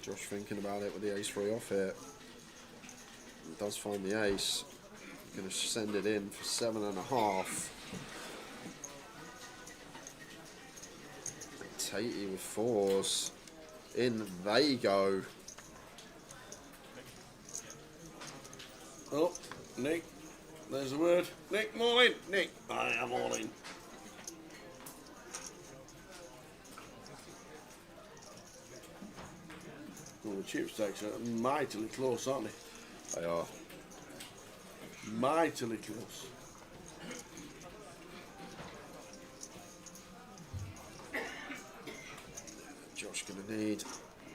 Josh thinking about it with the ace-3 off here. He does find the ace. Going to send it in for 7.5. Tatey with 4s. In they go. Oh, Nick. There's the word. Nick, I'm all in. Nick, I am all in. Well, the chip stacks are mightily close, aren't they? They are. Mightily close. Josh going to need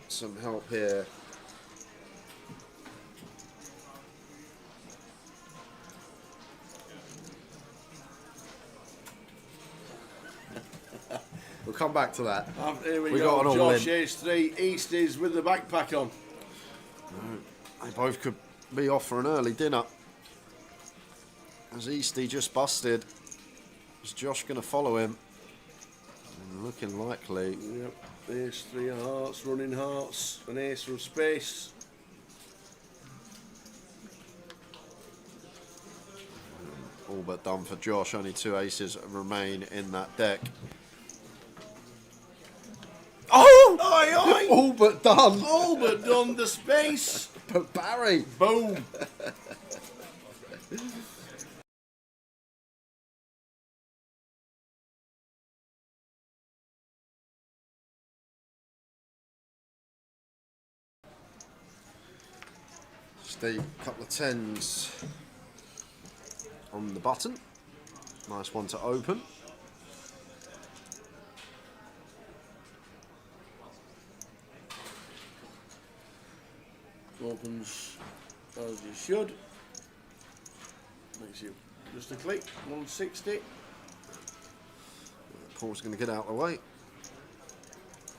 some help here. We'll come back to that. Here we got go. an all Josh in. Ace 3, East is with the backpack on. They both could be off for an early dinner. As Easty just busted. Is Josh going to follow him? And looking likely. Yep. Ace 3 of hearts, running hearts, an ace from space. All but done for Josh. Only 2 aces remain in that deck. Oh! Oi, oi! All but done. All but done, the space. But Barry. Boom. Steve, couple of 10s on the button. Nice one to open. Opens as you should. Makes you just a click. 160. Paul's going to get out of the way.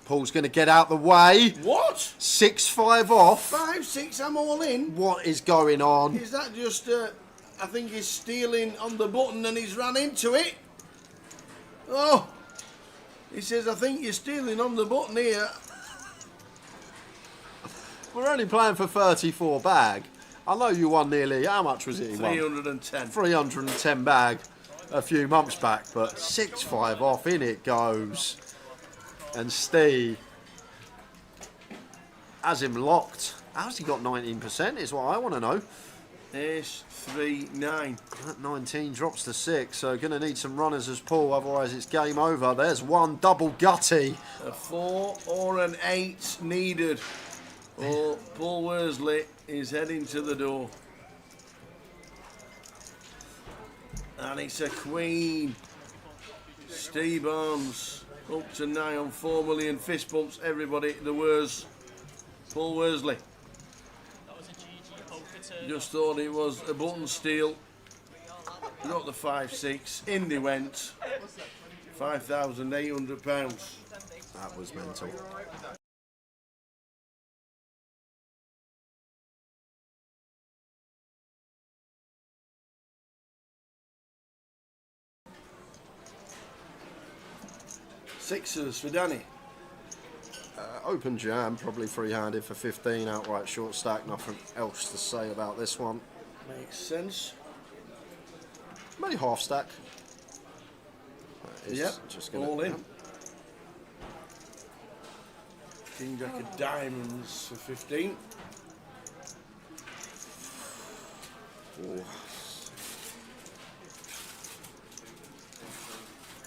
Paul's going to get out the way. What? 6-5 off. 5, 6, I'm all in. What is going on? Is that just, I think he's stealing on the button and he's ran into it. Oh. He says, I think you're stealing on the button here. We're only playing for 34 bag. I know you won nearly, how much was it he won? 310. 310 bag a few months back, but 6-5 off, in it goes. And Steve has him locked. How's he got 19% is what I want to know. Ace, 3, 9. That 19 drops to 6, so going to need some runners as Paul, otherwise it's game over. There's one double gutty. A 4 or an 8 needed. Oh, Paul Worsley is heading to the door. And it's a queen. Steve Arms up to nigh on 4 million fist bumps. Everybody, the worst. Paul Worsley. Just thought it was a button steal. Got the 5-6. In they went. £5,800. That was mental. Sixers for Danny. Open jam, probably free-handed for 15, outright short stack. Nothing else to say about this one. Makes sense. Maybe half stack. Yep, just all in. King Jack of diamonds for 15. Oh.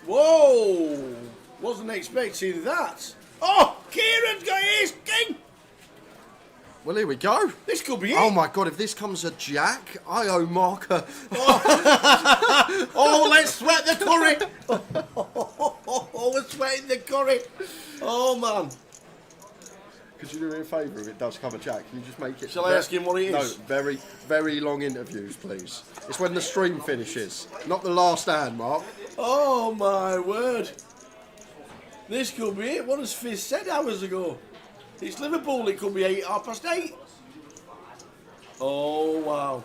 Whoa! Wasn't expecting that. Oh, Kieran's got ace king. Well, here we go. This could be it. Oh my God! If this comes a jack, I owe Mark a... Oh, let's sweat the curry. Oh, we're sweating the curry. Oh, man. Could you do me a favour if it does come a jack? Can you just make it... Shall I ask him what it is? No, very, very long interviews, please. It's when the stream finishes, not the last hand, Mark. Oh, my word. This could be it. What has Fizz said hours ago? It's Liverpool. It could be 8:30. Oh, wow.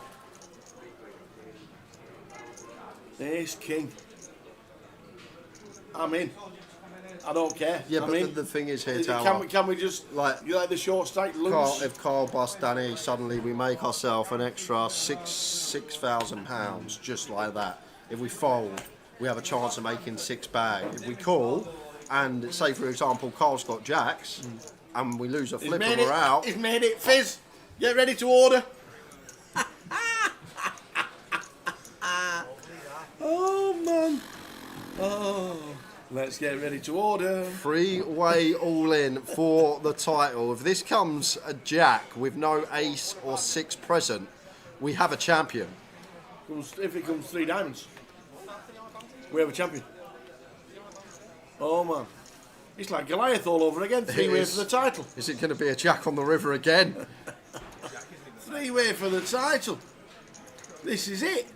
Ace king. I'm in. I don't care. Yeah, I but mean, the thing is here, Tower, can we just like, you like the short stake lose? if Carl busts Danny, suddenly we make ourselves an extra £6,000 just like that. If we fold, we have a chance of making 6 bag. If we call, and say for example Carl's got jacks, and we lose a flip and we're out. He's made it, Fizz. Get ready to order. Oh man. Oh, let's get ready to order. 3-way all in for the title. If this comes a jack with no ace or 6 present, we have a champion. If it comes 3 diamonds, we have a champion. Oh man. It's like Goliath all over again. 3-way for the title. Is it going to be a jack on the river again? 3-way for the title. This is it.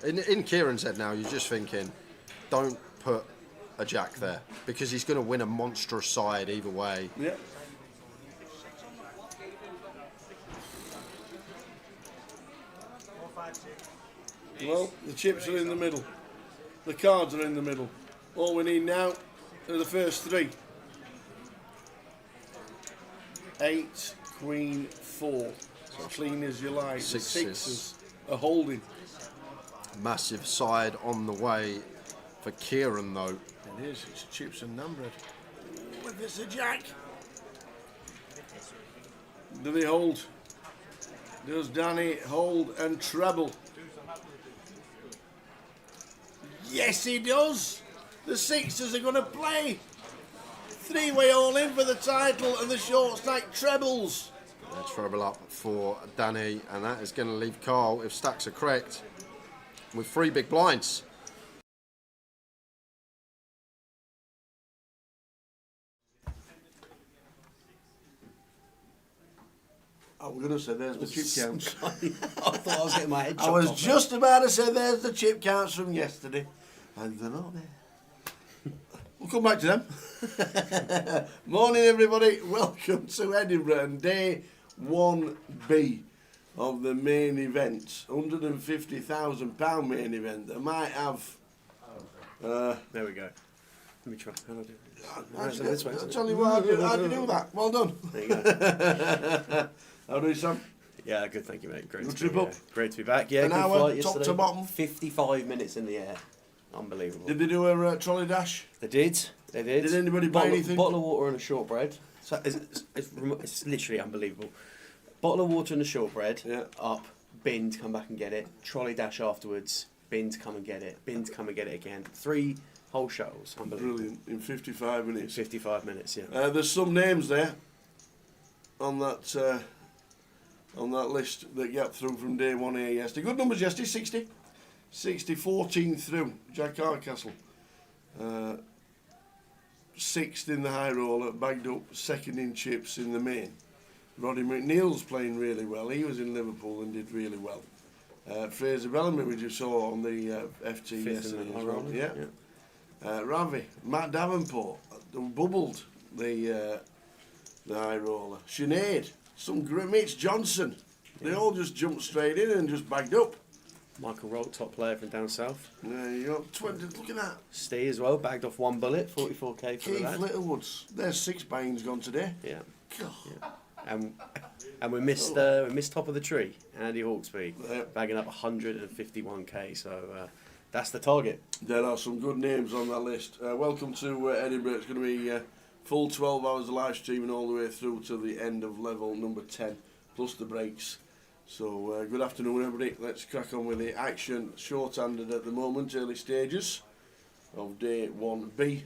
In Kieran's head now, you're just thinking, don't put a jack there, because he's going to win a monstrous side either way. Yeah. Well, the chips are in the middle. The cards are in the middle. All we need now are the first 3. 8, Queen, 4. So clean as you like. The sixes are holding. Massive side on the way for Kieran though. It is. It's chips and naan bread. Ooh, if it's a jack. Do they hold? Does Danny hold and treble? Yes, he does. The sixes are going to play. 3-way all in for the title and the short stack trebles. Treble up for Danny, and that is going to leave Carl, if stacks are correct, with 3 big blinds. I'm going to say there's the chip counts. I thought I was getting my head chopped I was off just about to say there's the chip counts from yesterday. And they're not there. We'll come back to them. Morning, everybody. Welcome to Edinburgh and day 1B of the main event. £150,000 main event that might have... there we go. Let me try. How do I do it? I'll tell you what, how do you do that? Well done. There you go. How do you, Sam? Yeah, good, thank you, mate. Great, Good to be, trip up? Great to be back. Yeah, An good hour, flight top yesterday. to bottom? 55 minutes in the air. Unbelievable. Did they do a trolley dash? They did. They did. Did anybody buy anything? Bottle of water and a shortbread. So it's literally unbelievable. Bottle of water and a shortbread. Yeah. Up. Bin to come back and get it. Trolley dash afterwards. Bin to come and get it. Bin to come and get it again. 3 whole shuttles. Unbelievable. Brilliant. In 55 minutes. 55 minutes, yeah. There's some names there on that list that got through from day 1 here yesterday. Good numbers yesterday, 60. 60, 14 through. Jack Hardcastle. 6th in the high roller, bagged up 2nd in chips in the main. Roddy McNeil's playing really well. He was in Liverpool and did really well. Fraser Bellamy, we just saw on the FT yesterday as well. Yeah. Ravi, Matt Davenport, bubbled the high roller. Sinead, some great Mitch Johnson. They all just jumped straight in and just bagged up. Michael Rolt, top player from down south. There you go. 20, look at that. Steve as well, bagged off 1 bullet, 44k for the Keith lad. Littlewoods. There's 6 bangings gone today. Yeah. God. Yeah. And we missed top of the tree, Andy Hawksby, bagging up 151k. So that's the target. There are some good names on that list. Welcome to Edinburgh. It's going to be full 12 hours of live streaming all the way through to the end of level number 10, plus the breaks. So good afternoon, everybody. Let's crack on with the action. Short-handed at the moment, early stages of day 1B.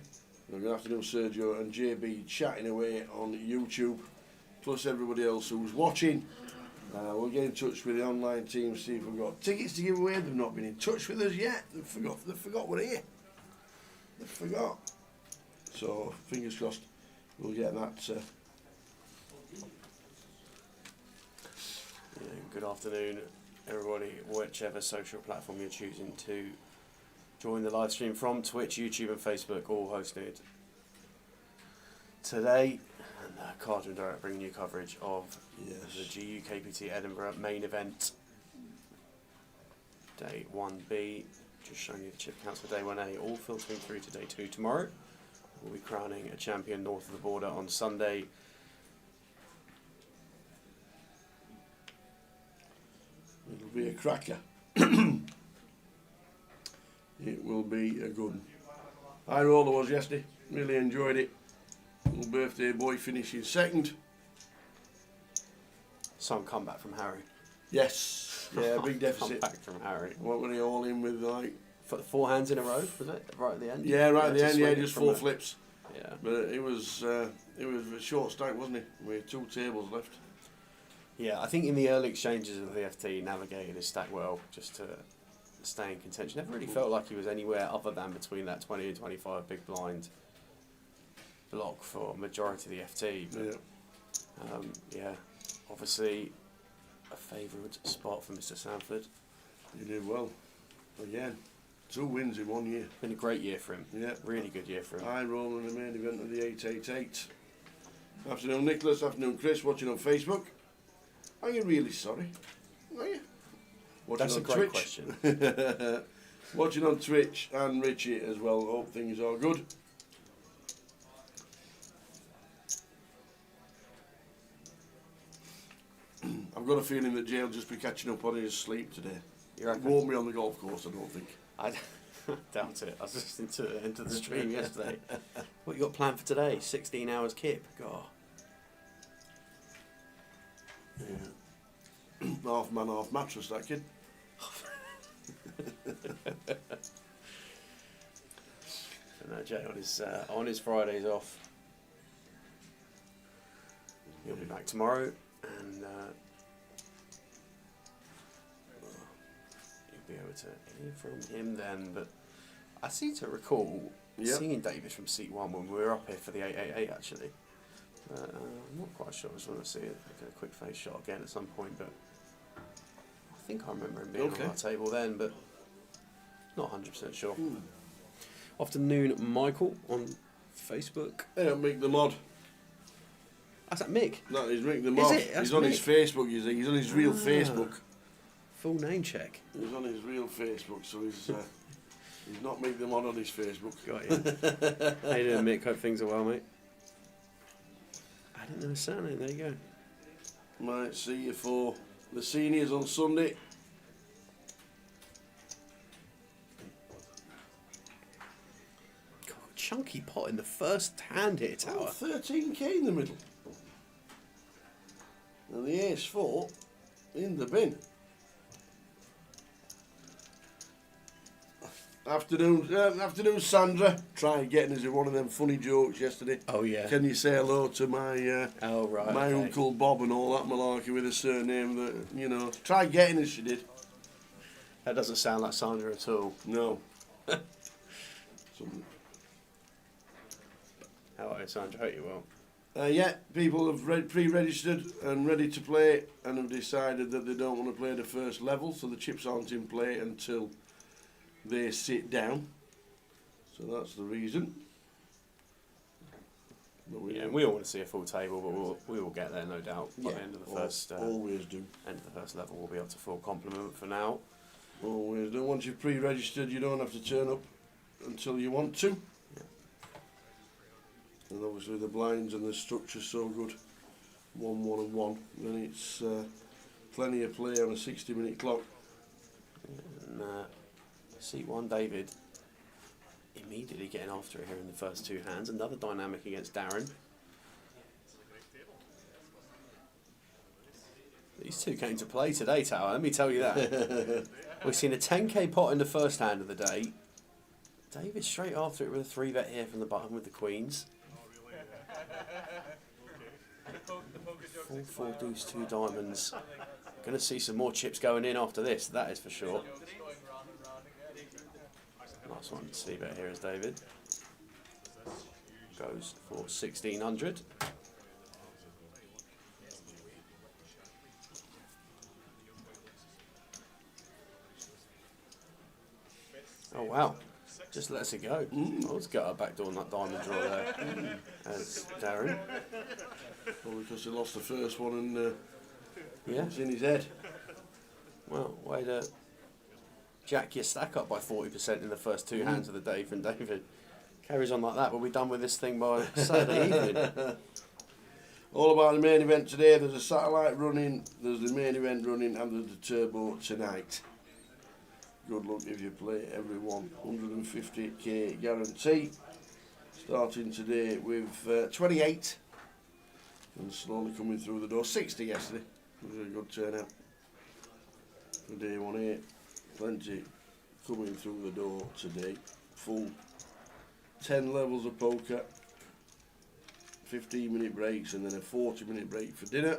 Good afternoon, Sergio and JB chatting away on YouTube, plus everybody else who's watching. We'll get in touch with the online team, see if we've got tickets to give away. They've not been in touch with us yet. They forgot we're here. They forgot. So, fingers crossed, we'll get that. Good afternoon, everybody, whichever social platform you're choosing to join the live stream from, Twitch, YouTube and Facebook, all hosted today. And Cartoon Direct bringing you coverage of the GUKPT Edinburgh Main Event, day 1B. Just showing you the chip counts for day 1A, all filtering through to day 2 tomorrow. We'll be crowning a champion north of the border on Sunday. It'll be a cracker. It will be a good one. High roller was yesterday. Really enjoyed it. Little birthday boy finishing second. Some comeback from Harry. Yes. Yeah, big deficit. Comeback from Harry. What were they all in with, like? For the 4 hands in a row, was it? Right at the end? Yeah, right at the end. to Yeah, swing it just from 4 a- flips. Yeah. But it was a short stack, wasn't it? With 2 tables left. Yeah, I think in the early exchanges of the FT, he navigated his stack well, just to stay in contention. Never really felt like he was anywhere other than between that 20 and 25 big blind block for majority of the FT. But, yeah, obviously a favoured spot for Mr. Sanford. You did well. Again, 2 wins in 1 year. Been a great year for him. Yeah. Really good year for him. High roll in the main event of the 888. Afternoon, Nicholas. Afternoon, Chris. Watching on Facebook. Are you really sorry? Are you? Watching That's on a great Twitch. question. Watching on Twitch and Richie as well. Hope things are good. I've got a feeling that Jay will just be catching up on his sleep today. You reckon? Won't be on the golf course, I don't think. I doubt it. I was listening to the stream yesterday. What you got planned for today? 16 hours kip. God. Yeah. Half man, half mattress, that kid. No, Jay on his Fridays off. He'll be back tomorrow, and you'll be able to hear from him then. But I seem to recall seeing Davis from seat 1 when we were up here for the 888 actually. I'm not quite sure. I just want to see it. Get a quick face shot again at some point, but I think I remember him being on our table then, but not 100% sure. Afternoon, Michael on Facebook. Yeah, Mick the mod. That's that Mick. That is Mick the mod. it? That's He's on Mick. his Facebook, you see. He's on his real Facebook. Full name check. He's on his real Facebook, so he's not Mick the mod on his Facebook. Got you. How you doing, Mick? Hope things are well, mate. I didn't know his surname. There you go. Might see you for the seniors on Sunday. God, chunky pot in the first hand here, Oh, Tower. 13k in the middle. And the ace-4 in the bin. Afternoon, Sandra. Try getting us in one of them funny jokes yesterday. Oh, yeah. Can you say hello to my Oh, right. my okay. Uncle Bob and all that malarkey with a surname that, you know. Try getting us, she did. That doesn't sound like Sandra at all. No. How are you, Sandra? Hope you well. Yeah, people have pre-registered and ready to play and have decided that they don't want to play the first level, so the chips aren't in play until they sit down. So that's the reason. But We all want to see a full table, but we will get there, no doubt. By the end of the first always do. end of the first level, we'll be up to full complement for now. Always do. Once you've pre-registered, you don't have to turn up until you want to. Yeah. And obviously the blinds and the structure's so good. 1, 1 and 1. Then it's plenty of play on a 60-minute clock. And seat 1, David, immediately getting after it here in the first 2 hands. Another dynamic against Darren. These two came to play today, Tower, let me tell you that. We've seen a 10k pot in the first hand of the day. David straight after it with a 3-bet here from the button with the queens. 4-4 deuce, 2 diamonds. Going to see some more chips going in after this, that is for sure. Nice one, C-bet here is David. Goes for 1600. Oh wow, just lets it go. Let's get our back door on that diamond draw there. As Darren. Well, because he lost the first one and Yeah, it's in his head. well, way to jack your stack up by 40% in the first 2 hands of the day from David. Carries on like that, we'll be done with this thing by Saturday evening. All about the main event today. There's a satellite running, there's the main event running, and there's the turbo tonight. Good luck if you play, everyone. 150k guarantee. Starting today with 28 and slowly coming through the door. 60 yesterday. It was a good turnout for day 1-8. Plenty coming through the door today. Full 10 levels of poker. 15-minute breaks and then a 40-minute break for dinner.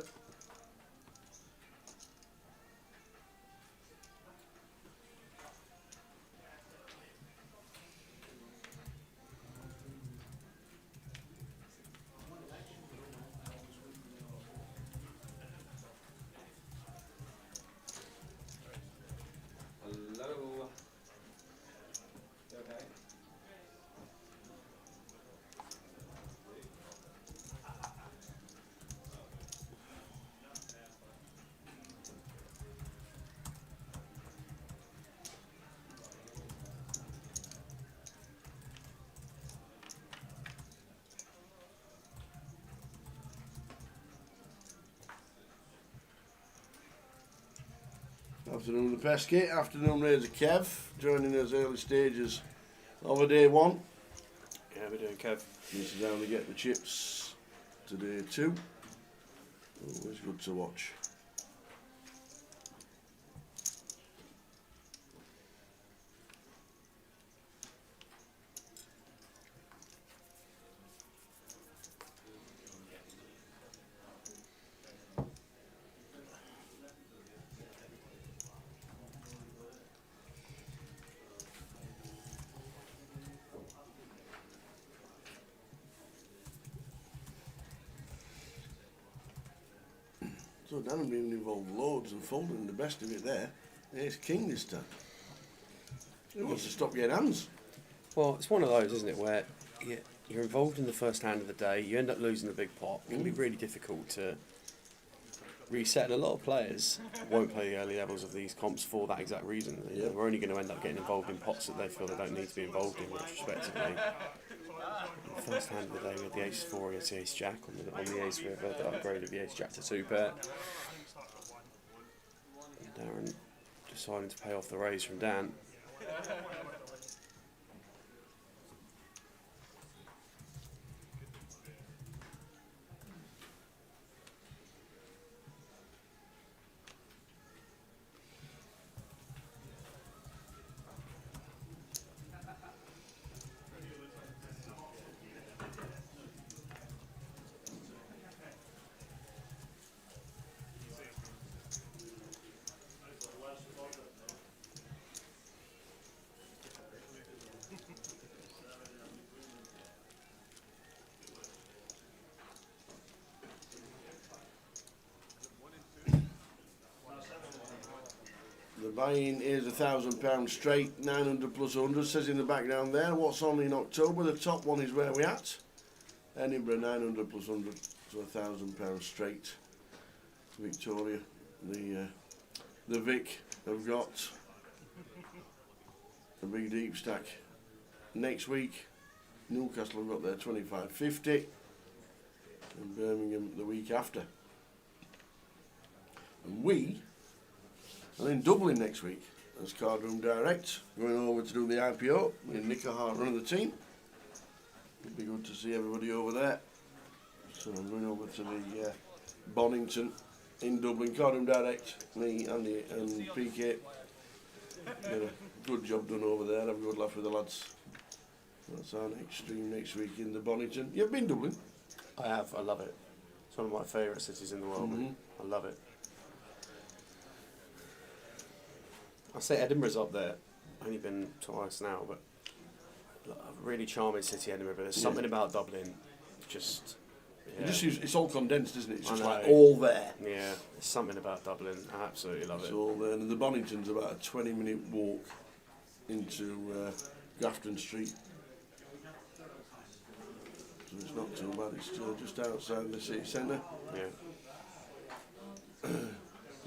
Afternoon the Pesky, afternoon Razor Kev, joining us early stages of a day 1. Yeah, we're doing Kev. This is down to get the chips to day 2. Always good to watch. So Dan has been involved loads and folding the best of it there. Ace King this time. He wants to stop getting hands. Well, it's one of those, isn't it, where you're involved in the first hand of the day, you end up losing the big pot. It can be really difficult to reset, and a lot of players won't play the early levels of these comps for that exact reason. You know, we're only going to end up getting involved in pots that they feel they don't need to be involved in, retrospectively. The first hand of the day we had the ace-4 against the ace-jack on the ace river that upgraded the ace-jack to 2-pair. Darren deciding to pay off the raise from Dan. The buy-in is £1,000 straight, 900 plus 100, says in the background there. What's on in October? The top one is where we at. Edinburgh 900 plus 100, so £1,000 straight. Victoria, the Vic have got a big deep stack. Next week, Newcastle have got their 25.50, and Birmingham the week after. And we are in Dublin next week as Cardroom Direct, going over to do the IPO with Nick Hart running the team. It'd be good to see everybody over there. So I'm going over to the Bonington in Dublin, Cardroom Direct, me, Andy and PK. Get a good job done over there, have a good laugh with the lads. That's our next stream next week in the Bonington. You've been Dublin? I have, I love it. It's one of my favourite cities in the world. I love it. I say Edinburgh's up there. Only been twice now, but a really charming city, Edinburgh. But there's something about Dublin, just. Yeah. It's all condensed, isn't it? It's just like all there. Yeah, there's something about Dublin. I absolutely love it. It's all there. And the Bonington's about a 20-minute walk into Grafton Street. So it's not too bad. It's just outside the city centre. Yeah.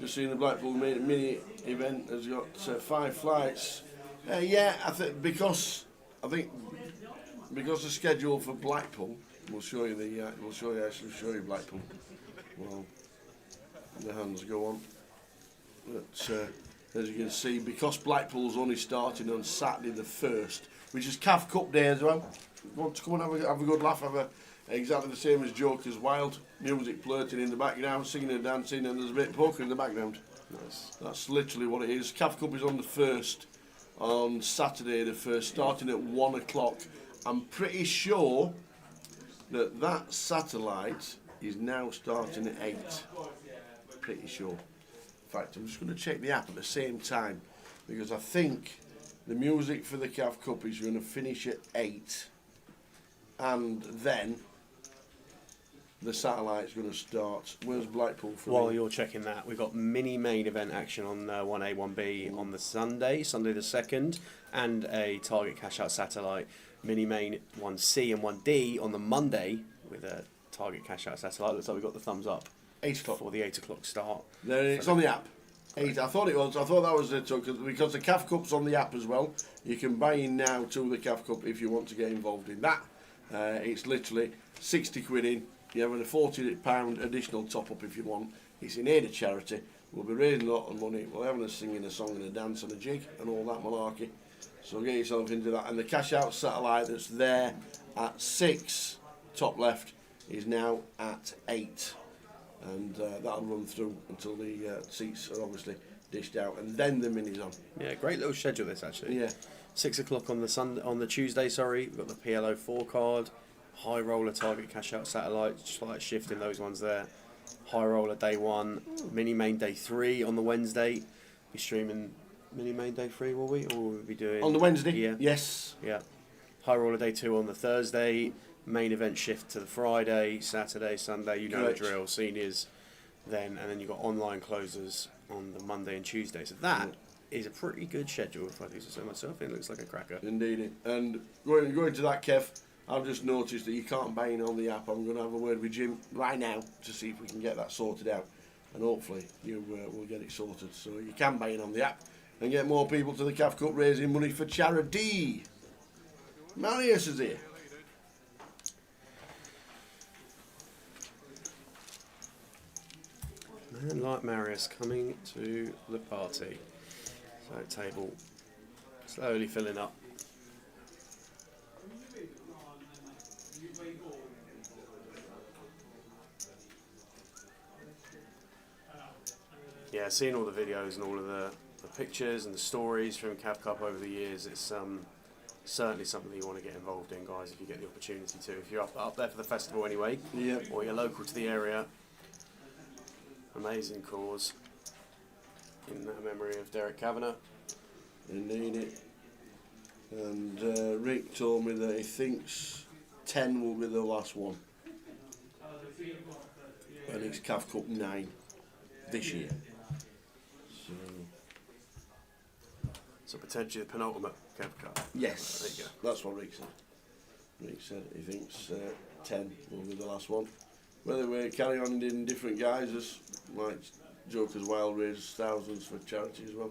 Just seen the Blackpool mini event has got 5 flights Yeah, I think because the schedule for Blackpool, we'll show you Blackpool. Well, the hands go on. But as you can see, because Blackpool's only starting on Saturday the 1st, which is CAF Cup Day as well. Want to come and have a good laugh, exactly the same as Joker's Wild. Music flirting in the background, singing and dancing, and there's a bit of poker in the background. Nice. That's literally what it is. CAF Cup is on the 1st, on Saturday the 1st, starting at 1 o'clock. I'm pretty sure that satellite is now starting at 8. Pretty sure. In fact, I'm just going to check the app at the same time, because I think the music for the CAF Cup is going to finish at 8, and then the satellite's going to start. Where's Blackpool for While me? you're checking that, we've got mini main event action on 1A, 1B on the Sunday the 2nd, and a target cash out satellite. Mini main 1C and 1D on the Monday with a target cash out satellite. Looks like we've got the thumbs up 8 o'clock. for the 8 o'clock start. There, it's on the app. 8. I thought it was. I thought that was it. Because the CAF Cup's on the app as well. You can buy in now to the CAF Cup if you want to get involved in that. It's literally 60 quid in. You have a £40 additional top up if you want. It's in aid of charity. We'll be raising a lot of money. We're having a singing, a song, and a dance, and a jig, and all that malarkey. So get yourself into that. And the cash out satellite that's there at 6, top left, is now at 8. And that'll run through until the seats are obviously dished out, and then the mini's on. Yeah, great little schedule this actually. Yeah. 6 o'clock on the Tuesday. Sorry, we've got the PLO 4 card, high roller target cash out satellite, slight shift in those ones there. High roller day 1, mini main day 3 on the Wednesday. Be streaming mini main day 3, will we, or will we be doing On the Wednesday? Yeah. Yes. Yeah. High roller day 2 on the Thursday. Main event shift to the Friday, Saturday, Sunday. You know Correct. the drill. Seniors, then, and then you've got online closers on the Monday and Tuesday. So that is a pretty good schedule, if I do so myself. It looks like a cracker. Indeed. And going to that, Kev, I've just noticed that you can't buy in on the app. I'm going to have a word with Jim right now to see if we can get that sorted out. And hopefully you will get it sorted. So you can buy in on the app and get more people to the CAF Cup raising money for charity. Marius is here. Man like Marius coming to the party. So table slowly filling up. Yeah, seeing all the videos and all of the pictures and the stories from CAF Cup over the years, it's certainly something that you want to get involved in, guys, if you get the opportunity to. If you're up there for the festival anyway, or you're local to the area. Amazing cause in memory of Derek Kavanagh. Indeed it. And Rick told me that he thinks 10 will be the last one. And it's CAF Cup 9 this year. So potentially the penultimate CAF Cup. Yes, There you go. that's what Rick said. Rick said he thinks 10 will be the last one. Whether we carry on in different guises, like Joker's Wild raises thousands for charity as well.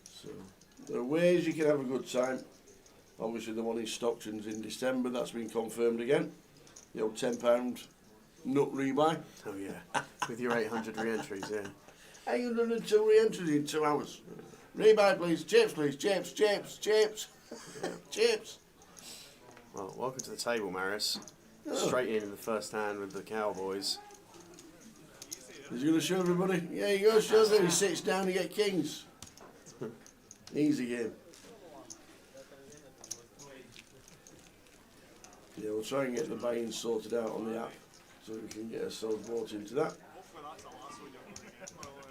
So there are ways you can have a good time. Obviously the one in Stockton's in December, that's been confirmed again. The old £10 nut rebuy. Oh yeah, with your 800 re-entries, yeah. 802 re-entries in 2 hours. Rebuy please, chips please, chips. Chips. Well, welcome to the table, Marius. Straight in the first hand with the Cowboys. He's going to show everybody. Yeah, he goes, shows them. He sits down to get kings. Easy game. Yeah, we'll try and get the buy-in sorted out on the app so we can get ourselves brought into that.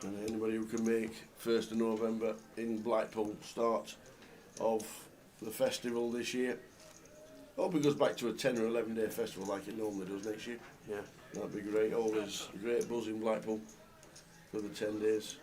And anybody who can make 1st of November in Blackpool start of the festival this year. Hope it goes back to a 10 or 11 day festival like it normally does next year. Yeah. That'd be great. Always great buzz in Blackpool for the 10 days.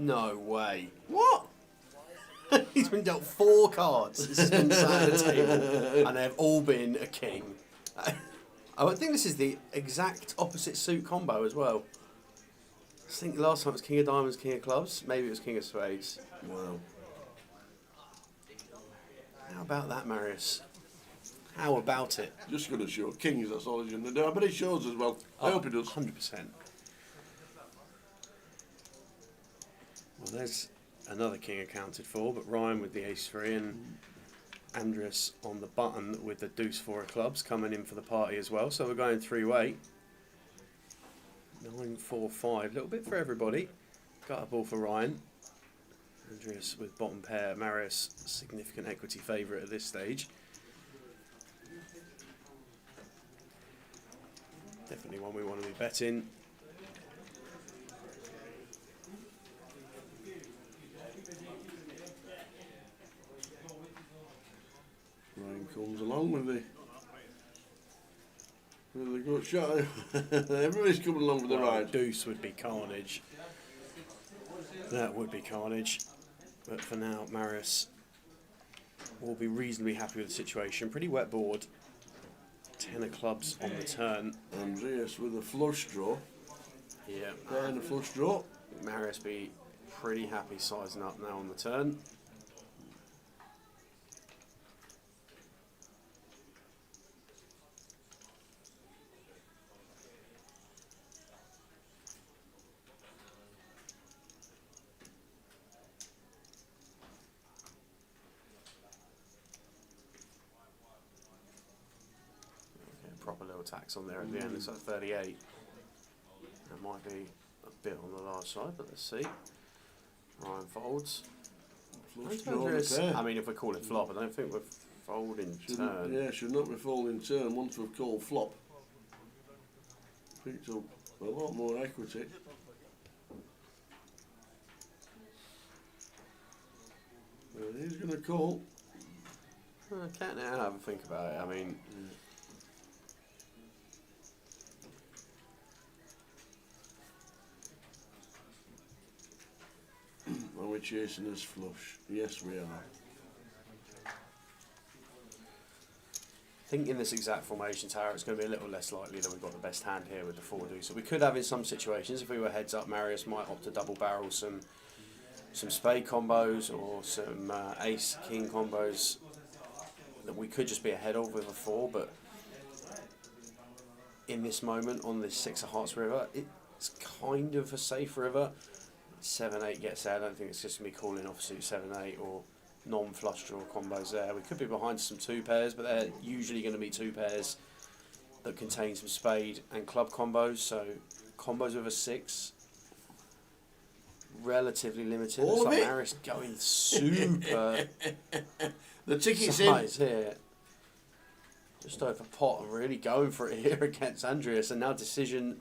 No way. What? He's been dealt 4 cards. This has been sat at the table, and they've all been a king. I think this is the exact opposite suit combo as well. I think last time it was King of Diamonds, King of Clubs. Maybe it was King of Spades. Wow. How about that, Marius? How about it? Just going to show kings, that's all he's going to do. I bet he shows as well. I hope he does. 100%. Well, there's another king accounted for, but Ryan with the ace-3 and Andreas on the button with the deuce-4 of clubs coming in for the party as well. So we're going 3-way. 9-4-5, a little bit for everybody. Got a ball for Ryan. Andreas with bottom pair. Marius, significant equity favourite at this stage. Definitely one we want to be betting. Ryan comes along with the good shot. Everybody's coming along with the ride. Deuce would be carnage. That would be carnage. But for now, Marius will be reasonably happy with the situation. Pretty wet board. 10 of clubs on the turn. Andreas with a flush draw. Yeah. And a flush draw. Marius be pretty happy sizing up now on the turn. Proper little tax on there at the end. It's like 38. That might be a bit on the large side, but let's see. Ryan folds. Flush draw on the pair. I mean, if we call it flop, I don't think we're folding turn. Yeah, should not be folding turn once we've called flop. Picked up a lot more equity. And he's going to call. I can't now have a think about it. I mean, Are we chasing this flush? Yes, we are. I think in this exact formation tower, it's going to be a little less likely that we've got the best hand here with the 4-2. So we could have in some situations, if we were heads up, Marius might opt to double barrel some spade combos or some ace king combos that we could just be ahead of with a 4. But in this moment on this 6 of hearts river, it's kind of a safe river. 7-8 gets there. I don't think it's just going to be calling offsuit 7-8 or non-flush draw combos there. We could be behind some 2 pairs, but they're usually going to be 2 pairs that contain some spade and club combos. So combos with a 6, relatively limited. All It's of like it? Marius going super The ticket's size here. Just over pot and really going for it here against Andreas, and now decision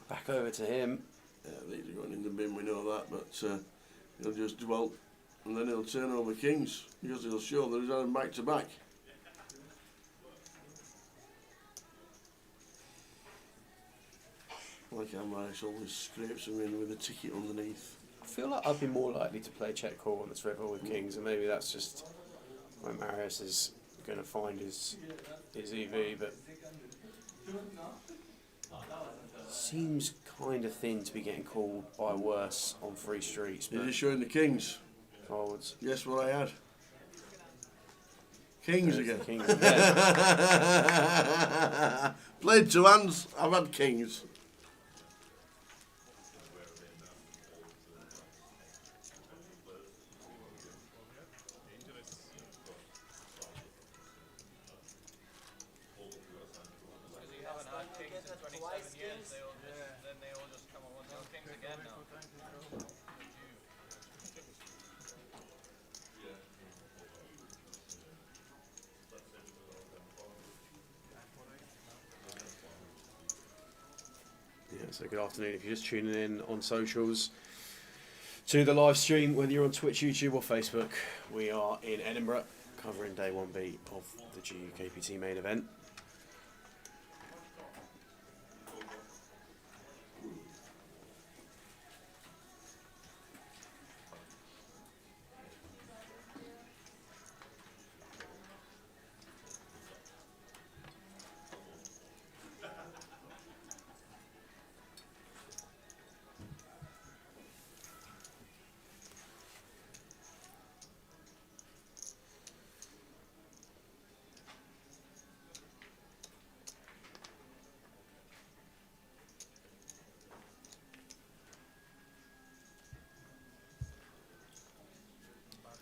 back over to him. Yeah, these are going in the bin, we know that, but he'll just dwell and then he'll turn over kings because he'll show that he's had back to back. Like Marius always scrapes him in with a ticket underneath. I feel like I'd be more likely to play check call on this river with kings, and maybe that's just when Marius is going to find his EV, but seems kind of thin to be getting called by worse on free streets. Is But he showing the kings? forwards. Guess what I had? Kings again. Kings again. Played 2 hands, I've had kings. So good afternoon if you're just tuning in on socials to the live stream, whether you're on Twitch, YouTube or Facebook. We are in Edinburgh covering day 1B of the GUKPT Main Event.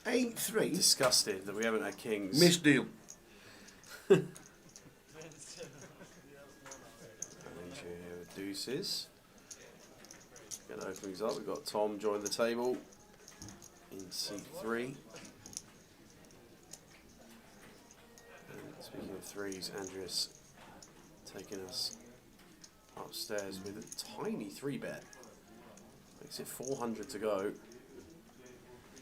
8-3. Disgusted that we haven't had kings. Missed deal. And entry here with deuces. Get openings up. We've got Tom join the table in C3. And speaking of threes, Andreas taking us upstairs with a tiny 3-bet. Makes it 400 to go.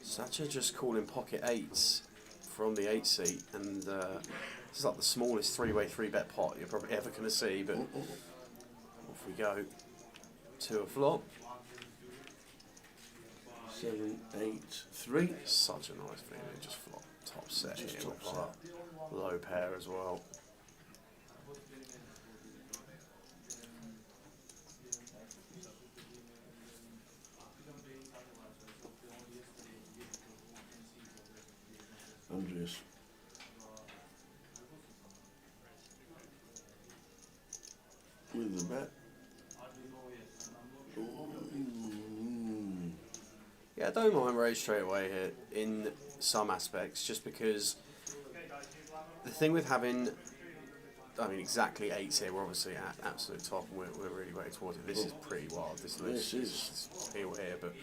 Satcha just calling pocket 8s from the 8 seat, and this is like the smallest 3-way 3-bet pot you're probably ever going to see, but off we go to a flop. 7-8-3. Such a nice feeling, just flop top set Just here top with our low pair as well. Andreas. With the bet. Yeah, I don't mind raise straight away here in some aspects, just because the thing with having, I mean, exactly 8s here, we're obviously at absolute top, and we're really way towards it. This is pretty wild, this list is peel here, but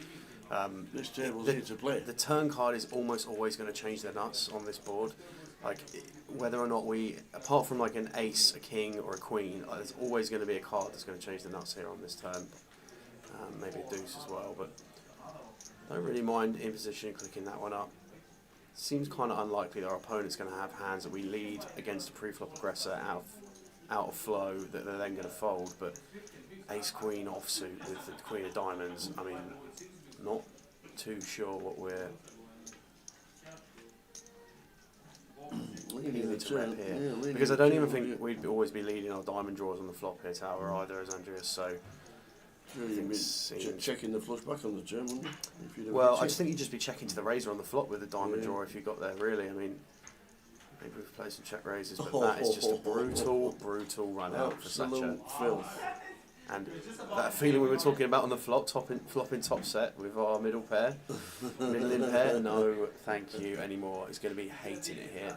this table's here to play. the turn card is almost always going to change their nuts on this board. Like, whether or not we, apart from like an ace, a king, or a queen, there's always going to be a card that's going to change the nuts here on this turn. Maybe a deuce as well, but don't really mind in position clicking that one up. Seems kind of unlikely that our opponent's going to have hands that we lead against a pre-flop aggressor out of flow that they're then going to fold, but ace queen offsuit with the queen of diamonds, I mean, not too sure what we're needing to rep here, because I don't even think we'd always be leading our diamond draws on the flop here tower either as Andreas, so You'd be checking the flush back on the turn, wouldn't you? well, I just think you'd just be checking to the razor on the flop with the diamond draw if you got there, really. I mean, maybe we've played some check raises, but that is just a brutal, brutal run out for Satcha. Absolute filth. And that feeling we were talking about on the flop, flopping top set with our middle pair, middle in pair, no thank you anymore. It's going to be hating it here.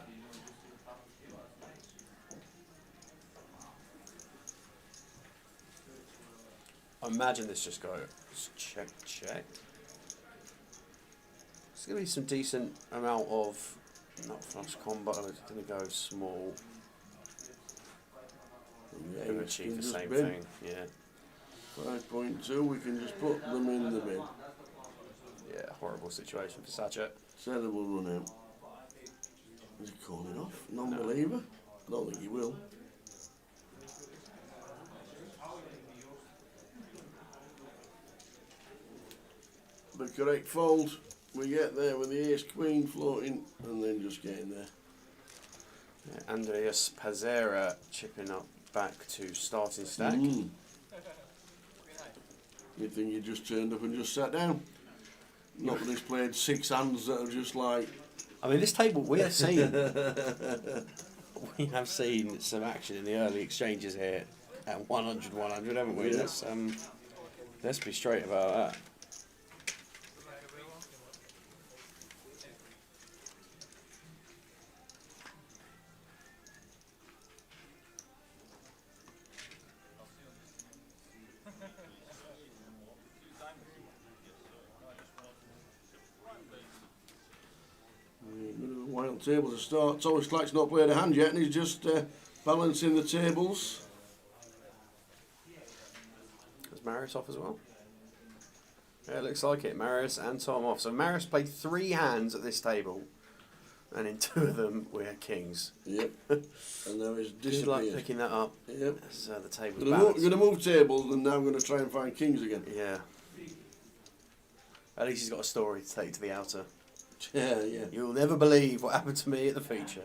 Imagine this just goes check, check. It's going to be some decent amount of, not flush combo, it's going to go small. Yeah, Going to achieve the same thing, yeah. 5.2, we can just put them in the bin. Yeah, horrible situation for Satcha. Terrible run out. Is he calling off? Non-believer? I don't think he will. The correct fold, we get there with the ace queen floating and then just getting there. Yeah, Andreas Pazera chipping up back to starting stack. You'd think you just turned up and just sat down. Not that he's played 6 hands that are just like... I mean, this table, we have seen some action in the early exchanges here at 100-100, haven't we? Yeah. Let's be straight about that. Wild table to start. Thomas Clack's not played a hand yet and he's just balancing the tables. Is Marius off as well? Yeah, it looks like it. Marius and Tom off. So Marius played 3 hands at this table, and in 2 of them we had kings. Yep. And now he's Good disappeared. luck picking that up. Yep. So the table's We're balanced. going to move tables and now I'm going to try and find kings again. Yeah. At least he's got a story to take to the outer. Yeah, yeah. You'll never believe what happened to me at the feature.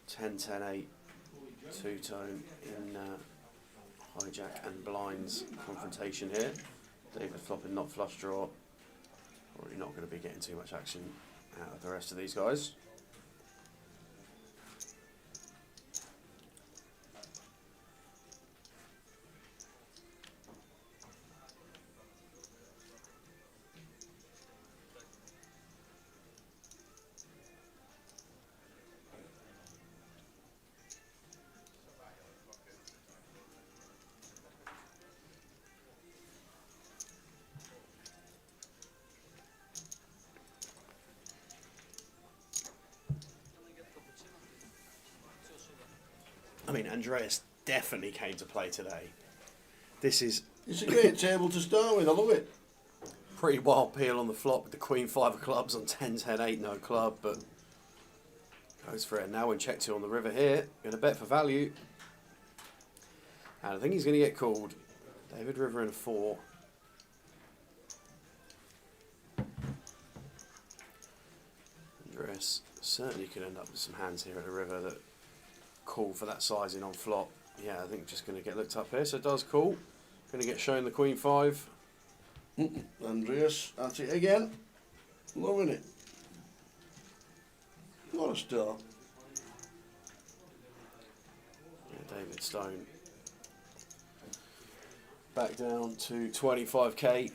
10-10-8, 2-tone in hijack and blinds confrontation here. David flopping not flush draw. Already not going to be getting too much action out of the rest of these guys. I mean, Andreas definitely came to play today. This is It's a great table to start with. I love it. pretty wild peel on the flop with the Queen 5 of clubs on 10, 10, 8, no club, but goes for it now and check 2 on the river here. Going to bet for value. And I think he's going to get called. David River in a 4. Andreas certainly could end up with some hands here at the river that call for that sizing on flop. Yeah, I think just going to get looked up here, so it does call. Going to get shown the Queen 5. Andreas at it again. Loving it. What a start. Yeah, David Stone. Back down to 25k.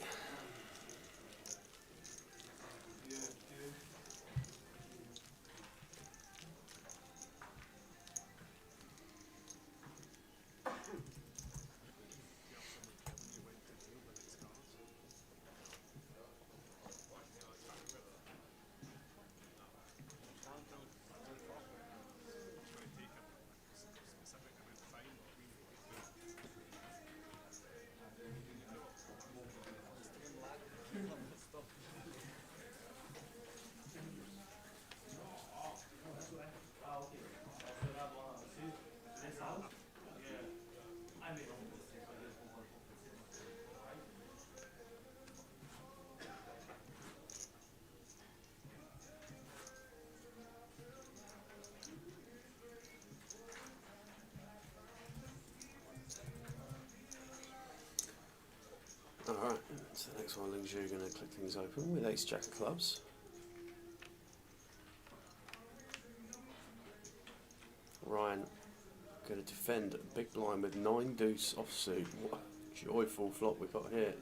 Alright, so the next one, Ling Zhu going to click things open with Ace Jack of clubs. Ryan going to defend big blind with 9 deuce offsuit. What a joyful flop we've got here.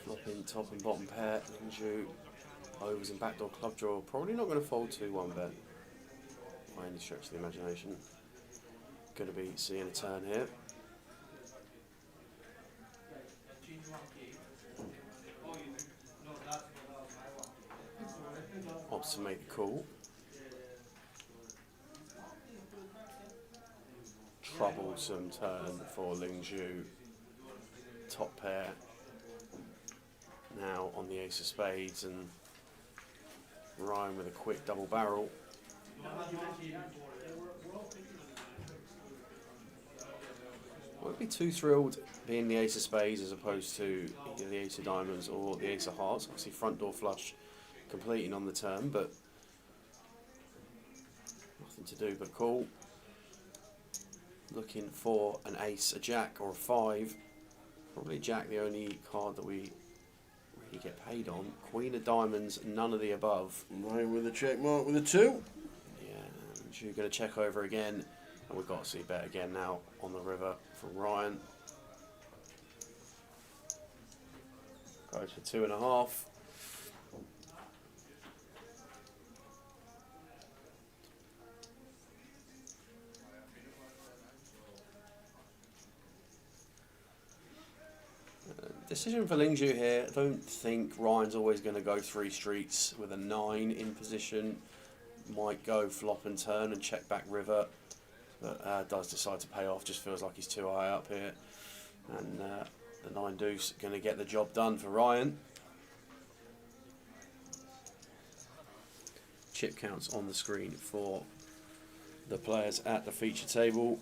Flopping top and bottom pair, Ling Zhu overs and backdoor club draw. Probably not going to fold 2-1 bet by any stretch of the imagination. Going to be seeing a turn here. Opts to make the call. Troublesome turn for Ling Zhu. Top pair. Now on the ace of spades, and Ryan with a quick double barrel. Won't be too thrilled being the ace of spades as opposed to either the ace of diamonds or the ace of hearts. Obviously front door flush completing on the turn, but nothing to do but call. Looking for an ace, a jack or a 5. Probably jack the only card that we really get paid on. Queen of diamonds, none of the above. Ryan with a check mark with a 2. Yeah, and you're going to check over again. And we've got to see bet again now on the river from Ryan. Goes for 2.5. Decision for Ling Zhu here. I don't think Ryan's always going to go 3 streets with a 9 in position. Might go flop and turn and check back river, but does decide to pay off. Just feels like he's too high up here, and the 9 deuce going to get the job done for Ryan. Chip counts on the screen for the players at the feature table.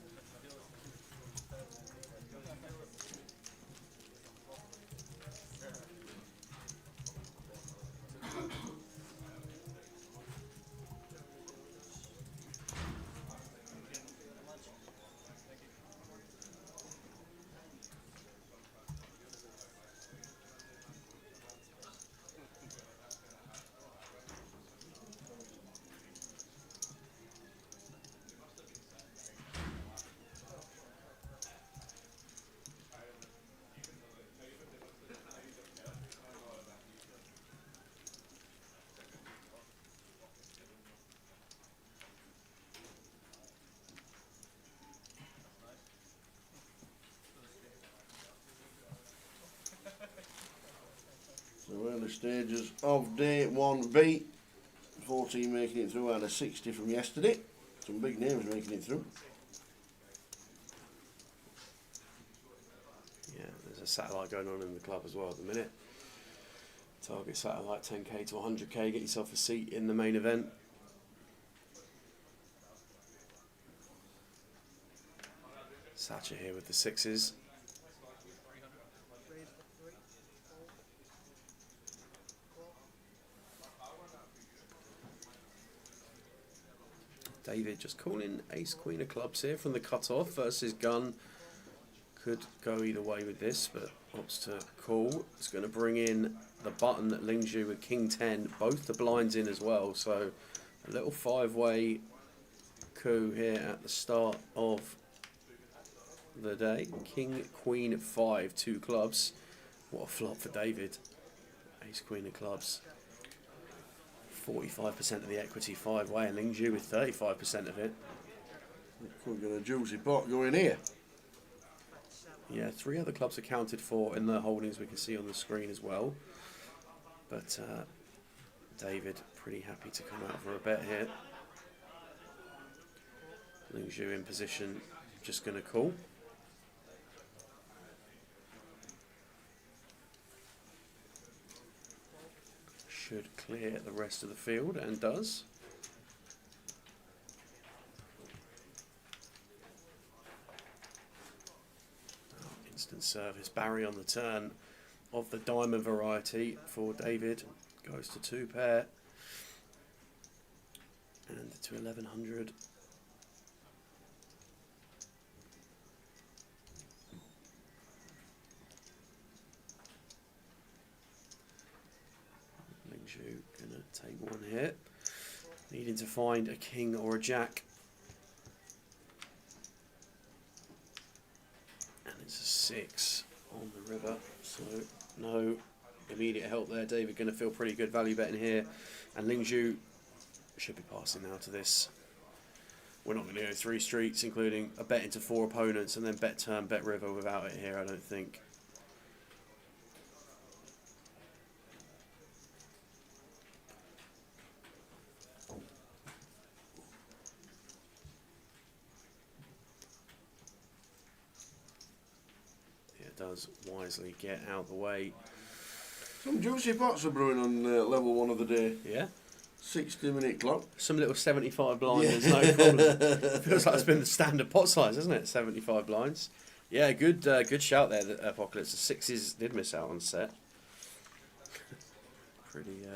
So early stages of day 1B 14 making it through, and a 60 from yesterday. Some big names making it through. Yeah, there's a satellite going on in the club as well at the minute. Target satellite 10k to 100k, get yourself a seat in the main event. Satcha here with the sixes. David just calling ace queen of clubs here from the cut-off versus gun. Could go either way with this, but opts to call. It's going to bring in the button that Lingzhu with king 10, both the blinds in as well. So a little five-way coup here at the start of the day. King, queen, 5, 2 clubs. What a flop for David. Ace, queen of clubs. 45% of the equity five-way, and Lingzhu with 35% of it. Could get a juicy pot going here. Yeah, 3 other clubs accounted for in the holdings we can see on the screen as well. But David pretty happy to come out for a bet here. Lingzhu in position, just going to call. Should clear the rest of the field, and does. Instant service, Barry on the turn of the diamond variety for David. Goes to 2 pair. And to 1100. Lingzhu gonna take one hit. Needing to find a king or a jack. And it's a 6 on the river, so no immediate help there. David going to feel pretty good value betting here, and Lingzhu should be passing now to this. We're not going to go 3 streets, including a bet into 4 opponents, and then bet turn, bet river without it here, I don't think. Does wisely get out the way. Some juicy pots are brewing on level 1 of the day. Yeah. 60-minute clock. Some little 75 blinders, no problem. Feels like it's been the standard pot size, hasn't it? 75 blinds. Yeah, good good shout there, Apocalypse. The 6s did miss out on set. Pretty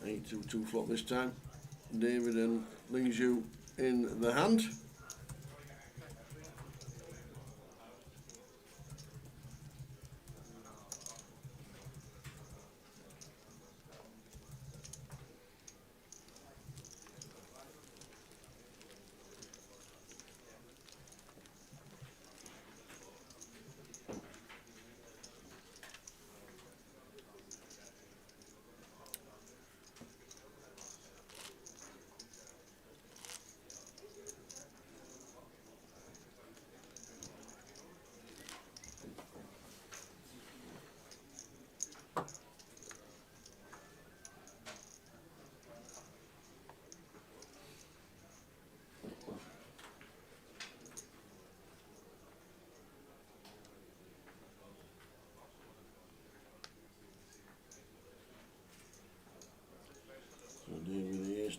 Eight 2-2 flop this time. David and Lingzhu in the hand.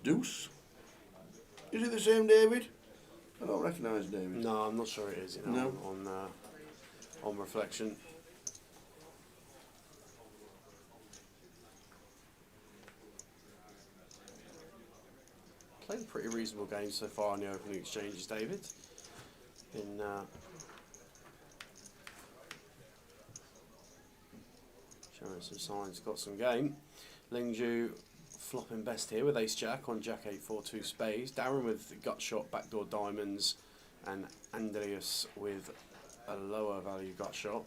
deuce. Is it the same David? I don't recognise David. No, I'm not sure it is. You know, on reflection. Played a pretty reasonable game so far on the opening exchanges, David. In showing some signs, got some game. Lingju flopping best here with ace jack on jack 8 4 2 spades. Darren with gut shot, backdoor diamonds, and Andreas with a lower value gut shot.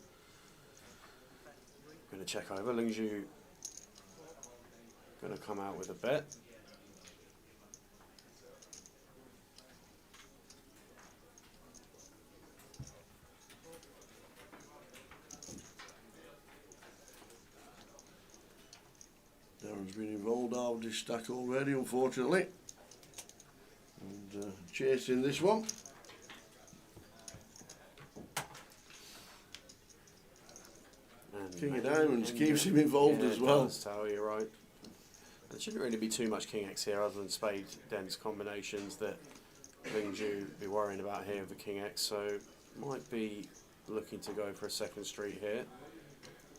Going to check over. Lingju going to come out with a bet. Darren's been involved out of this stack already, unfortunately. And chasing this one. And King of Diamonds keeps him involved as well. So you're right. There shouldn't really be too much King X here other than spade dense combinations that Lingju be worrying about here with the King X. So might be looking to go for a second street here.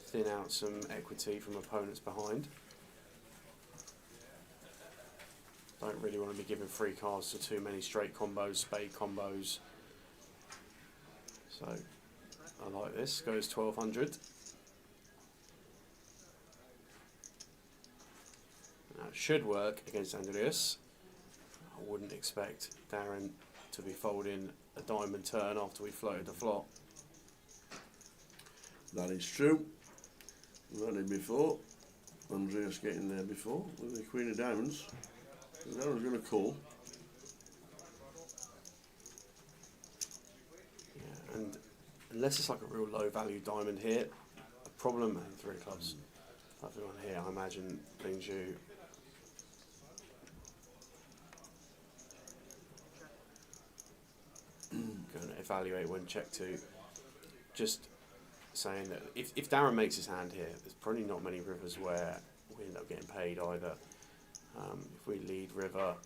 Thin out some equity from opponents behind. Don't really want to be giving free cards to too many straight combos, spade combos. So I like this. Goes 1200. Now it should work against Andreas. I wouldn't expect Darren to be folding a diamond turn after we floated the flop. That is true. We've had it before. Andreas getting there before with the Queen of Diamonds. Darren's going to call. Yeah, and unless it's like a real low value diamond here, a problem, and 3 clubs. Everyone here, I imagine Lingju going to evaluate when check 2. Just saying that if Darren makes his hand here, there's probably not many rivers where we end up getting paid either. If we lead river,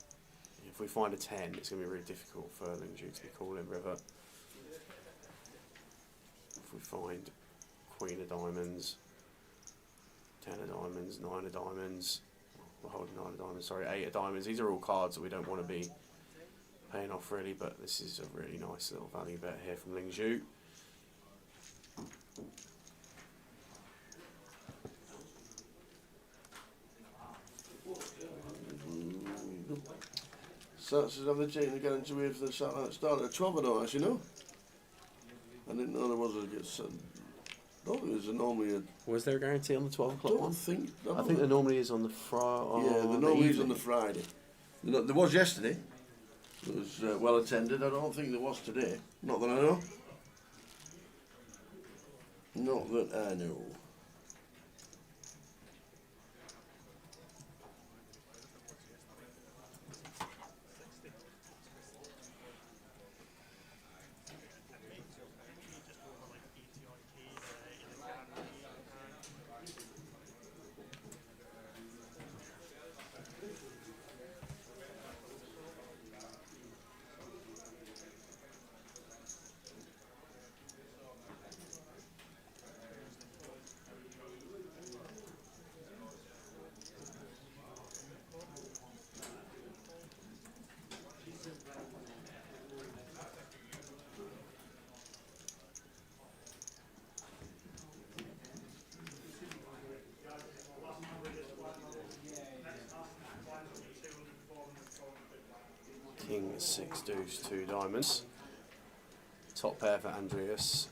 if we find a 10, it's going to be really difficult for Lingju to be calling river. If we find Queen of Diamonds, 10 of Diamonds, 9 of Diamonds, we're holding 9 of Diamonds, sorry, 8 of Diamonds, these are all cards that we don't want to be paying off really, but this is a really nice little value bet here from Lingju. Satcha's have the chain to get into with the start at 12, I don't actually know. I didn't know there was a don't think there's normally a. Was there a guarantee on the 12 o'clock one? I think there normally is on the Friday. Yeah, there normally is on the Friday. There was yesterday. It was well attended. I don't think there was today. Not that I know. Not that I know. King 6 deuce 2 diamonds. Top pair for Andreas.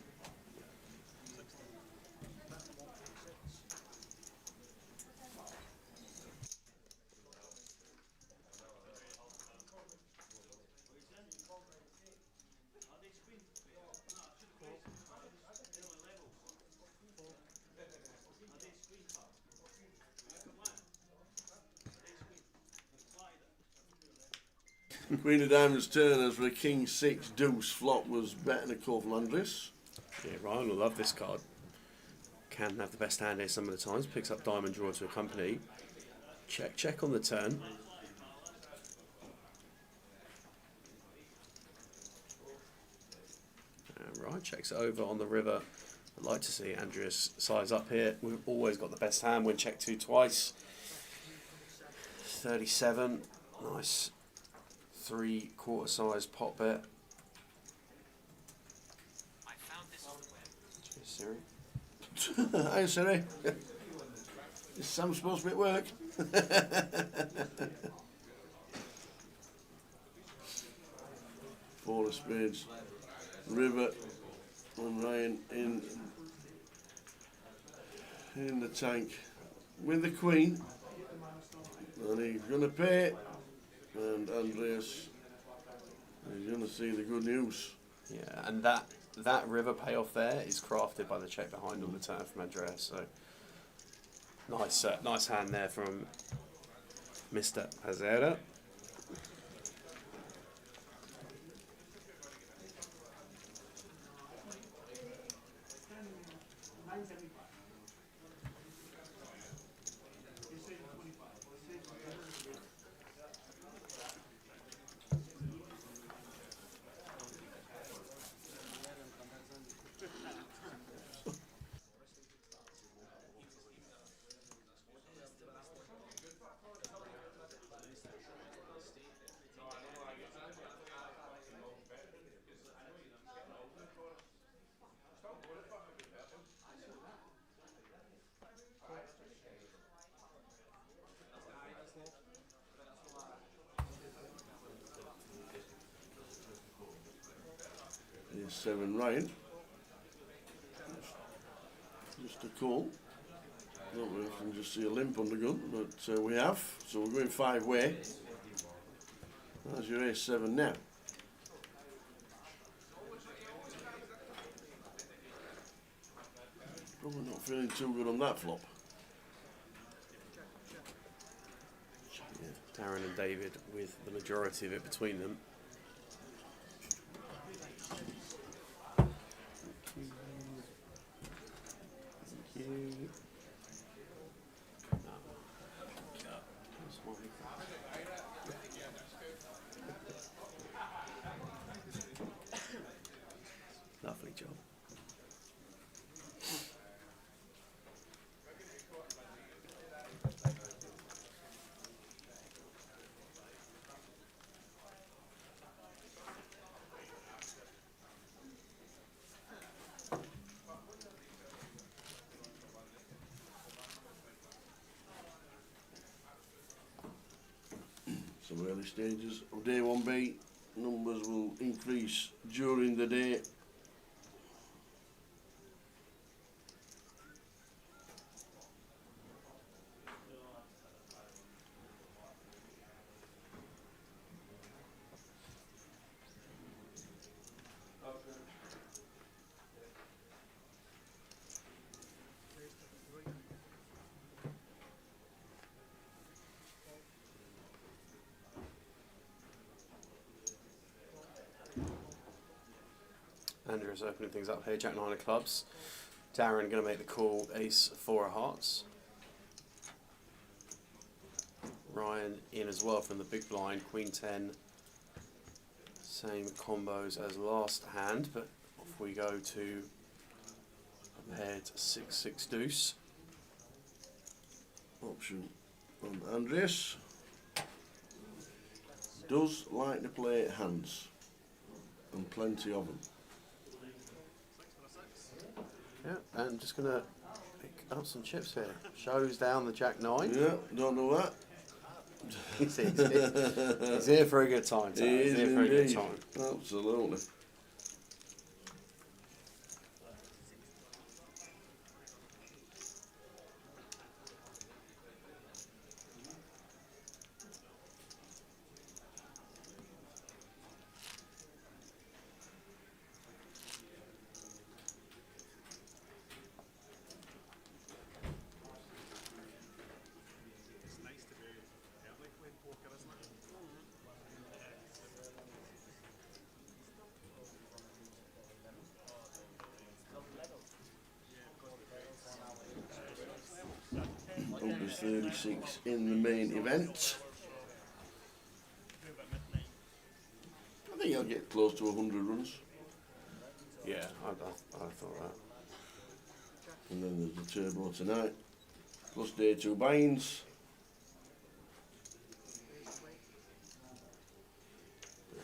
Queen of Diamonds turn as for a King 6 deuce flop was betting a call from Andreas. Yeah, Ryan will love this card. Can have the best hand here some of the times. Picks up diamond draw to accompany. Check, check on the turn. Ryan checks it over on the river. I'd like to see Andreas size up here. We've always got the best hand when check 2 twice. 37, nice 3/4 size pot bet. Cheers, Siri. Hi, Siri. Is Sam supposed to be at work? Four of spades. River and Ryan in the tank with the queen, and he's going to pay, and Andreas is going to see the good news. Yeah, and that river payoff there is crafted by the check behind on the turn from Andreas. So nice hand there from Mr. Azera. Here's 7 Ryan. Just a call. Don't know if we can just see a limp on the gun, but we have. So we're going 5-way. That's your ace-7 now. Probably not feeling too good on that flop. Yeah, Darren and David with the majority of it between them. Lovely job. Some early stages of day 1B. Numbers will increase during the day. Andreas opening things up here, Jack 9 of clubs. Darren going to make the call, ace 4 of hearts. Ryan in as well from the big blind, queen 10. Same combos as last hand, but off we go to a paired 6-6 deuce. Option on Andreas. Does like to play hands, and plenty of them. Yeah, and just going to pick up some chips here. Shows down the Jack 9. Yeah, don't know that. He's here for a good time. He is He's here for a good indeed. time. Absolutely. Number 36 in the main event. I think I'll get close to 100 runs. Yeah, I thought that. And then there's the turbo tonight. Plus day 2 binds.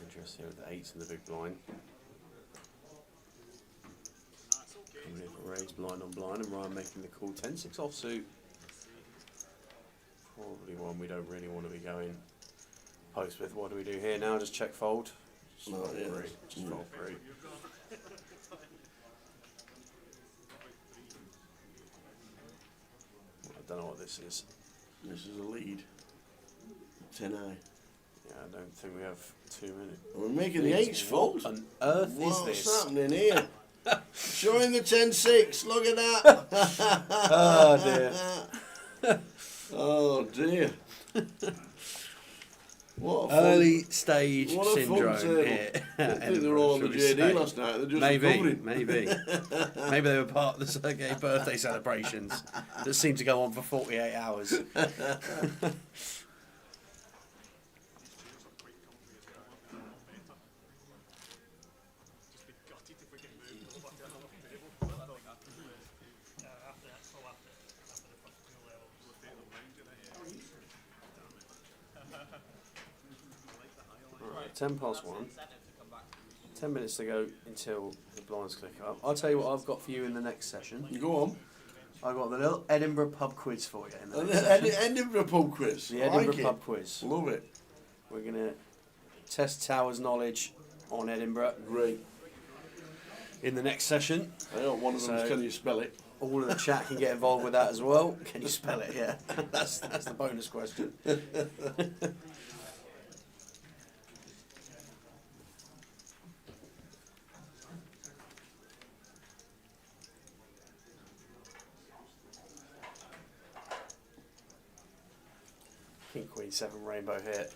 Interesting with the 8s in the big blind. Coming in for raise blind on blind, and Ryan making the call. 10-6 offsuit. Probably one we don't really want to be going post with. What do we do here now? Just check fold. Just No, fold yeah, free. Just fold free. I don't know what this is. This is a lead. 10-eye. Yeah, I don't think we have 2 minutes. We're making the 8s fold. What on earth What's is this? happening here? Showing the 10-6. Look at that. Oh dear. Oh dear. What a Early stage what a fun syndrome table. here. I think they were all on the JD last night. They're just recovering. Maybe they were part of the Sergei birthday celebrations that seemed to go on for 48 hours. Right, 10 past 1. 10 minutes to go until the blinds click up. I'll tell you what I've got for you in the next session. Go on. I've got the little Edinburgh pub quiz for you in the An next session. Edinburgh pub quiz. The I Edinburgh like it. pub quiz. Love it. We're going to test Tower's knowledge on Edinburgh Great. in the next session. I know one of them is So- can you spell it? All of the chat can get involved with that as well. Can you spell it? Yeah, that's the bonus question. King Queen 7 rainbow here.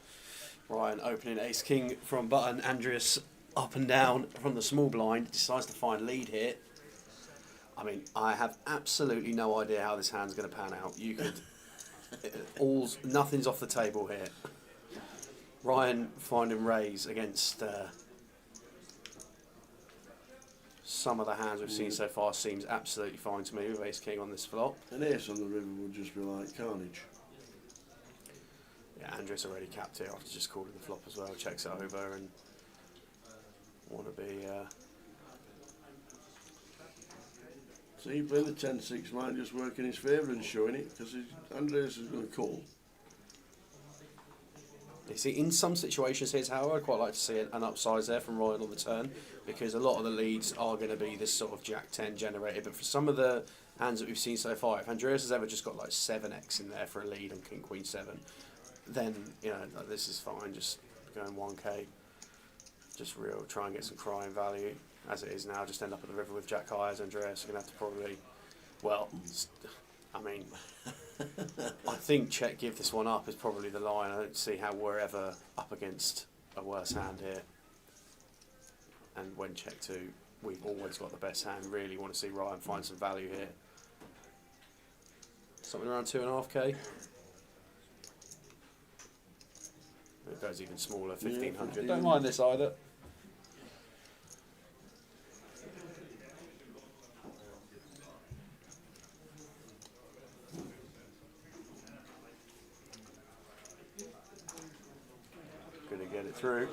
Ryan opening ace king from button. Andreas up and down from the small blind. Decides to find lead here. I mean, I have absolutely no idea how this hand's going to pan out. You could, nothing's off the table here. Ryan finding raise against some of the hands we've seen so far seems absolutely fine to me with ace king on this flop. An ace on the river would just be like carnage. Yeah, Andreas already capped here after just calling the flop as well. Checks it over and want to be. So he played the 10-6 might just work in his favour and showing it because Andreas is going to call. You see, in some situations here's how I'd quite like to see an upsize there from Ryan on the turn, because a lot of the leads are going to be this sort of Jack 10 generated. But for some of the hands that we've seen so far, if Andreas has ever just got like 7x in there for a lead on King Queen 7, then you know like, this is fine. Just going 1k, just real try and get some crying value. As it is now, just end up at the river with Jack high as Andreas. You're going to have to probably, well, I mean, I think check give this one up is probably the line. I don't see how we're ever up against a worse hand here. And when check 2, we've always got the best hand. Really want to see Ryan find some value here. Something around 2.5k. It goes even smaller, 1500. Yeah, Don't mind this either. Gonna get it through.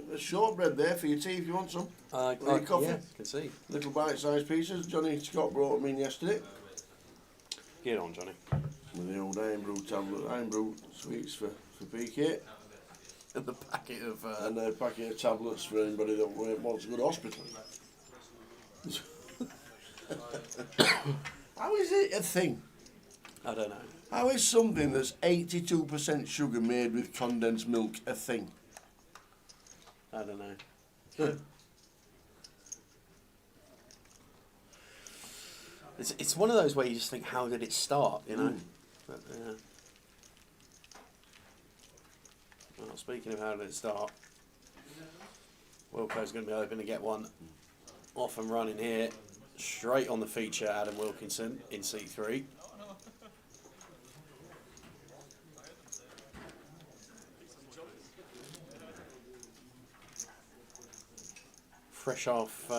There's shortbread there for your tea if you want some. Your coffee. Yeah, can see. Little bite-sized pieces. Johnny Scott brought them in yesterday. Get on, Johnny. With the old iron brew tablet, iron brew sweets for PK. And the packet of. And a packet of tablets for anybody that wants to go to hospital. How is it a thing? I don't know. How is something that's 82% sugar made with condensed milk a thing? I don't know. It's one of those where you just think, how did it start, you know? But, well, speaking of how did it start, Wilco's going to be hoping to get one off and running here. Straight on the feature, Adam Wilkinson in C3. fresh off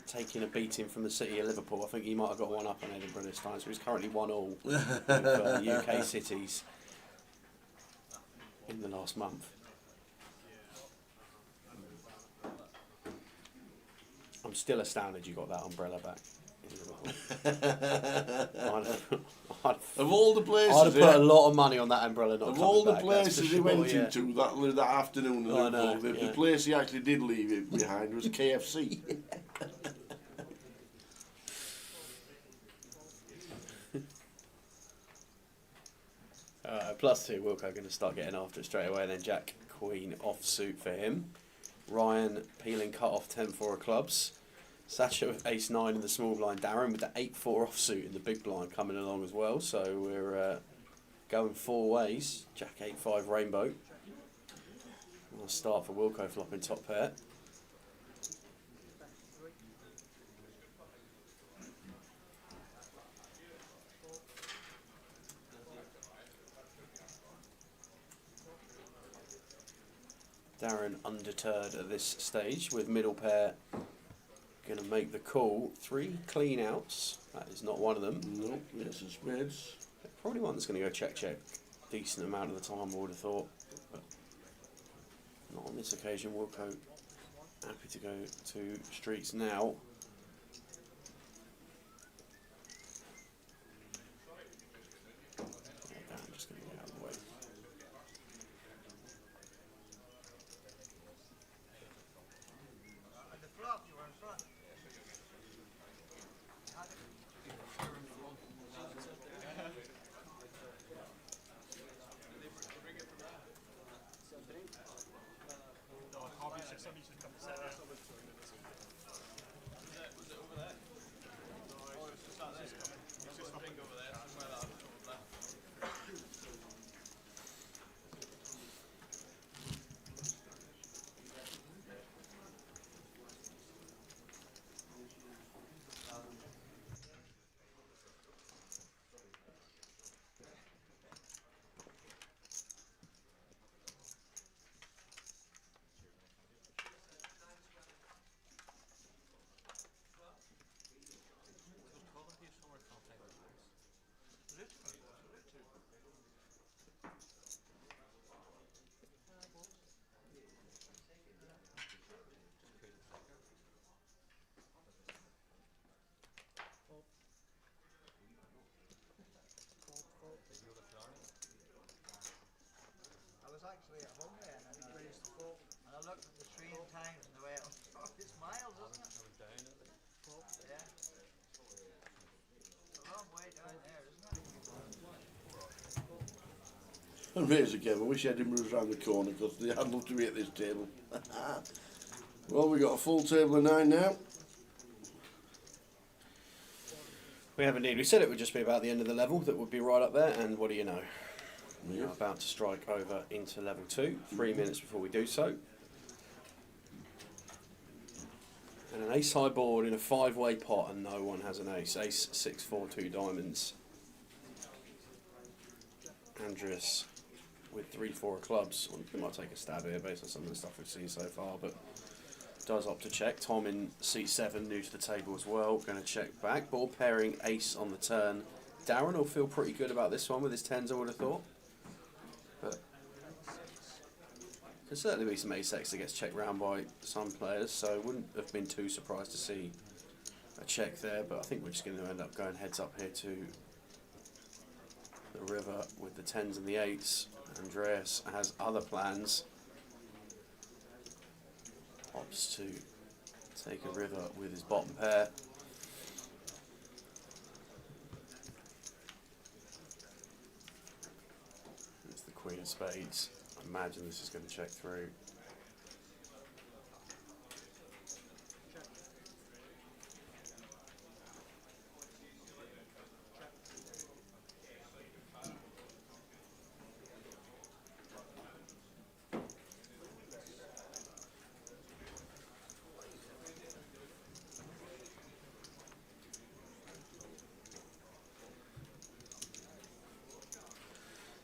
taking a beating from the city of Liverpool. I think he might have got one up on Edinburgh this time, so he's currently 1-1 with UK cities in the last month. I'm still astounded you got that umbrella back in Liverpool. Of all the places, I'd have put a lot of money on that umbrella not of coming all the back, places he went yeah. into that afternoon, in Liverpool, the yeah. place he actually did leave it behind was KFC. +2, Wilco going to start getting after it straight away. Then Jack Queen offsuit for him. Ryan peeling cut off 10-4 of clubs. Satcha with ace-9 in the small blind. Darren with the 8-4 offsuit in the big blind coming along as well. So we're going 4 ways. Jack 8-5 rainbow. We'll start for Wilco flopping top pair. Darren undeterred at this stage with middle pair going to make the call. 3 clean outs. That is not one of them. Nope, yes, it's spades. Probably one that's going to go check. Decent amount of the time, I would have thought. But not on this occasion. Wilco happy to go to streets now. I'm just going to get out of the way. Actually at home there, and I raised the foot, and I looked at the stream times and the way it's miles, isn't it? Yeah. It's a long way down there, isn't it? And here's again, I wish Edinburgh was round the corner because I'd love to be at this table. Well, we've got a full table of 9 now. We have indeed. We said it would just be about the end of the level that would be right up there, and what do you know? We are about to strike over into level 2, 3 minutes before we do so. And an ace high board in a 5-way pot, and no one has an ace. Ace 6, 4, 2 diamonds. Andreas with 3, 4 of clubs. Well, we might take a stab here based on some of the stuff we've seen so far, but does opt to check. Tom in seat 7, new to the table as well, going to check back. Board pairing ace on the turn. Darren will feel pretty good about this one with his 10s, I would have thought. But could certainly be some ace-x that gets checked round by some players, so wouldn't have been too surprised to see a check there. But I think we're just going to end up going heads up here to the river with the 10s and the 8s. Andreas has other plans. Opts to take a river with his bottom pair. It's the Queen of Spades. I imagine this is going to check through.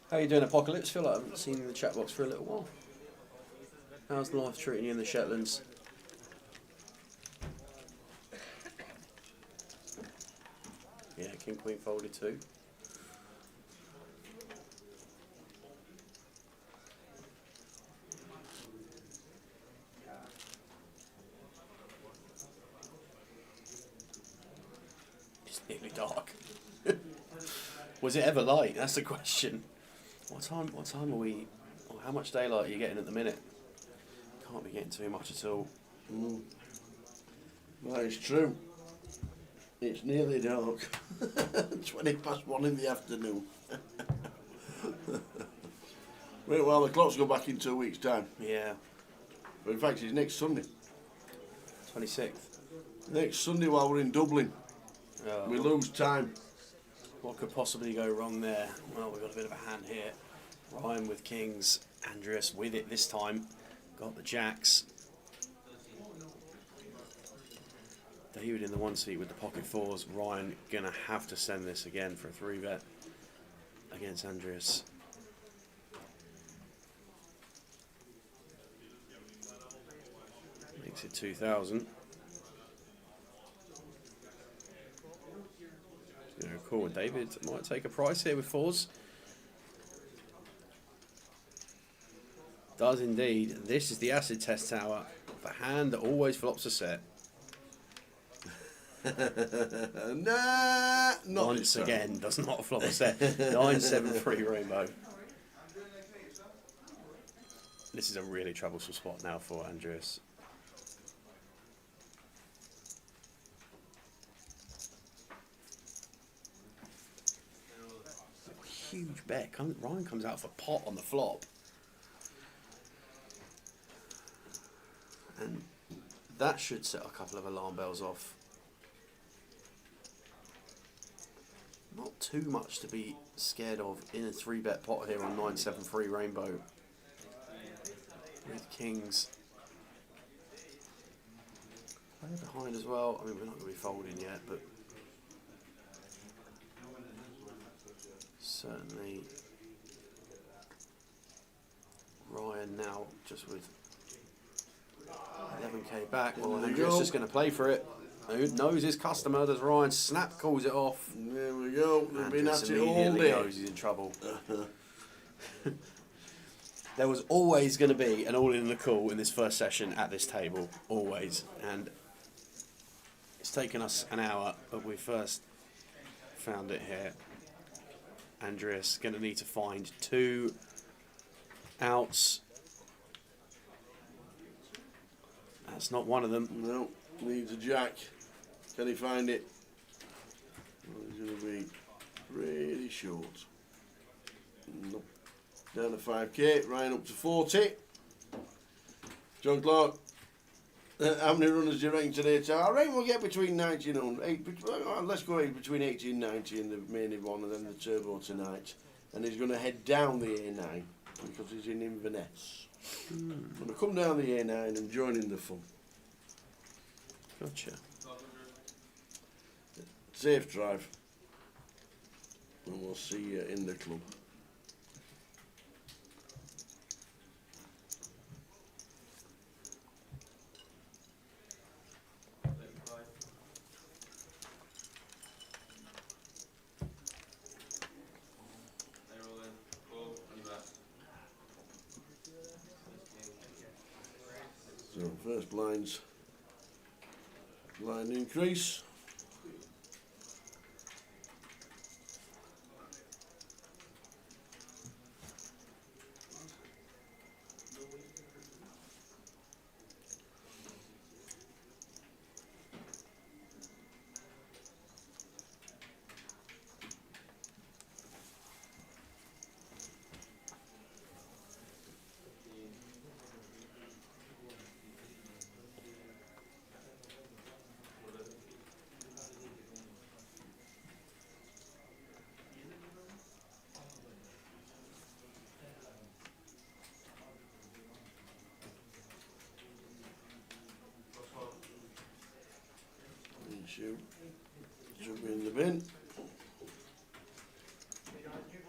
How you doing, Apocalypse? Feel like I haven't seen you in the chat box for a little while. How's life treating you in the Shetlands? Yeah, king queen folded too. It's nearly dark. Was it ever light? That's the question. What time are we? Or how much daylight are you getting at the minute? Can't be getting too much at all. That is true. It's nearly dark. 20 past 1 in the afternoon. Well, the clocks go back in 2 weeks' time. Yeah. But in fact, it's next Sunday. 26th. Next Sunday while we're in Dublin. We lose time. What could possibly go wrong there? Well, we've got a bit of a hand here. Ryan with kings, Andreas with it this time. Got the jacks. David in the one seat with the pocket fours. Ryan gonna have to send this again for a 3-bet against Andreas. Makes it 2,000. Cool. David might take a price here with fours. Does indeed. This is the acid test tower. The hand that always flops a set. Nah, not Once again, does not flop a set. 9-7-3 rainbow. This is a really troublesome spot now for Andreas. Huge bet. Ryan comes out for pot on the flop. And that should set a couple of alarm bells off. Not too much to be scared of in a 3-bet pot here on 9-7-3 rainbow. With kings. Player behind as well. I mean, we're not going to be folding yet, but certainly Ryan now just with 11k back. Well, Andreas just going to play for it. Who knows his customer? Does Ryan snap calls it off? There we go. We've been at it all immediately day. knows he's in trouble. There was always going to be an all in the call in this first session at this table, always. And it's taken us an hour, but we first found it here. Andreas going to need to find 2 outs. That's not one of them. No, needs a jack. Can he find it? Well, he's going to be pretty short. Nope. Down to 5k, Ryan up to 40. John Clark, how many runners do you reckon today? I reckon we'll get between 90 and 100. Let's go between 80 and 90 in the main event and then the turbo tonight. And he's going to head down the A9 because he's in Inverness. Going to come down the A9 and join in the fun. Gotcha. Safe drive. And we'll see you in the club. So first blind increase. Should be in the bin.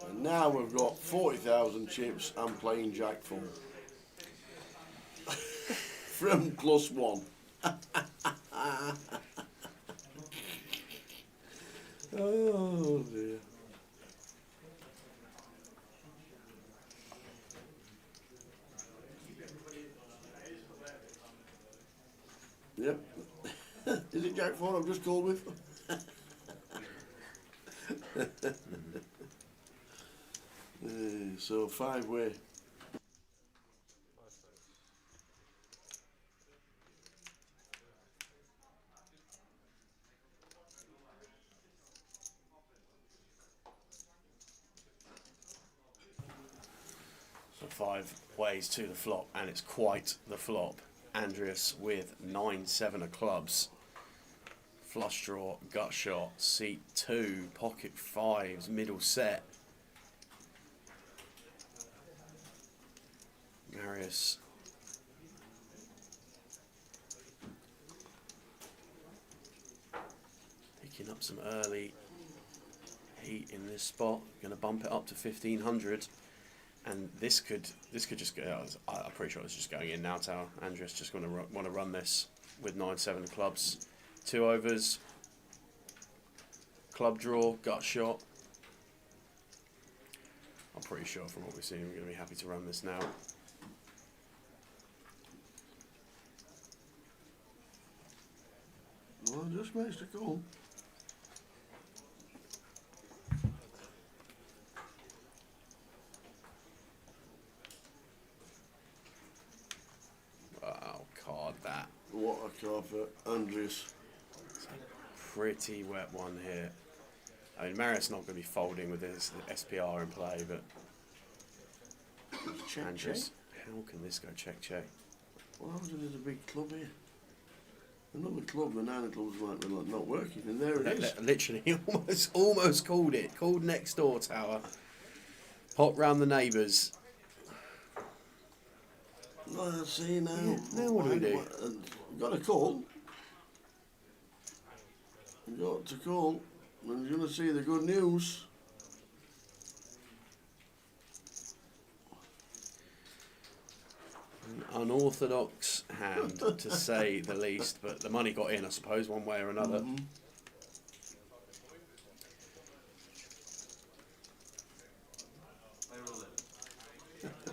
And now we've got 40,000 chips and playing jack full. From +1. Oh dear. Yep. Is it Jack 4 I've just called with? So 5-way. So 5 ways to the flop, and it's quite the flop. Andreas with 9-7 of clubs. Flush draw, gut shot, seat 2, pocket 5s, middle set. Marius picking up some early heat in this spot. Going to bump it up to 1500, and this could just go. I'm pretty sure it's just going in now. Tower. Andreas just going to want to run this with 9-7 of clubs, 2 overs, club draw, gut shot. I'm pretty sure from what we've seen, we're going to be happy to run this now. Well, just makes the call. Wow, card that. What a card for Andreas. Pretty wet one here. I mean, Marius not going to be folding with his SPR in play, but Check, Andreas, how can this go check? Well, how there's a big club here? Another club, the 9 of clubs might be not working, and there it is. Literally, almost called it. Called next door, Tower. Hop round the neighbours. Well, see now. Yeah, now what do we do? Got a call. Got to call. And you're going to see the good news. An unorthodox hand, to say the least, but the money got in, I suppose, one way or another.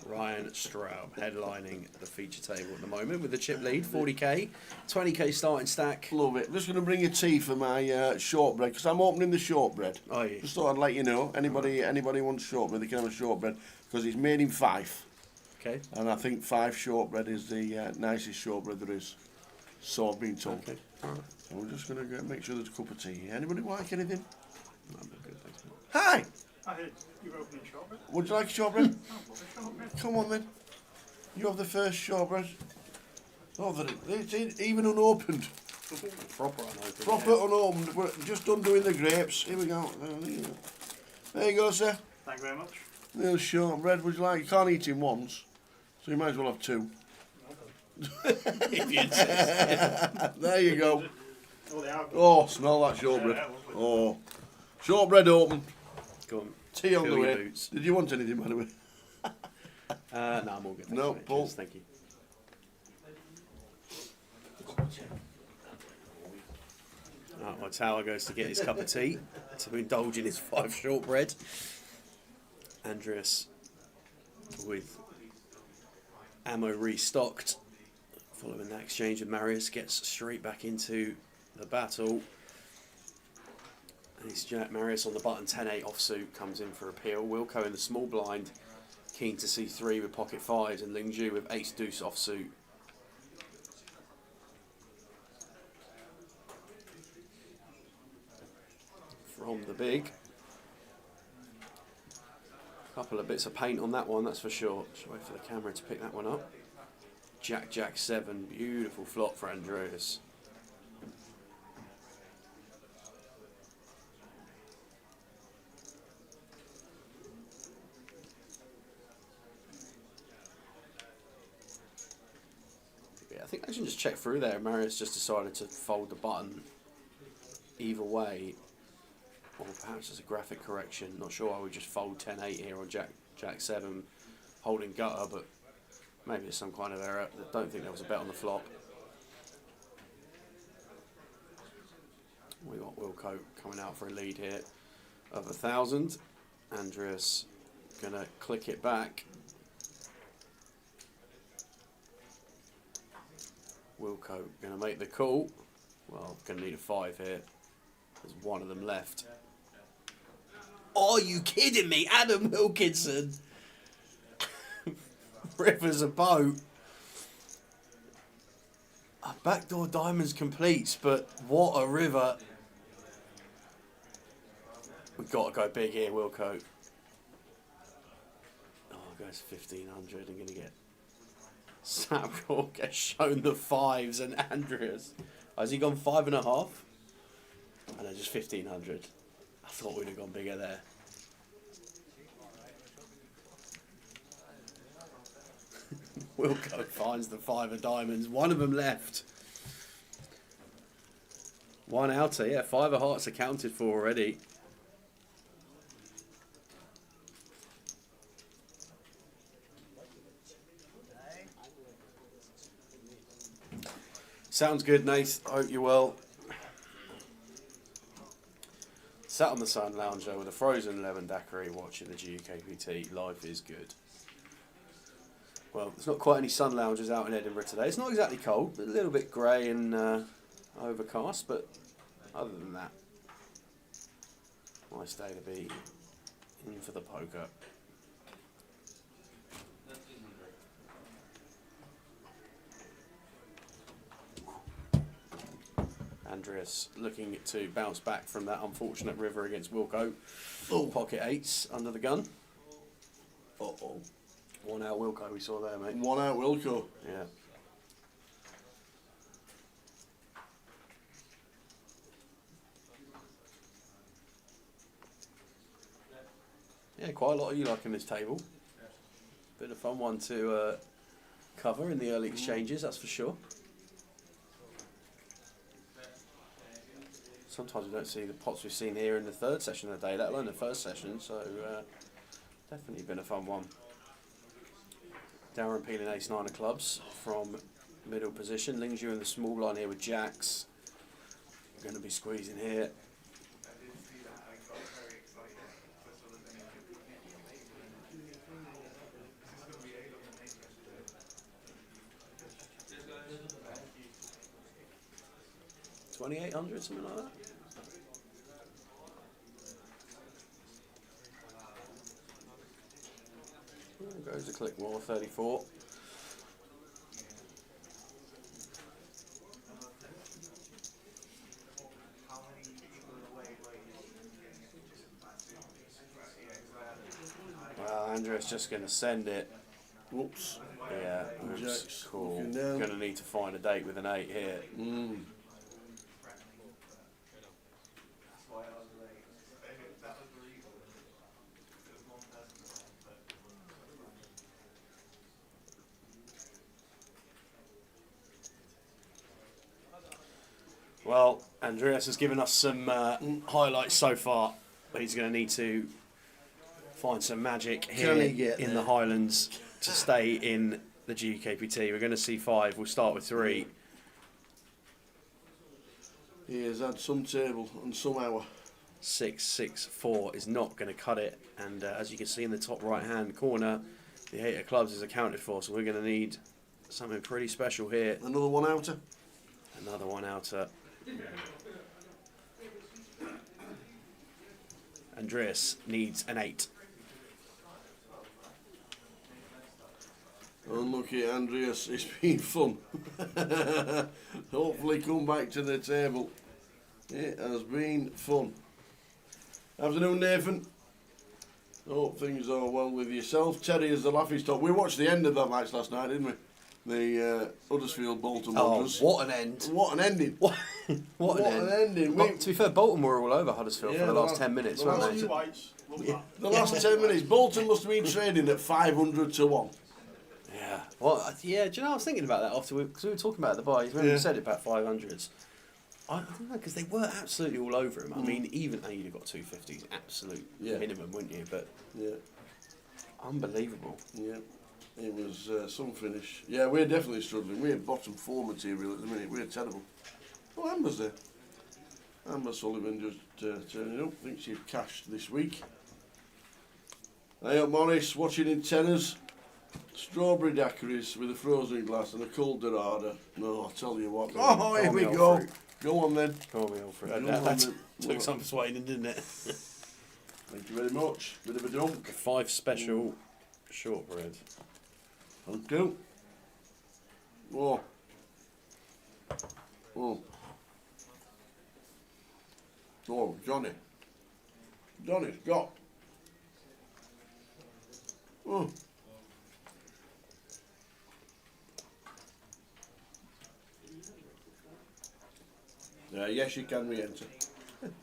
Ryan Straub headlining the feature table at the moment with the chip lead, 40k, 20k starting stack. Love it. Just going to bring you tea for my shortbread, because I'm opening the shortbread. Oh, yeah. Just thought I'd let you know. Anybody wants shortbread, they can have a shortbread, because it's made in Fife. Okay. And I think Fife shortbread is the nicest shortbread there is. So I've been told. Okay. All right. So we're just going to make sure there's a cup of tea. Anybody like anything? No, I'm good, thanks, mate. Hi! I heard you were opening shortbread. Would you like shortbread? I love a shortbread. Come on then. You have the first shortbread. Oh, it's even unopened. Proper unopened. Proper unopened. We're just undoing the grapes. Here we go. There you go, sir. Thank you very much. Little shortbread. Would you like? You can't eat him once, so you might as well have 2. If you insist. There you go. Oh, they are good. Oh, smell that shortbread. Oh, shortbread open. Go on. Tea on Fill the your way. boots. Did you want anything, by the way? No, I'm all good. Thanks, No, mate. Paul. Cheers, thank you. Right, my Tower goes to get his cup of tea to indulge in his 5 shortbread. Andreas with ammo restocked. Following that exchange with Marius, gets straight back into the battle. And he's Marius on the button, 10-8 offsuit, comes in for a peel. Wilco in the small blind, keen to see 3 with pocket 5s, and Ling Ju with ace deuce offsuit. From the big. Couple of bits of paint on that one, that's for sure. Should wait for the camera to pick that one up. Jack 7, beautiful flop for Andreas. Yeah, I think I should just check through there. Marius just decided to fold the button either way. Or perhaps as a graphic correction, not sure I would just fold 10-8 here on Jack 7 holding gutter, but maybe there's some kind of error. I don't think there was a bet on the flop. We got Wilco coming out for a lead here of 1,000. Andreas gonna click it back. Wilco gonna make the call. Well, gonna need a 5 here. There's one of them left. Are you kidding me? Adam Wilkinson. River's a boat. Backdoor diamonds completes, but what a river. We've got to go big here, Wilco. Oh, goes 1,500. I'm going to get Satcha gets shown the 5s and Andreas. Oh, has he gone 5.5? Oh, no, just 1,500. I thought we'd have gone bigger there. Wilco finds the 5 of diamonds. One of them left. One outer, yeah. 5 of hearts accounted for already. Sounds good, Nath. I hope you're well. Sat on the sun lounger with a frozen lemon daiquiri watching the GUKPT. Life is good. Well, there's not quite any sun loungers out in Edinburgh today. It's not exactly cold, but a little bit grey and overcast, but other than that, nice day to be in for the poker. Andreas looking to bounce back from that unfortunate river against Wilco. Oh. Pocket 8s under the gun. Uh-oh. One out Wilco we saw there, mate. One out Wilco. Yeah. Yeah, quite a lot of you liking this table. Bit of fun one to cover in the early exchanges, that's for sure. Sometimes we don't see the pots we've seen here in the third session of the day, let alone the first session, so definitely been a fun one. Darren peeling ace-9 of clubs from middle position. Lings you in the small line here with jacks. We're going to be squeezing here. $2,800, something like that. There goes the click more, 34. Well, Andreas just going to send it. Whoops. Yeah, Jacks cool. looking down. Going to need to find a date with an 8 here. Well, Andreas has given us some highlights so far, but he's going to need to find some magic here in the Highlands to stay in the GUKPT. We're going to see 5. We'll start with 3. He has had some table and some hour. 6, 6, 4 is not going to cut it, and as you can see in the top right hand corner, the 8 of clubs is accounted for, so we're going to need something pretty special here. Another one outer. Another one outer. Andreas needs an 8. Unlucky Andreas, it's been fun. Hopefully come back to the table. It has been fun. Afternoon, Nathan. Hope things are well with yourself. Terry is the laughing stock. We watched the end of that match last night, didn't we? The Huddersfield Bolton Wanderers. What an end! What an ending! What an ending! Well, to be fair, Bolton were all over Huddersfield for the last 10 minutes, weren't they? Two whites. Love that. The last 10 minutes, Bolton must have been trading at 500 to 1. Yeah. Well, yeah. Do you know? I was thinking about that after because we were talking about it at the bar. You remember we said it about 500s. I don't know because they were absolutely all over him. I mean, even though you'd have got 250s, absolute minimum, wouldn't you? But unbelievable. Yeah. It was some finish. Yeah, we're definitely struggling. We're bottom 4 material at the minute. We're terrible. Oh, Amber's there. Amber Sullivan just turning up, thinks she's cashed this week. Hey up Marius, watching in tenors. Strawberry daiquiris with a frozen glass and a cold dorada. No, I'll tell you what. Oh, here we go. Go on then. Call me old fruit. Go on That then. took some persuading, didn't it? Thank you very much. Bit of a drunk. 5 special shortbread. Thank you. Oh. Oh. Oh, Johnny. Johnny's got. Oh. Yes, you can re-enter.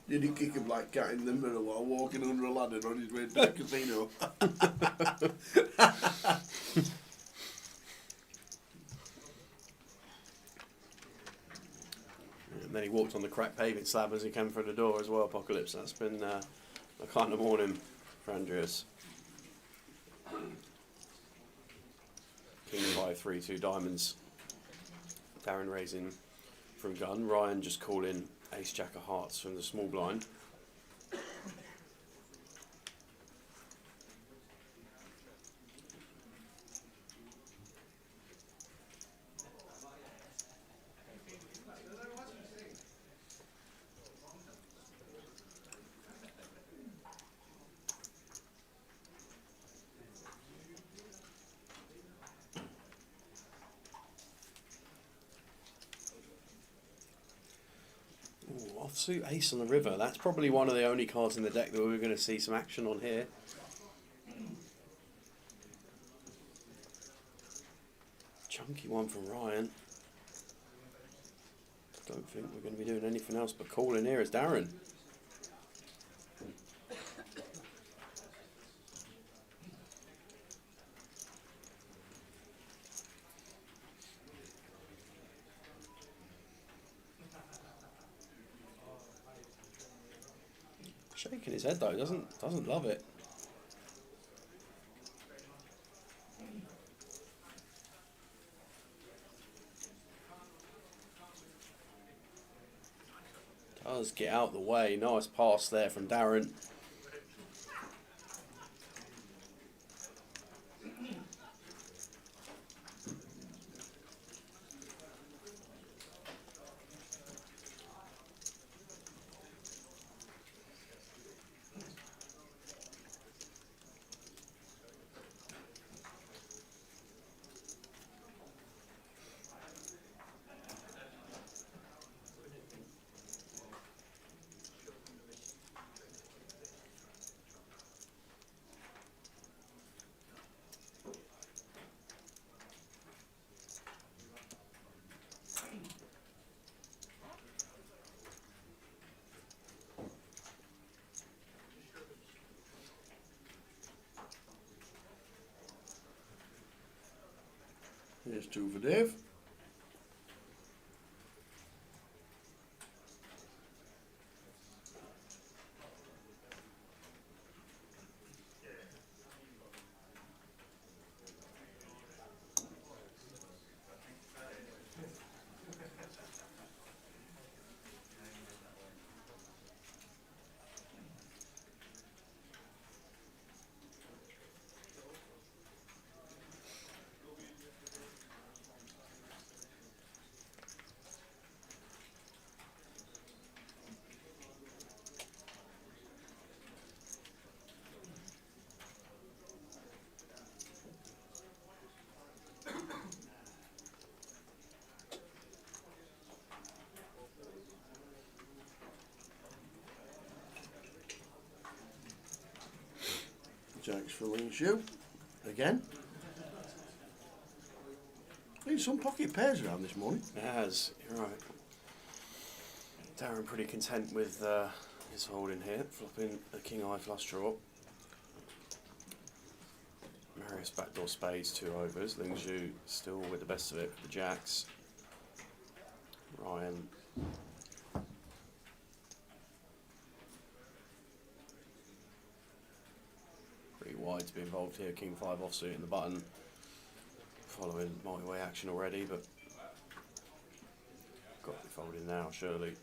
Did he kick him like cat in the mirror while walking under a ladder on his way to the casino? And then he walked on the cracked pavement slab as he came through the door as well, Apocalypse. That's been a kind of morning for Andreas. King 5, 3, 2 diamonds. Darren raising from gun. Ryan just calling ace jack of hearts from the small blind. Offsuit ace on the river. That's probably one of the only cards in the deck that we're going to see some action on here. Chunky one from Ryan. Don't think we're going to be doing anything else but calling here as Darren. Shaking his head though, doesn't love it. Does get out the way. Nice pass there from Darren. Here's 2 for Dave. Jack's filling shoe again. There's some pocket pairs around this morning. It has, you're right. Darren pretty content with his holding here, flopping a king eye flush draw. Marius backdoor spades, 2 overs. Ling Zhu still with the best of it for the jacks. Ryan. Pretty wide to be involved here. King 5 offsuit in the button. Following my way action already, but got to be folding now, surely.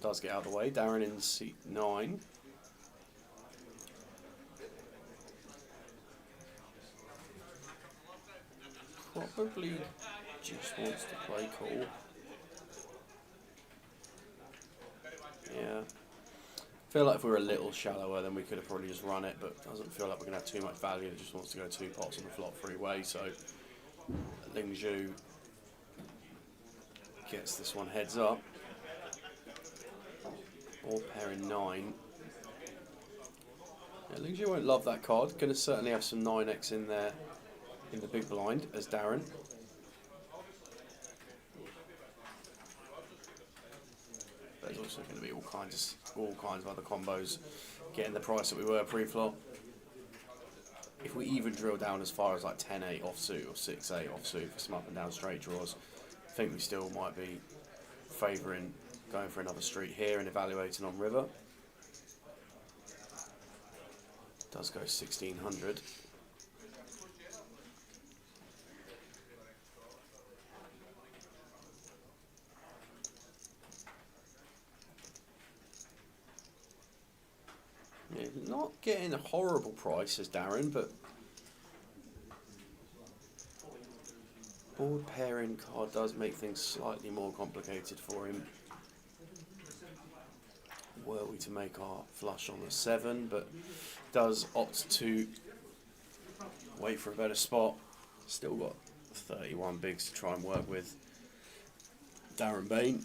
does get out of the way. Darren in seat 9. Probably just wants to play cool. Yeah. Feel like if we were a little shallower, then we could have probably just run it, but doesn't feel like we're going to have too much value. It just wants to go 2 pots on the flop 3-way, so Ling Zhu gets this one heads up. Or pair in 9. Yeah, Ling Zhu won't love that card. Going to certainly have some 9x in there in the big blind as Darren. There's also going to be all kinds of other combos getting the price that we were pre-flop. If we even drill down as far as like 10-8 offsuit or 6-8 offsuit for some up and down straight draws, I think we still might be favouring going for another street here and evaluating on river. Does go 1600. Yeah, not getting a horrible price as Darren, but board pairing card does make things slightly more complicated for him. Were we to make our flush on the 7, but does opt to wait for a better spot. Still got 31 bigs to try and work with. Darren Bain.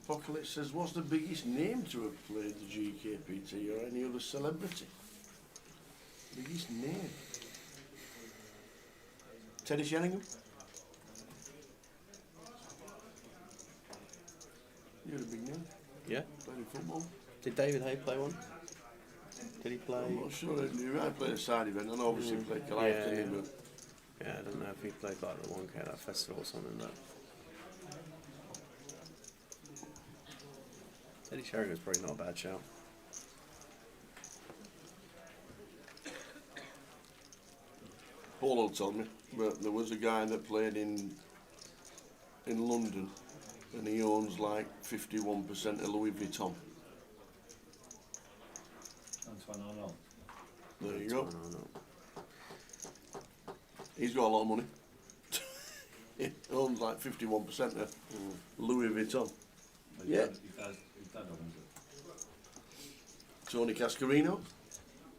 Apocalypse says, what's the biggest name to have played the GUKPT or any other celebrity? Biggest name? Teddy Sheringham? You're a big name. Yeah. Played in football. Did David Hay play one? Did he play? I'm not sure. I played a side event and obviously played Goliath, didn't he? But Yeah, I don't know if he played like the 1K at that festival or something. But Teddy Sheringham's probably not a bad shout. Paulo told me, but there was a guy that played in London, and he owns like 51% of Louis Vuitton. There you go. He's got a lot of money. He owns like 51% of Louis Vuitton. Yeah. Tony Cascarino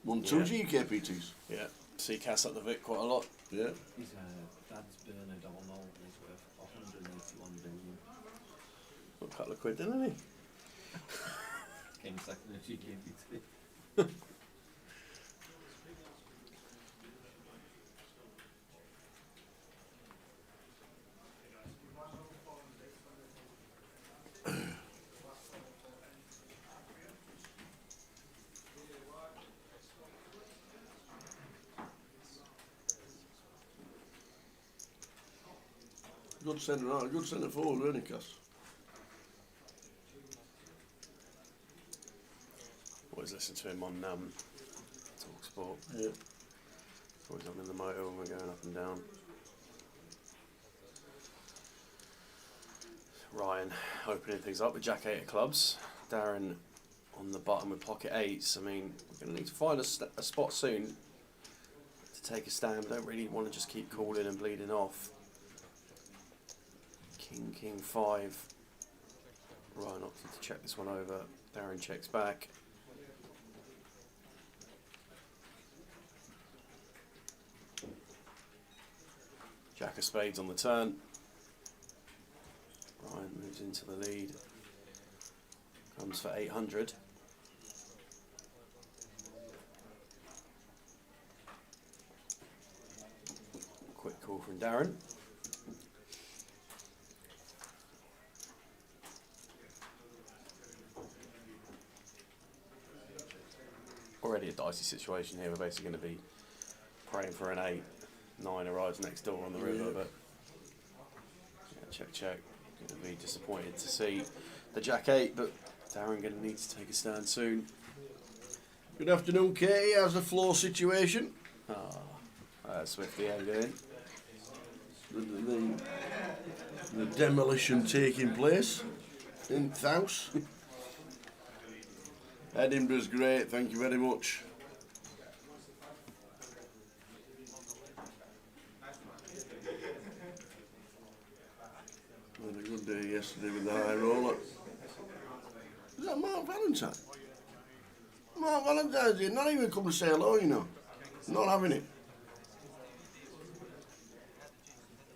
won 2 GUKPTs. Yeah, see Cass up the Vic quite a lot. Yeah. His dad's Bernard Arnold is worth 181 billion. Got a couple of quid, didn't he? Came second in GUKPT. Good centre forward, really, Cass. Always listen to him on Talksport. Yeah. Always on in the motor when we're going up and down. Ryan opening things up with Jack 8 of clubs. Darren on the bottom with pocket 8s. I mean, we're going to need to find a spot soon to take a stand. Don't really want to just keep calling and bleeding off. King, King 5. Ryan opted to check this one over. Darren checks back. Jack of spades on the turn. Ryan moves into the lead. Comes for 800. Quick call from Darren. Already a dicey situation here. We're basically going to be praying for an 8. 9 arrives next door on the river, but yeah, check, check. Going to be disappointed to see the Jack 8, but Darren going to need to take a stand soon. Good afternoon, Katie. How's the floor situation? Swifty, how you doing? The demolition taking place in the house. Edinburgh's great, thank you very much. Had a good day yesterday with the high roller. Is that Mark Valentine? Mark Valentine's here, not even come to say hello, you know. Not having it.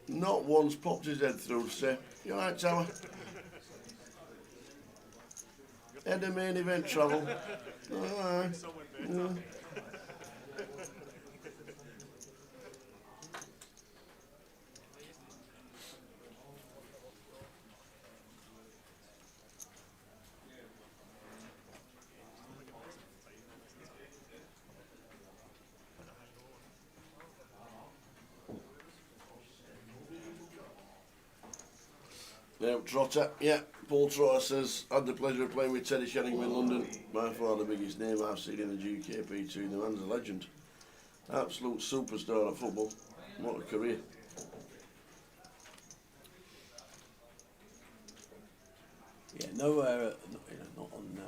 Not once popped his head through to say, "You alright, Tower?" Edinburgh Main Event travel. Alright. Yeah. Now, Trotter, yeah, Paul Trotter says, had the pleasure of playing with Teddy Sheringham in London. By far the biggest name I've seen in the GUKPT. The man's a legend. Absolute superstar at football. What a career. Yeah, nowhere, not on.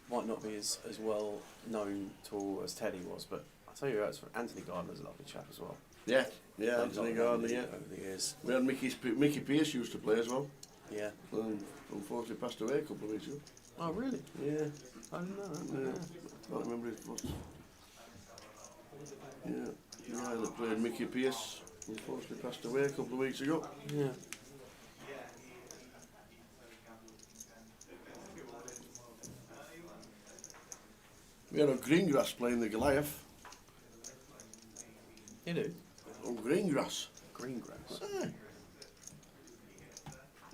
Might not be as well known to all as Teddy was, but I'll tell you what, Anthony Gardner's a lovely chap as well. Yeah, yeah, Anthony Gardner, yeah. Over the years. We had Mickey Pearce used to play as well. Yeah. Unfortunately passed away a couple of weeks ago. Oh, really? Yeah. I didn't know that. Yeah. Can't remember his first. Yeah. The guy that played Mickey Pearce unfortunately passed away a couple of weeks ago. Yeah. We had a Greengrass playing the Goliath. You do? Oh, Greengrass. Greengrass. Aye.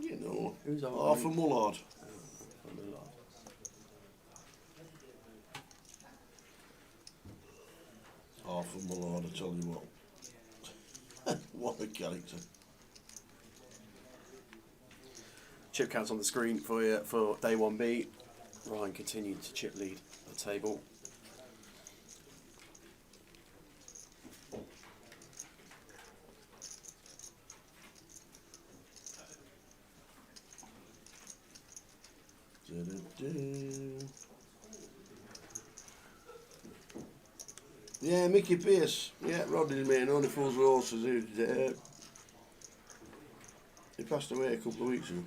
You know, Who's our Arthur Mullard. Arthur Mullard, I tell you what. What a character. Chip counts on the screen for you for day 1B. Ryan continued to chip lead the table. Yeah, Mickey Pearce. Yeah, Rodney's mate, only fools with horses. He passed away a couple of weeks ago.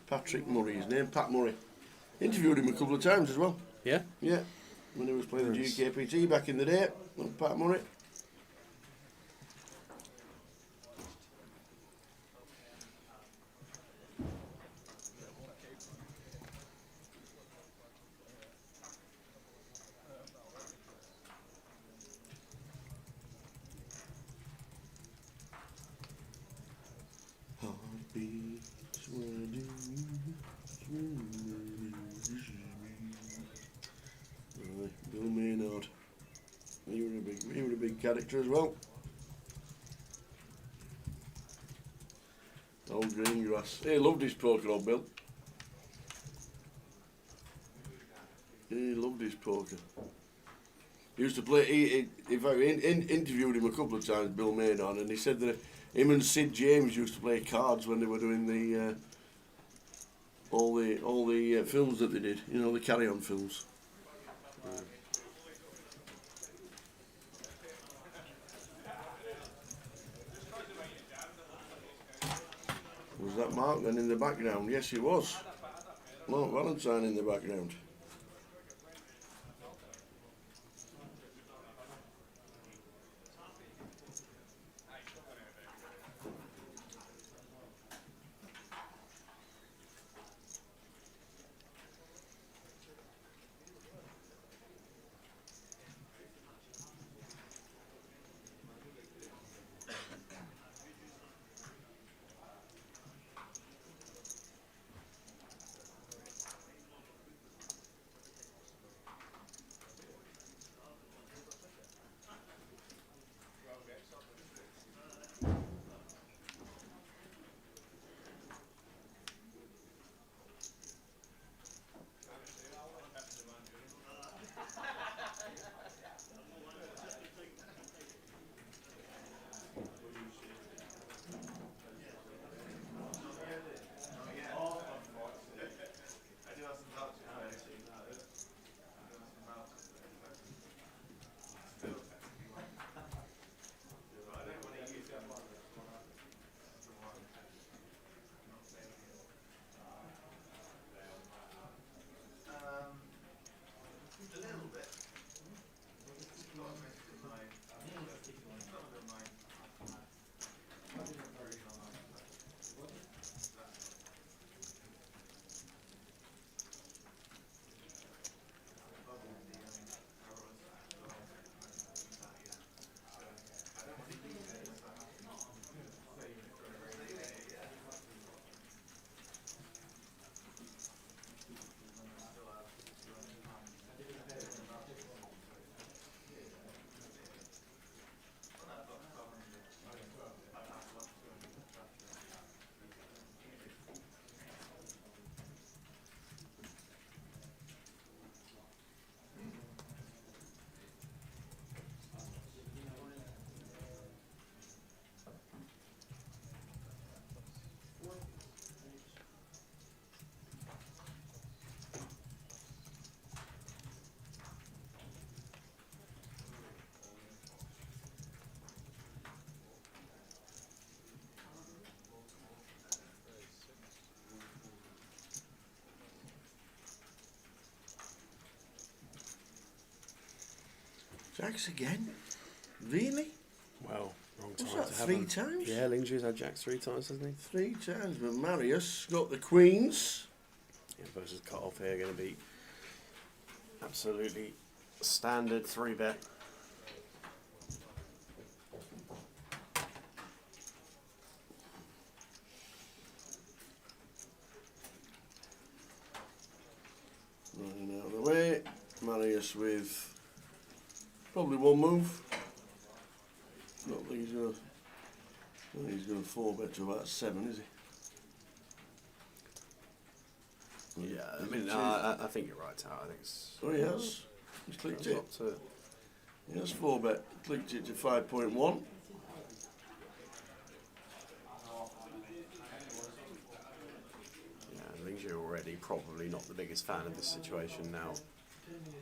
Patrick Murray, his name, Pat Murray. Interviewed him a couple of times as well. Yeah? Yeah, when he was playing Nice. the GUKPT back in the day, Pat Murray. Bill Maynard. He was a big character as well. Old Greengrass. He loved his poker, old Bill. He loved his poker. He used to play. Interviewed him a couple of times, Bill Maynard, and he said that him and Sid James used to play cards when they were doing the all the films that they did. You know, the carry-on films. Was that Mark then in the background? Yes, he was. Mark Valentine in the background. Jacks again? Really? Well, wrong time Was that to have 3 them. times? Yeah, Lingju's had jacks 3 times, hasn't he? 3 times, but Marius got the queens. Yeah, versus cut off here, going to be absolutely standard 3-bet. Running out of the way. Marius with probably 1 move. Not think he's going to 4-bet to about 7, is he? Yeah, I mean, I think you're right, Tower. I think it's. Oh, he has. He's clicked it. Up to, He has 4-bet. Clicked it to 5.1. yeah, Lingju already probably not the biggest fan of this situation now.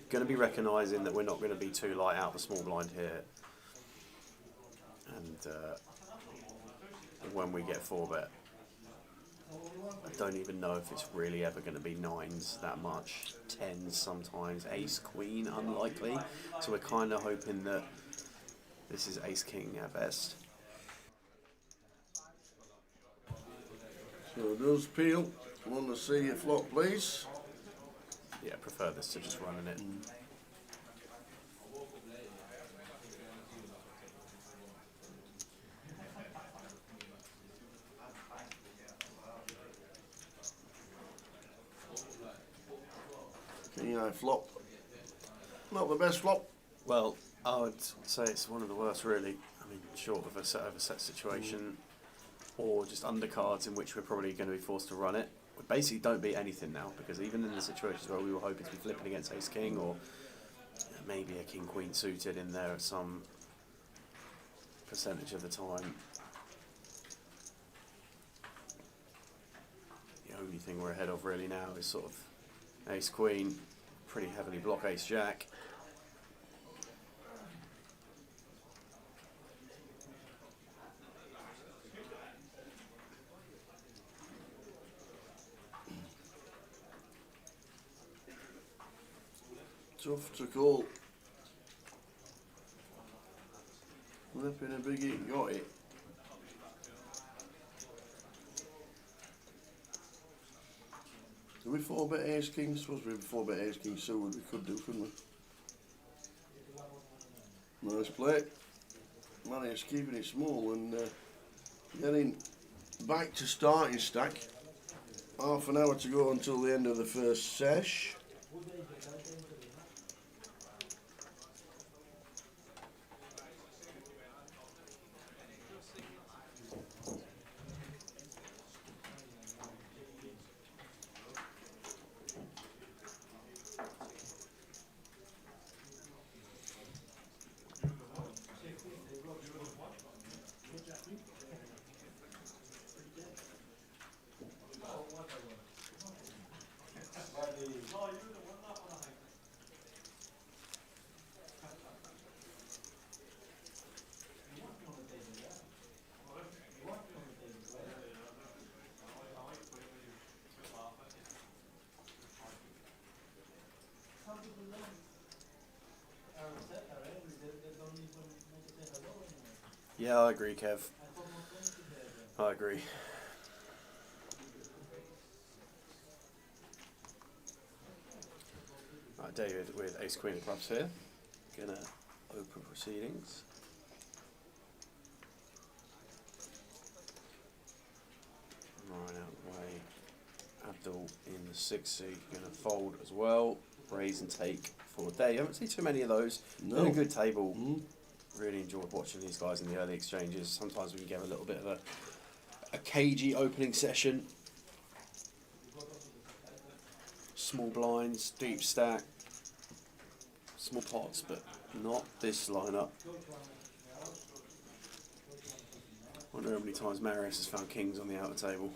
Going to be recognising that we're not going to be too light out the small blind here. And when we get 4-bet, I don't even know if it's really ever going to be 9s that much. 10s sometimes, ace, queen, unlikely. So we're kind of hoping that this is ace, king at best. So does Peel want to see a flop, please? Yeah, prefer this to just running it. King eye flop. Not the best flop. Well, I would say it's one of the worst, really. I mean, short of a set over set situation, or just undercards in which we're probably going to be forced to run it. We basically don't beat anything now, because even in the situations where we were hoping to be flipping against ace king or maybe a king queen suited in there at some percentage of the time. The only thing we're ahead of really now is sort of ace queen, pretty heavily block ace jack. Tough to call. Flipping a biggie, got it. Do we 4-bet ace king? Suppose we 4-bet ace king suited, we could do, couldn't we? Nice play. Marius keeping it small and getting back to starting stack. Half an hour to go until the end of the first sesh. Yeah, I agree, Kev. I agree. Right, David with ace queen of clubs here. Gonna open proceedings. Right out of the way. Abdul in the 6 seat, gonna fold as well. Raise and take for Dave. I haven't seen too many of those. No. Been a good table. Really enjoyed watching these guys in the early exchanges. Sometimes we can get a little bit of a cagey opening session. Small blinds, deep stack, small pots, but not this lineup. Wonder how many times Marius has found kings on the outer table.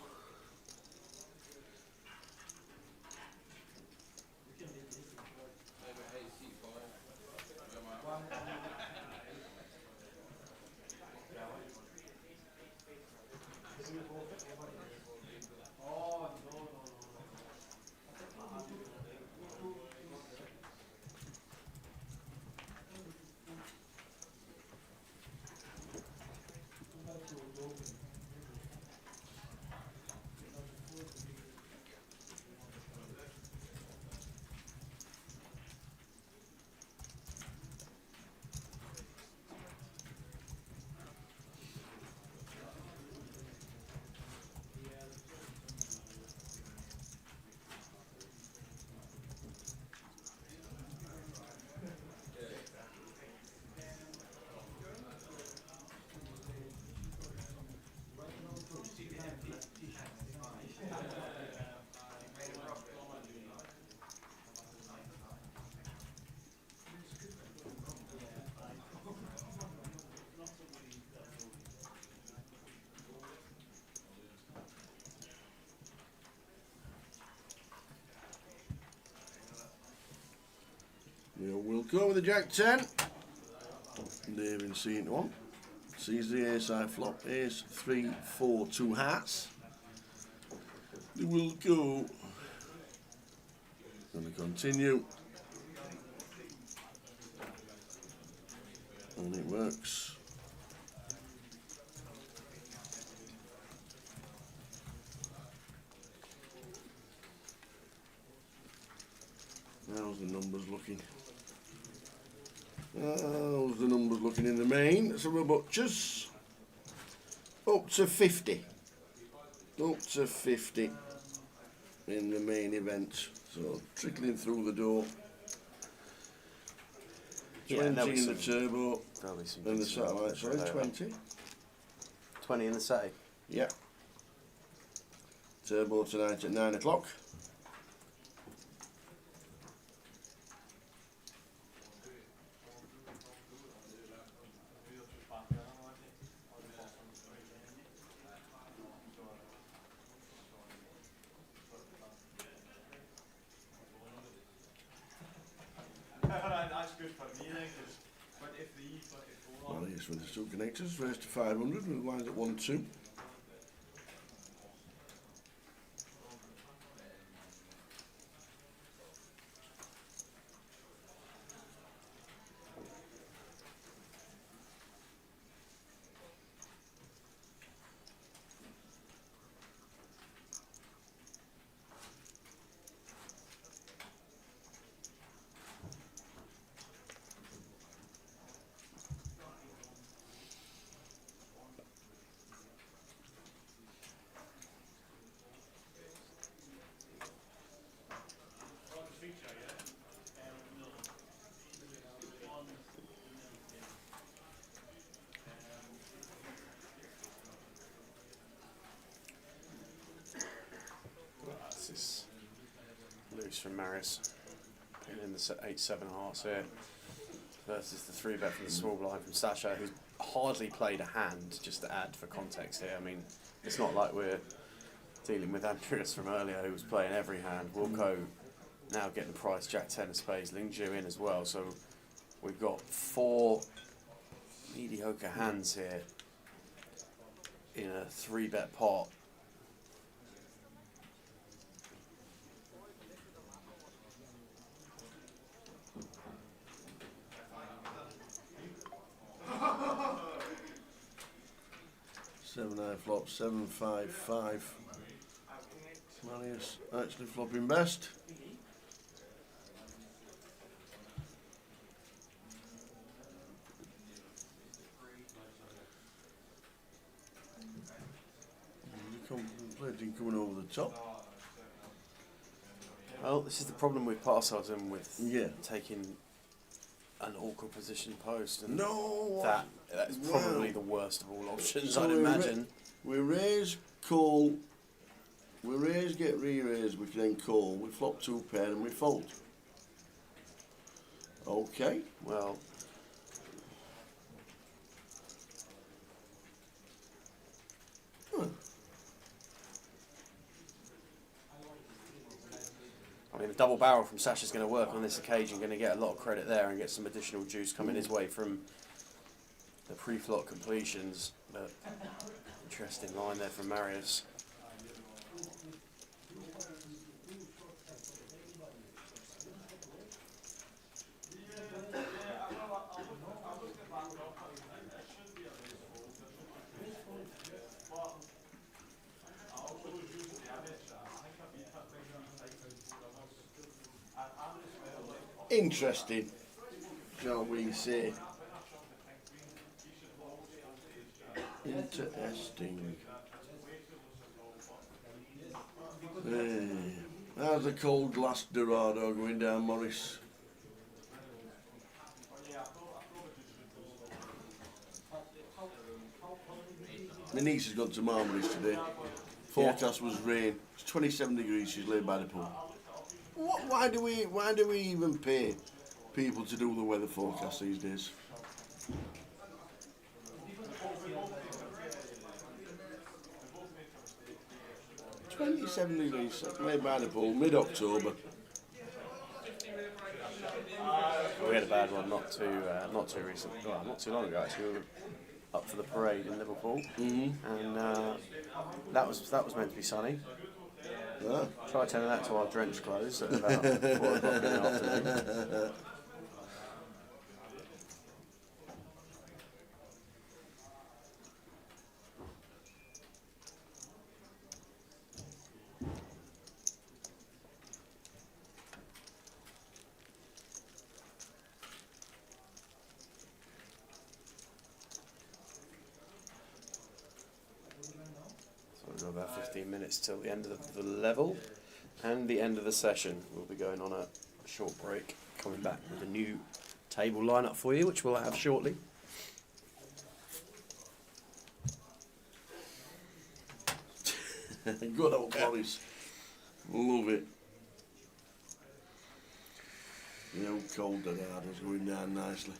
We'll go with the Jack 10. David seeing one. Sees the ace high flop. Ace 3, 4, 2 hearts. They will go. Gonna continue. And it works. How's the numbers looking? How's the numbers looking in the main? Let's have a butchers. Up to 50. Up to 50 in the main event. So trickling through the door. 20 in the turbo and the satellite. Sorry, 20. 20 in the setting. Yeah. Turbo tonight at 9 o'clock. practice with the two connectors. Raised to 500 with lines at 1-2. This is loose from Marius. Putting in the 8-7 hearts here. Versus the 3-bet from the small blind from Satcha, who's hardly played a hand, just to add for context here. I mean, it's not like we're dealing with Andreas from earlier, who was playing every hand. Wilco now getting the price, Jack 10 of spades, Lingju in as well. So we've got 4 mediocre hands here in a 3-bet pot. Seven high flop, 7-5-5. Marius actually flopping best. Contemplating coming over the top. Well, this is the problem with pass odds and with Yeah. taking an awkward position post, and No. that's probably the worst of all options, So I'd we imagine. We raise, call. We raise, get re-raised. We can then call. We flop 2 pair and we fold. Okay. Well, I mean, the double barrel from Satcha's going to work on this occasion, going to get a lot of credit there and get some additional juice coming his way from the pre-flop completions. But interesting line there from Marius. Interesting, shall we say? Interesting. How's the cold glass Dorado going down, Morris? My niece has gone to Marmaris today. Forecast was rain. It's 27 degrees. She's laid by the pool. Why do we even pay people to do the weather forecast these days? $27 degrees, laid by the pool, mid-October. We had a bad one not too recent, well, not too long ago actually. We were up for the parade in Liverpool, and that was meant to be sunny. Ah. Try telling that to our drenched clothes at about 4 o'clock in the afternoon. So we've got about 15 minutes till the end of the level and the end of the session. We'll be going on a short break, coming back with a new table lineup for you, which we'll have shortly. Good old Morris. Love it. The old cold Dorado's going down nicely.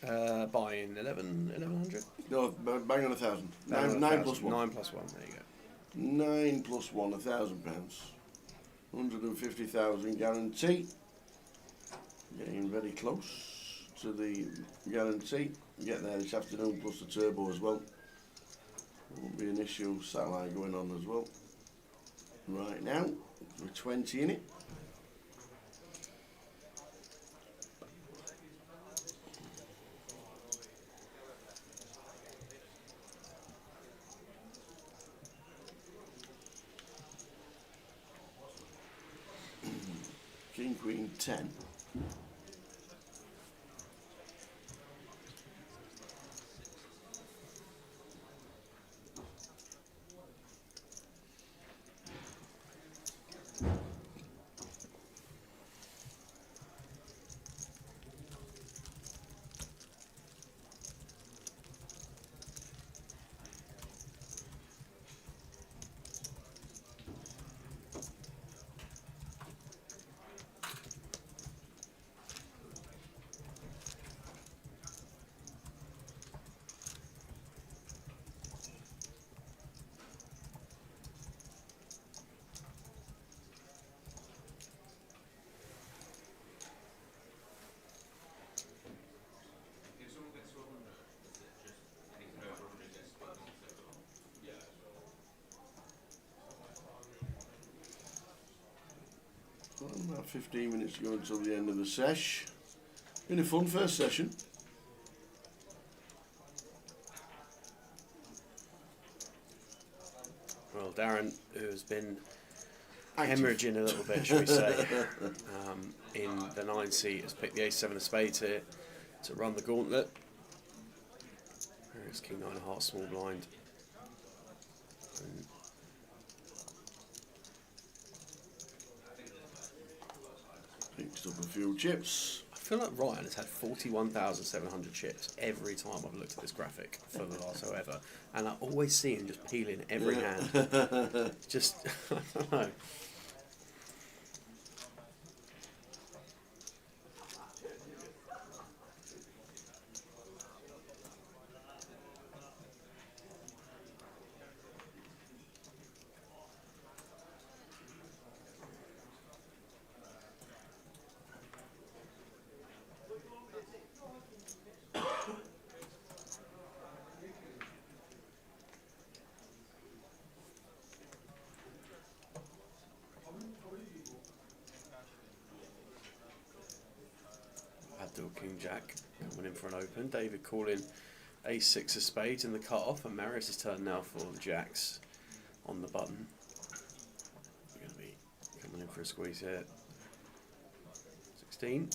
Buying 1100? No, bang on 1,000. Nine plus 1. 9 plus 1, there you go. 9 plus 1, £1,000. 150,000 guarantee. Getting very close. to the guarantee. Get there this afternoon plus the turbo as well. Won't be an issue. Satellite going on as well. Right now, with 20 in it. King, Queen, 10. Well, about 15 minutes to go until the end of the sesh. Been a fun first session. Well, Darren, who has been hemorrhaging a little bit, should we say, in the 9 seat, has picked the ace-7 of spades here to run the gauntlet. Marius king 9 of hearts, small blind. And Picked up a few chips. I feel like Ryan has had 41,700 chips every time I've looked at this graphic for the last however, and I always see him just peeling every hand. Just, I don't know. King Jack coming in for an open. David calling ace-6 of spades in the cut-off, and Marius' turn now for the jacks on the button. We're going to be coming in for a squeeze here. 16.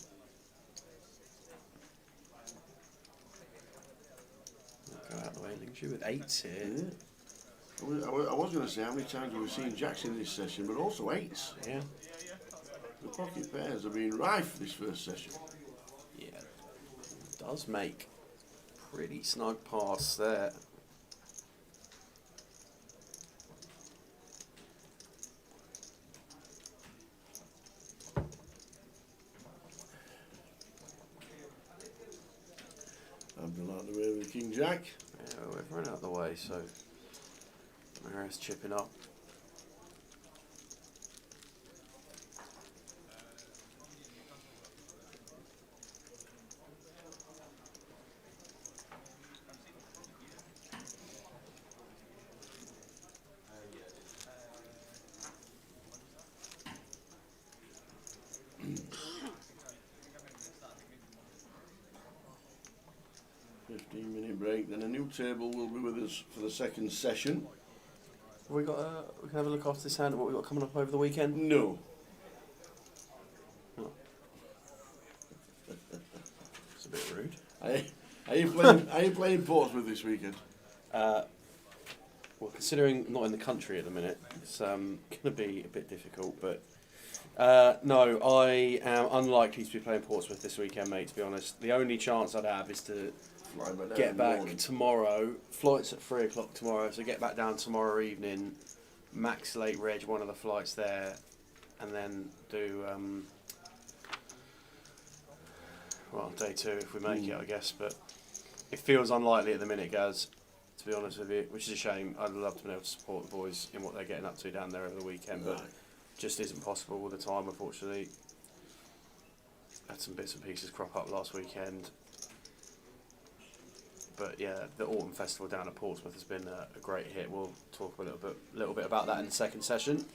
We'll go out the way, Lingshu with 8s here. Yeah. I was going to say how many times have we seen jacks in this session, but also 8s. Yeah. The pocket pairs have been rife this first session. Yeah. Does make pretty snug pass there. Abdul out the way with the King Jack. Yeah, we've run out of the way, so Marius chipping up. Break, then a new table will be with us for the second session. Have we got we can have a look after this hand at what we've got coming up over the weekend? No. Oh. It's a bit rude. Are you playing Portsmouth this weekend? Well, considering not in the country at the minute, it's going to be a bit difficult, but no, I am unlikely to be playing Portsmouth this weekend, mate, to be honest. The only chance I'd have is to get back tomorrow. Flight's at 3 o'clock tomorrow, so get back down tomorrow evening, max late reg one of the flights there, and then do well, day 2 if we make it, I guess. But it feels unlikely at the minute, Gaz, to be honest with you, which is a shame. I'd love to be able to support the boys in what they're getting up to down there over the weekend, but just isn't possible all the time, unfortunately. had some bits and pieces crop up last weekend. But yeah, the Autumn Festival down at Portsmouth has been a great hit. We'll talk a little bit about that in the second session.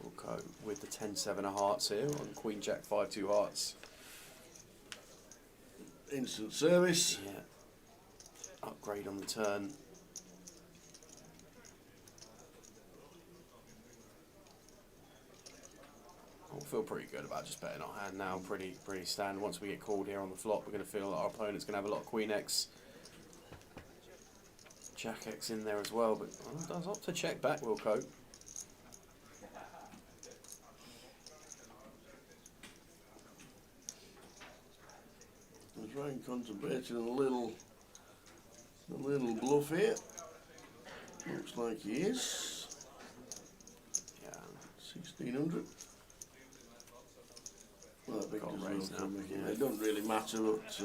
We'll go with the 10-7 of hearts here on Queen Jack 5-2 hearts. Instant service. Yeah. Upgrade on the turn. I feel pretty good about just betting our hand now. Pretty standard. Once we get called here on the flop, we're going to feel like our opponent's going to have a lot of Queen X, Jack X in there as well. But does opt to check back, Wilco. I'm trying contemplating a little bluff here. Looks like he is. Yeah. 1600. Well, big Got a deserve raise for now, me. yeah. It doesn't really matter, but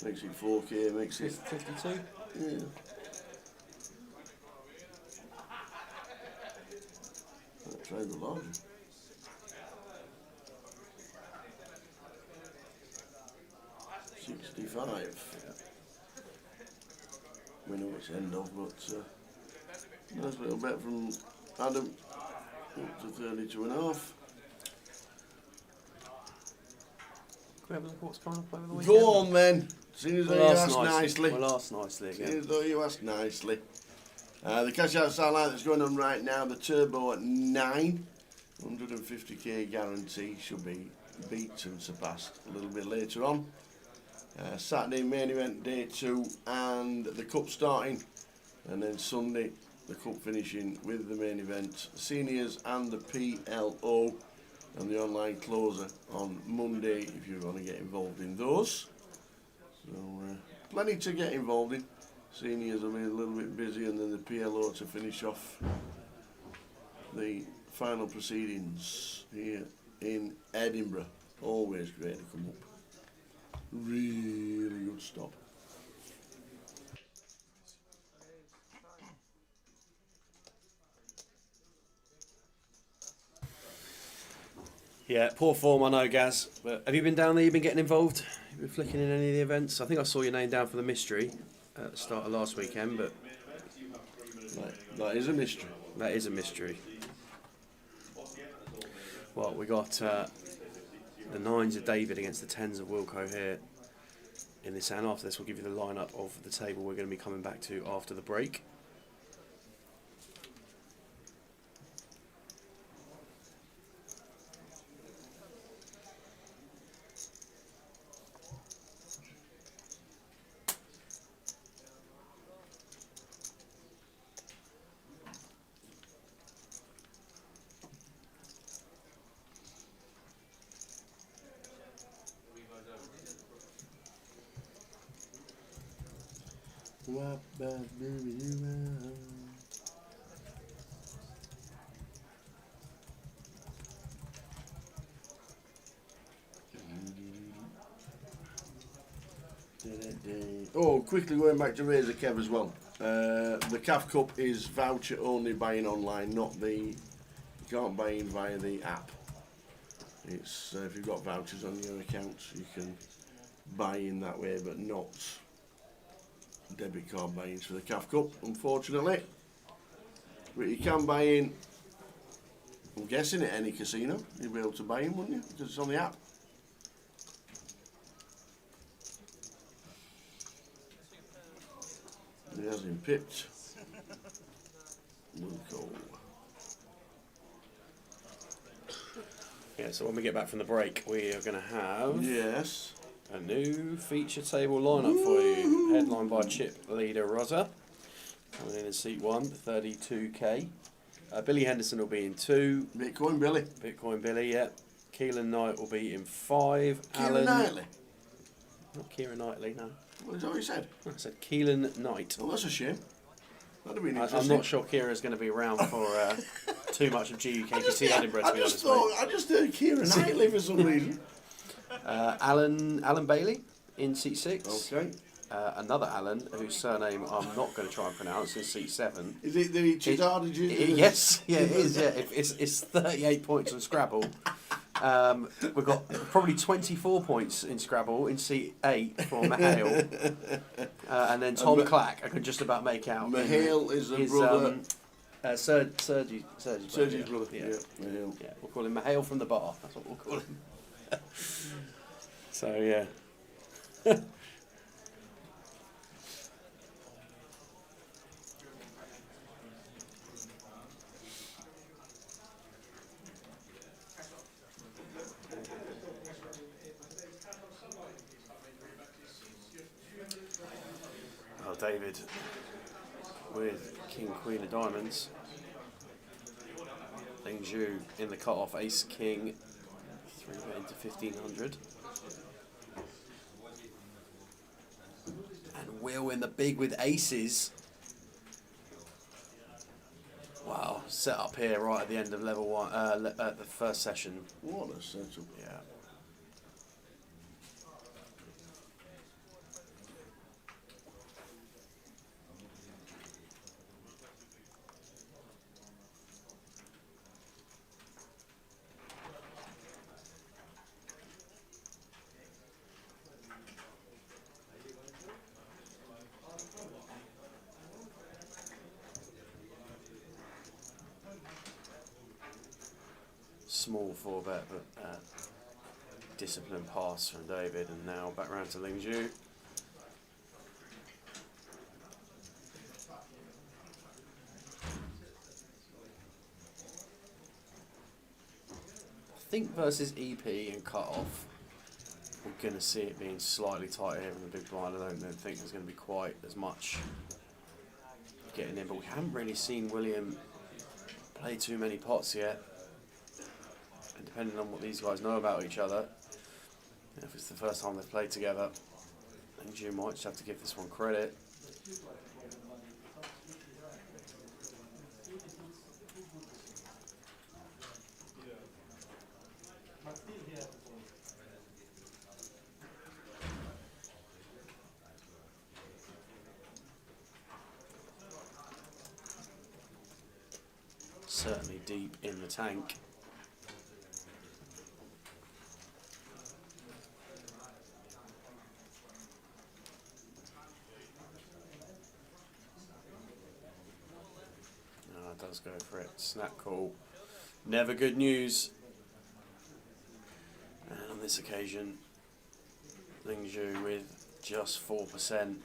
makes it 4K, makes it 52. yeah. I'll try the larger. $65. We know it's end of, but nice little bet from Adam up to 32.5. Can we have a look at what's coming up over the weekend? Go on then. Seeing as though you asked nicely. We'll ask nicely Seeing again. as though you asked nicely. The cash out satellite that's going on right now, the turbo at 9. 150k guarantee should be beat and surpassed a little bit later on. Saturday main event day 2 and the cup starting, and then Sunday the cup finishing with the main event, seniors and the PLO, and the online closer on Monday if you want to get involved in those. So plenty to get involved in. Seniors will be a little bit busy, and then the PLO to finish off the final proceedings here in Edinburgh. Always great to come up. Really good stop. Yeah, poor form, I know, Gaz. But have you been down there? You've been getting involved? You've been flicking in any of the events? I think I saw your name down for the mystery at the start of last weekend, but That is a mystery. that is a mystery. Well, we got the 9s of David against the 10s of Wilco here in this, and after this we'll give you the lineup of the table we're going to be coming back to after the break. Oh, quickly going back to Razor Kev as well. The CAF Cup is voucher only buying online, not the. You can't buy in via the app. It's if you've got vouchers on your account, you can buy in that way, but not debit card buy-ins for the CAF Cup, unfortunately. But you can buy in. I'm guessing at any casino, you'll be able to buy in, wouldn't you? Because it's on the app. He has been pipped. Wilco. Yeah, so when we get back from the break, we are going to have Yes. a new feature table lineup for you, headlined by chip leader Rosa, coming in seat 1, 32k. Billy Henderson will be in 2. Bitcoin Billy. Bitcoin Billy, yeah. Keelan Knight will be in 5. Kieran Knightley. Not Kieran Knightley, no. What is that what you said? I said Keelan Knight. Oh, that's a shame. That'd have been I'm interesting. not sure Kira's going to be around for too much of GUKPT Edinburgh, to be honest. I just heard Kieran Knightley for some reason. Alan Bailey in seat 6. Okay. Another Alan, whose surname I'm not going to try and pronounce, in seat 7. Is it the Chidar? Yes, yeah, it is. Yeah, it's 38 points on Scrabble. We've got probably 24 points in Scrabble in seat 8 for Mihail. And then Tom Clack, I could just about make out. Mihail is a brother. Sergi's Sergi's brother. Yeah. Mihail. Yeah, we'll call him Mihail from the bar. That's what we'll call him. So, yeah. Oh, David with King, Queen of Diamonds. Ling Zhu in the cut-off, Ace, King, 3 into 1500. And Will in the big with aces. Wow, set up here right at the end of level 1, at the first session. What a setup. Yeah. Small 4-bet, but disciplined pass from David, and now back round to Ling Zhu. I think versus EP and cut-off, we're going to see it being slightly tighter here in the big blind. I don't think there's going to be quite as much getting in, but we haven't really seen William play too many pots yet. And depending on what these guys know about each other, if it's the first time they've played together, I think you might just have to give this one credit. Certainly deep in the tank. Does go for it. Snap call. Never good news. And on this occasion, Ling Zhu with just 4%.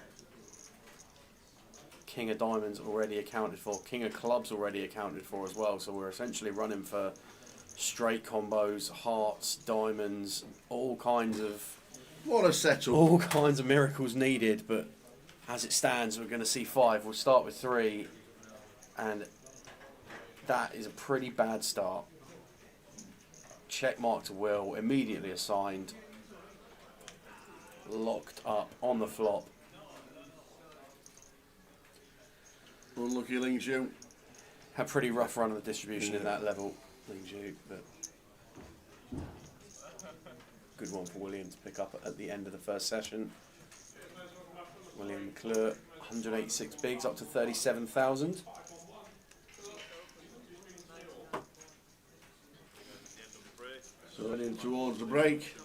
King of Diamonds already accounted for. King of Clubs already accounted for as well. So we're essentially running for straight combos, hearts, diamonds, all kinds of... What a setup. All kinds of miracles needed. But as it stands, we're going to see 5. We'll start with 3. And... that is a pretty bad start. Check mark to Will, immediately assigned. Locked up on the flop. Unlucky Ling Zhu. Had a pretty rough run of the distribution in that level, Ling Zhu, but good one for William to pick up at the end of the first session. William McClure, 186 bigs up to 37,000. So heading towards the break.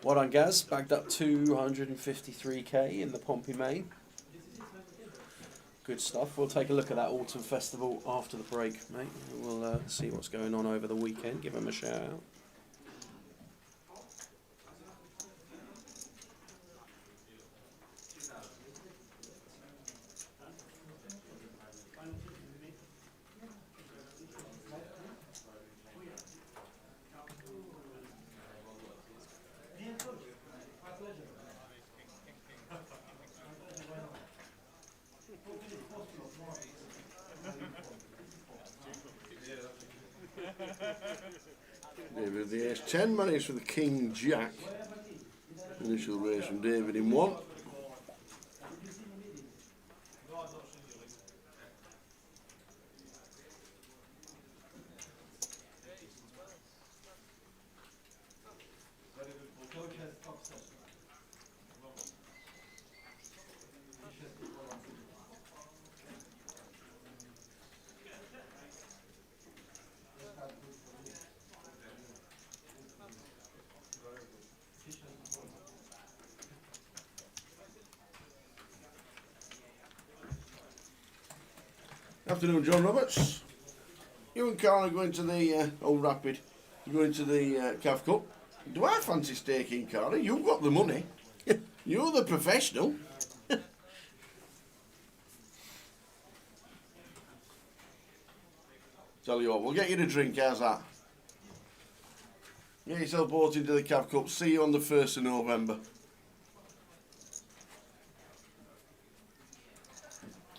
Well done, Gaz. Bagged up 253k in the Pompey Main. Good stuff. We'll take a look at that Autumn Festival after the break, mate. We'll see what's going on over the weekend. Give them a shout out. David the ace 10, Marius for the King Jack. Initial raise from David in 1. Afternoon, John Roberts. You and Carl are going to the Old Rapid. You're going to the Cav Cup. Do I fancy staking, Carl? You've got the money. You're the professional. Tell you what, we'll get you a drink, how's that? Get yourself bought into the Cav Cup. See you on the 1st of November.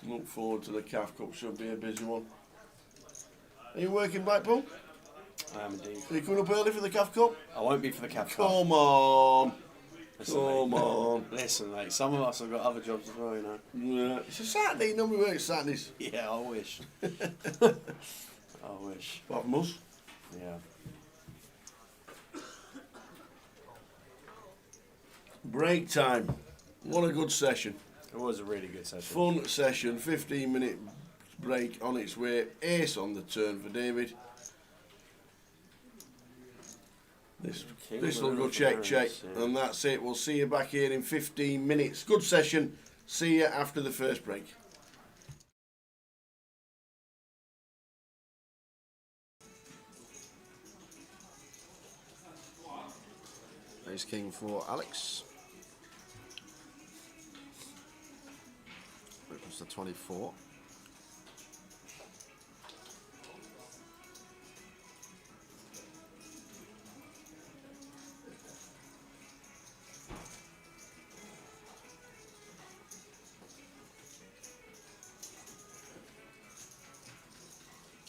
Look forward to the Cav Cup, should be a busy one. Are you working, Blackpool? I am indeed. Are you coming up early for the Cav Cup? I won't be for the Cav Cup. Come on. Listen, Come mate. on. Listen, mate, some of us have got other jobs as well, you know. Yeah. It's a Saturday, nobody works Saturdays. Yeah, I wish. I wish. Apart from us. Yeah. Break time. What a good session. It was a really good session. Fun session. 15-minute break on its way. Ace on the turn for David. This will go check. Yeah. And that's it. We'll see you back here in 15 minutes. Good session. See you after the first break. Ace King for Alex. Opens to 24.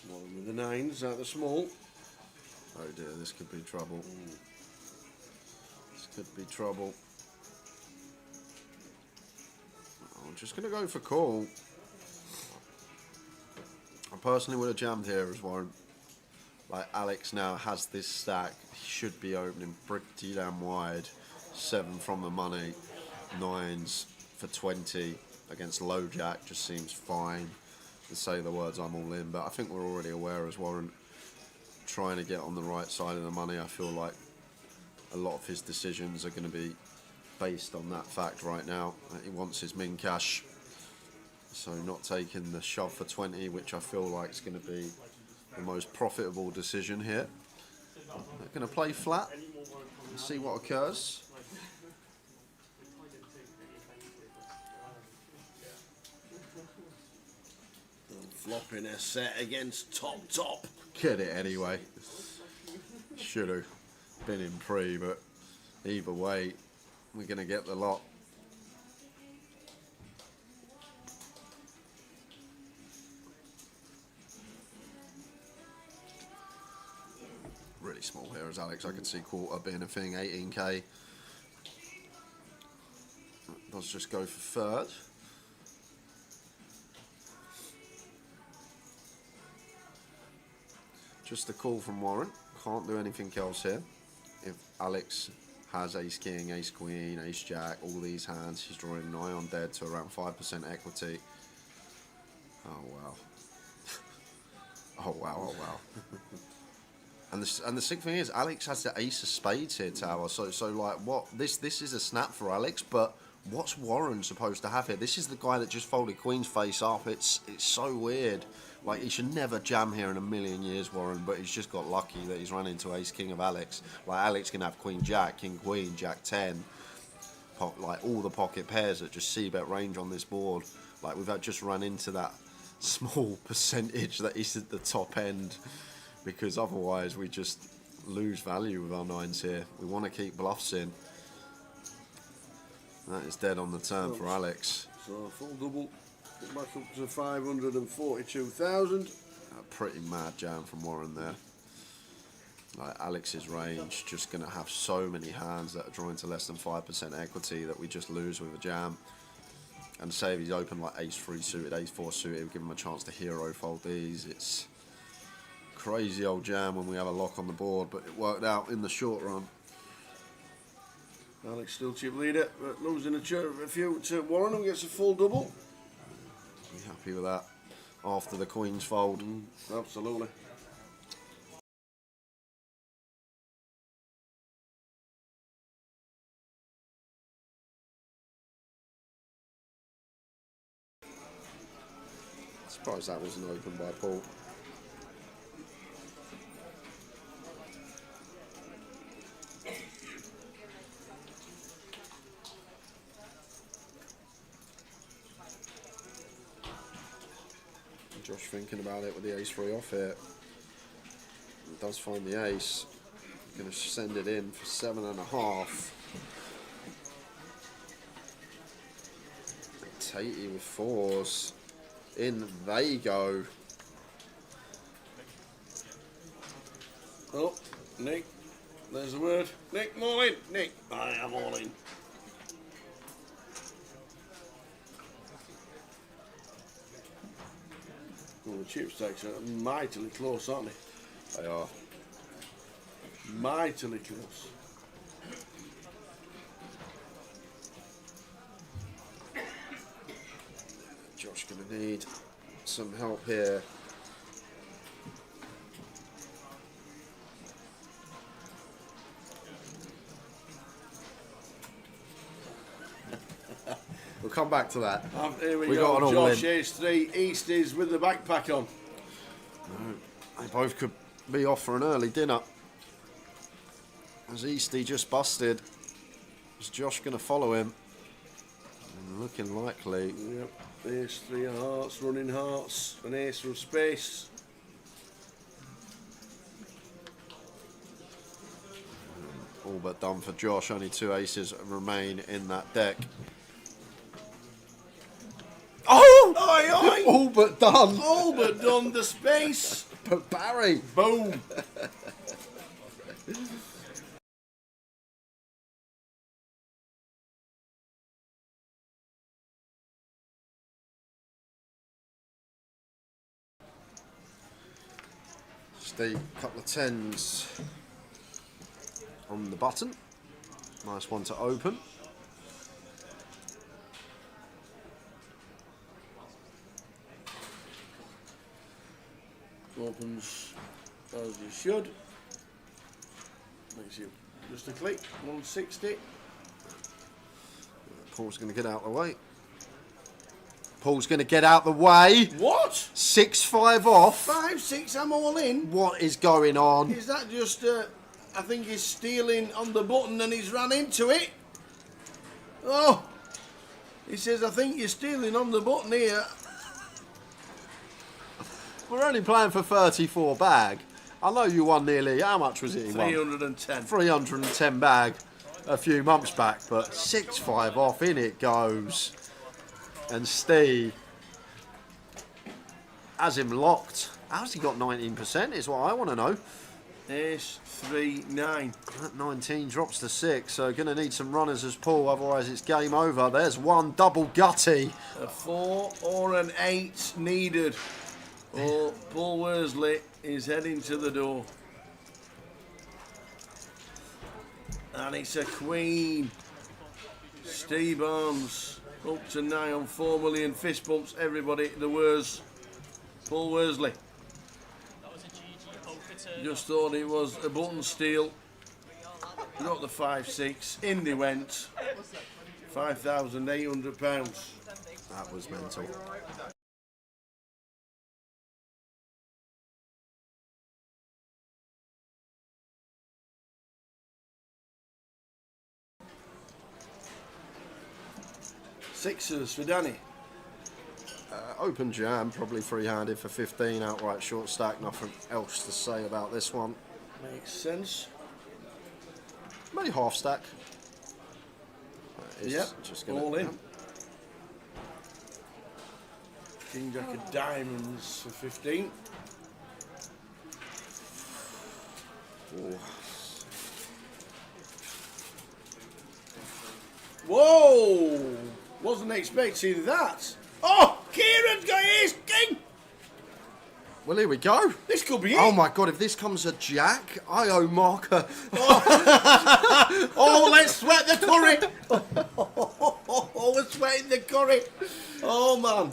One with the nines out the small. Oh dear, this could be trouble. This could be trouble. I'm just going to go for call. I personally would have jammed here as Warren. Like Alex now has this stack. He should be opening pretty damn wide. 7 from the money. 9s for 20 against low jack just seems fine. To say the words I'm all in, but I think we're already aware as Warren trying to get on the right side of the money. I feel like a lot of his decisions are going to be based on that fact right now. He wants his min cash, so not taking the shove for 20, which I feel like is going to be the most profitable decision here. They're going to play flat and see what occurs. Flopping a set against top. Get it anyway. Should have been in pre, but either way, we're going to get the lot. Really small here as Alex. I could see quarter being a thing, 18k. Let's just go for third. Just a call from Warren. Can't do anything else here. If Alex has ace king, ace queen, ace jack, all these hands, he's drawing nigh on dead to around 5% equity. Oh wow. Oh wow, oh wow. And the sick thing is, Alex has the ace of spades here, Tower. So like, what? This is a snap for Alex, but what's Warren supposed to have here? This is the guy that just folded queen's face up. It's so weird. Like, he should never jam here in a million years, Warren, but he's just got lucky that he's run into ace king of Alex. Like, Alex can have queen jack, king queen, jack 10, like all the pocket pairs that just c-bet range on this board. Like, we've just run into that small percentage that is at the top end, because otherwise we just lose value with our nines here. We want to keep bluffs in. That is dead on the turn for Alex. So full double, back up to 542,000. A pretty mad jam from Warren there. Like, Alex's range just going to have so many hands that are drawing to less than 5% equity that we just lose with a jam. And say if he's open like ace 3 suited, ace 4 suited, we'll give him a chance to hero fold these. It's crazy old jam when we have a lock on the board, but it worked out in the short run. Alex still chip leader, but losing a few to Warren, who gets a full double. Be happy with that after the queen's fold. Absolutely. Surprised that wasn't opened by Paul. Josh thinking about it with the ace-3 off here. He does find the ace. Going to send it in for 7.5. Tatey with 4s. In they go. Oh, Nick. There's the word. Nick, I'm all in. Nick, I am all in. Oh, the chip stacks are mightily close, aren't they? They are. Mightily close. Josh going to need some help here. We'll come back to that. Here we We go. got an Josh, all-in. ace-3. East is with the backpack on. They both could be off for an early dinner. As Easty just busted. Is Josh going to follow him? And looking likely. Yep. Ace-3 of hearts, running hearts, an ace from space. All but done for Josh. Only 2 aces remain in that deck. Oh! Oi, oi! All but done. All but done the space. But Barry. Boom. Steve, couple of 10s on the button. Nice one to open. Opens as you should. Makes you just a click. 160. Paul's going to get out of the way. Paul's going to get out the way. What? 6-5 off. 5-6. I'm all in. What is going on? Is that just? I think he's stealing on the button and he's ran into it. Oh. He says, I think you're stealing on the button here. We're only playing for 34 bag. I know you won nearly, how much was it he won? 310. 310 bag a few months back, but 6-5 off, in it goes. And Steve has him locked. How's he got 19% is what I want to know. Ace, 3, 9. That 19 drops to 6, so going to need some runners as Paul, otherwise it's game over. There's one double gutty. A 4 or an 8 needed. Oh, Paul Worsley is heading to the door. And it's a queen. Steve Barnes up to nigh on 4 million. Fist bumps, everybody. The Wors. Paul Worsley. Just thought it was a button steal. Got the 5-6. In they went. £5,800. That was mental. Sixers for Danny. Open jam, probably free-handed for 15, outright short stack. Nothing else to say about this one. Makes sense. Maybe half stack. Yep, just all in. King Jack of diamonds for 15. Ooh. Whoa! Wasn't expecting that. Oh, Kieran's got his king. Well, here we go. This could be it. Oh my God, if this comes a jack, I owe Mark a... Oh, let's sweat the curry. Oh, we're sweating the curry. Oh, man.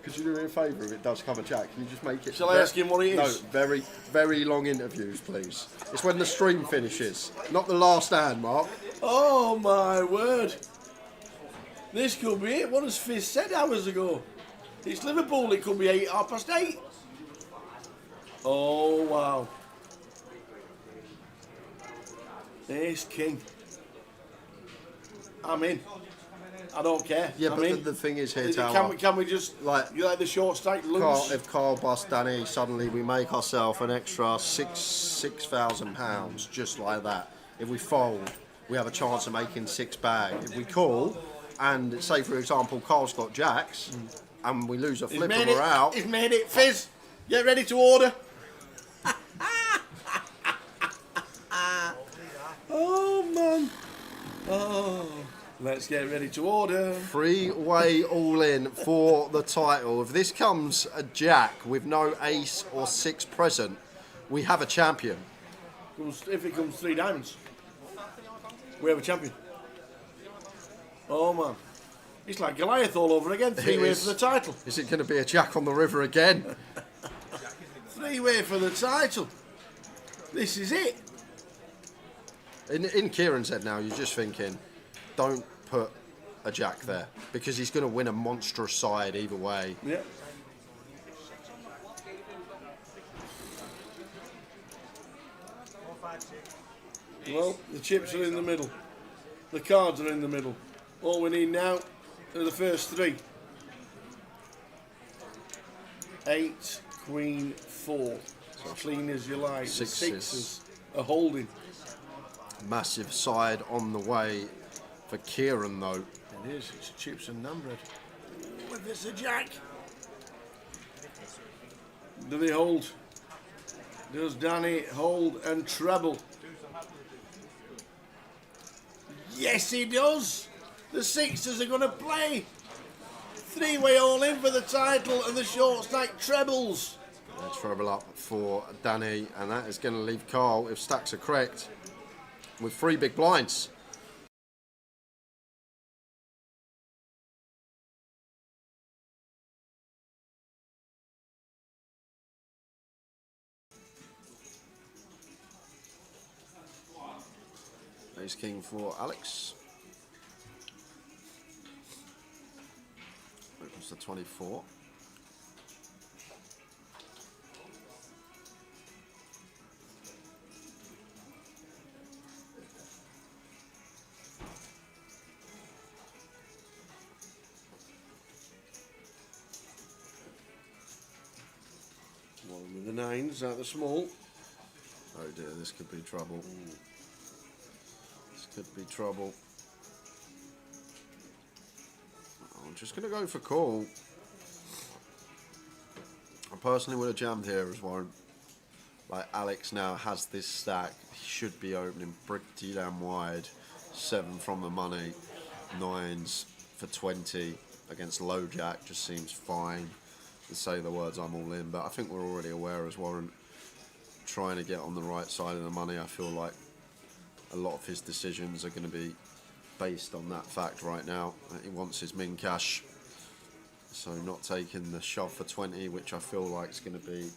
Could you do me a favour if it does come a jack? Can you just make it... Shall I ask him what it No, is? very, very long interviews, please. It's when the stream finishes, not the last hand, Mark. Oh, my word. This could be it. What has Fizz said hours ago? It's Liverpool. It could be 8:30. Oh wow. Ace King. I'm in. I don't care. Yeah, I'm but in. the thing is here, Can Tower, can we just like- you like the short stack loose? if Carl busts Danny, suddenly we make ourselves an extra £6,000 just like that. If we fold, we have a chance of making 6 bag. If we call, and say for example, Carl's got jacks, and we lose a He's flip made and it. we're out. He's made it. Fizz, get ready to order. Oh man. Oh, let's get ready to order. 3-way all in for the title. If this comes a jack with no ace or 6 present, we have a champion. If it comes 3 diamonds, we have a champion. Oh man, it's like Goliath all over again. 3-way is. for the title. Is it going to be a jack on the river again? 3-way for the title. This is it. In Kieran's head now, you're just thinking, don't put a jack there, because he's going to win a monstrous side either way. Yeah. Well, the chips are in the middle. The cards are in the middle. All we need now are the first 3. 8, Queen, 4. So clean as you like. The Sixes. sixes are holding. Massive side on the way for Kieran, though. It is. It's chips and naan bread. If it's a jack. Do they hold? Does Danny hold and treble? Yes, he does. The sixes are going to play. 3-way all in for the title and the short stack trebles. Treble up for Danny, and that is going to leave Carl, if stacks are correct, with 3 big blinds. Ace King for Alex. Opens to 24. One with the 9s out the small. Oh dear, this could be trouble. This could be trouble. I'm just going to go for call. I personally would have jammed here as well. Like Alex now has this stack. He should be opening pretty damn wide. 7 from the money. 9s for 20 against low jack just seems fine. To say the words I'm all in, but I think we're already aware as Warren trying to get on the right side of the money. I feel like a lot of his decisions are going to be based on that fact right now, that he wants his min cash, so not taking the shove for 20, which I feel like is going to be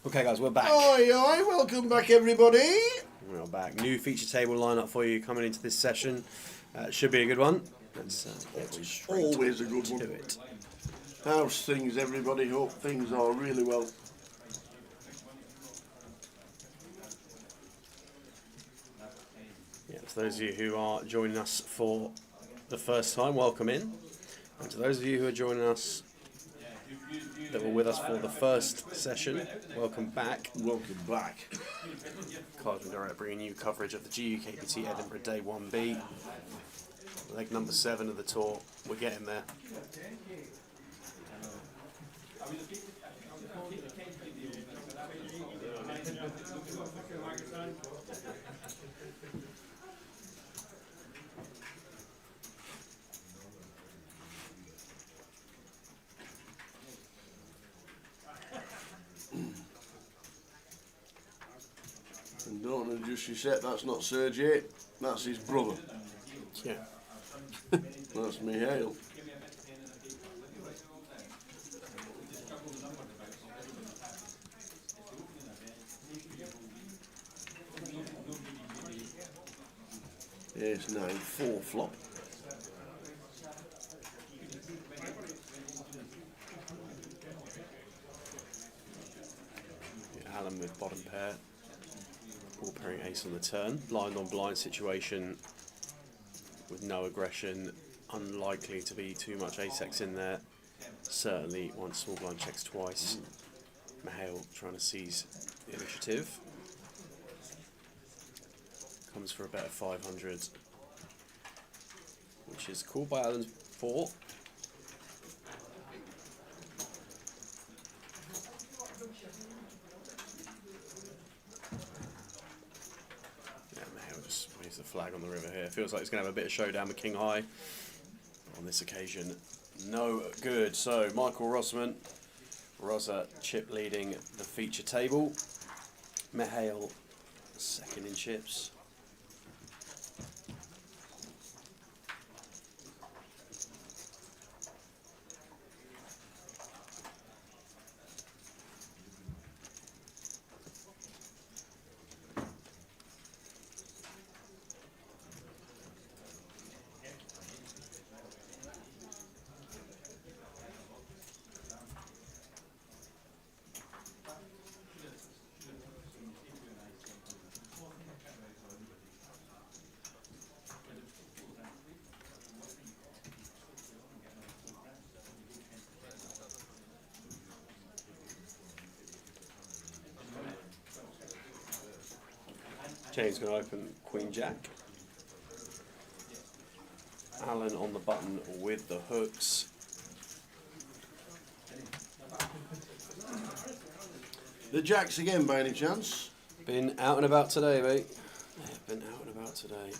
Okay, guys, we're back. Oi, oi, welcome back, everybody. We're back. New feature table lineup for you coming into this session. Should be a good one. Let's get straight Always a good to one. it. How's things, everybody? Hope things are really well. Yeah, to those of you who are joining us for the first time, welcome in. And to those of you who are joining us that were with us for the first session, welcome back. Welcome back. Carlton Direct bringing you coverage of the GUKPT Edinburgh Day 1B. Leg number 7 of the tour. We're getting there. And don't adjust your set, that's not Sergey, that's his brother. Yeah. That's Mihail. Ace 9-4 flop. Alan with bottom pair. All pairing ace on the turn. Blind on blind situation with no aggression. Unlikely to be too much ace-x in there. Certainly once small blind checks twice. Mihail trying to seize the initiative. Comes for a bet of 500, which is called by Alan's 4. Yeah, Mihail just waves the flag on the river here. Feels like he's going to have a bit of showdown with King High. On this occasion, no good. So Michael Rossman, Rosa chip leading the feature table. Mihail second in chips. James going to open Queen Jack. Alan on the button with the hooks. The jacks again, by any chance? Been out and about today, mate. Been out and about today.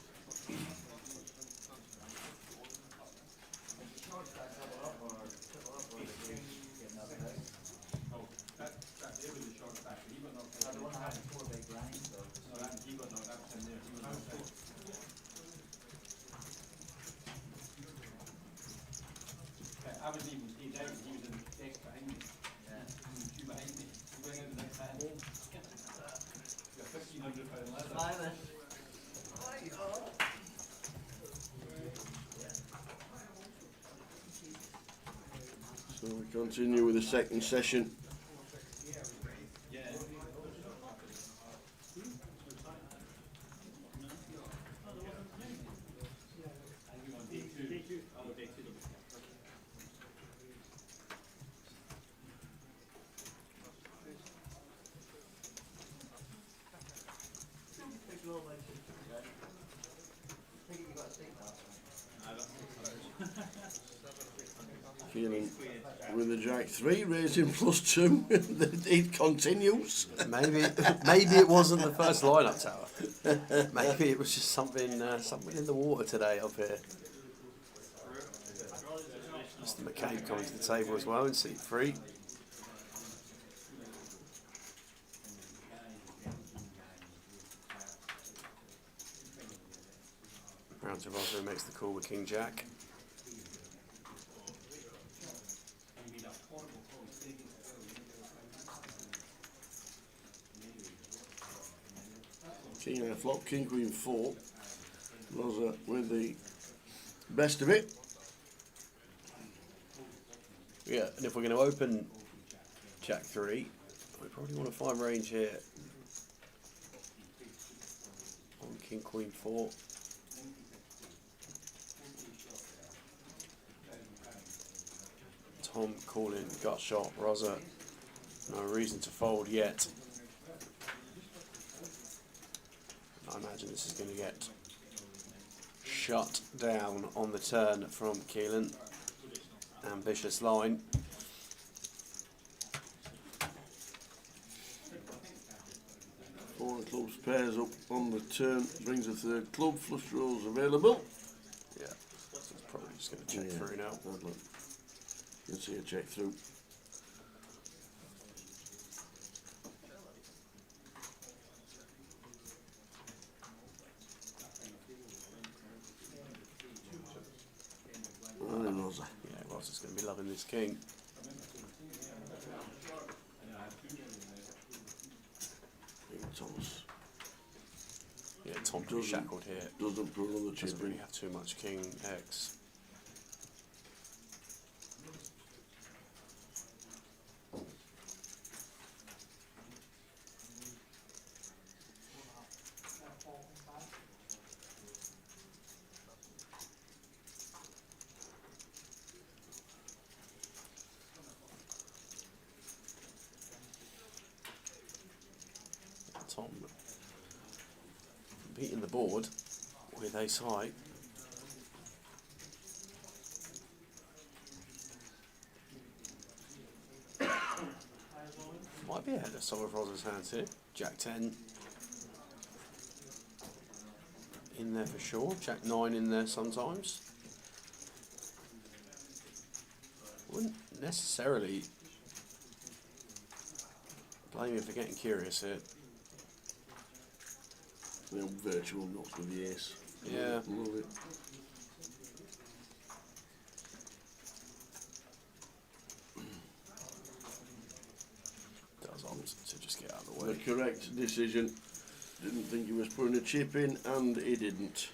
So we continue with the second session. Keelan with the jack 3, raising +2. It continues. Maybe it wasn't the first lineup tower. Maybe it was just something something in the water today up here. Mr. McCabe coming to the table as well in seat 3. Round to Rosler makes the call with King Jack. King high flop, king queen 4. Rosa with the best of it. Yeah, and if we're going to open Jack 3, we probably want to find range here on king queen 4. Tom calling gut shot, Rosa. No reason to fold yet. I imagine this is going to get shut down on the turn from Keelan. Ambitious line. Four of clubs pairs up on the turn, brings a third club, flush draws available. Yeah, so it's probably just going to check through now. You can see a check through. Rosa. Yeah, Rosa's going to be loving this king. Thomas Yeah, Tom can be shackled here. doesn't put on the chip Doesn't really in. have too much king X. Tom beating the board with ace high. Might be ahead of some of Rosa's hands here. Jack 10 in there for sure. Jack 9 in there sometimes. Wouldn't necessarily blame him for getting curious here. Virtual nuts with the ace. Yeah. Love it. Does opt to just get out of the way. The correct decision. Didn't think he was putting a chip in, and he didn't.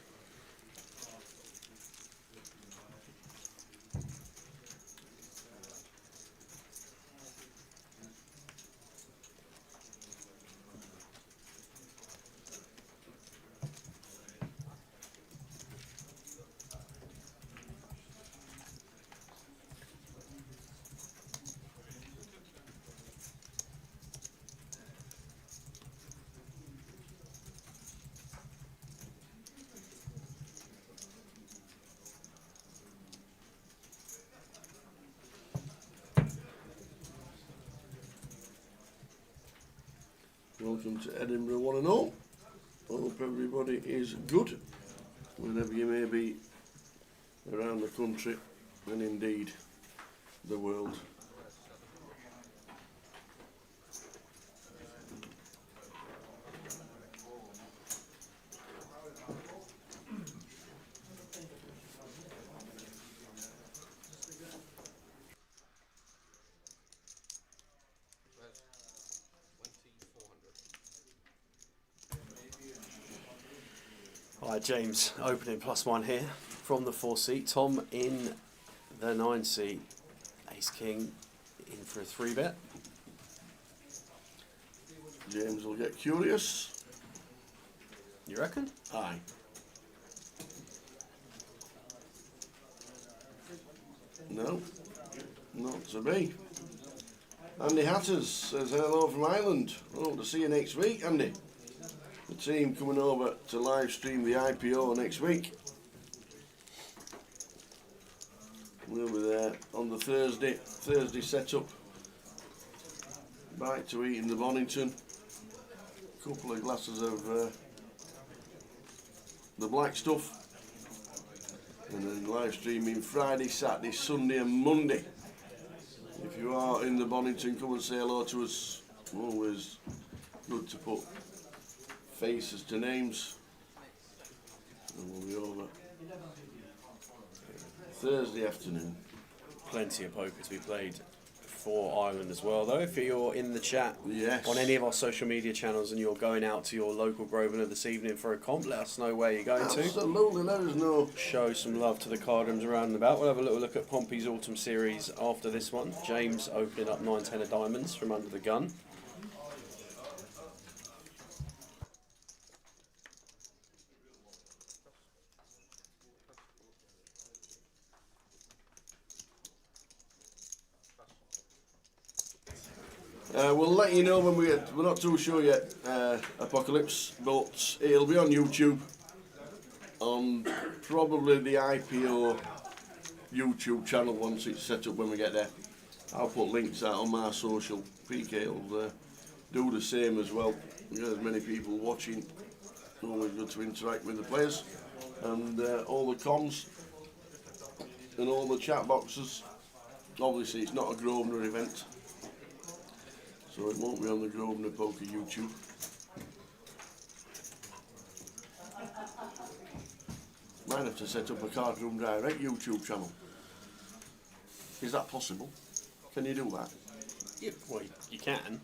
Welcome to Edinburgh 1 and all. Hope everybody is good, wherever you may be around the country and indeed the world. Hi James, opening +1 here from the 4 seat. Tom in the 9 seat. Ace King in for a 3-bet. James will get curious. You reckon? Aye. No, not to be. Andy Hatters says hello from Ireland. Hope to see you next week, Andy. The team coming over to live stream the IPO next week. We'll be there on the Thursday setup. Bite to eat in the Bonington. Couple of glasses of the black stuff. And then live streaming Friday, Saturday, Sunday and Monday. If you are in the Bonington, come and say hello to us. Always good to put faces to names. And we'll be over Thursday afternoon. Plenty of poker to be played for Ireland as well, though. If you're in the chat Yes. on any of our social media channels and you're going out to your local Grosvenor this evening for a comp, let us know where you're going to. Absolutely, let us know. Show some love to the cardrooms around and about. We'll have a little look at Pompey's Autumn Series after this one. James opening up 9-10 of diamonds from under the gun. We'll let you know when we're not too sure yet, Apocalypse, but it'll be on YouTube, on probably the IPO YouTube channel once it's set up when we get there. I'll put links out on my social. PK will do the same as well. There's many people watching. Always good to interact with the players and all the comms and all the chat boxes. Obviously, it's not a Grosvenor event, so it won't be on the Grosvenor Poker YouTube. Might have to set up a Cardroom Direct YouTube channel. Is that possible? Can you do that? Yeah, well, you can.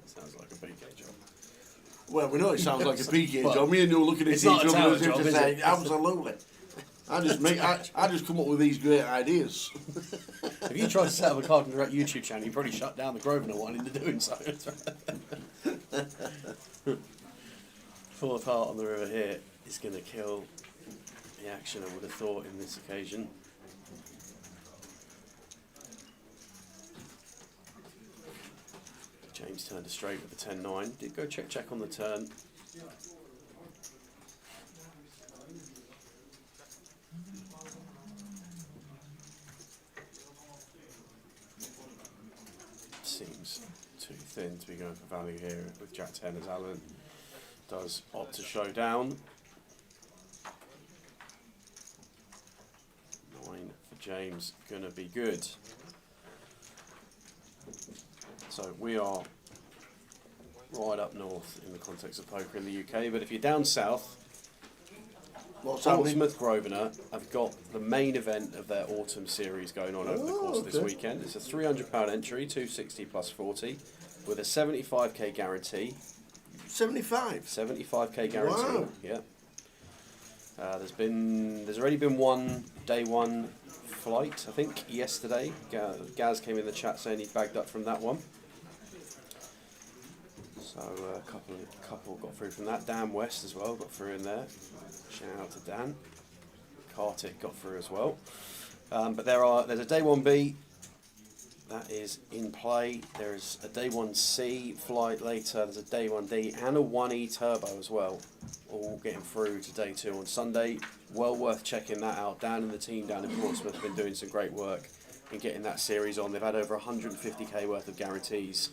Sounds like a PK job. Well, we know it sounds like a PK Well, job. Me and you are looking at it's each not a other tower as if job, to is say, it? absolutely. I just come up with these great ideas. If you tried to set up a Cardroom Direct YouTube channel, you'd probably shut down the Grosvenor one into doing so. Fourth heart on the river here is going to kill the action, I would have thought, in this occasion. James turned a straight with the 10-9. Did go check on the turn. Seems too thin to be going for value here with Jack 10 as Alan does opt to show down. 9 for James, gonna be good. So we are right up north in the context of poker in the UK, but if you're down south, What's happening? Portsmouth Grosvenor have got the main event of their autumn series going on over the course of this okay. weekend. It's a £300 entry, 260 plus 40, with a 75k guarantee. 75? 75k guarantee. Wow. Yeah. There's already been one day one flight, I think, yesterday. Gaz came in the chat saying he bagged up from that one. So a couple got through from that. Dan West as well got through in there. Shout out to Dan. Kartik got through as well. But there's a day 1B that is in play. There's a day 1C flight later. There's a day 1D and a 1E turbo as well. All getting through to day 2 on Sunday. Well worth checking that out. Dan and the team down in Portsmouth have been doing some great work in getting that series on. They've had over 150k worth of guarantees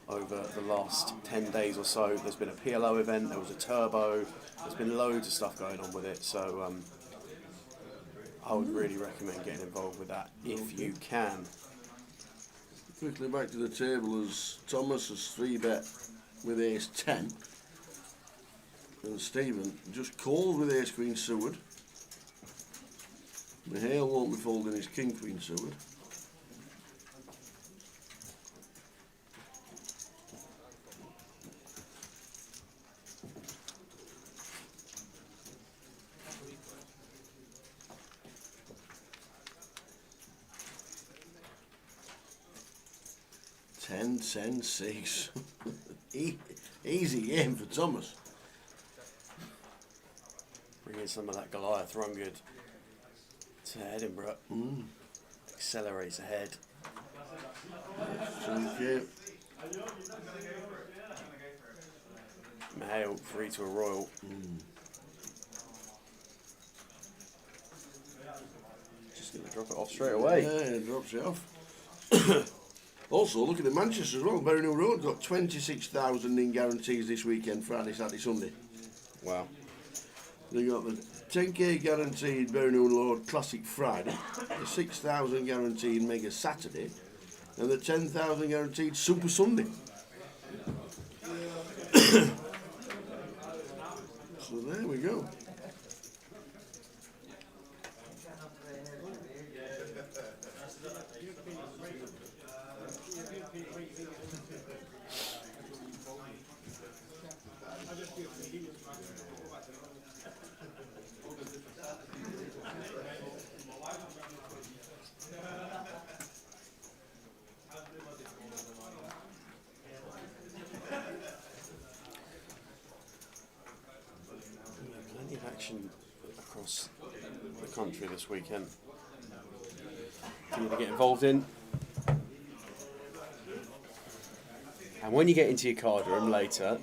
over the last 10 days or so. There's been a PLO event, there was a turbo, there's been loads of stuff going on with it, so I would really recommend getting involved with that if you can. Quickly back to the table as Thomas has 3-bet with ace 10 and Stephen just called with ace queen suited. Mihail won't be folding his king queen suited. Ten, 6. Easy game for Thomas. Bringing some of that Goliath run good to Edinburgh. Accelerates ahead. Okay. Mihail 3 to a royal. Just going to drop it off straight away. Yeah, it drops it off. Also, looking at Manchester as well, Berry New Road got 26,000 in guarantees this weekend, Friday, Saturday, Sunday. Wow. They got the 10k guaranteed Berry New Road Classic Friday, the 6,000 guaranteed Mega Saturday, and the 10,000 guaranteed Super Sunday. So there we go. action across the country this weekend for you to get involved in. And when you get into your card room later,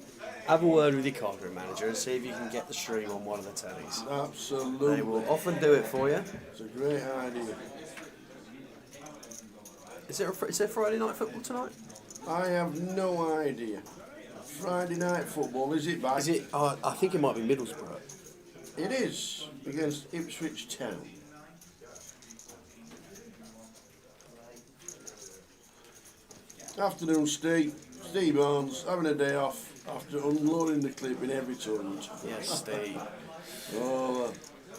have a word with your card room manager and see if you can get the stream on one of the tellies. Absolutely. They will often do it for you. It's a great idea. Is there Friday night football tonight? I have no idea. Friday night football, is it back? Is it? I think it might be Middlesbrough. It is, against Ipswich Town. Afternoon, Steve. Steve Barnes having a day off after unloading the clip in every turn. Yes, Steve. Oh,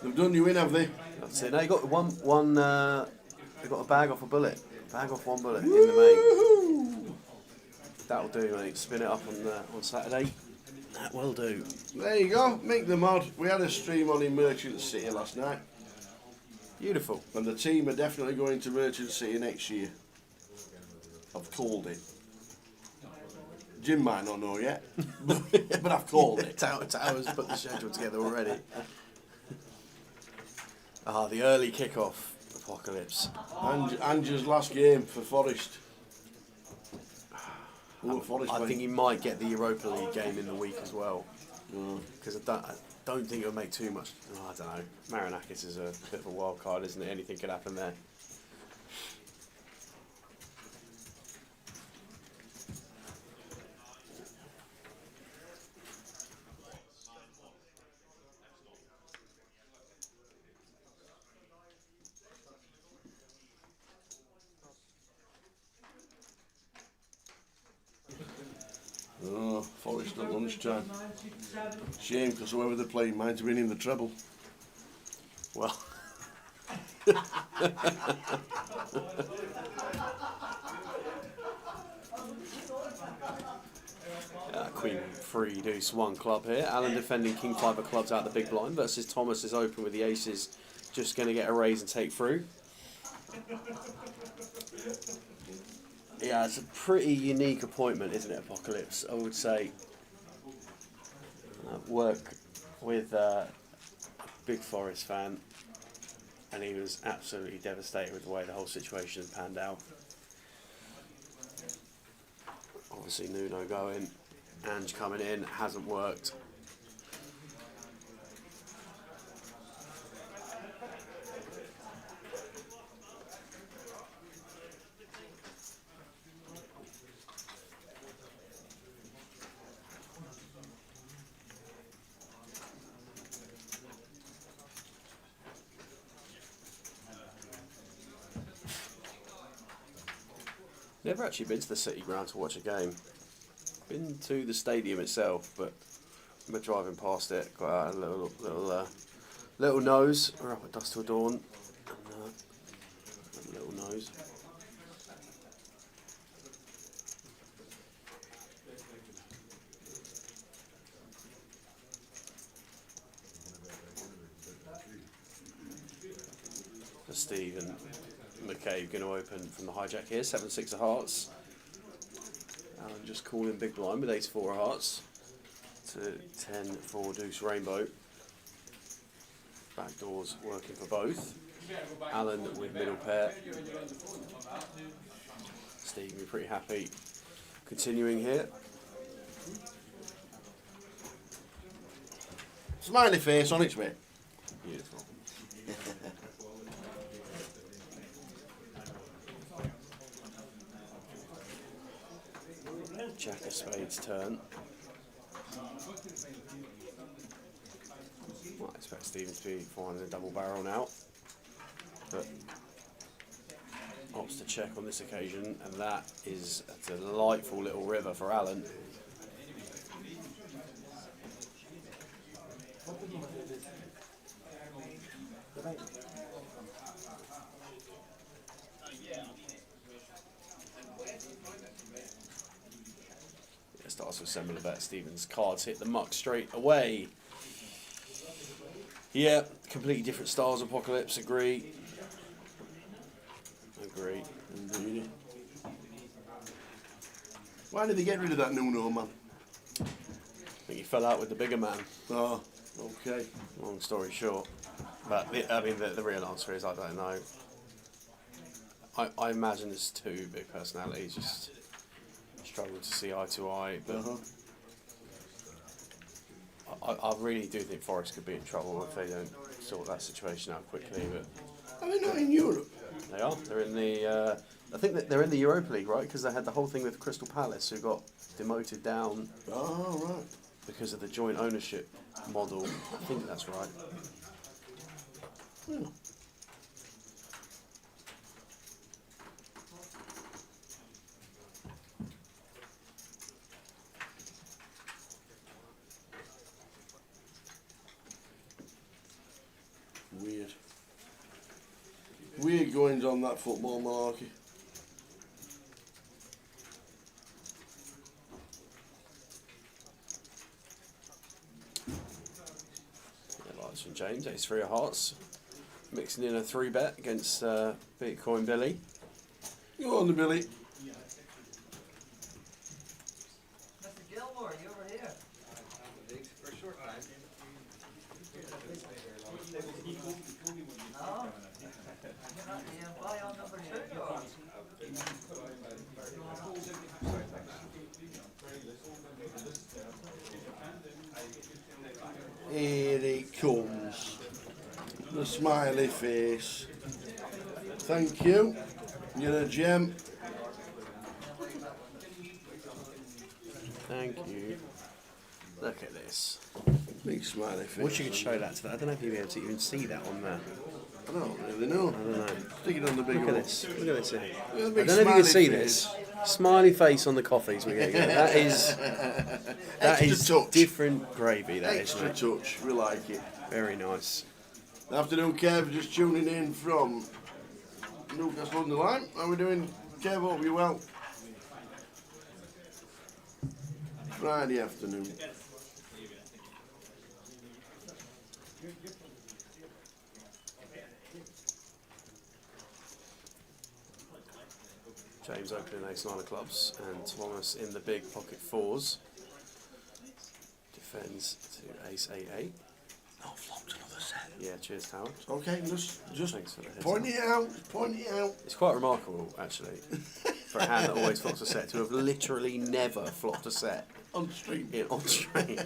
they've done you in, have they? That's it. No, you got one. They got a bag off a bullet. Bag off one bullet in the main. Woohoo! That'll do, mate. Spin it up on Saturday. That will do. There you go. Make the mod. We had a stream on in Merchant City last night, Beautiful. and the team are definitely going to Merchant City next year. I've called it. Jim might not know yet, but I've called it. Towers put the schedule together already. The early kickoff apocalypse. Andrew's last game for Forest. Forest I playing. think he might get the Europa League game in the week as well. Because I don't think it'll make too much. I don't know. Marinakis is a bit of a wild card, isn't it? Anything could happen there. Oh, Forest at lunchtime. Shame, because whoever they're playing might have been in the treble. Well, Queen 3 deuce 1 club here. Alan defending King 5 of clubs out the big blind versus Thomas is open with the aces, just going to get a raise and take through. Yeah, it's a pretty unique appointment, isn't it, Apocalypse? I would say. Work with a big Forest fan, and he was absolutely devastated with the way the whole situation has panned out. Obviously, Nuno going, Ange coming in, hasn't worked. Never actually been to the City Ground to watch a game. Been to the stadium itself, but we're driving past it. Got a little nose. We're up at dusk till dawn. And, a little nose. For Steve and McCabe going to open from the hijack here. 7-6 of hearts. Alan just calling big blind with ace-4 of hearts to 10-4 deuce rainbow. Back doors working for both. Alan with middle pair. Steve will be pretty happy. Continuing here. Smiley face on its way. Beautiful. Jack of spades turn. Might expect Stephen to be finding a double barrel now, but opts to check on this occasion, and that is a delightful little river for Alan. Starts with similar bet. Stevens cards hit the muck straight away. Yeah, completely different styles. Apocalypse, agree. Indeed. Why did they get rid of that Nuno man? I think he fell out with the bigger man. Oh, Okay. Long story short. But the real answer is I don't know. I imagine there's two big personalities just struggle to see eye to eye, but I really do think Forest could be in trouble if they don't sort that situation out quickly. But Are they not in Europe? they are. They're in the. I think that they're in the Europa League, right? Because they had the whole thing with Crystal Palace, who got demoted down Oh, right. because of the joint ownership model. I think that's right. Hmm. Weird. Weird goings on that football malarkey. Yeah, like St James, ace three of hearts, mixing in a 3-bet against Bitcoin Billy. Go on, the Billy. Mr. Gilmore, you over here? For a short time. No? You're not the buy on number 2, or? Here it comes. The smiley face. Thank you. You're a gem. Thank you. Look at this. Big smiley face. I wish you could show that to that. I don't know if you'll be able to even see that on there. I don't really know. I don't know. Stick it on the big Look at one. this. Look at this here. Look at the I big don't know if you can smiley see face. this. Smiley face on the coffees we're going to get. That is Extra touch. different gravy. That is, Extra mate. touch. We like it. Very nice. Afternoon, Kev. Just tuning in from Newcastle on the line. How are we doing, Kev? Hope you well. Friday afternoon. James opening ace nine of clubs and Thomas in the big pocket fours. Defends to ace 8-8. No, flopped another set. Yeah, cheers, Howard. Okay, just Thanks for the heads point up. it out. Point it out. It's quite remarkable, actually, for a hand that always flops a set to have literally never flopped a set On stream. on stream.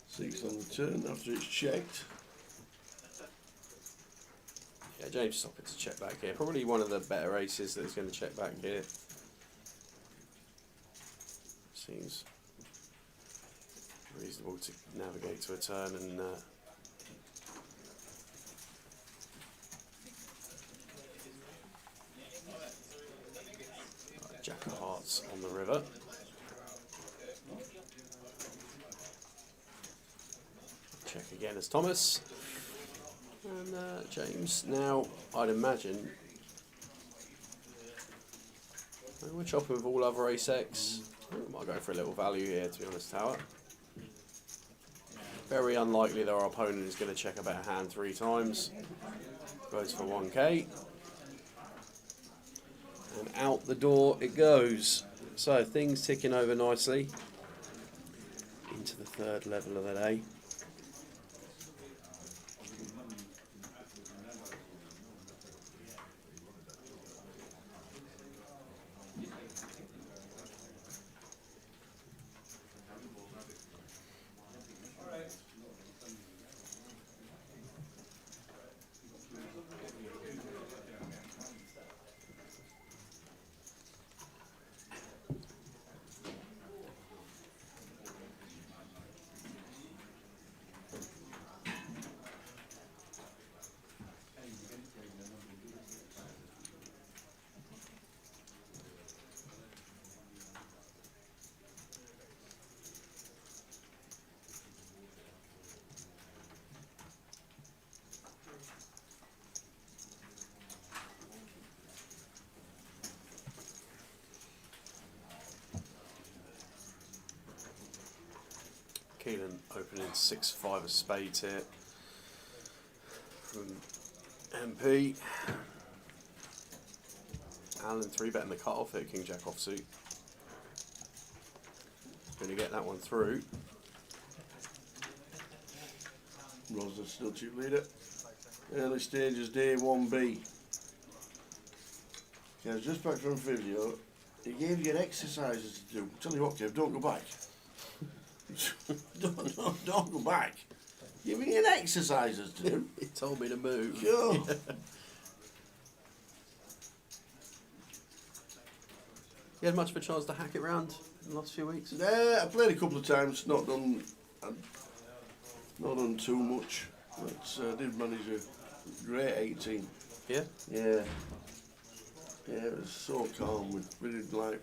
6 on the turn after it's checked. Yeah, James stopping to check back here. Probably one of the better aces that's going to check back here. Seems reasonable to navigate to a turn and Jack of Hearts on the river. Check again as Thomas. And James, now I'd imagine we're chopping with all other ace X. I think we might go for a little value here, to be honest, Tower. Very unlikely that our opponent is going to check a better hand 3 times. Goes for 1k. And out the door it goes. So things ticking over nicely into the 3rd level of the day. Keelan opening 6-5 of spades here from MP. Alan 3-betting the cut-off here, King Jack offsuit. Going to get that one through. Rosner's still chip leader. Early stages, day 1B. I was just back from physio. He gave you exercises to do. Tell you what, Kev, don't go back. don't go back. Give me an exercises to do. He told me to move. Sure. You had much of a chance to hack it round in the last few weeks? I played a couple of times, not done too much, but did manage a great 18. Yeah? Yeah. Yeah, it was so calm. We did like,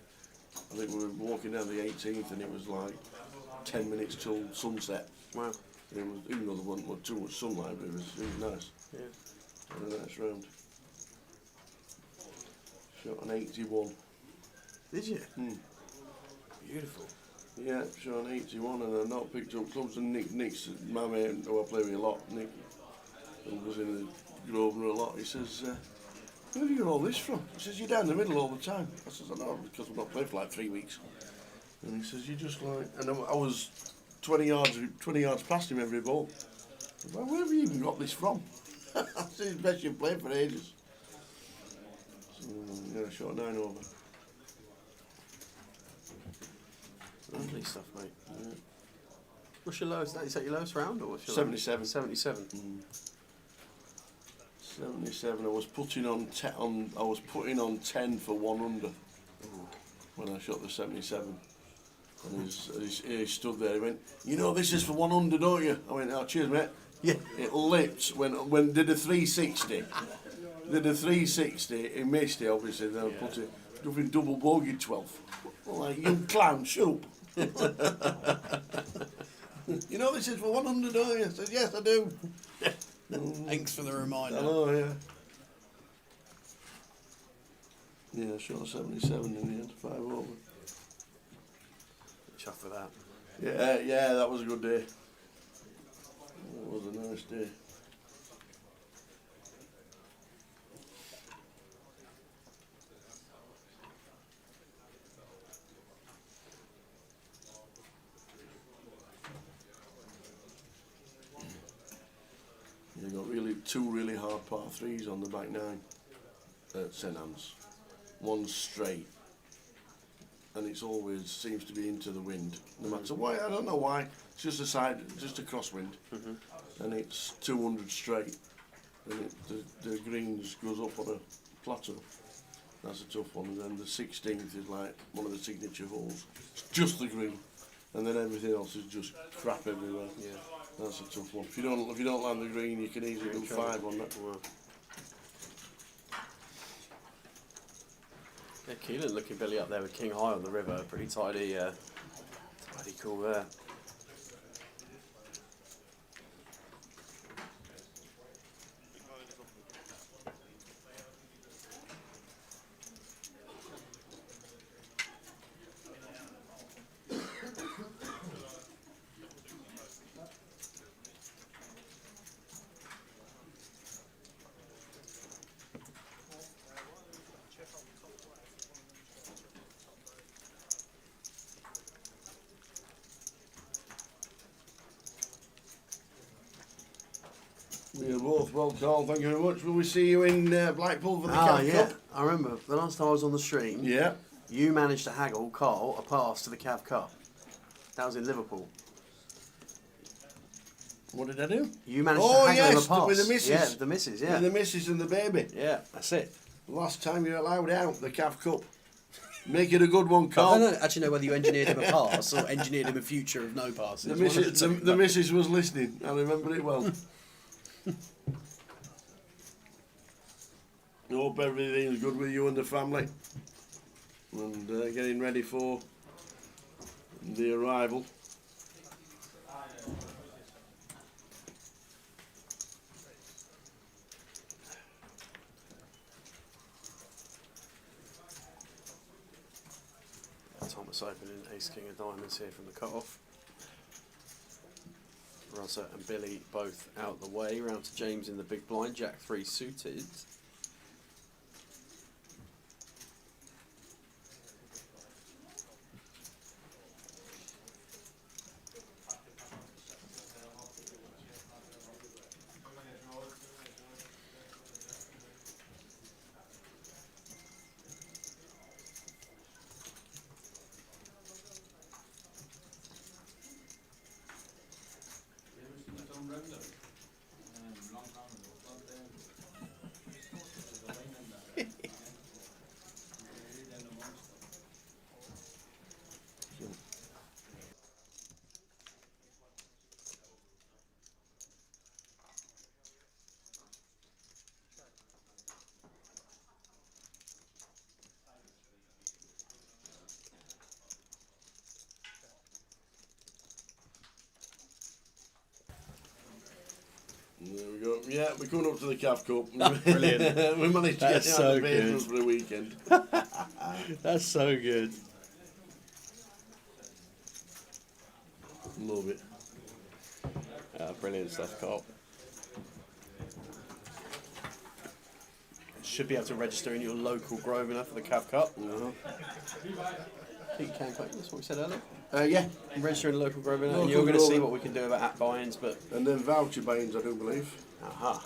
I think we were walking down the 18th and it was like 10 minutes till sunset. Wow. And it was, even though there wasn't too much sunlight, but it was nice. Yeah. And a nice round. Shot an 81. Did you? Beautiful. Yeah, shot an 81 and I not picked up clubs, and Nick's my mate who I play with a lot, Nick, who was in the Grosvenor a lot, he says, where have you got all this from? He says, you're down the middle all the time. I says, I know, because we've not played for like 3 weeks. And he says, you just like, and I was 20 yards past him every ball. I was like, where have you even got this from? I said, it's best you've played for ages. So, yeah, shot 9 over. Lovely stuff, mate. Yeah. What's your lowest? Is that your lowest round, or what's your 77. 77. 77. I was putting on 10 for 1 under when I shot the 77. And he stood there. He went, "You know this is for 1 under, don't you?" I went, "Oh, cheers, mate." Yeah. It lipped when did a 360. Did a 360. He missed it, obviously. Then I put it in double bogey 12. I'm like, you clown, shut up. You know this is for 1 under, don't you? I said, yes, I do. Thanks for the reminder. Hello, yeah. Yeah, I shot 77 in the end, 5 over. Chuff for that. Yeah, that was a good day. That was a nice day. You got two really hard par 3s on the back 9 at St Anne's. One's straight, and it's always seems to be into the wind. No matter why, I don't know why. It's just a crosswind, and it's 200 straight, and the greens goes up on a plateau. That's a tough one. And then the 16th is like one of the signature holes. It's just the green, and then everything else is just crap everywhere. Yeah. That's a tough one. If you don't land the green, you can easily do 5 on that. Wow. Yeah, Keelan looking Billy up there with King High on the river. Pretty tidy call there. We are both well called, thank you very much. Will we see you in Blackpool for the Cav yeah. Cup? I remember the last time I was on the stream. Yeah. You managed to haggle Carl a pass to the Cav Cup. That was in Liverpool. What did I do? You managed to haggle him a pass. With the missus. Yeah, the missus, yeah. With the missus and the baby. Yeah, that's it. Last time you're allowed out, the Cav Cup. Make it a good one, I Carl. don't actually know whether you engineered him a pass or engineered him a future of no passes. The missus was listening. I remember it well. I hope everything's good with you and the family. And getting ready for the arrival. Thomas opening Ace King of Diamonds here from the cut-off. Rosser and Billy both out the way. Round to James in the big blind. Jack 3 suited. There we go. Yeah, we're coming up to the Calf Cup. Brilliant. We managed to That's get out so of the good. basement for a weekend. That's so good. Love it. Brilliant stuff, Carl. Should be able to register in your local Grosvenor for the Cav Cup. Uh-huh. I think you can claim, that's what we said earlier. Yeah, Register in local Grosvenor, and Local you're going to see Grosvenor. what we can do about app buy-ins, but... and then voucher buy-ins, I do believe. Aha.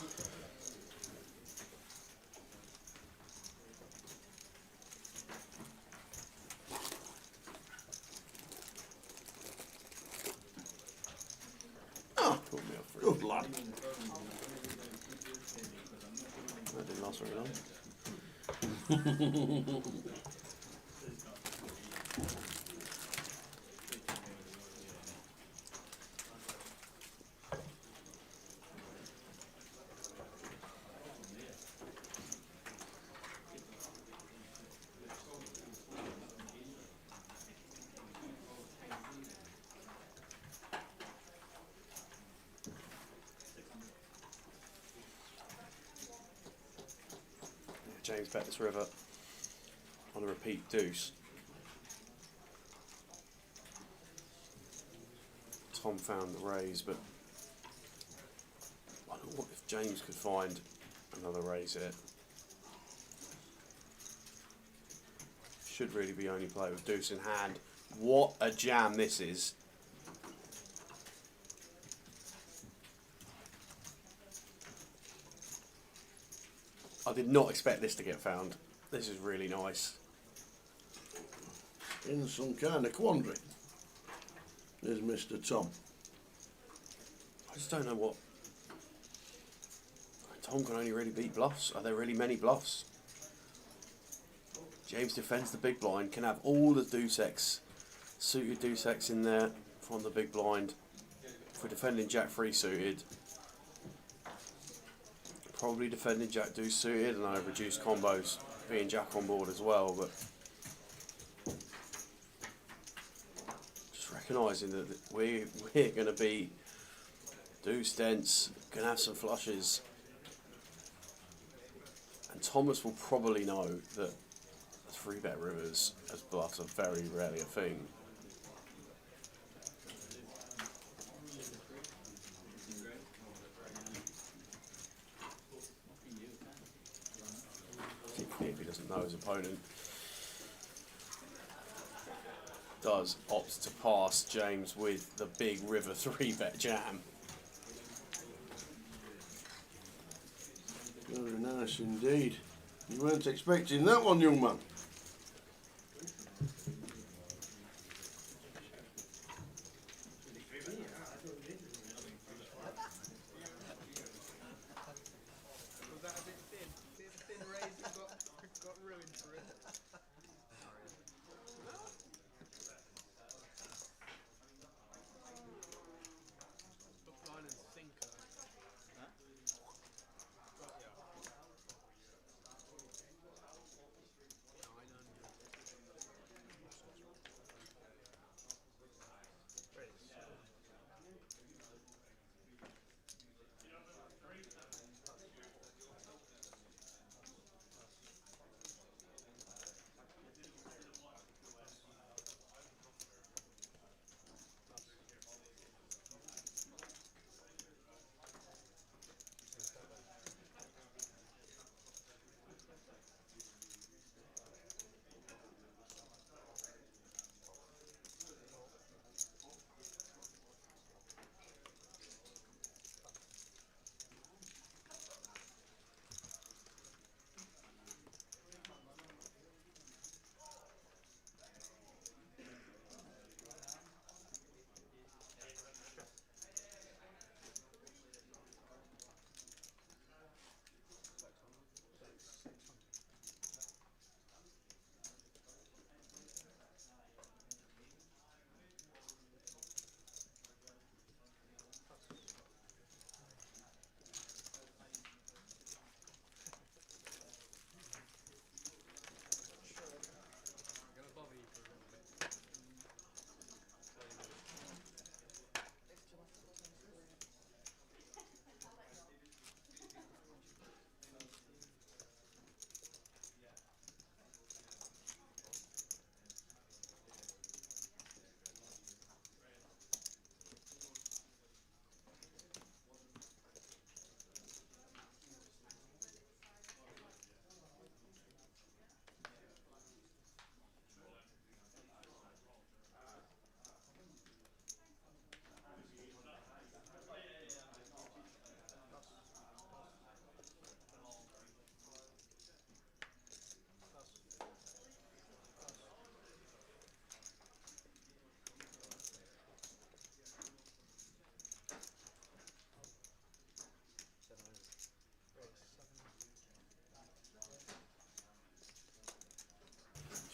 Oh, Caught me off for good lad. That didn't last very long. James bet this river on a repeat deuce. Tom found the raise, but I don't know if James could find another raise here. Should really be only play with deuce in hand. What a jam this is. I did not expect this to get found. This is really nice. In some kind of quandary is Mr. Tom. I just don't know what... Tom can only really beat bluffs. Are there really many bluffs? James defends the big blind, can have all the deuce X, suited deuce X in there from the big blind. If we're defending jack 3 suited, probably defending jack deuce suited, and I've reduced combos being jack on board as well, but just recognising that we're going to be deuce dense, going to have some flushes, and Thomas will probably know that 3-bet rivers as bluffs are very rarely a thing. Particularly if he doesn't know his opponent. Does opt to pass James with the big river 3-bet jam. Very nice indeed. You weren't expecting that one, young man. Was that a bit thin? Bit of a thin raise and got ruined for it. Hook, line and sinker. Got ya. No,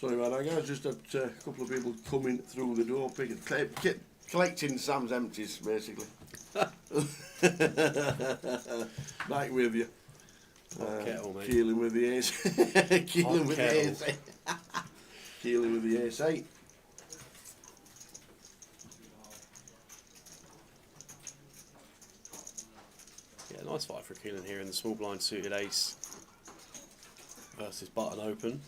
Sorry about that, guys. Just had a couple of people coming through the door, collecting Sam's empties, basically. Back with you. Kettle, mate. Keeling with the ace. Keeling with the ace. Keeling with the ace 8. Yeah, nice fight for Keelan here in the small blind suited ace versus button open.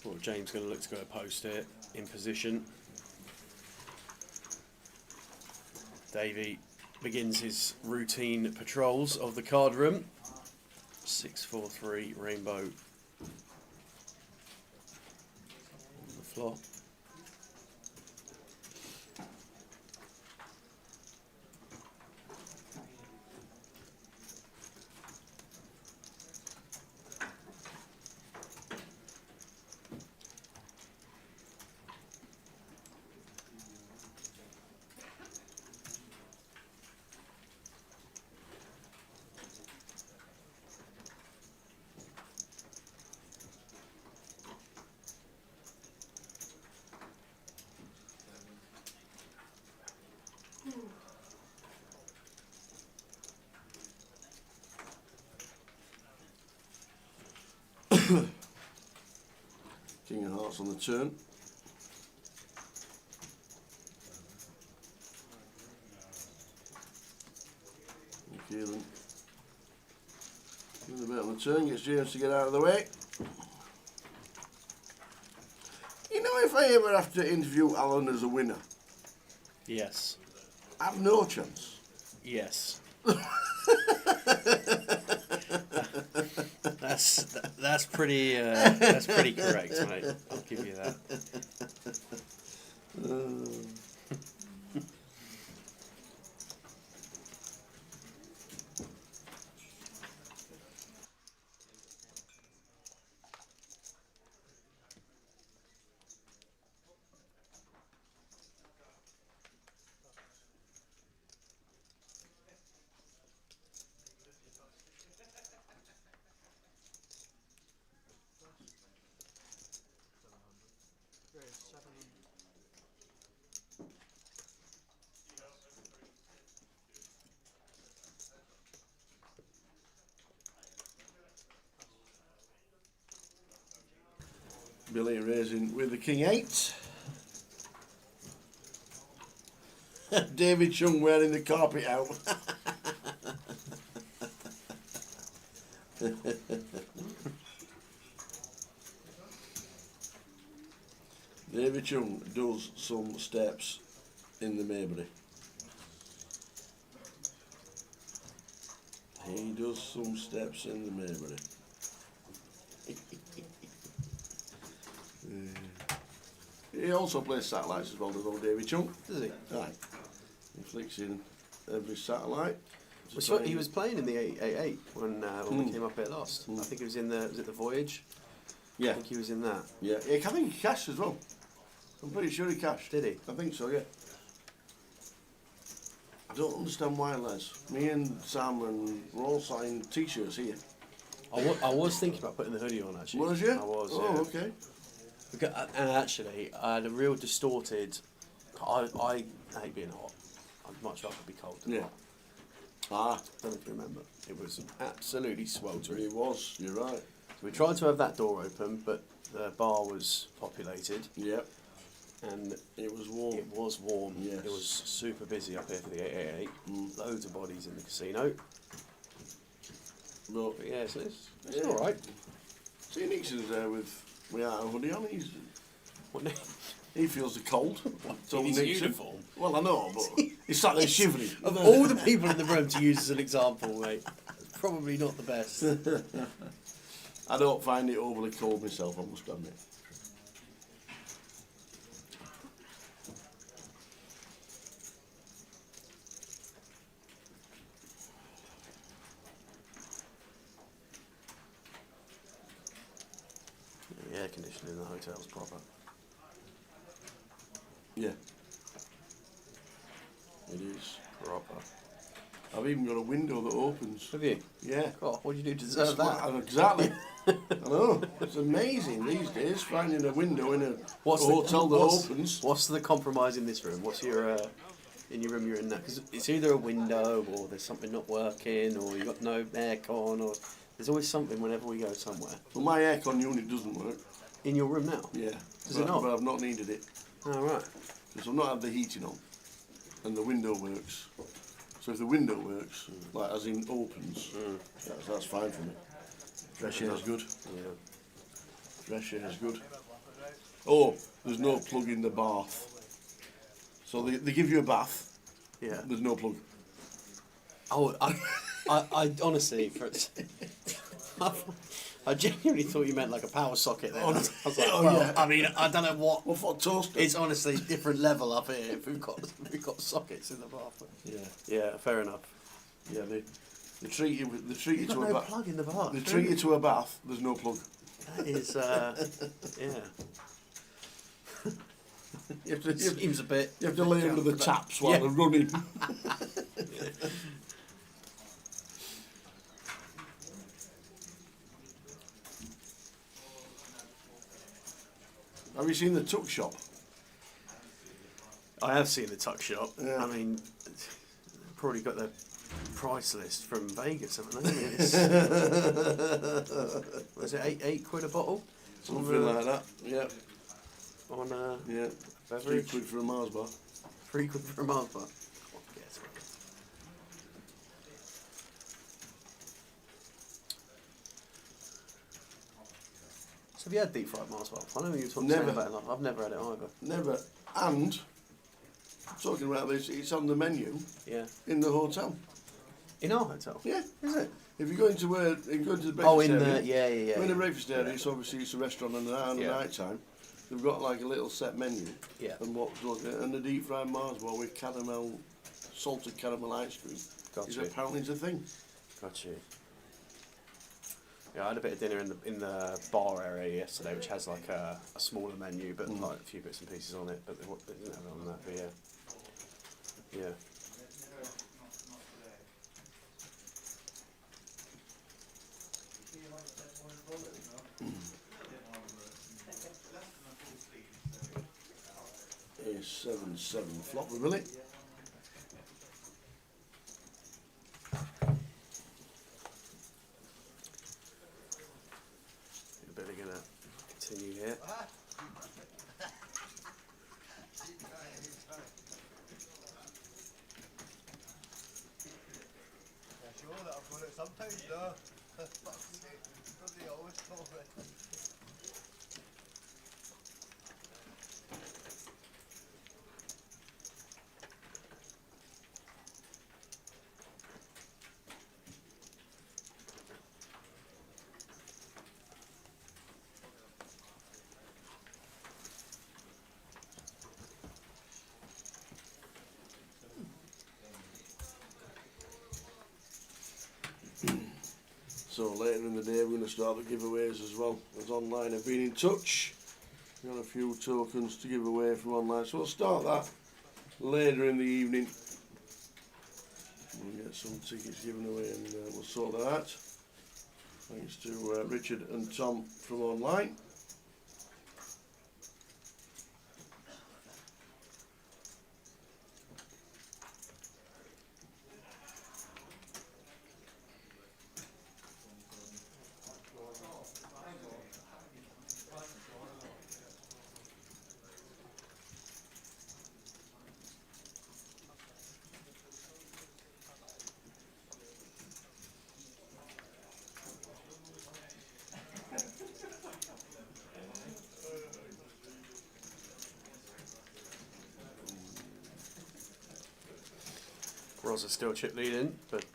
Well, James going to look to go post here in position. Davey begins his routine patrols of the card room. 6-4-3 rainbow on the flop. King of Hearts on the turn. Keelan. Keelan a bit on the turn, gets James to get out of the way. You know, if I ever have to interview Alan as a winner, Yes. I have no chance. Yes. That's pretty correct, mate. I'll give you that. Billy raising with the King 8. David Chung wearing the carpet out. David Chung does some steps in the Maybury. He does some steps in the Maybury. He also plays satellites as well, does old Davy Chunk. Does he? Aye. He flicks in every satellite. He was playing in the 888 when we came up here last. I think he was in the Voyage? Yeah. I think he was in that. Yeah. I think he cashed as well. I'm pretty sure he cashed. Did he? I think so, yeah. I don't understand why, Les. Me and Sam and we're all signing t-shirts here. I was thinking about putting the hoodie on, actually. Was you? I was, Oh, yeah. okay. And actually, I had a real distorted... I hate being hot. I'd much rather be cold than Yeah. hot. Ah, Don't know if you remember. It was absolutely sweltering. it was. You're right. We tried to have that door open, but the bar was populated, Yep. and It was warm. it was warm. Yes. It was super busy up here for the 888. Loads of bodies in the casino. But But yeah, it's Yeah. all right. see, Nixon's there without a hoodie on. What, He feels the cold. So in his Nixon. uniform? Well, I know, but he's sat there shivering. Of all the people in the room to use as an example, mate, probably not the best. I don't find it overly cold myself, I must admit. The air conditioning in the hotel's proper. Yeah. It is. Proper. I've even got a window that opens. Have you? Yeah. God, what did you do to deserve that? Exactly. I know. It's amazing these days finding a window in a What's hotel that what's, opens. What's the compromise in this room? What's your in your room you're in now? Because it's either a window or there's something not working or you got no aircon or there's always something whenever we go somewhere. Well, my aircon unit doesn't work. In your room now? Yeah. Does it not? But I've not needed it. Oh, right. Because I've not had the heating on. And the window works. So if the window works, like as in opens, that's fine for me. Fresh air is good. Yeah. Fresh air is good. Oh, there's no plug in the bath. So they give you a bath. Yeah. There's no plug. Oh, I honestly, I genuinely thought you meant like a power socket there. I was like, Oh, well, yeah. I mean, I don't know what. What for a toaster? It's honestly different level up here. If we've got sockets in the bathroom. Yeah. Yeah, fair enough. Yeah. They treat you You've to got a no bath. plug in the bath. They treat you to a bath. There's no plug. That is, yeah. You have to, Seems a bit. you have to lay under the taps while Yeah. they're running. Have you seen the tuck shop? I have seen the tuck shop. Yeah. I mean, probably got the price list from Vegas, haven't they? It's, was it eight quid a bottle? Something like that. Yeah. On Yeah. beverage? 3 quid for a Mars bar. 3 quid for a Mars bar. Yes. So have you had deep fried Mars bar? I know you were talking Never. about it. I've never had it either. Never. And talking about this, it's on the menu Yeah. in the hotel. In our hotel? Yeah. Is it? If you go into if you go into the breakfast Oh, in area, the yeah. go in the breakfast area, it's obviously it's a restaurant and at Yeah. night time. They've got like a little set menu. Yeah. And what and the deep fried Mars bar with salted caramel ice cream is Gotcha. apparently a thing. Got you. Yeah, I had a bit of dinner in the bar area yesterday, which has like a smaller menu, but like a few bits and pieces on it. But they didn't have it on that. But yeah. A7-7 flop with Billy. We're better gonna continue here. Sure that I've got it sometimes, no. Nobody always told me. So later in the day we're going to start the giveaways as well. As online have been in touch. We've got a few tokens to give away from online. So we'll start that later in the evening. We'll get some tickets given away and we'll sort that out. Thanks to Richard and Tom from online. Roz is still chip leading, but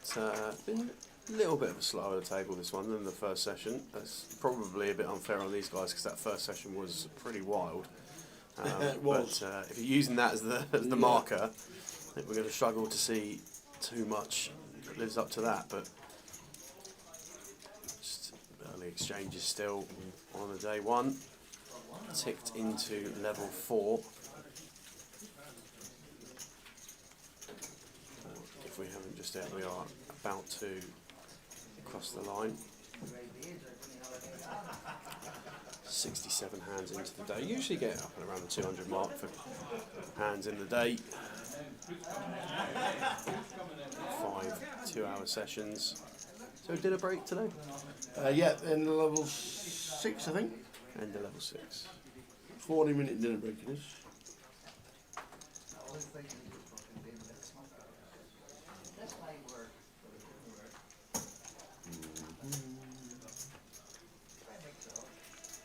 been a little bit of a slower table this one than the first session. That's probably a bit unfair on these guys because that first session was pretty wild. It was. But if you're using that as the marker, I think we're going to struggle to see too much that lives up to that. But just early exchanges still on the day one. Ticked into level 4. we haven't just yet. We are about to cross the line. 67 hands into the day. Usually get up and around the 200 mark for hands in the day. 5 2-hour sessions. So dinner break today? Yeah, in level 6, I think. End of level 6. 40-minute dinner break it is.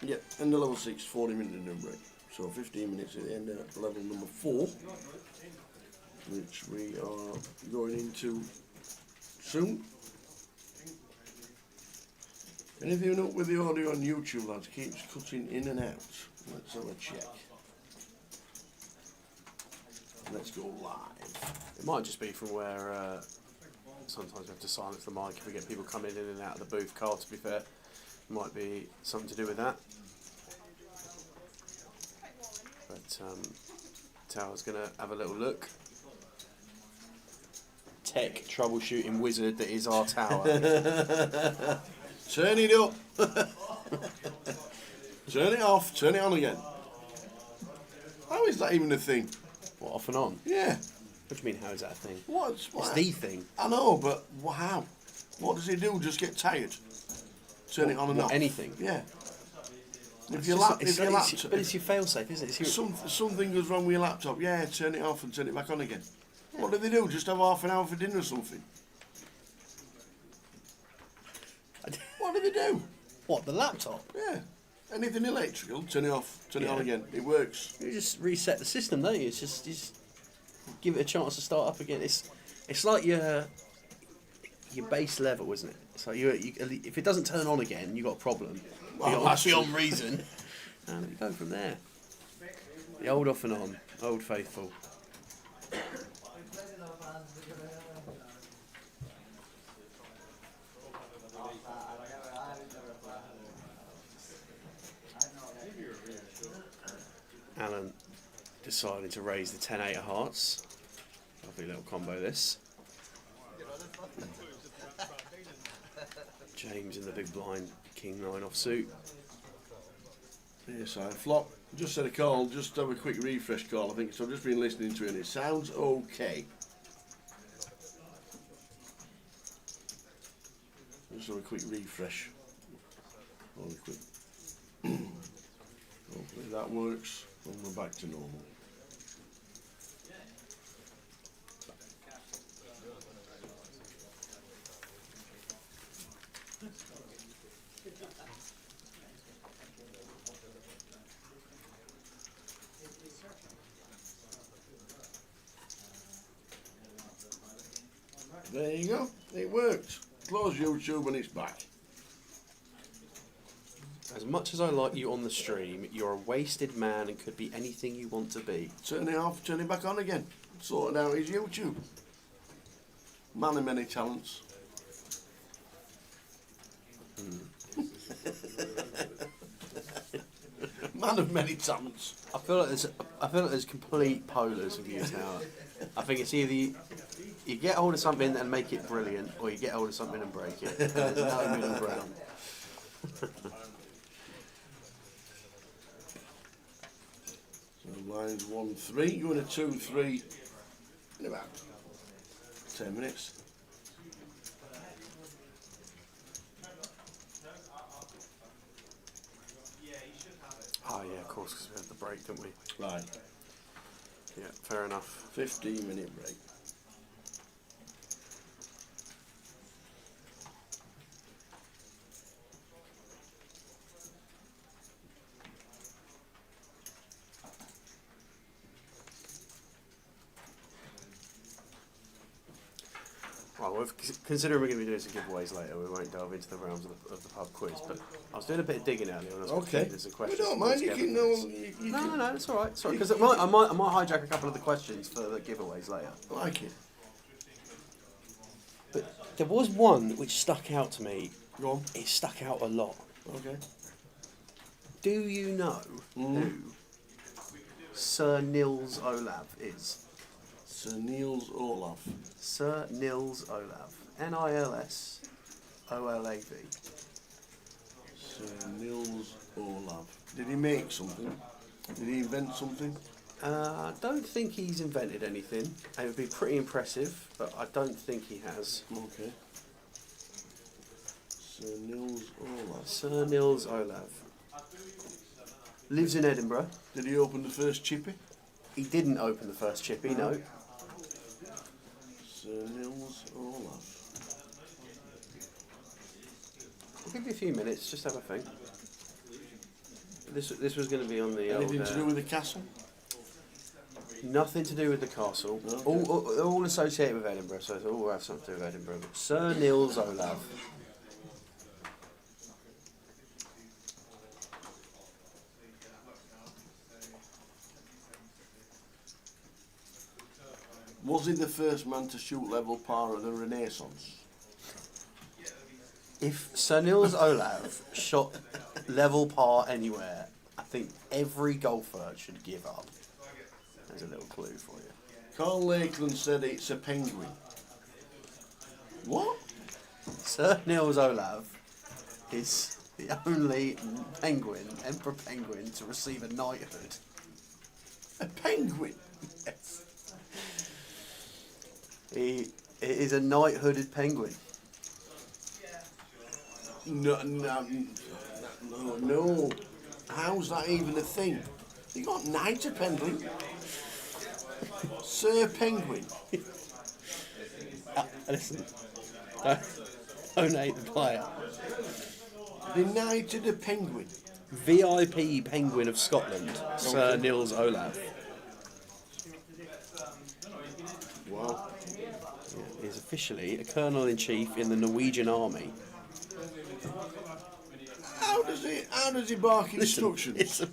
Yeah, end of level 6, 40-minute dinner break. So 15 minutes at the end of level number 4, which we are going into soon. Anything up with the audio on YouTube, lads? Keeps cutting in and out. Let's have a check. Let's go live. It might just be from where sometimes we have to silence the mic if we get people coming in and out of the booth. Carl, to be fair, might be something to do with that. But Tower's going to have a little look. Tech troubleshooting wizard that is our Tower. Turn it up. Turn it off. Turn it on again. How is that even a thing? What, off and on? Yeah. What do you mean, how is that a thing? What? It's the thing. I know, but how? What does he do? Just get tired? Turn it on and off? Anything. Yeah. If It's your just- laptop, but it's your fail-safe, isn't it? It's your, something goes wrong with your laptop, yeah, turn it off and turn it back on again. What do they do? Just have half an hour for dinner or something? What do they do? what, the laptop? Yeah. Anything electrical, turn it off, turn it on Yeah. again. It works. You just reset the system, don't you? It's just, you just give it a chance to start up again. It's like your base level, isn't it? It's like if it doesn't turn on again, you got a problem. Well, that's beyond reason. And you go from there. The old off and on, old faithful. Alan deciding to raise the 10-8 of hearts. Lovely little combo this. James in the big blind, king 9 offsuit. Yes, I flop. Just said a call, just have a quick refresh call, I think. So I've just been listening to it and it sounds okay. Just have a quick refresh. Only quick. Hopefully that works and we're back to normal. There you go, it worked. Close YouTube and it's back. As much as I like you on the stream, you're a wasted man and could be anything you want to be. Turn it off, turn it back on again. Sorted out his YouTube. Man of many talents. Man of many talents. I feel like there's complete polars with you, Tower. I think it's either you get hold of something and make it brilliant, or you get hold of something and break it. There's no middle ground. So lines 1-3, you're in a 2-3 in about 10 minutes. Oh yeah, of course, because we had the break, didn't we? Right, Yeah, fair enough. 15-minute break. Well, considering we're going to be doing some giveaways later, we won't delve into the realms of the pub quiz. But I was doing a bit of digging earlier, and I was Okay. there's some We questions. don't mind, you together. can know. No, it's all right. Sorry, because I might hijack a couple of the questions for the giveaways later. Like it. But there was one which stuck out to me. Go on. It stuck out a lot. Okay. Do you know who Sir Nils Olav is? Sir Niels Olaf. Sir Nils Olav. Nilsolav. Sir Niels Olaf. Did he make something? Did he invent something? I don't think he's invented anything. It would be pretty impressive, but I don't think he has. Okay. Sir Niels Olaf. Sir Nils Olav. Lives in Edinburgh. Did he open the first chippy? He didn't open the first chippy, no. Sir Niels Olaf. I'll give you a few minutes, just have a think. This was going to be on the Anything old, to do with the castle? nothing to do with the castle. Okay. All associated with Edinburgh, so it all have something to do with Edinburgh. But Sir Nils Olav. Was he the first man to shoot level par at the Renaissance? If Sir Nils Olav shot level par anywhere, I think every golfer should give up. There's a little clue for you. Carl Lakeland said it's a penguin. What? Sir Nils Olav is the only penguin, emperor penguin, to receive a knighthood. A penguin? Yes. He is a knight-hooded penguin. No. How's that even a thing? You got knight a penguin? Sir Penguin? Listen, don't hate the player. They knighted a penguin. VIP Penguin of Scotland, Sir Nils Olav. Wow. Is officially a colonel-in-chief in the Norwegian army. How does he bark Listen, instructions?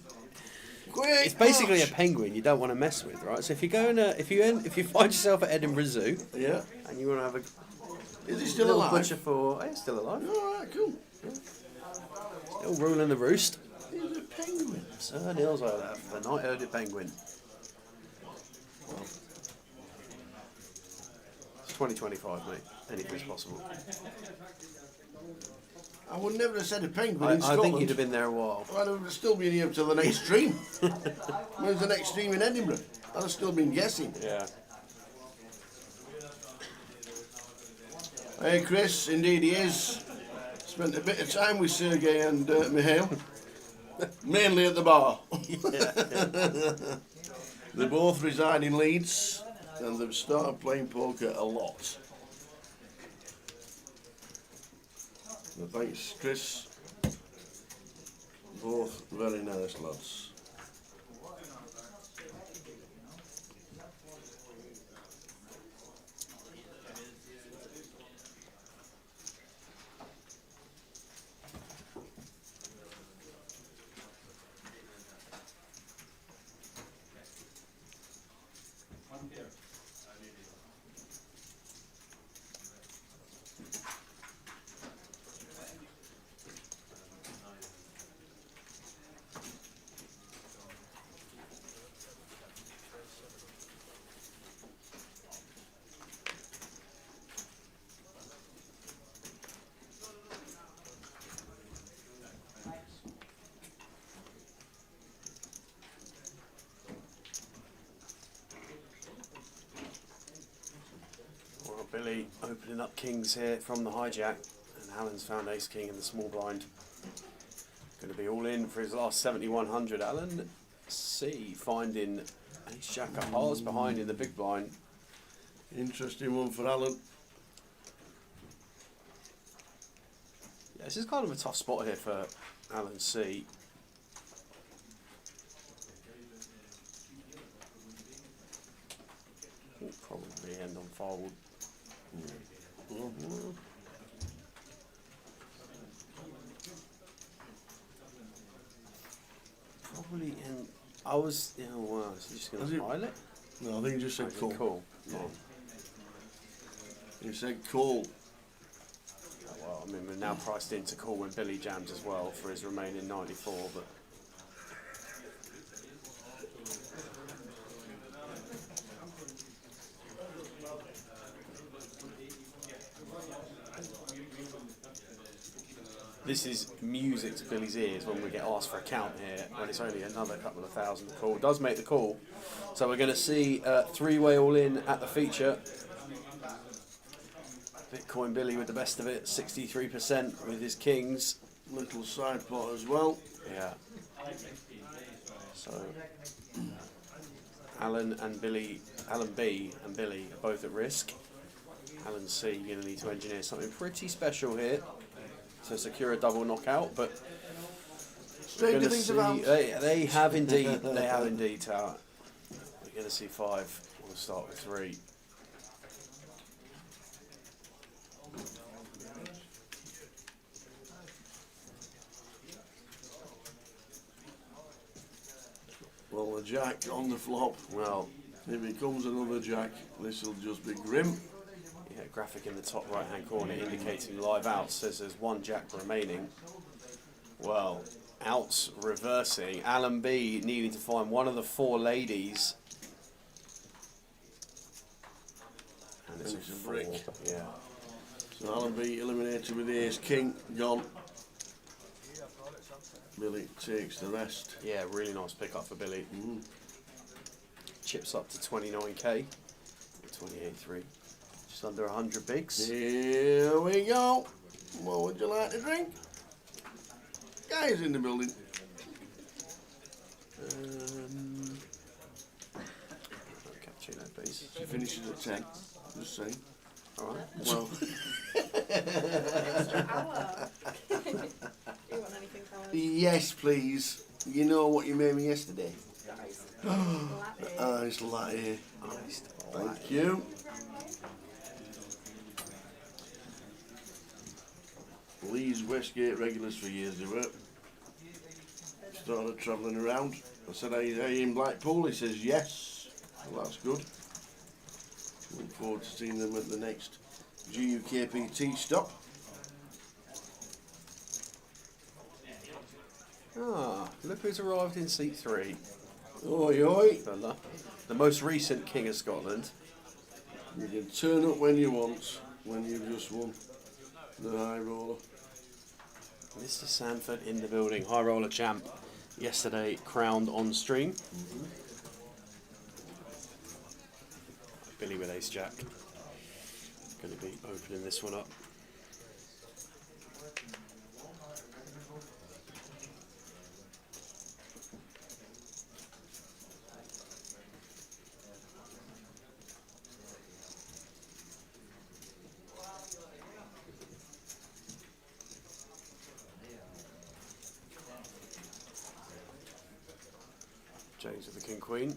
it's basically a penguin you don't want to mess with, right? So if you go and if you find yourself at Edinburgh Zoo, Yeah. and you want to have a Is he still little alive? butcher for, he's still alive, Alright, cool. still ruling the roost. He's a penguin. Sir Nils Olav, the knight-hooded penguin. It's 2025, mate. Anything's possible. I would never have said a penguin in I Scotland. think you'd have been there a while. I'd have still been here till the next stream. When's the next stream in Edinburgh? I'd have still been guessing. Yeah. Hey Chris, indeed he is. Spent a bit of time with Sergey and Mihail. Mainly at the bar. They both reside in Leeds and they've started playing poker a lot. So thanks Chris. Both very nice lads. Well, Billy opening up kings here from the hijack, and Alan's found ace king in the small blind. Going to be all in for his last 7,100. Alan C finding ace jack of hearts behind in the big blind. Interesting one for Alan. Yeah, this is kind of a tough spot here for Alan C. Will probably end on fold. Probably in. I was. Yeah, wow. Is he just going Has to he- pile it? No, I think he just said Okay, cool. Cool. Yeah. He said cool. Oh, well, I mean, we're now priced into call when Billy jams as well for his remaining 94, but. this is music to Billy's ears when we get asked for a count here, when it's only another couple of thousand to call. Does make the call. So we're going to see three-way all-in at the feature. Bitcoin Billy with the best of it, 63% with his kings. Little side pot as well. Yeah. So Alan B and Billy are both at risk. Alan C going to need to engineer something pretty special here to secure a double knockout, but we're going to see. They have indeed. They have indeed, Tower. We're going to see 5. We'll start with 3. Well, the jack on the flop. Well, if it comes another jack, this will just be grim. yeah, graphic in the top right-hand corner indicating live outs says there's 1 jack remaining. Well, outs reversing. Alan B needing to find one of the 4 ladies. And it's a 4. brick. Yeah. So Alan B eliminated with the ace king gone. Billy takes the rest. Yeah, really nice pickup for Billy. Chips up to 29k. 28.3. Just under 100 bigs. Here we go. What would you like to drink? Guys in the building. Cappuccino, please. She finishes at 10. Just saying. Alright, well, Extra hour. Do you want anything, Alan? Yes, please. You know what you made me yesterday? Latte. Ice latte. Thank you. Lee's Westgate regulars for years they were. Started travelling around. I said, are you in Blackpool? He says, yes. Well, that's good. Look forward to seeing them at the next GUKPT stop. look who's arrived in seat 3. Oi, oi. Fella. The most recent King of Scotland. You can turn up when you want, when you've just won the high roller. Mr. Sanford in the building. High roller champ. Yesterday crowned on stream. Billy with ace jack. Going to be opening this one up. James with the king queen.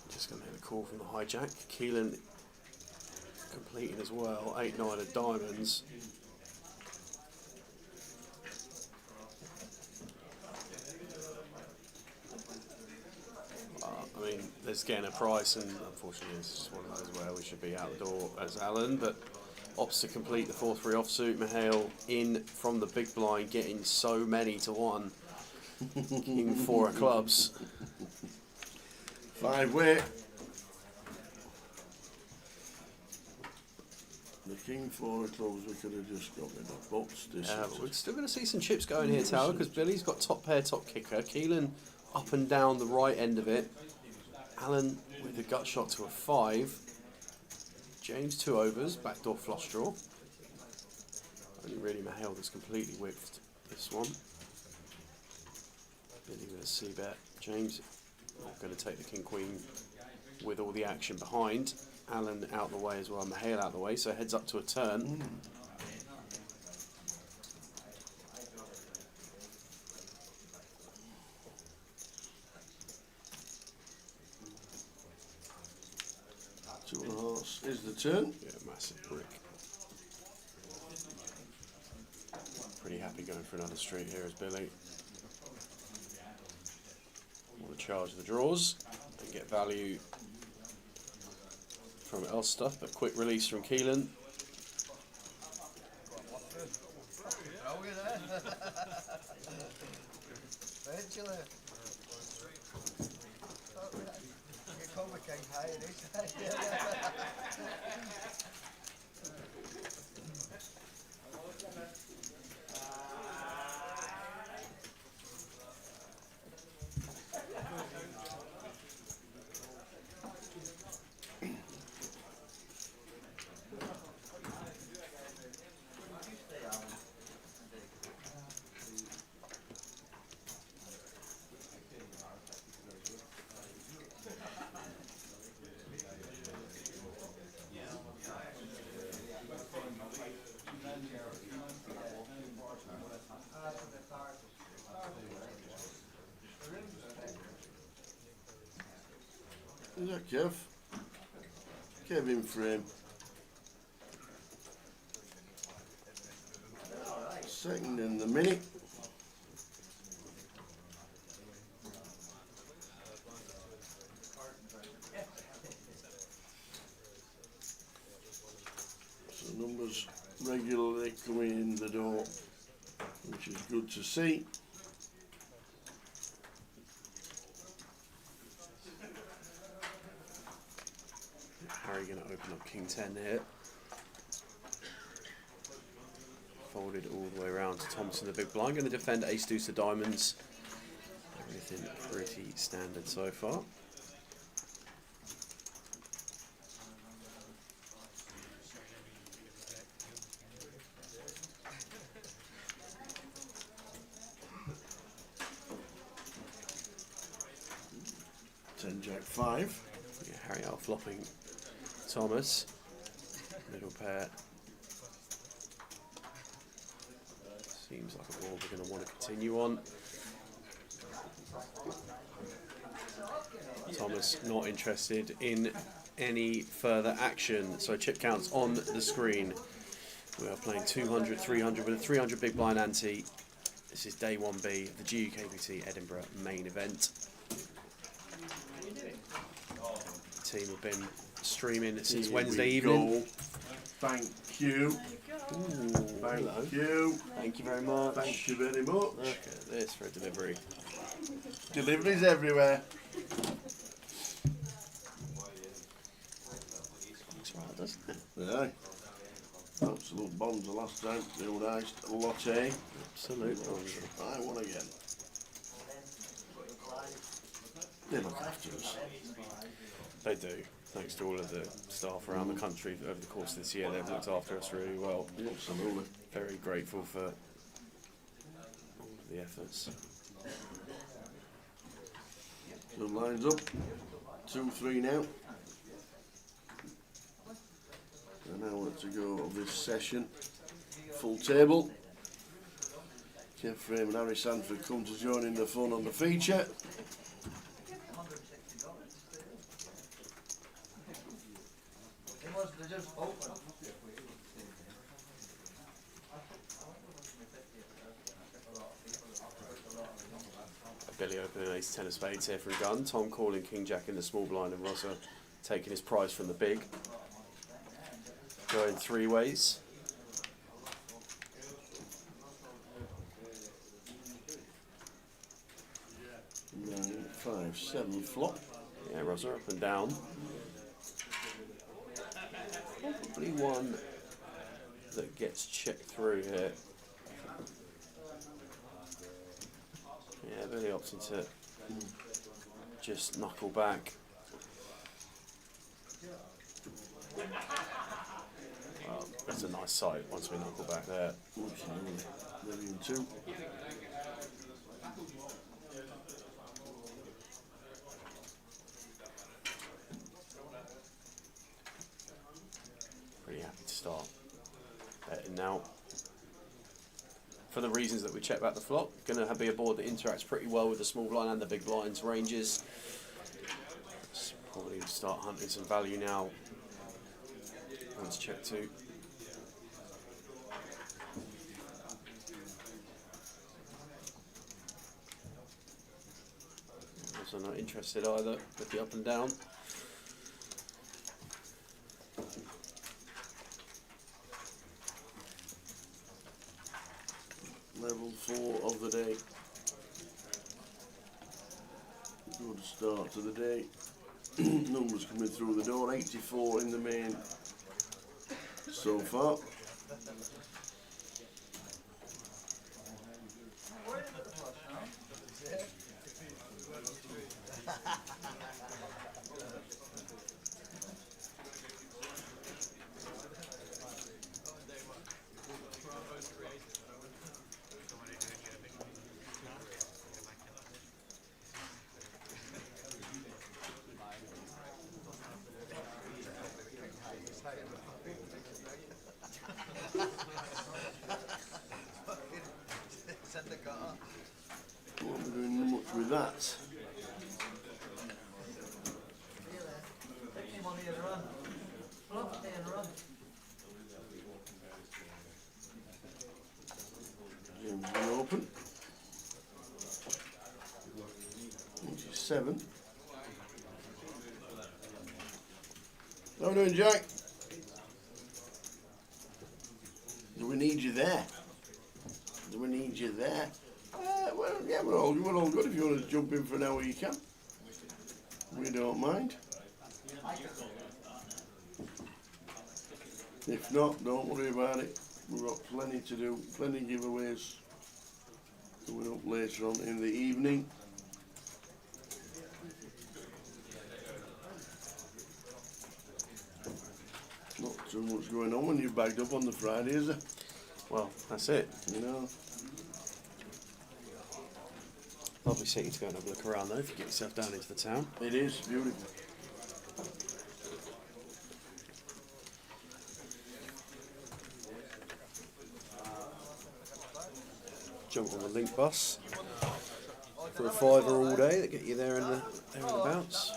Just going to hit a call from the hijack. Keelan completing as well. 8-9 of diamonds. I mean, there's getting a price, and unfortunately, it's just one of those where we should be out the door as Alan, but opts to complete the 4-3 offsuit. Mihail in from the big blind, getting so many to 1. King 4 of clubs. 5-way. The king 4 of clubs we could have just got rid of, but But we're still going to see some chips going here, Tower, because Billy's got top pair, top kicker. Keelan up and down the right end of it. Alan with the gut shot to a 5. James 2 overs, backdoor flush draw. Only really Mihail that's completely whiffed this one. Billy with a C bet. James not going to take the king queen with all the action behind. Alan out the way as well, Mihail out the way, so heads up to a turn. Two and a half is the turn. Yeah, massive brick. Pretty happy going for another street here is Billy. Want to charge the draws and get value from Ulster, but quick release from Keelan. Eventually. You call the king high, Is that Kev? Kevin frame. Second in the minute. So numbers regularly coming in the door, which is good to see. Harry going to open up King 10 here. Folded all the way around to Thompson, the big blind. Going to defend ace deuce of diamonds. Everything pretty standard so far. Jack 5. Yeah, Harry out flopping Thomas. Middle pair. Seems like a ball we're going to want to continue on. Thomas not interested in any further action. So chip counts on the screen. We are playing 200, 300 with a 300 big blind ante. This is day 1B of the GUKPT Edinburgh Main Event. The team have been streaming since Wednesday evening. Thank you. Thank you. Thank you very much. Thank you very much. Look at this for a delivery. Deliveries everywhere. Looks right, doesn't it? Yeah. Absolute bombs the last time. The old iced latte. Absolute. I won again. They look after us. They do. Thanks to all of the staff around the country over the course of this year, they've looked after us really well. Absolutely. Very grateful for all of the efforts. So lines up. 2-3 now. An hour to go of this session. Full table. Kev Frame and Harry Sanford come to join in the fun on the feature. Billy opening ace 10 of spades here for a gun. Tom calling king jack in the small blind, and Rossa taking his prize from the big. Going three ways. Nine, 5, 7 flop. Yeah, Rossa up and down. Probably one that gets checked through here. Yeah, Billy opting to just knuckle back. Well, it's a nice sight once we knuckle back there. Absolutely. 1-2. Pretty happy to start betting now. For the reasons that we checked back the flop, going to be a board that interacts pretty well with the small blind and the big blind's ranges. Let's probably start hunting some value now. Once check two. Also not interested either with the up and down. Level 4 of the day. Good start to the day. Numbers coming through the door. 84 in the main so far. Send the gutter. Won't be doing much with that. Take money and run. Bluff me and run. Game's been open. 7. How are we doing, Jack? Do we need you there? Do we need you there? Well, yeah, we're all good. If you want to jump in for an hour, you can. We don't mind. If not, don't worry about it. We've got plenty to do, plenty of giveaways coming up later on in the evening. Not too much going on when you're bagged up on the Friday, is there? Well, that's it. You know. Lovely city to go and have a look around though if you get yourself down into the town. It is beautiful. Jump on the link bus for a £5 all day that get you there and thereabouts.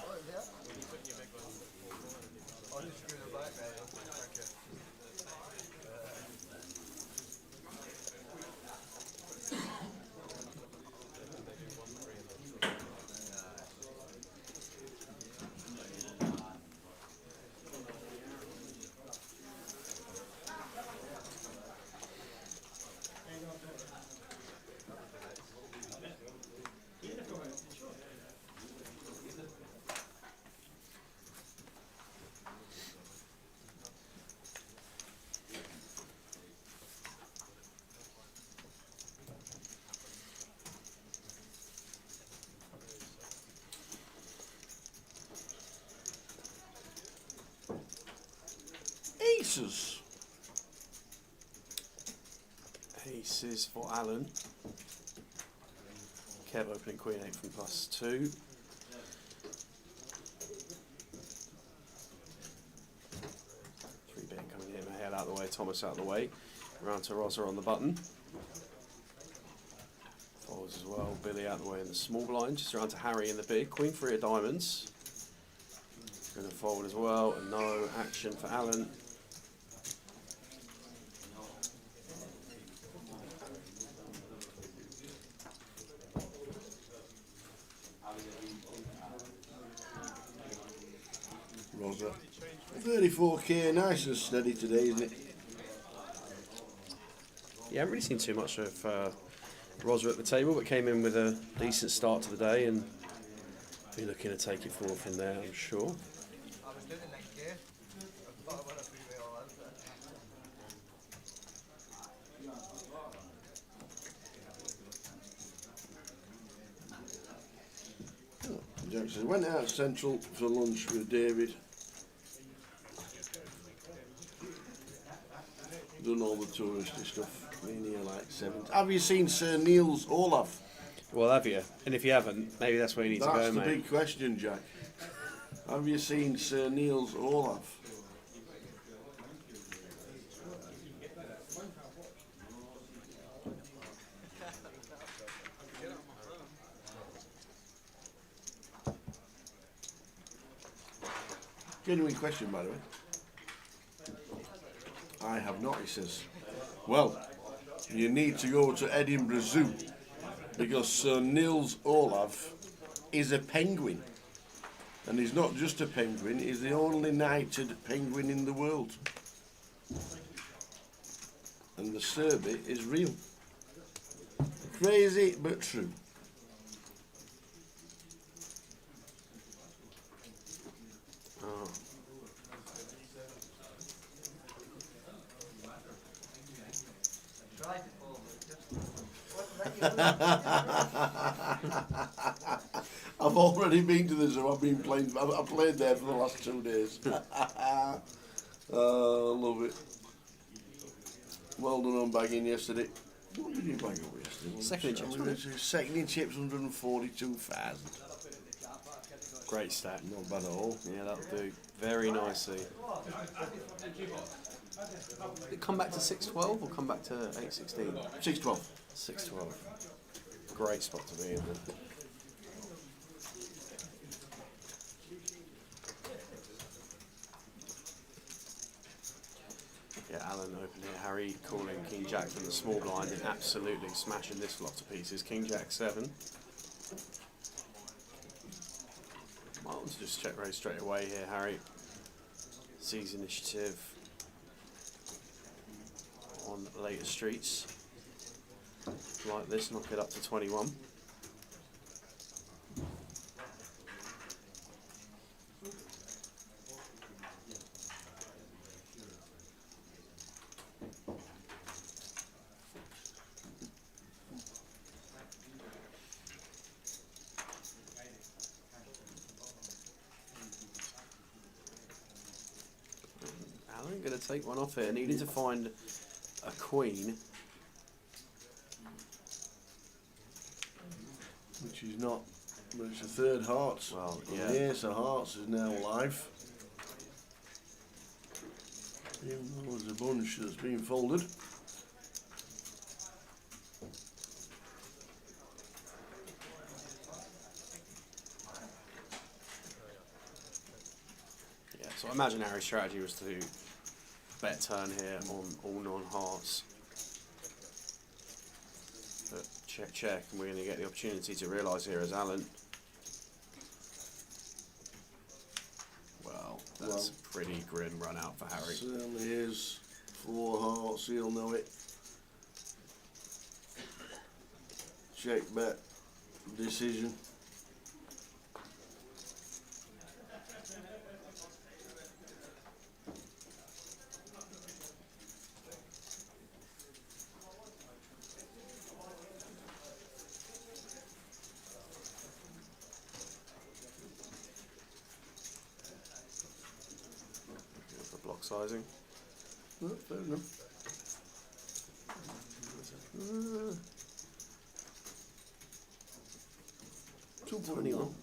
Aces. Aces for Alan. Kev opening Queen 8 from +2. Three betting coming in, Mahale out of the way, Thomas out of the way. Round to Rosa on the button. Folds as well, Billy out of the way in the small blind. Just around to Harry in the big. Queen 3 of diamonds. Going to fold as well, and no action for Alan. Rosa. 34k, nice and steady today, isn't it? Yeah, I haven't really seen too much of Rosa at the table, but came in with a decent start to the day and be looking to take it forward from there, I'm sure. I was doing the next gear. I thought I went a free way all out there. Jack says, went out central for lunch with David. Done all the touristy stuff. Been here like 7. Have you seen Sir Niels Olaf? Well, have you? And if you haven't, maybe that's where you need to go, That's the mate. big question, Jack. Have you seen Sir Niels Olaf? Genuine question, by the way. I have not, he says. Well, you need to go to Edinburgh Zoo because Sir Niels Olaf is a penguin. And he's not just a penguin, he's the only knighted penguin in the world. And the survey is real. Crazy, but true. Oh. Tried to fall, but it just wasn't letting you move. I I've already been to the zoo. I've been playing. I've played there for the last 2 days. Oh, love it. Well done on bagging yesterday. What did you bag up yesterday? Second in chips, wasn't it? Second in chips, 142,000. Great stat. Not bad at all. Yeah, that'll do very nicely. Did it come back to 612 or come back to 816? 612. 612. Great spot to be in. Yeah, Alan open here. Harry calling King Jack from the small blind and absolutely smashing this lot to pieces. King Jack 7. Might want to just check raise straight away here, Harry. Sees initiative on later streets. Like this, knock it up to 21. Alan going to take one off here, needing to find a queen. Which is not, but it's a third hearts. Well, And yeah. the ace of hearts is now live. Even though there's a bunch that's been folded. Yeah, so I imagine Harry's strategy was to bet turn here on all non-hearts. But check, check, and we're going to get the opportunity to realise here as Alan. Well, that's a pretty grim run out for Harry. Certainly is. 4 hearts, he'll know it. Check bet decision. For block sizing. No, fair enough. 21.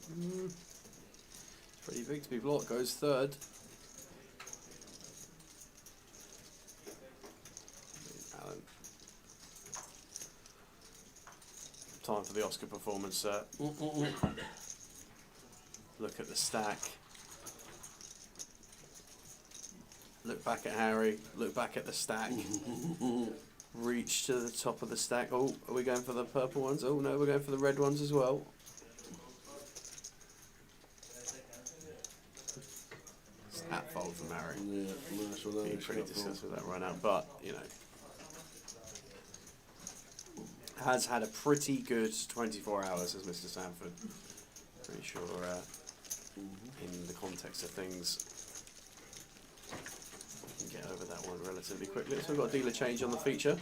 Pretty big to be blocked, goes third. Alan. Time for the Oscar performance, sir. Look at the stack. Look back at Harry. Look back at the stack. Reach to the top of the stack. Oh, are we going for the purple ones? Oh no, we're going for the red ones as well. Stat fold from Harry. Yeah, nice one. Being pretty disgusted with that run out, but you know, has had a pretty good 24 hours as Mr. Sanford. Pretty sure in the context of things, we can get over that one relatively quickly. So we've got a dealer change on the feature.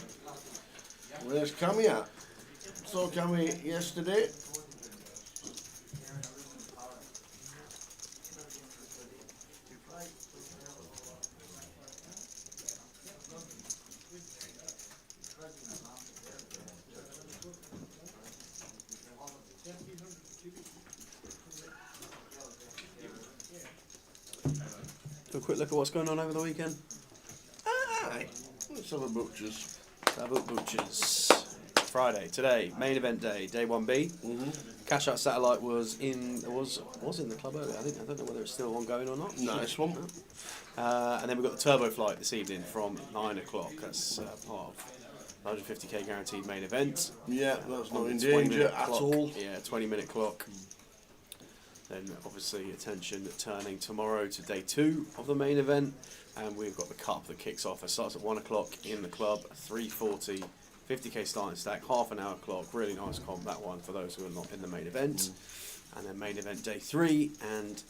Where's Cammy at? Saw Cammy yesterday. Do a quick look at what's going on over the weekend. Aye. Let's have a butcher's. Travel Butchers. Friday, today, main event day, day 1B. Cash Out Satellite was in the club earlier. I don't know whether it's still ongoing or not. Nice one. And then we've got the Turbo Flight this evening from 9 o'clock. That's part of 150k guaranteed main event. Yeah, that's not On in the danger 20-minute at clock. all. Yeah, 20-minute clock. Then obviously attention turning tomorrow to day 2 of the main event, and we've got the cup that kicks off. It starts at 1 o'clock in the club, 3:40, 50k starting stack, half an hour clock. Really nice comp that one for those who are not in the main event. And then main event day 3 and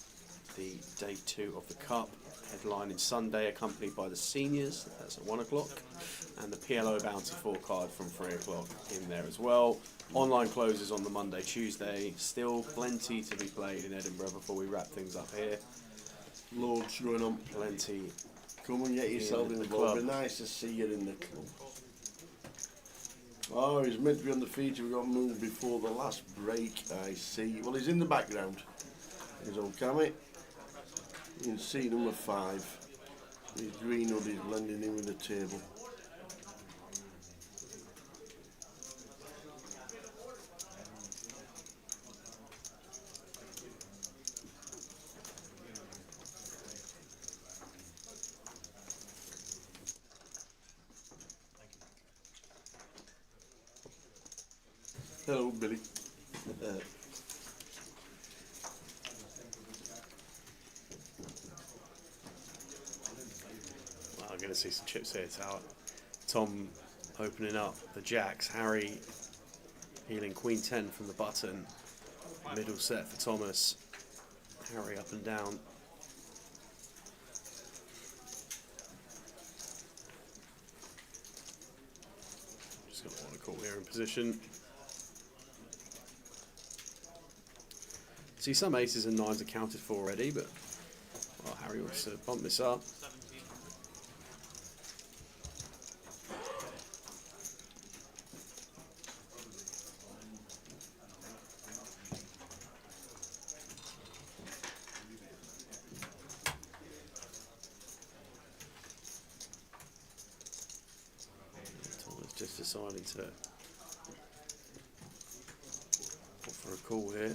the day 2 of the Cup, headlining Sunday, accompanied by the seniors. That's at 1 o'clock, and the PLO Bounty 4 card from 3 o'clock in there as well. Online closes on the Monday, Tuesday. Still plenty to be played in Edinburgh before we wrap things up here. Loads going on. Plenty. Come and get yourself in the involved. club. Be nice to see you in the club. Oh, he's meant to be on the feature. We got moved before the last break. I see. Well, he's in the background. He's on camera. You can see number 5. His green hood is blending in with the table. Hello, Billy. Well, I'm going to see some chips here, Tower. Tom opening up the jacks. Harry healing Queen 10 from the button. Middle set for Thomas. Harry up and down. Just got one call here in position. See some aces and 9s accounted for already, but well, Harry wants to bump this up. Thomas just deciding to offer a call here.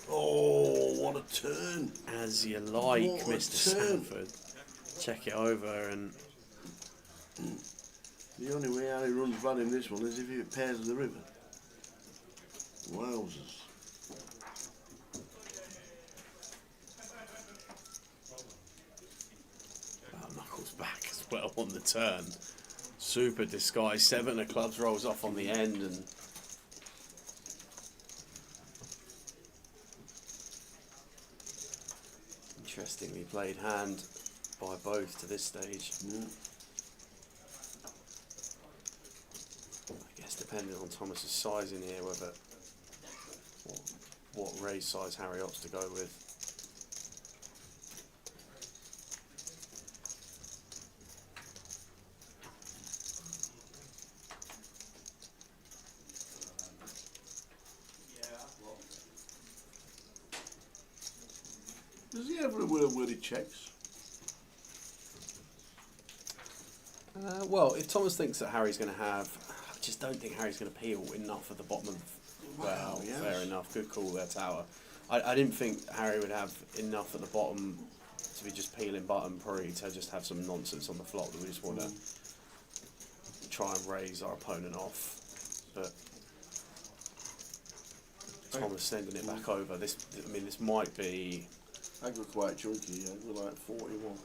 Oh, what a turn. As you like, What a Mr. turn. Sanford. Check it over, and The only way Harry runs bad in this one is if he pairs the river. Wowzers. well, knuckles back as well on the turn. Super disguise. 7 of clubs rolls off on the end, and interestingly played hand by both to this stage. Yeah. I guess depending on Thomas's size in here, whether what raise size Harry opts to go with. Does he ever where he checks? Well, if Thomas thinks that Harry's going to have, I just don't think Harry's going to peel enough at the bottom of. Well, yes. fair enough. Good call there, Tower. I didn't think Harry would have enough at the bottom to be just peeling button pre to just have some nonsense on the flop that we just want to try and raise our opponent off. But Thomas sending it back over. This, I mean, this might be. I go quite chunky. I go like 41.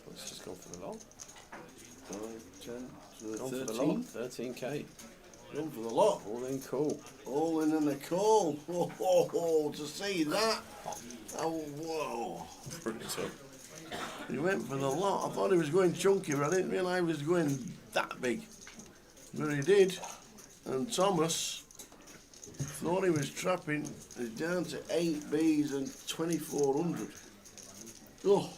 Let's just go for the long. 5, 10, Gone for the 13. long. 13k. Gone for the lot. All in cool. All in a call. Oh, oh, oh, to see that. Oh, whoa. Brutal. He went for the lot. I thought he was going chunky, but I didn't realise he was going that big. But he did. And Thomas thought he was trapping. He's down to 8 Bs and 2,400. Oh.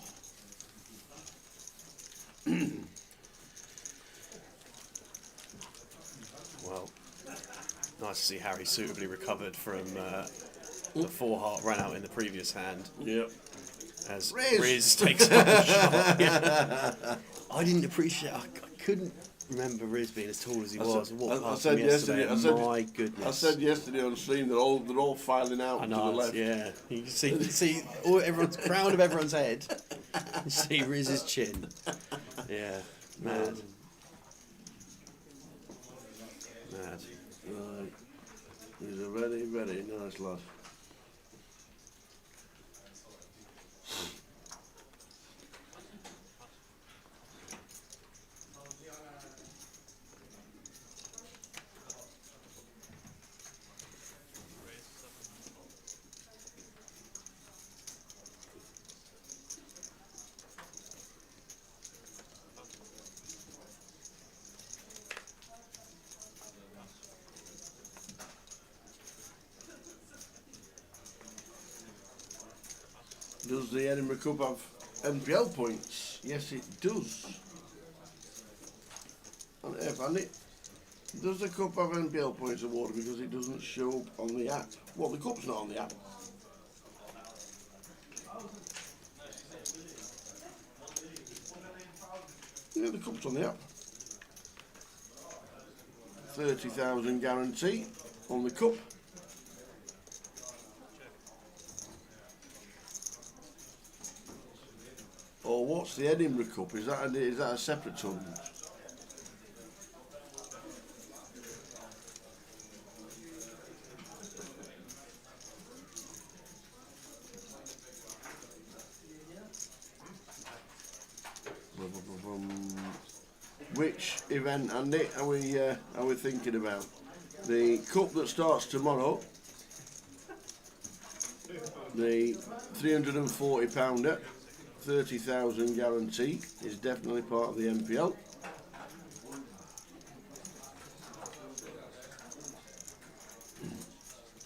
Well, nice to see Harry suitably recovered from the 4-heart run out in the previous hand. Yep. As Riz. Riz takes another shot. Yeah. I didn't appreciate. I couldn't remember Riz being as tall as he was. I walked past him yesterday. My goodness. I said yesterday on stream they're all filing out I to the know. left. Yeah. You can see all everyone's crown of everyone's head. You see Riz's chin. Yeah. Mad. Mad. Right. He's a very, very nice lad. Does the Edinburgh Cup have NPL points? Yes, it does. And does the Cup have NPL points awarded because it doesn't show up on the app? Well, the Cup's not on the app. Yeah, the Cup's on the app. 30,000 guarantee on the Cup. Or what's the Edinburgh Cup? Is that a separate tournament? Which event, Andy, are we thinking about? The cup that starts tomorrow, the £340, 30,000 guarantee, is definitely part of the NPL.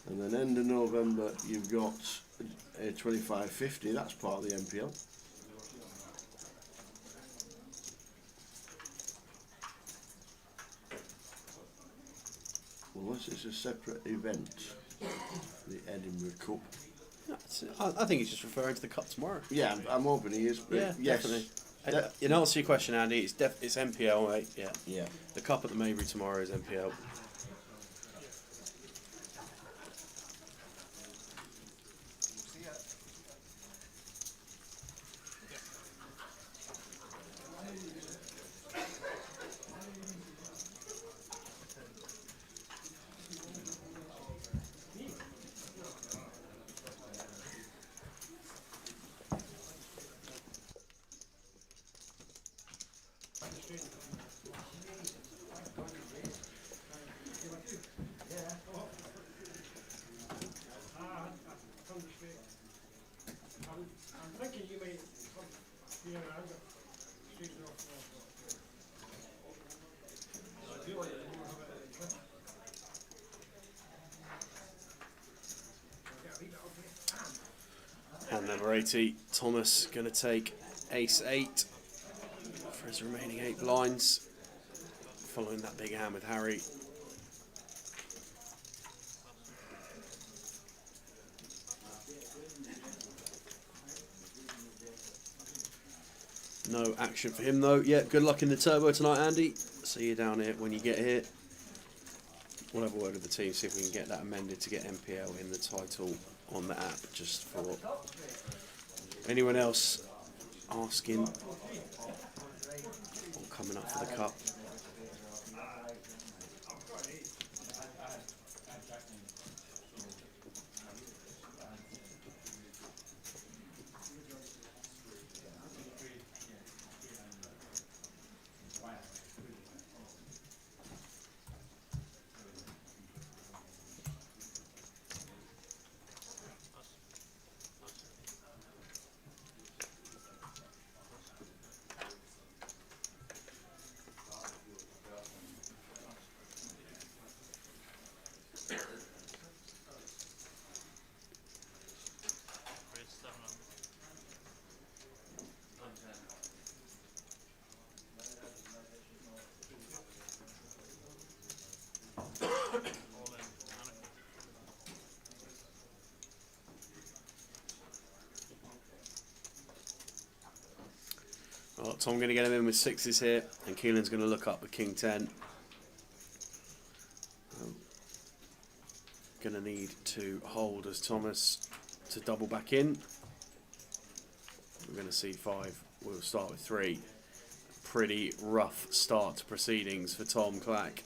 And then end of November, you've got a 25.50. That's part of the NPL. Unless it's a separate event, the Edinburgh Cup. I think he's just referring to the cup tomorrow. Yeah, I'm hoping he is. But Yeah, yes, definitely. In answer to your question, Andy, it's NPL, mate. Yeah. Yeah. The cup at the Maybury tomorrow is NPL. I'm thinking you may be around the street off. Hand number 80, Thomas going to take ace 8 for his remaining 8 blinds, following that big hand with Harry. No action for him though. Yeah, good luck in the turbo tonight, Andy. See you down here when you get here. We'll have a word with the team, see if we can get that amended to get NPL in the title on the app, just for anyone else asking or coming up for the cup. Well, Tom going to get him in with 6s here, and Keelan's going to look up the King 10. Going to need to hold as Thomas to double back in. We're going to see 5. We'll start with 3. Pretty rough start to proceedings for Tom Clack.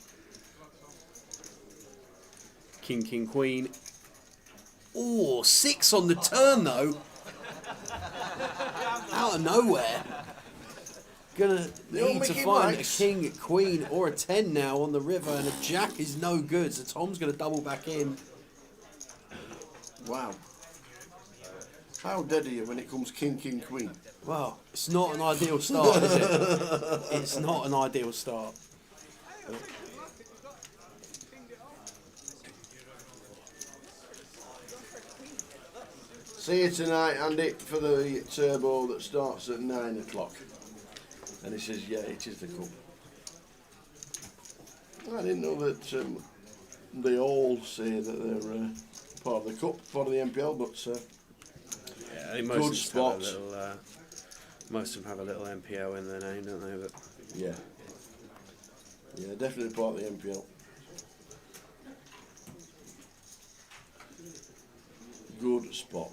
King, King, Queen. Oh, 6 on the turn though. Out of nowhere. Gonna need to find a king, queen, or a 10 now on the river, and a jack is no good, so Tom's gonna double back in. Wow. How dead are you when it comes king, king, queen? Well, it's not an ideal start, is it? It's not an ideal start. See you tonight, Andy, for the turbo that starts at 9 o'clock. And he says, yeah, it is the cup. I didn't know that they all say that they're part of the cup, part of the MPL, but Yeah, I think good spot. Most of them have a little MPL in their name, don't they? But Yeah. Yeah, definitely part of the MPL. Good spot.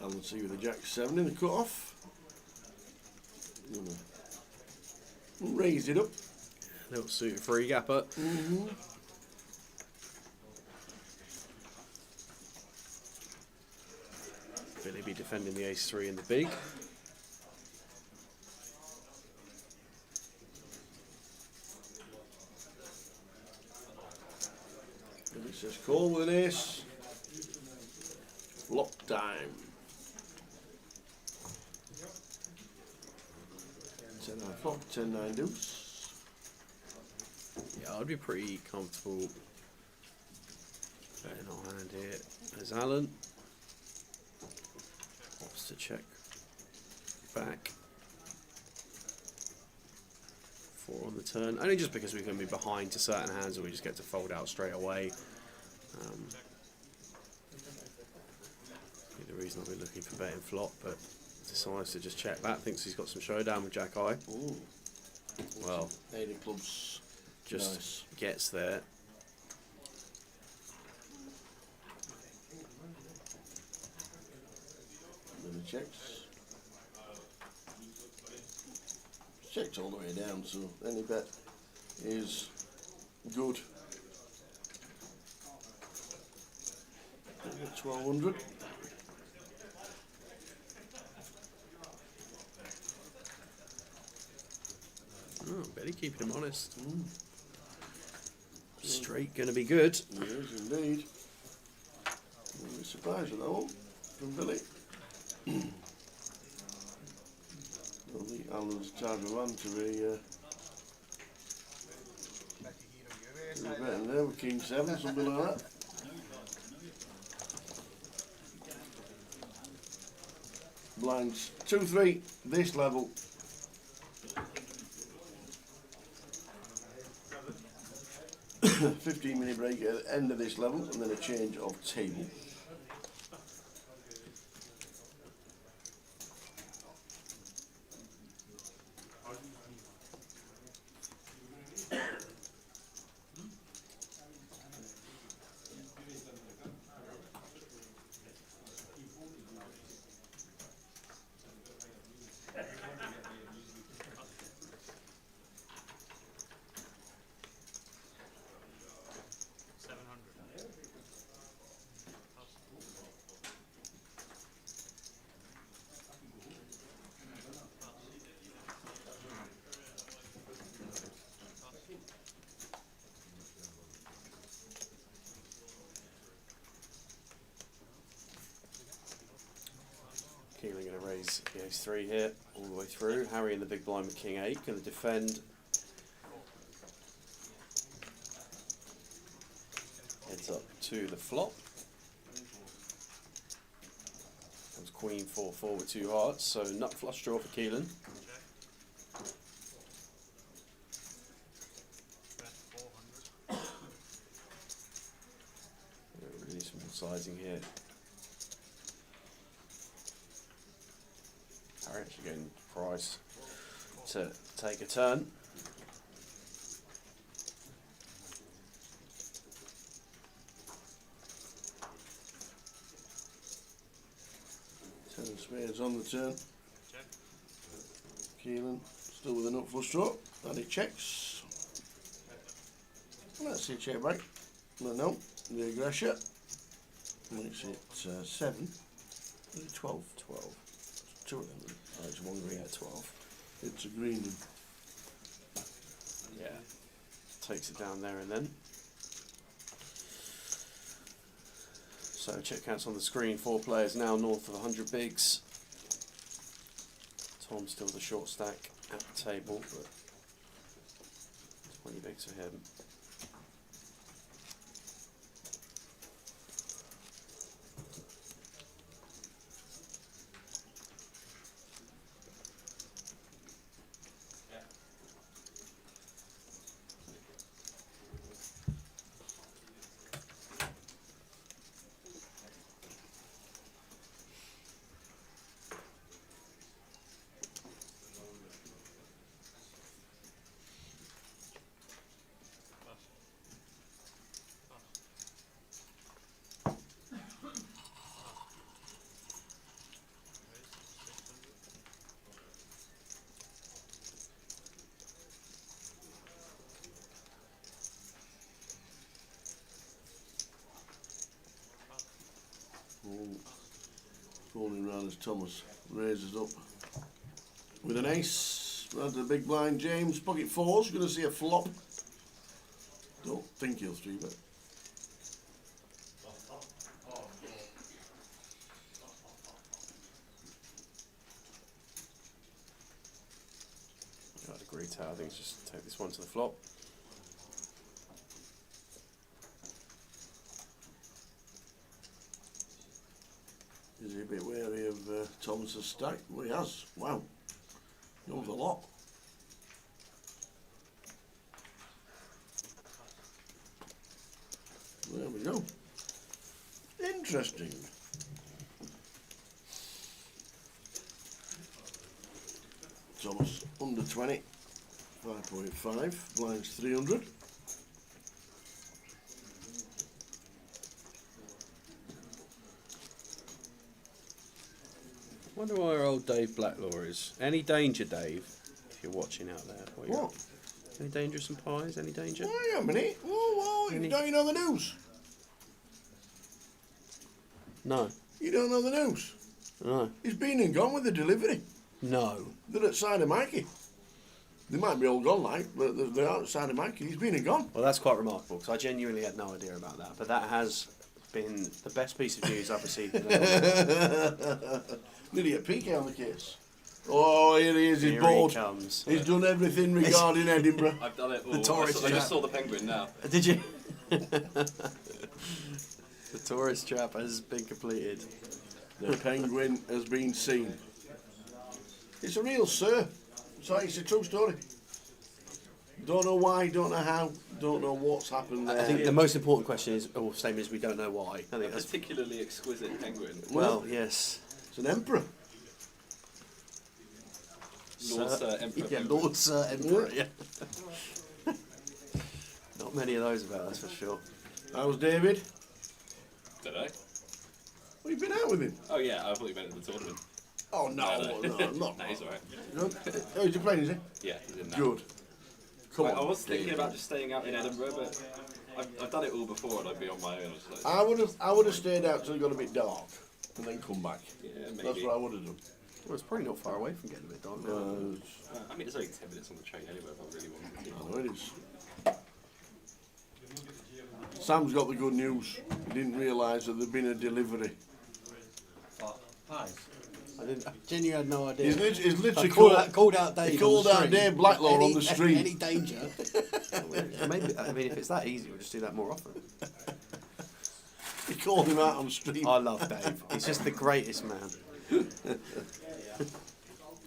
Alan C with the Jack 7 in the cut-off. Raise it up. little suited free gapper. Billy be defending the ace-3 in the big. Billy says call with an ace. Flop time. 10-9 flop, 10-9 deuce. Yeah, I'd be pretty comfortable betting our hand here as Alan. Wants to check back. 4 on the turn. Only just because we're going to be behind to certain hands and we just get to fold out straight away. The reason I'll be looking for betting flop, but decides to just check back. Thinks he's got some showdown with Jack Eye. Ooh. Well, 80 clubs. just Nice. gets there. Then he checks. Checked all the way down, so any bet is good. 1200. Oh, Betty keeping him honest. Straight gonna be good. Yes, indeed. I'm surprised with that one from Billy. I think Alan's type of man to be betting there with King 7, something like that. Blinds 2-3, this level. A 15-minute break at the end of this level, and then a change of table. plays the ace-3 here, all the way through. Harry in the big blind with king-8, going to defend. Heads up to the flop. Comes queen 4-4 with 2 hearts, so nut flush draw for Keelan. Really small sizing here. Harry actually getting price to take a turn. Ten of spades on the turn. Keelan still with a nut flush draw, and he checks. Let's see a check back. No, the aggression makes it 7. Is it 12? 12. 2 of them. Oh, it's 1 green. Yeah, 12. It's a green one. Yeah, takes it down there and then. So check counts on the screen. 4 players now north of 100 bigs. Tom still the short stack at the table, but 20 bigs for him. Falling round as Thomas raises up with an ace. Round to the big blind, James. Pocket 4's going to see a flop. Don't think he'll 3-bet. I'd agree to. I think just take this one to the flop. Is he a bit wary of Thomas's stack? Well, he has. Wow. He owns a lot. There we go. Interesting. Thomas under 20. 5.5. Blinds 300. Wonder where old Dave Blacklaw is. Any danger, Dave? If you're watching out there. What? Any danger? Some pies? Any danger? Wait a minute. Whoa, Any- don't you know the news? No. You don't know the news? No. He's been and gone with the delivery. No. They're at Sidamaki. They might be all gone, like, but they are at Sidamaki. He's been and gone. Well, that's quite remarkable because I genuinely had no idea about that. But that has been the best piece of news I've received. In a Nearly a PK on the case. Oh, here he is. He's Here bored. he comes. He's done everything regarding Edinburgh. I've done it all. The tourist I trap. just saw the penguin now. Did you? The tourist trap has been completed. The penguin has been seen. It's a real sir. It's a true story. Don't know why, don't know how, don't know what's happened there. I think the most important question is, or statement is, we don't know why. I think A that's particularly exquisite penguin. well, yes. It's an emperor. Lord Sir Emperor Yeah, penguin. Lord Sir Emperor. Yeah. Not many of those about, that's for sure. How's David? Did I? Well, you've been out with him. Oh yeah, I thought you meant at the tournament. Oh, no, not. No, he's alright. Good. Oh, he's playing, is he? Yeah, he's in now. Good. Come I on. was thinking David. about just staying out in Edinburgh, but I've done it all before and I'd be on my own. I was like, I would have stayed out till it got a bit dark and then come back. yeah, maybe. That's what I would have done. Well, it's probably not far away from getting a bit dark now. I mean, it's only 10 minutes on the train anyway if I really wanted to. I know it is. Sam's got the good news. He didn't realise that there'd been a delivery. Pies? I I genuinely had no idea. He's literally called out Dave. He called out Dave Blacklaw on the stream. Any danger? Maybe, I mean, if it's that easy, we'll just do that more often. He called him out on the stream. I love Dave. He's just the greatest man.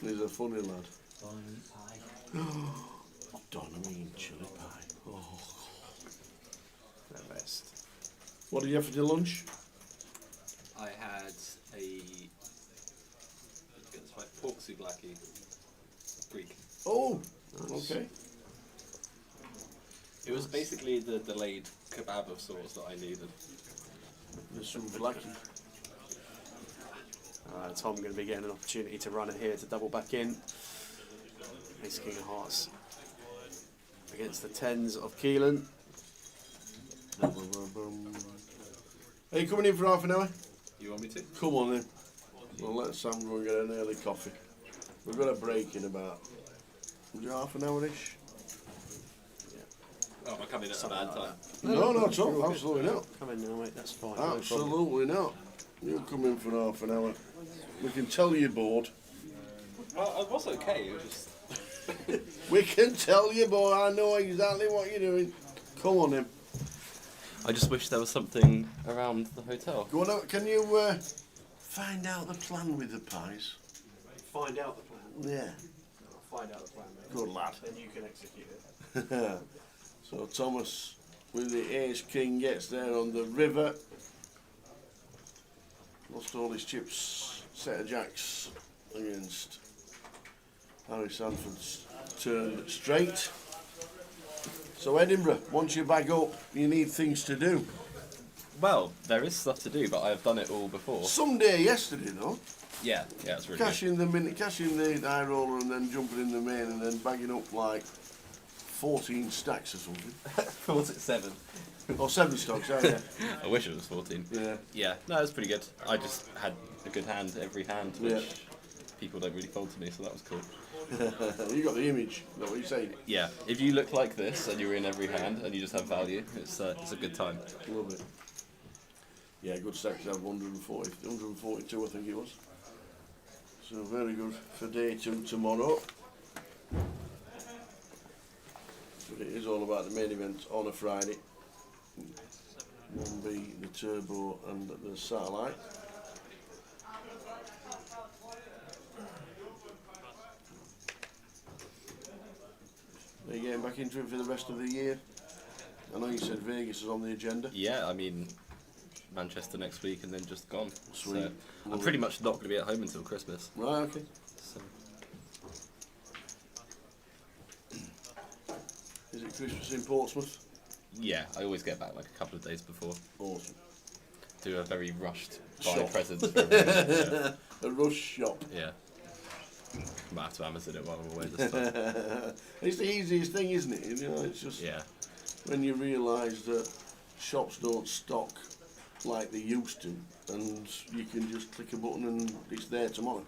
He's a funny lad. Diamond pie. Dynamine chili pie. Oh. The best. What did you have for your lunch? I had a pork souvlaki, Greek. Oh, Nice. okay. It was basically the delayed kebab of sorts that I needed. There's some blacky. Tom going to be getting an opportunity to run it here to double back in. Ace King of Hearts against the tens of Keelan. Are you coming in for half an hour? You want me to? Come on then. We'll let Sam go and get an early coffee. We've got a break in about half an hour-ish. Oh, am I coming at a bad time? No, not at all. Absolutely not. Come in now, mate. That's fine. no problem. Absolutely not. You'll come in for half an hour. We can tell you're bored. Well, I was okay. It was just. We can tell you, boy. I know exactly what you're doing. Come on then. I just wish there was something around the hotel. Go on. Can you find out the plan with the pies? Find out the plan. Yeah. I'll find out the plan, mate. Good lad. Then you can execute it. So Thomas with the ace king gets there on the river. Lost all his chips. Set of jacks against Harry Sanford's turned straight. So Edinburgh, once you bag up, you need things to do. Well, there is stuff to do, but I've done it all before. Someday yesterday though, Yeah, it's really cash in the high roller and then jumping in the main and then bagging up like 14 stacks or something. good. 47. Or 7 stocks, yeah. I wish it was 14. Yeah. Yeah, no, it was pretty good. I just had a good hand every hand, which people don't really fold to me, so that was cool. You got the image, is that what you're saying? Yeah, if you look like this and you're in every hand and you just have value, it's a good time. Love it. Yeah, good stack to have 142 I think it was. So very good for day 2 tomorrow. But it is all about the main event on a Friday. 1B, the turbo and the satellite. Are you getting back into it for the rest of the year? I know you said Vegas is on the agenda. Yeah, I mean, Manchester next week and then just gone. Sweet. So I'm pretty much not going to be at home until Christmas. Right, okay. So. Is it Christmas in Portsmouth? Yeah, I always get back like a couple of days before. Awesome. Do a very rushed buy Shop. presents for everyone. A rush shop. Yeah. Might have to Amazon it while I'm away this time. It's the easiest thing, isn't it? You know, it's just Yeah. when you realise that shops don't stock like they used to, and you can just click a button and it's there tomorrow.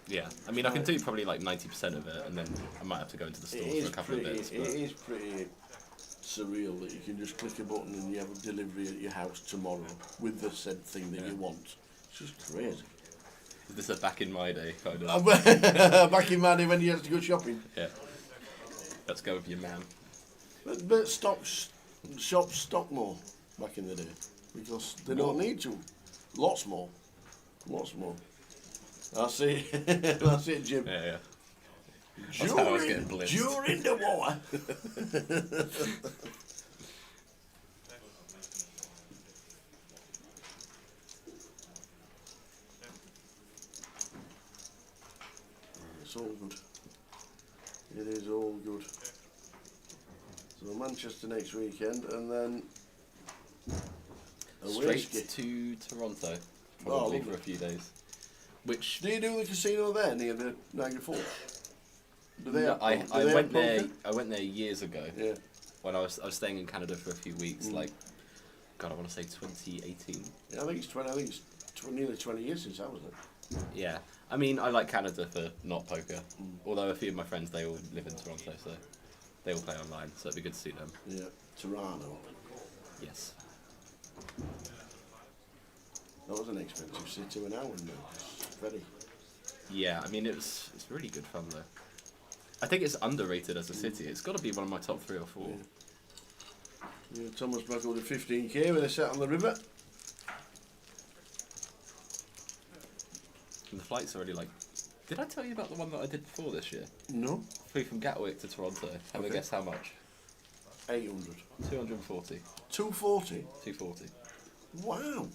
Yeah. I mean, I can do probably like 90% of it, and then I might have to go into the store for a couple of bits. It But is pretty surreal that you can just click a button and you have a delivery at your house tomorrow with the said thing that you want. It's just crazy. is this a back in my day kind of? Back in my day when you had to go shopping. Yeah. Let's go with your man. But shops stock more back in the day because they don't need to. Lots more. That's it. That's it, Jim. Yeah, yeah. That's how I was getting blitzed. During the war. It's all good. It is all good. So Manchester next weekend, and then away Straight ski. to Toronto, Oh, probably lovely. for a few days. Which Do you do the casino there near the Niagara Falls? Do they no, have, I do they went have there. poker? I went there years ago Yeah. when I was staying in Canada for a few weeks. Mm. Like, God, I want to say 2018. Yeah, I think it's 20. I think it's nearly 20 years since I was there. Yeah, I mean, I like Canada for not poker. Mm. Although a few of my friends, they all live in Toronto, so they all play online. So it'd be good to see them. Yeah, Toronto. Yes. That was an expensive city to an hour now. Very. Yeah, I mean it's really good fun though. I think it's underrated as a city. It's got to be one of my top 3 or 4. Yeah, Thomas back over to 15k where they sat on the river. And the flight's already like. Did I tell you about the one that I did before this year? No. Flew from Gatwick to Toronto. Have a guess how much? 800. 240. 240. 240. Wow.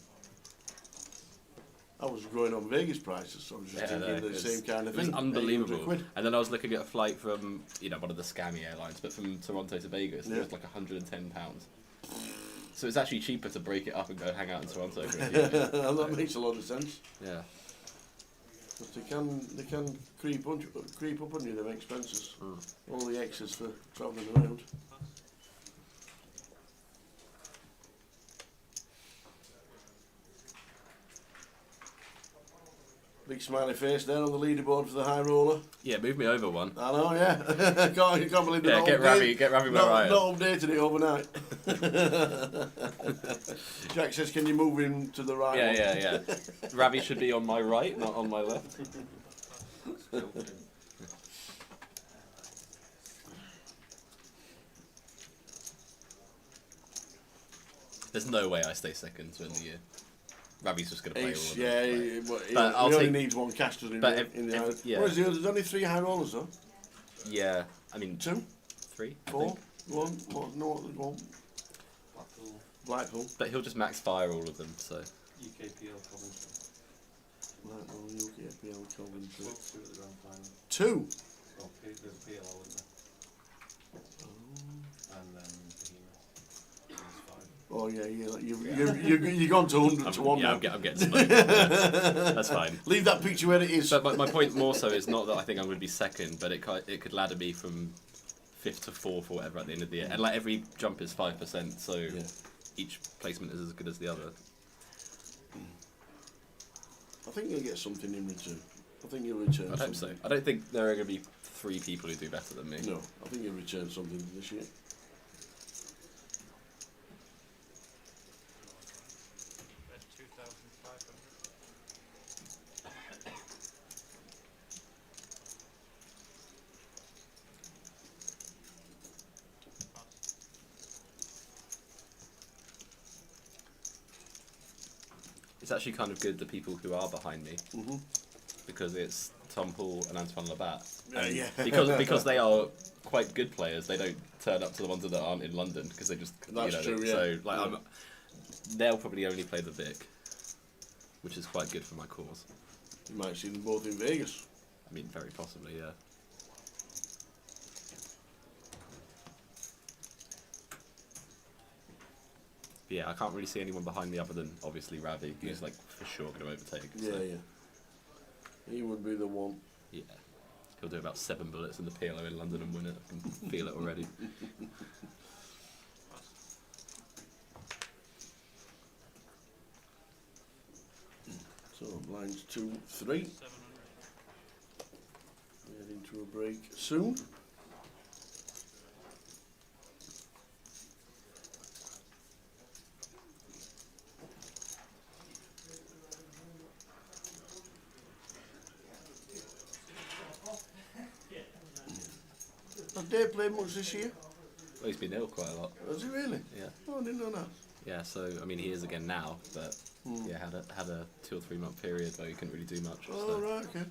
I was going on Vegas prices, so I was just thinking the same kind of thing. It was unbelievable. 800 quid. And then I was looking at a flight from, one of the scammy airlines, but from Toronto to Vegas, it was like £110. So it's actually cheaper to break it up and go hang out in Toronto for a few days. That makes a lot of sense. Yeah. But they can creep up on you, them expenses. All the extras for travelling around. Big smiley face there on the leaderboard for the high roller. Yeah, move me over one. I know, yeah. can't believe they're not Get Ravi where I am. Not updated it overnight. Jack says, can you move him to the right? Yeah. Ravi should be on my right, not on my left. There's no way I stay second to end the year. Ravi's just going to play all of them. He only needs one cast in the high. Yeah. What is it? There's only 3 high rollers though. Yeah, I mean 2, 3, 4, 1. One. Blackpool. But he'll just max fire all of them. So UKPL Coventry. Blackpool, UKPL Coventry. 2 at the grand final. 2. Well, there's a PLO, isn't there? And then Behemoth. Oh yeah, you've gone to 100 to 1 Yeah, now. I'm getting split. That's fine. Leave that picture where it is. But my point more so is not that I think I'm going to be second, but it could ladder me from 5th to 4th or whatever at the end of the year. And like every jump is 5%, so each placement is as good as the other. I think you'll get something in return. I think you'll return I hope so. I don't think there are going to be 3 people who do better than me. No, I think you'll return something this year. That's 2,500. It's actually kind of good the people who are behind me, because it's Tom Hall and Antoine Labatt. Yeah. Because they are quite good players, they don't turn up to the ones that aren't in London because they just True, yeah. So like they'll probably only play the Vic, which is quite good for my cause. You might see them both in Vegas. I mean, very possibly, yeah. But yeah, I can't really see anyone behind me other than obviously Ravi, who's like for sure going to overtake. Yeah, so. yeah. He would be the one. Yeah. He'll do about 7 bullets in the PLO in London and win it. I can feel it already. So blinds 2, 3. Heading to a break soon. Has Dave played much this year? Well, he's been ill quite a lot. Has he really? Yeah. Oh, I didn't know that. Yeah, so I mean he is again now, but yeah, had a 2 or 3 month period where he couldn't really do much. Oh, so. right, okay.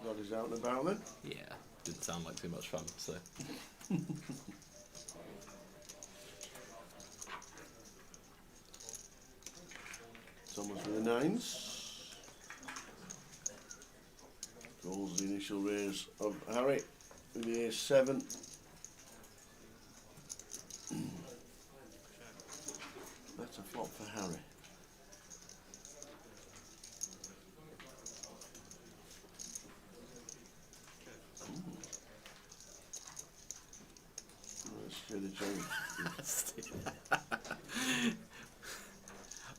God is out and about then. Yeah, didn't sound like too much fun. So. Thomas with the 9s. Calls the initial raise of Harry with the ace 7. That's a flop for Harry.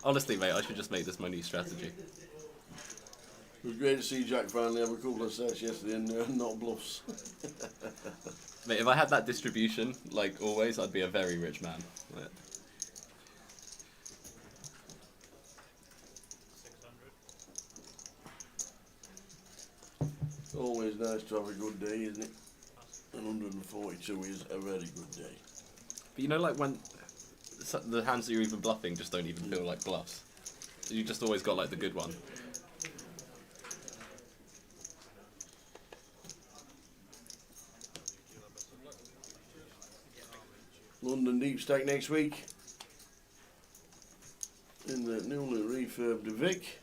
Honestly, mate, I should just make this my new strategy. It was great to see Jack finally have a couple of sets yesterday and not bluffs. Mate, if I had that distribution, like always, I'd be a very rich man. Like, 600. Always nice to have a good day, isn't it? And 142 is a very good day. But you know, like when the hands that you're even bluffing just don't even feel like bluffs. You just always got like the good one. London Deep Stack next week in the newly refurbed Vic.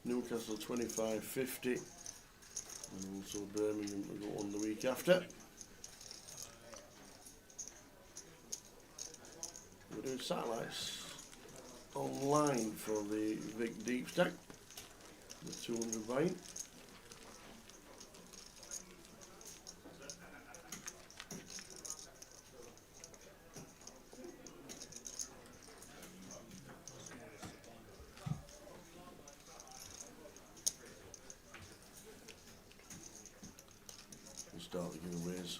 Newcastle 25.50, and also Birmingham will go on the week after. We're doing satellites online for the Vic Deep Stack, the 200 buying. Start the giveaways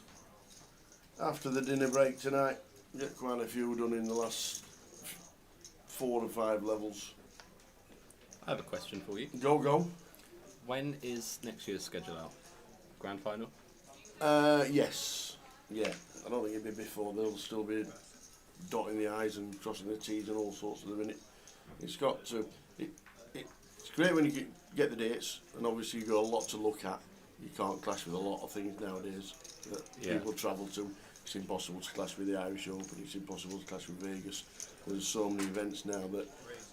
after the dinner break tonight. Get quite a few done in the last 4 or 5 levels. I have a question for you. Go. When is next year's schedule out? Grand final? Yes. Yeah. I don't think it'll be before. They'll still be dotting the I's and crossing the T's and all sorts at the minute. It's got to. It's great when you get the dates, and obviously you've got a lot to look at. You can't clash with a lot of things nowadays that people travel to. It's impossible to clash with the Irish Open, it's impossible to clash with Vegas. There's so many events now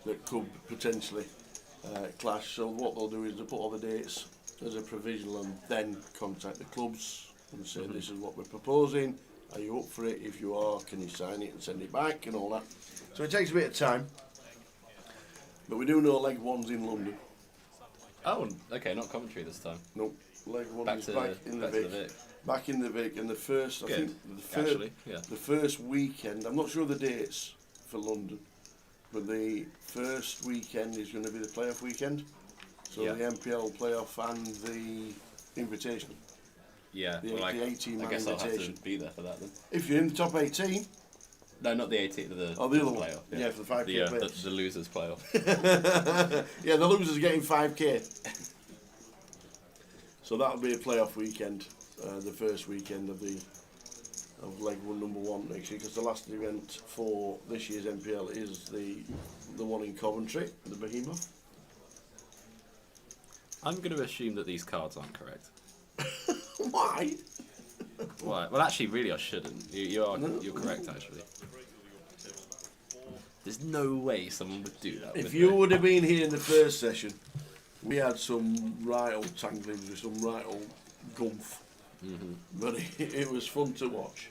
that could potentially clash. So what they'll do is they'll put all the dates as a provisional and then contact the clubs and say this is what we're proposing, are you up for it? If you are, can you sign it and send it back and all that. So it takes a bit of time, but we do know leg one's in London. Oh, okay, not Coventry this time. Nope. Leg one Back is to back in the back to Vic. the Vic. Back in the Vic, and the first, Good. I think, Actually, yeah. the first weekend, I'm not sure the dates for London, but the first weekend is going to be the playoff weekend. So Yeah. the MPL playoff and the invitation. Yeah, The, well, the 18 I man guess I'll have invitation. to be there for that then. If you're in the top 18, No, not the 18th, the the other one. playoff. Yeah, for the 5K the players. the losers playoff. Yeah, the loser's getting 5K. So that'll be a playoff weekend, the first weekend of leg one, number 1 next year, because the last event for this year's MPL is the one in Coventry, the Behemoth. I'm going to assume that these cards aren't correct. Why? Why? Well, actually, really, I shouldn't. You're correct, actually. There's no way someone would do that. If you would have been here in the first session, we had some right old tanglings with some right old gumph. But it was fun to watch.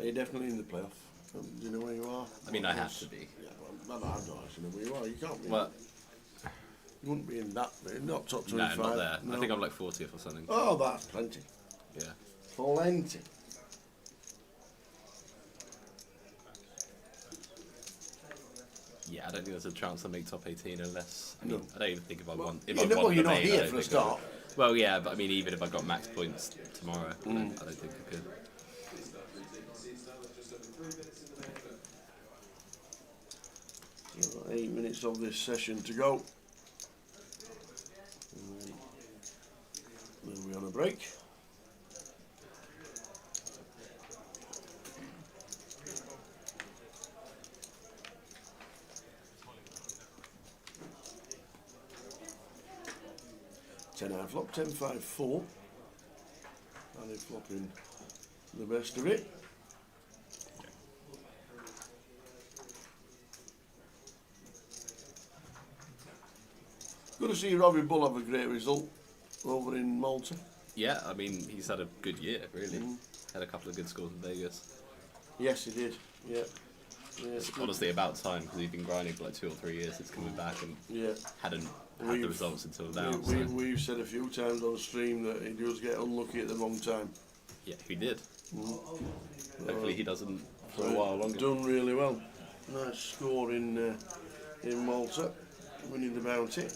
Are you definitely in the playoff? Do you know where you are? I mean, I have to be. Yeah, well, I don't actually know where you are. You can't be. Well, You wouldn't be in that, not top no, 25. not there. No. I think I'm like 40th or something. Oh, that's plenty. Yeah. Plenty. Yeah, I don't think there's a chance I make top 18 unless. I No. mean, I don't even think if I Well, won. If yeah, I no, won well, the you're not main, I here don't for a think I would. start. Well, yeah, but I mean, even if I got max points tomorrow, I don't think I could. So 8 minutes of this session to go. Then we're on a break. Ten-eye flop, 10-5-4. And they're flopping the best of it. Good to see Robbie Bull have a great result over in Malta. Yeah, I mean, he's had a good year, really. Had a couple of good scores in Vegas. Yes, he did. Yeah. It's honestly about time because he'd been grinding for like 2 or 3 years since coming back and hadn't had the We've- results until now. We've said a few times on stream that he does get unlucky at the wrong time. Yeah, he did. Hopefully he doesn't for a while longer. Done really well. Nice score in Malta, winning the bounty.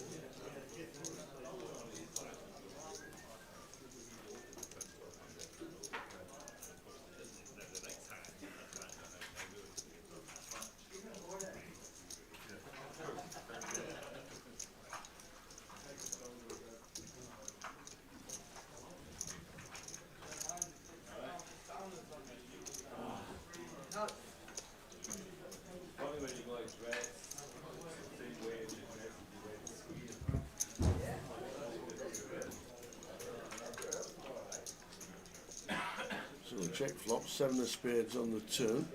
So check flop, 7 of spades on the turn.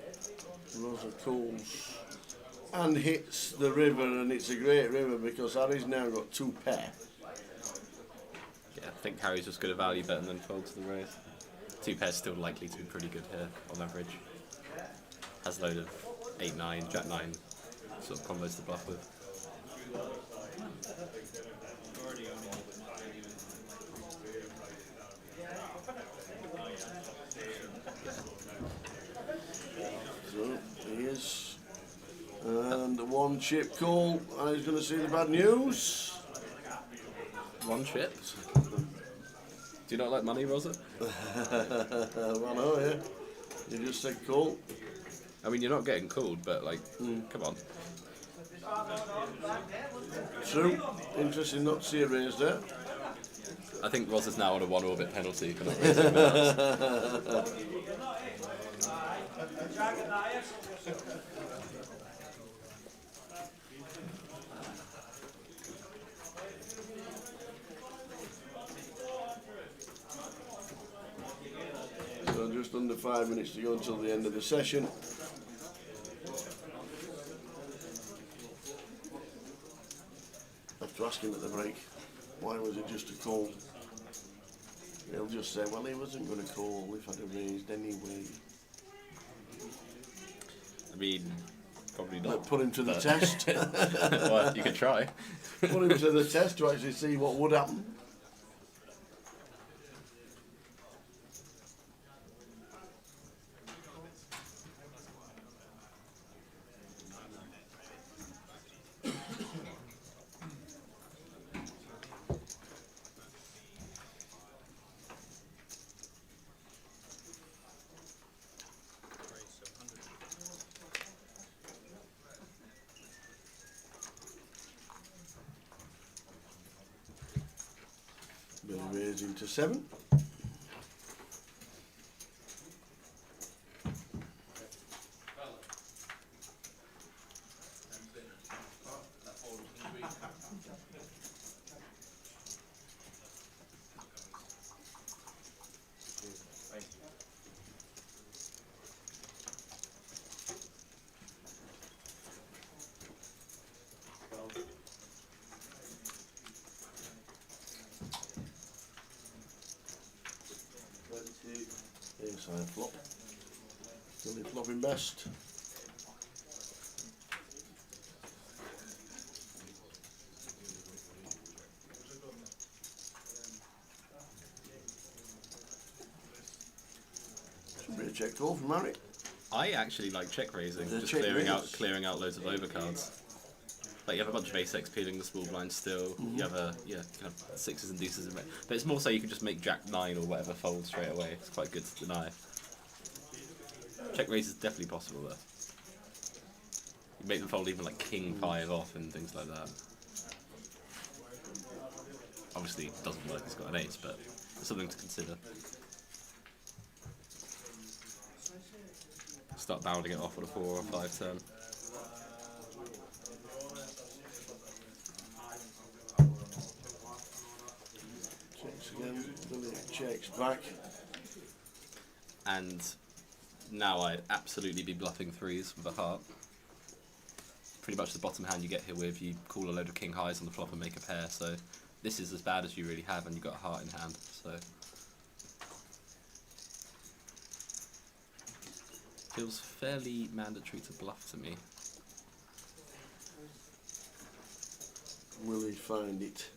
Rosa calls and hits the river, and it's a great river because Harry's now got 2 pair. Yeah, I think Harry's just got a value bet and then fold to the raise. 2 pairs still likely to be pretty good here on average. Has a load of 8-9, Jack-9 sort of combos to bluff with. So he is, and a 1 chip call, and he's going to see the bad news. 1 chip? Do you not like money, Rosa? Well, no, yeah. You just said call. I mean, you're not getting called, but like, come on. True. Interesting not to see a raise there. I think Rosa's now on a 1 orbit penalty for not raising without. So just under 5 minutes to go until the end of the session. I have to ask him at the break, why was it just a call? He'll just say, well, he wasn't going to call if I'd have raised anyway. I mean, probably not. But put him to the but- test. Well, you could try. Put him to the test to actually see what would happen. Billy raising to 7. Inside flop. Billy flopping best. Should be a check call from Marius. I actually like check raising, The just check clearing out loads of overcards. Like you have a bunch of ace-x peeling the small blind still. You have kind of 6s and deuces in red. But it's more so you can just make Jack-9 or whatever fold straight away. It's quite good to deny. Check raise is definitely possible though. You make them fold even like King-5 off and things like that. Obviously it doesn't work, it's got an ace, but it's something to consider. Start bounding it off on a 4 or 5 turn. Checks again. Billy checks back. And now I'd absolutely be bluffing 3s with a heart. Pretty much the bottom hand you get here with, you call a load of king highs on the flop and make a pair, so this is as bad as you really have and you've got a heart in hand, so. Feels fairly mandatory to bluff to me. Will he find it?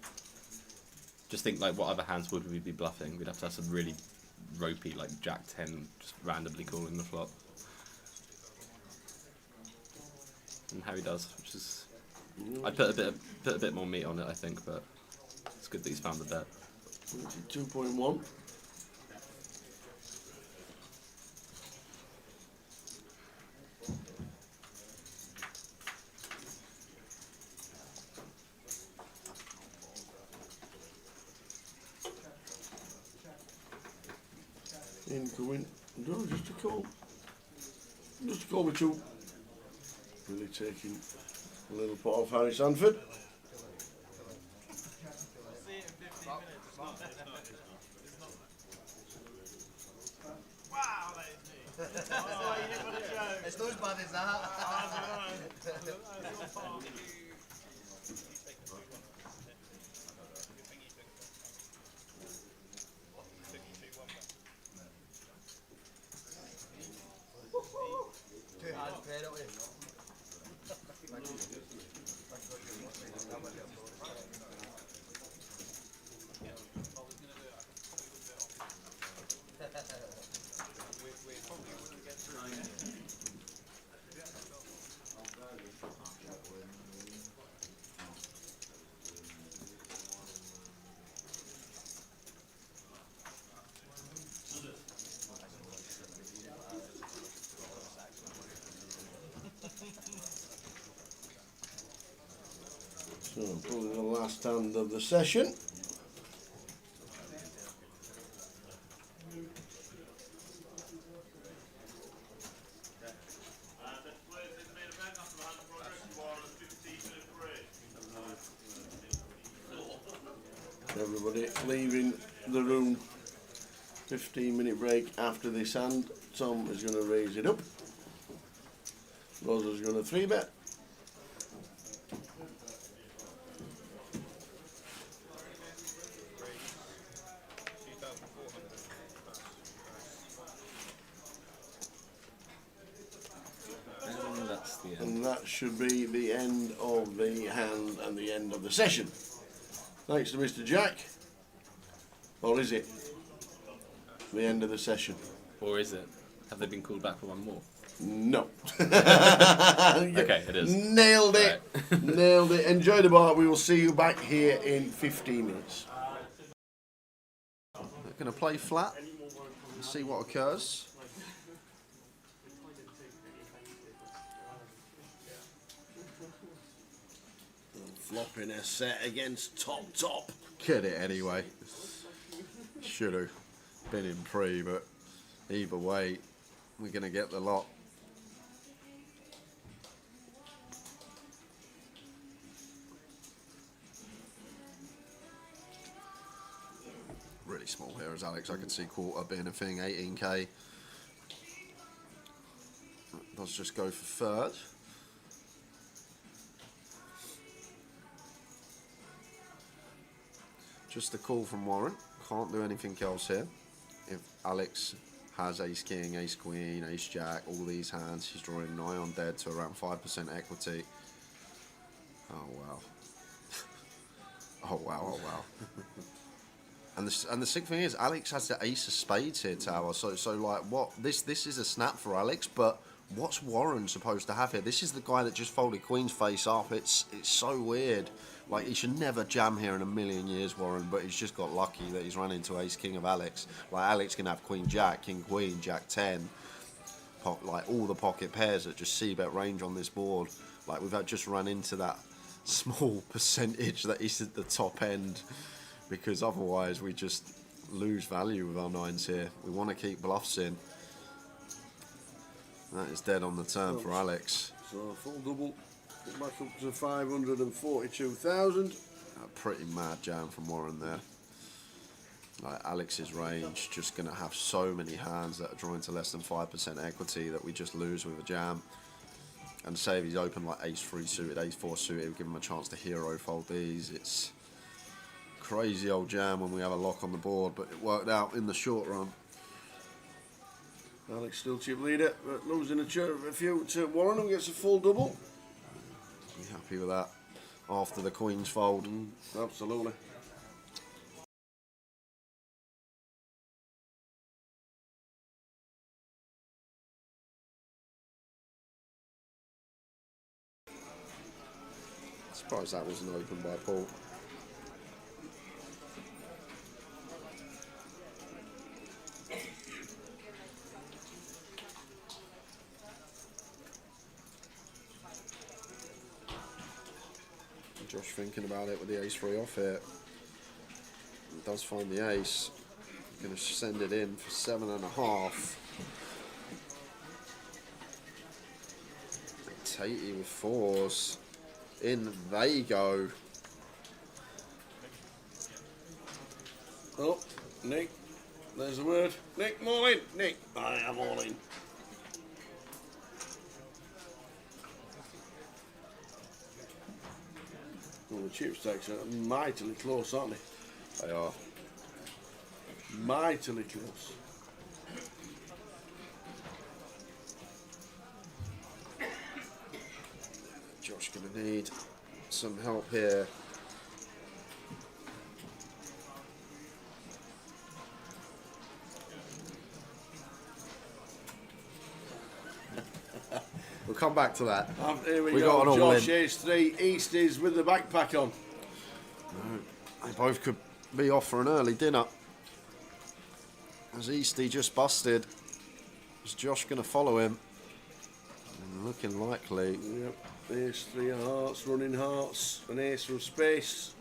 Just think like what other hands would we be bluffing? We'd have to have some really ropey like Jack 10 just randomly calling the flop. And Harry does, which is I'd put a bit more meat on it, I think, but it's good that he's found the bet. 2.1. Incoming. No, just a call. Just a call with two. Really taking a little pot off Harry Sanford. Wow, that is me. Oh, you didn't want to joke. It's not as bad as that. Two hands penalty. So, probably the last hand of the session. Everybody leaving the room. 15-minute break after this hand. Tom is going to raise it up. Rosa's going to 3-bet. And that's the end. And that should be the end of the hand and the end of the session. Thanks to Mr. Jack. Or is it the end of the session? Or is it? Have they been called back for one more? No. Okay, it is. Nailed it. Right. Nailed it. Enjoy the bar. We will see you back here in 15 minutes. They're going to play flat and see what occurs. Flopping a set against top. Get it anyway. Should have been in pre, but either way, we're going to get the lot. Really small here as Alex. I could see quarter being a thing, 18k. Let's just go for third. Just a call from Warren. Can't do anything else here. If Alex has ace king, ace queen, ace jack, all these hands, he's drawing nigh on dead to around 5% equity. Oh wow. Oh wow, oh wow. And the sick thing is, Alex has the ace of spades here, Tower. So like, what? This is a snap for Alex, but what's Warren supposed to have here? This is the guy that just folded Queen's face up. It's so weird. Like, he should never jam here in a million years, Warren, but he's just got lucky that he's run into ace king of Alex. Like, Alex can have queen jack, king queen, jack 10, like all the pocket pairs that just c-bet range on this board. Like, we've just run into that small percentage that is at the top end, because otherwise we just lose value with our nines here. We want to keep bluffs in. That is dead on the turn for Alex. So full double, back up to 542,000. A pretty mad jam from Warren there. Like, Alex's range just going to have so many hands that are drawing to less than 5% equity that we just lose with a jam. And say if he's open like ace-3 suited, ace-4 suited, we'll give him a chance to hero fold these. It's crazy old jam when we have a lock on the board, but it worked out in the short run. Alex still chip leader, but losing a few to Warren, who gets a full double. Be happy with that after the Queen's fold. Absolutely. Surprised that wasn't opened by Paul. Josh thinking about it with the ace-3 off here. He does find the ace. Going to send it in for 7.5. Tatey with 4s. In they go. Oh, Nick. There's the word. Nick, I'm all in. Nick, I am all in. Well, the chip stacks are mightily close, aren't they? They are. Mightily close. Josh going to need some help here. We'll come back to that. Here we We go. got an all Josh in. ace-3, East is with the backpack on. They both could be off for an early dinner. As Easty just busted. Is Josh going to follow him? Looking likely. Yep. Ace-3 of hearts, running hearts, an ace from space.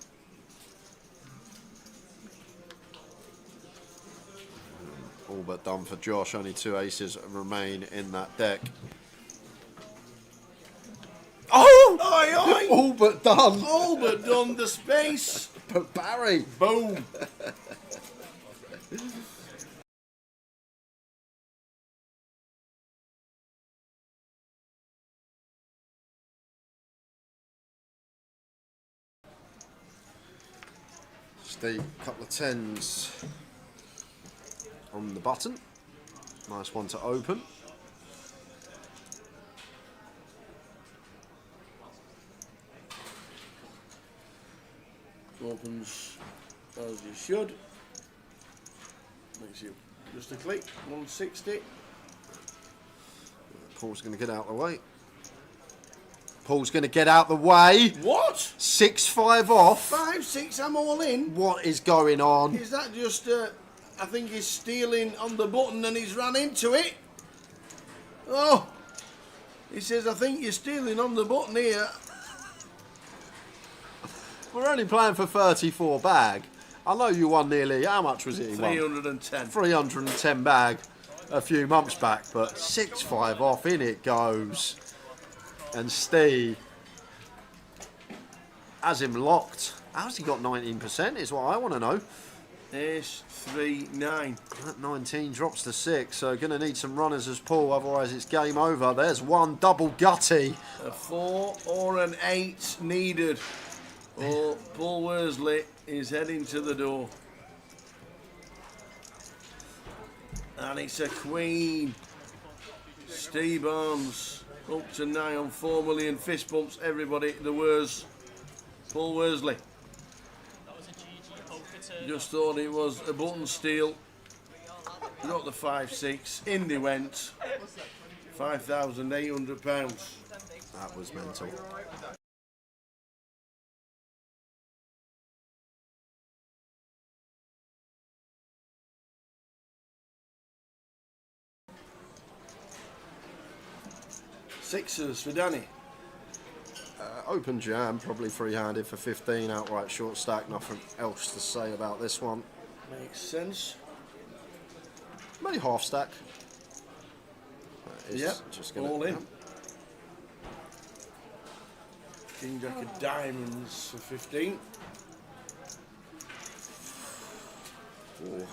All but done for Josh. Only 2 aces remain in that deck. Oh! Oi, oi! All but done. All but done the space. But Barry. Boom. Steve, couple of 10s on the button. Nice one to open. Opens as you should. Makes you just a click. 160. Paul's going to get out of the way. Paul's going to get out the way. What? 6-5 off. 5-6. I'm all in. What is going on? Is that just? I think he's stealing on the button and he's run into it. Oh. He says, I think you're stealing on the button here. We're only playing for 34 bag. I know you won nearly, how much was it he won? 310. 310 bag a few months back, but 6-5 off, in it goes. And Steve has him locked. How's he got 19% is what I want to know. Ace, 3, 9. That 19 drops to 6, so going to need some runners as Paul, otherwise it's game over. There's one double gutty. A 4 or an 8 needed. Oh, Paul Worsley is heading to the door. And it's a queen. Steve Barnes up to nigh on 4 million. Fist bumps, everybody. The Wors. Paul Worsley. Just thought it was a button steal. Got the 5-6. In they went. £5,800. That was mental. Sixers for Danny. Open jam, probably free-handed for 15, outright short stack. Nothing else to say about this one. Makes sense. Maybe half stack. Yep, just all in. King Jack of diamonds for 15. Oh.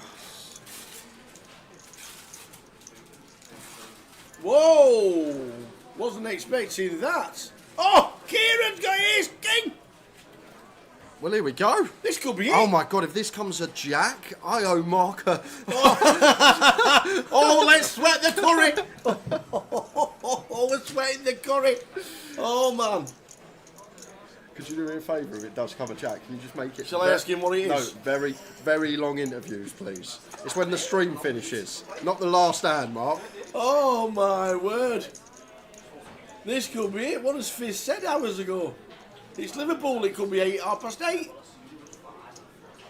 Whoa! Wasn't expecting that. Oh, Kieran's got his king. Well, here we go. This could be it. Oh my God! If this comes a jack, I owe Mark a. Oh, let's sweat the curry. Oh, we're sweating the curry. Oh man. Could you do me a favour if it does come a jack? Can you just make it? Shall I ask him what it No, is? very, very long interviews, please. It's when the stream finishes, not the last hand, Mark. Oh my word. This could be it. What has Fizz said hours ago? It's Liverpool. It could be 8:30.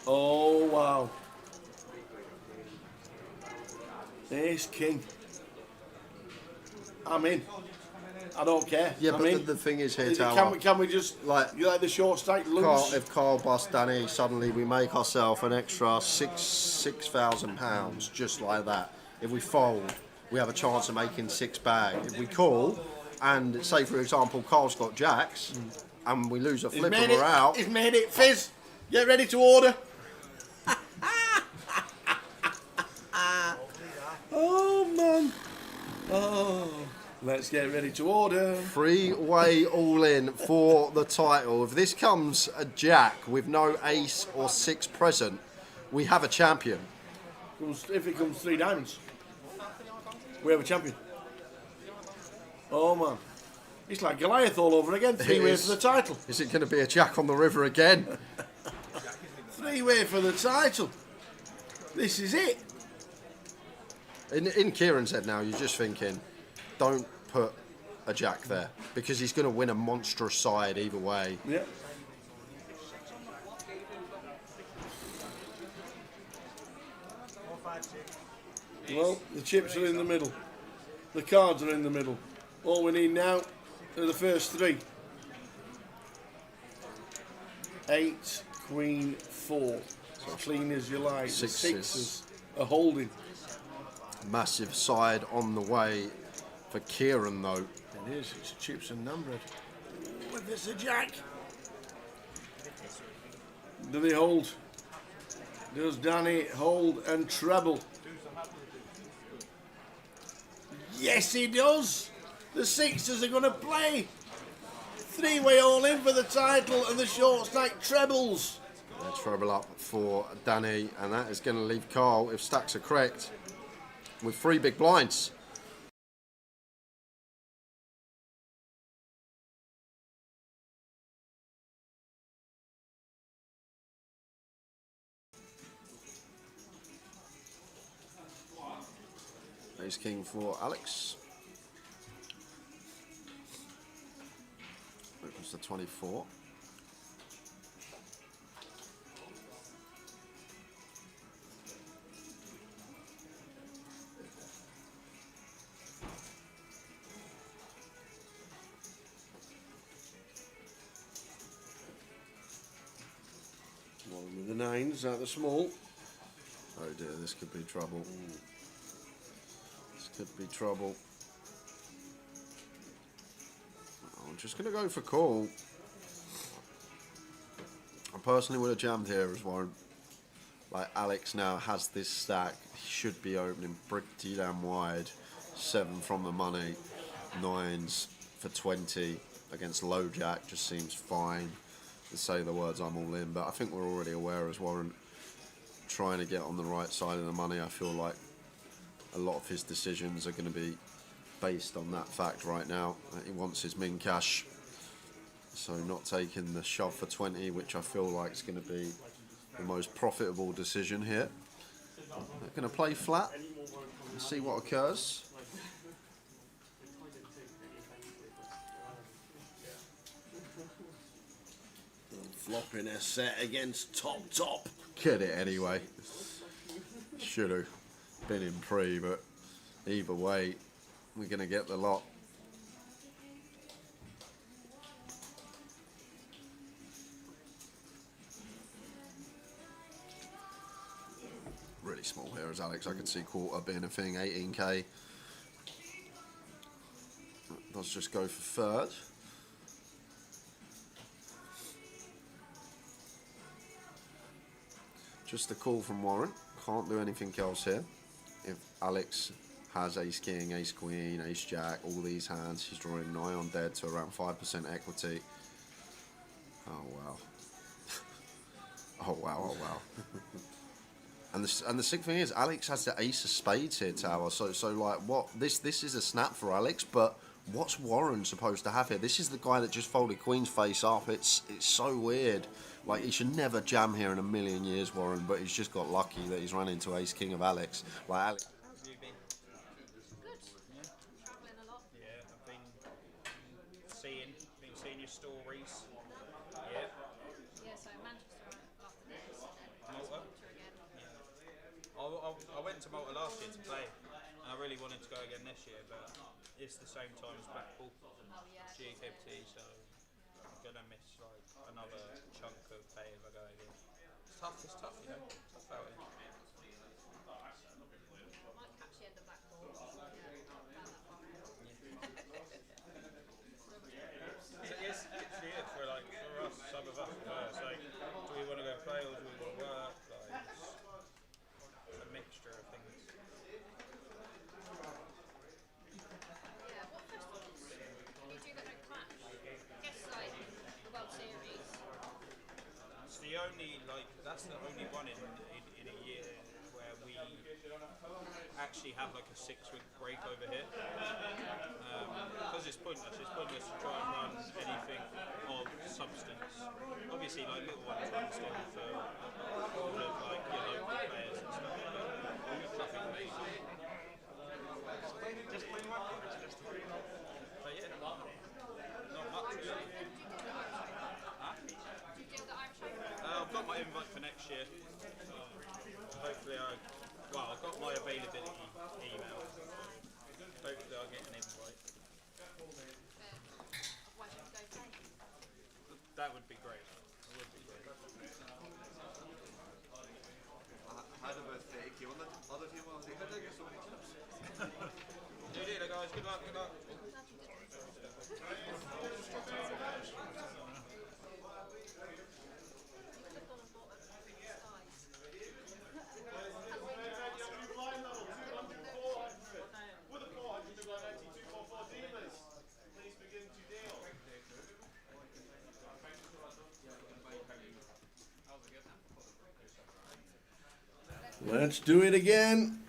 Oh wow. Ace King. I'm in. I don't care. Yeah, I'm but in. the thing is here, Tower, Can we just like, you like the short stack loose? if Carl busts Danny, suddenly we make ourselves an extra £6,000 just like that. If we fold, we have a chance of making 6 bag. If we call, and say for example Carl's got jacks, and we lose a flip and we're out. He's made it. Fizz, get ready to order. Oh man. Oh. Let's get ready to order. 3-way all in for the title. If this comes a jack with no ace or 6 present, we have a champion. If it comes 3 diamonds, we have a champion. Oh man. It's like Goliath all over again. 3-way for the title. Is it going to be a jack on the river again? 3-way for the title. This is it. In Kieran's head now, you're just thinking, don't put a jack there, because he's going to win a monstrous side either way. Yeah. Well, the chips are in the middle. The cards are in the middle. All we need now are the first 3. 8, Queen, 4. So clean as you like. The sixes are holding. Massive side on the way for Kieran though. It is. It's chips and naan bread. If it's a jack. Do they hold? Does Danny hold and treble? Yes, he does. The sixes are going to play. 3-way all in for the title and the short stack trebles. Treble up for Danny, and that is going to leave Carl, if stacks are correct, with 3 big blinds. Ace King for Alex. Opens to 24. One with the 9s out the small. Oh dear, this could be trouble. This could be trouble. I'm just going to go for call. I personally would have jammed here as Warren. Like, Alex now has this stack. He should be opening pretty damn wide. 7 from the money. 9s for 20 against low jack just seems fine. To say the words I'm all in, but I think we're already aware as Warren trying to get on the right side of the money. I feel like a lot of his decisions are going to be based on that fact right now, that he wants his min cash, so not taking the shove for 20, which I feel like is going to be the most profitable decision here. They're going to play flat and see what occurs. Flopping a set against top. Get it anyway. Should have been in pre, but either way, we're going to get the lot. Really small here as Alex. I could see quarter being a thing, 18k. Let's just go for third. Just a call from Warren. Can't do anything else here. If Alex has ace king, ace queen, ace jack, all these hands, he's drawing nigh on dead to around 5% equity. Oh wow. Oh wow, oh wow. And the sick thing is, Alex has the ace of spades here, Tower. So like, what? This is a snap for Alex, but what's Warren supposed to have here? This is the guy that just folded Queen's face up. It's so weird. Like, he should never jam here in a million years, Warren, but he's just got lucky that he's run into ace king of Alex. Like, Alex. How's you been? Good. Yeah. Travelling a lot. Yeah, I've been seeing your stories. Yeah. Yeah, so Manchester after this, and then Malta? Malta again. I went to Malta last year to play, and I really wanted to go again this year, but it's the same time as Blackpool, Oh yeah. GUKPT, so I'm gonna miss like another chunk of pay if I go again. It's tough, you know. Tough out here. Might catch the end of Blackpool. Yeah, not about that far out. So it's literally it for like for us, some of us. It's like, do we want to go play or do we want to work? Like, it's a mixture of things. Yeah, what festivals do you do that don't clash? I guess like the World Series. It's the only that's the only one in a year where we actually have like a 6-week break over here. Because it's pointless. It's pointless to try and run anything of substance. Obviously, like little ones run still for all of like your local players and stuff. But nothing major. Just play one cards, just to But yeah, not much really. Do you deal the Irish Open? I've got my invite for next year. Hopefully I've got my availability email. Hopefully I'll get an invite. Otherwise you have to go play. That would be great. It would be great. I had about 30k on the other team. I was like, how did I get so many chips? Do it, guys. Good luck. Good luck. Let's do it again.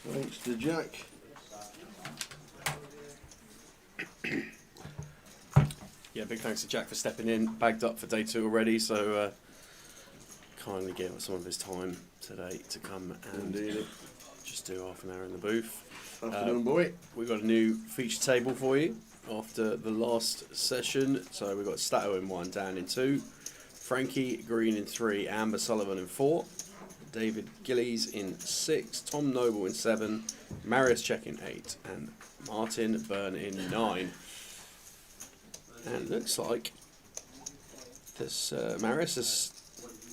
Thanks to Jack. Yeah, big thanks to Jack for stepping in. Bagged up for day 2 already, so kindly gave us some of his time today to come and just do half an hour in the booth. Afternoon, boy. We've got a new feature table for you after the last session. So we've got Stato in 1, Dan in 2, Frankie Green in 3, Amber Sullivan in 4, David Gillies in 6, Tom Noble in 7, Marius Check in 8, and Martin Byrne in 9. And it looks like this Marius has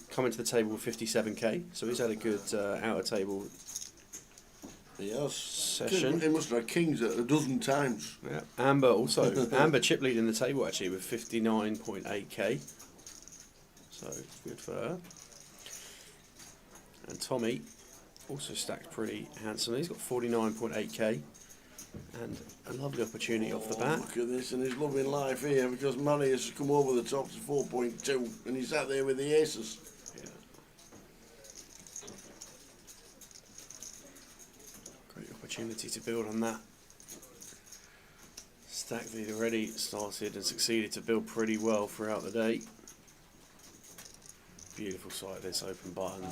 come into the table with 57k, so he's had a good outer table Yes. session. He must have had kings a dozen times. Yeah. Amber also, Amber chip leading the table actually with 59.8k, so good for her. And Tommy also stacked pretty handsomely. He's got 49.8k and a lovely opportunity off the bat. Look at this, and he's loving life here because Marius has come over the top to 4.2 and he's sat there with the aces. Yeah. Great opportunity to build on that stack that he'd already started and succeeded to build pretty well throughout the day. Beautiful sight, this open button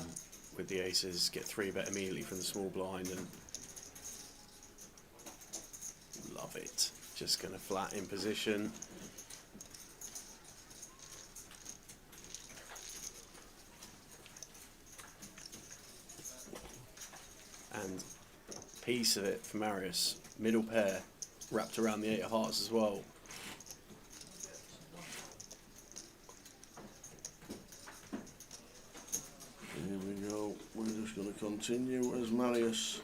with the aces, get 3-bet immediately from the small blind and love it. Just going to flat in position. And piece of it for Marius, middle pair wrapped around the 8 of hearts as well. Here we go. We're just going to continue as Marius.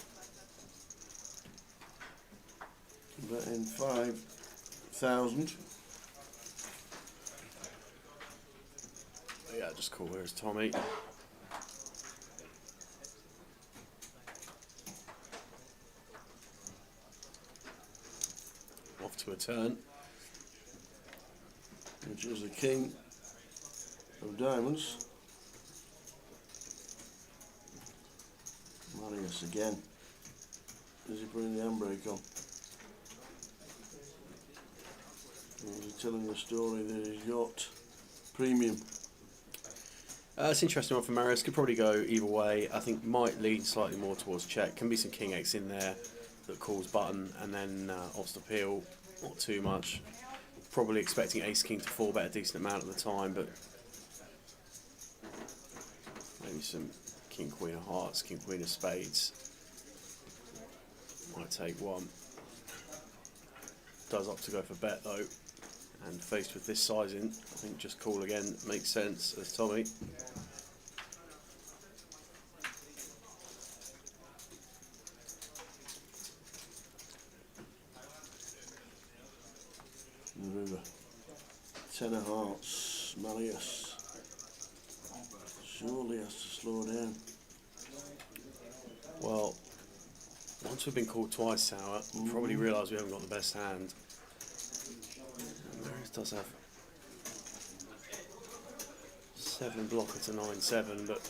Betting 5,000. Yeah, just cool. Where's Tommy? Off to a turn. Which is the king of diamonds. Marius again. Is he putting the handbrake on? Or is he telling the story that he's got premium? It's an interesting one for Marius. Could probably go either way. I think might lean slightly more towards check. Can be some king x in there that calls button and then off the peel. Not too much. probably expecting Ace King to four bet a decent amount at the time, but maybe some King Queen of Hearts, King Queen of Spades might take one. Does opt to go for bet though, and faced with this sizing, I think just call again makes sense as Tommy. River. 10 of Hearts, Marius. Surely has to slow down. Well, once we've been called twice, Tower, we probably realise we haven't got the best hand. Marius does have 7 blocker to 9-7, but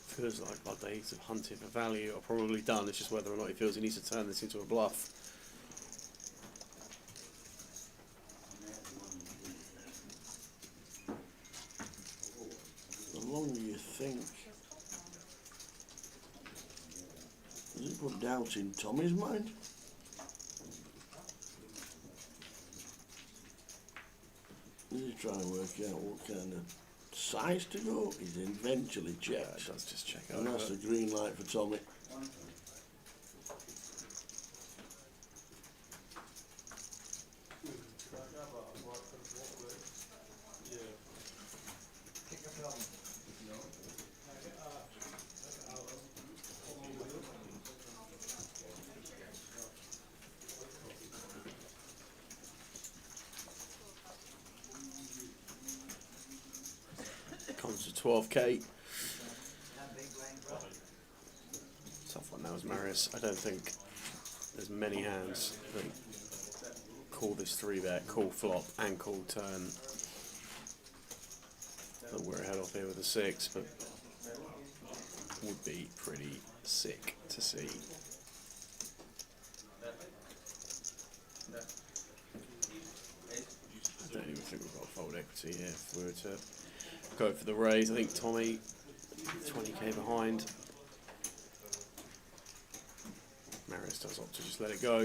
feels like our days of hunting for value are probably done. It's just whether or not he feels he needs to turn this into a bluff. The longer you think, does it put doubt in Tommy's mind? Is he trying to work out what kind of size to go? He's eventually checked. Does just check out. And that's the green light for Tommy. Comes to 12k. Tough one now is Marius. I don't think there's many hands that call this 3-bet, call flop and call turn. That we're ahead of here with a 6, but would be pretty sick to see. I don't even think we've got fold equity here if we were to go for the raise. I think Tommy 20k behind. Marius does opt to just let it go.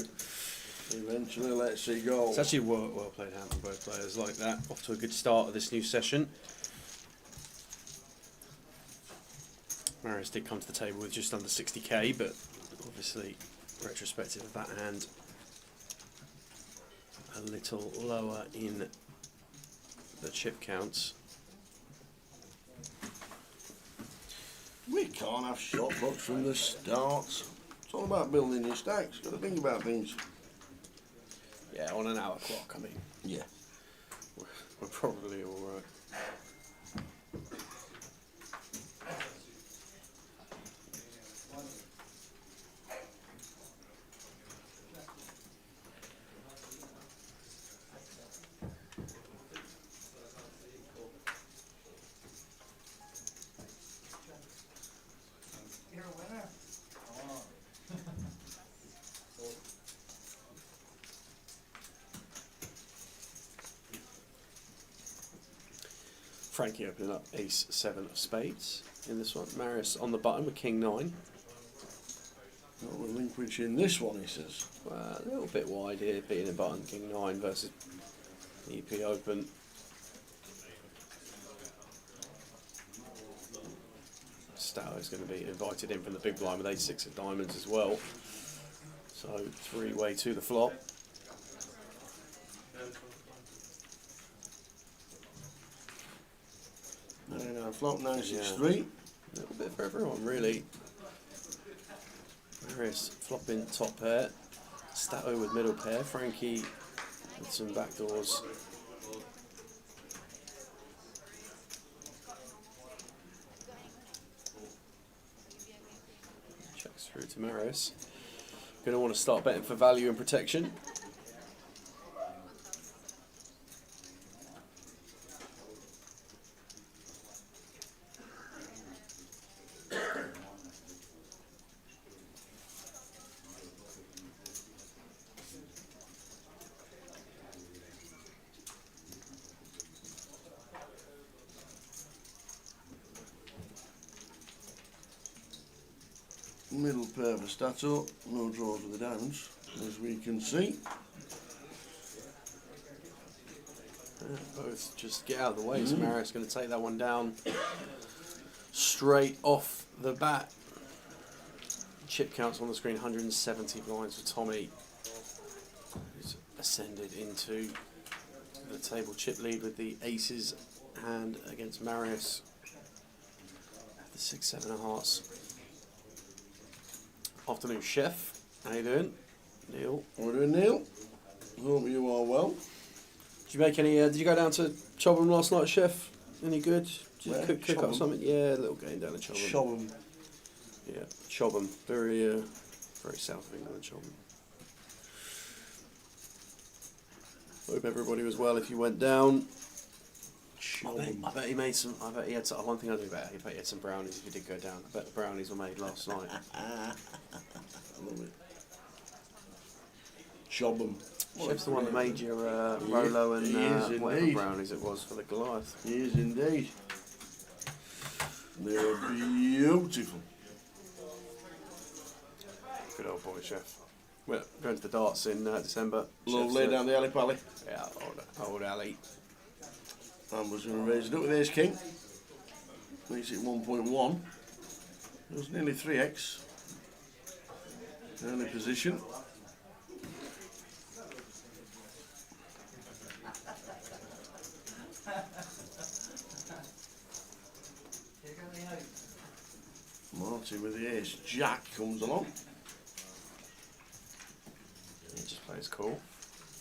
Eventually lets it go. It's actually a well played hand from both players like that. Off to a good start of this new session. Marius did come to the table with just under 60k, but obviously retrospective of that hand a little lower in the chip counts. We can't have shot blocks from the start. It's all about building your stacks. Got to think about things. Yeah, on an hour clock, I mean. Yeah. We're probably alright. You're a winner. Oh. Frankie opening up ace 7 of spades in this one. Marius on the button with king 9. Not relinquishing this one, he says. Well, a little bit wide here, beating a button, king 9 versus EP open. Stow is going to be invited in from the big blind with ace 6 of diamonds as well. So 3-way to the flop. Flop 963. A little bit for everyone, really. Marius flopping top pair. Stato with middle pair. Frankie with some backdoors. Checks through to Marius. Going to want to start betting for value and protection. Middle pair for Stato, no draws with the diamonds, as we can see. Both just get out of the way, so Marius going to take that one down straight off the bat. Chip counts on the screen, 170 blinds for Tommy, who's ascended into the table chip lead with the aces hand against Marius. The 6-7 of hearts. Afternoon, Chef. How you doing? Neil. We're doing Neil. Hope you are well. Did you make any? Did you go down to Chobham last night, Chef? Any good? Did you Where? cook up Chobham? something? Yeah, a little game down in Chobham. Chobham. Yeah, Chobham. Very south of England, Chobham. Hope everybody was well if you went down. I bet he made some. I bet he had some. One thing I do bet he had some brownies if he did go down. I bet the brownies were made last night. I love it. Chobham. Chef's the one that made your Rolo and he is whatever indeed. brownies it was for the Goliath. He is indeed. They're beautiful. Good old boy, Chef. We're going to the darts in December. Lovely Chef's, down the alley pally. Yeah, old Ali. Amber's going to raise it up with ace king. Makes it 1.1. It was nearly 3x. Early position. Martin with the ace jack comes along. He just plays cool.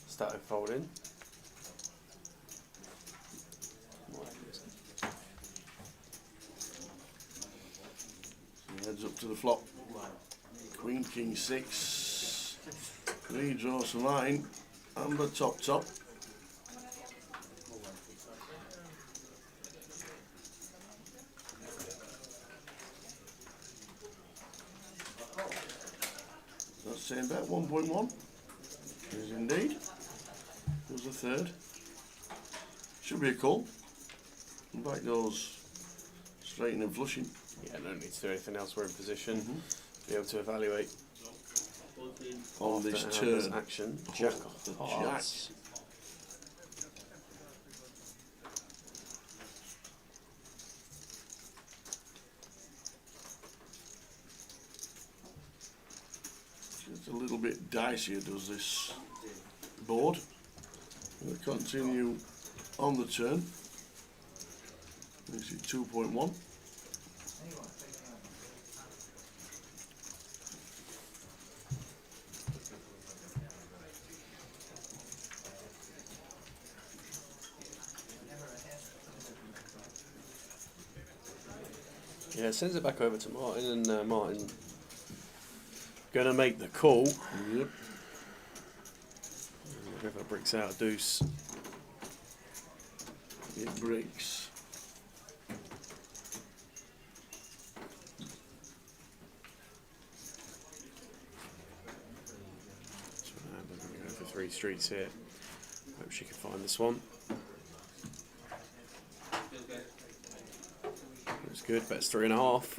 Started folding. He heads up to the flop. Queen, king, 6. 3 draws from line. Amber top. That's saying about 1.1. Is indeed. There's a third. Should be a call. And back goes straighten and flushing. Yeah, no need to do anything else. We're in position to be able to evaluate On this after Amber's turn. action. Oh, Jack the of hearts. It's a little bit dicier, does this board. We'll continue on the turn. Makes it 2.1. Yeah, sends it back over to Martin, and Martin going to make the call. Yep. The river bricks out a deuce. It breaks. So Amber's going to go for 3 streets here. Hope she can find this one. It's good, bets 3.5.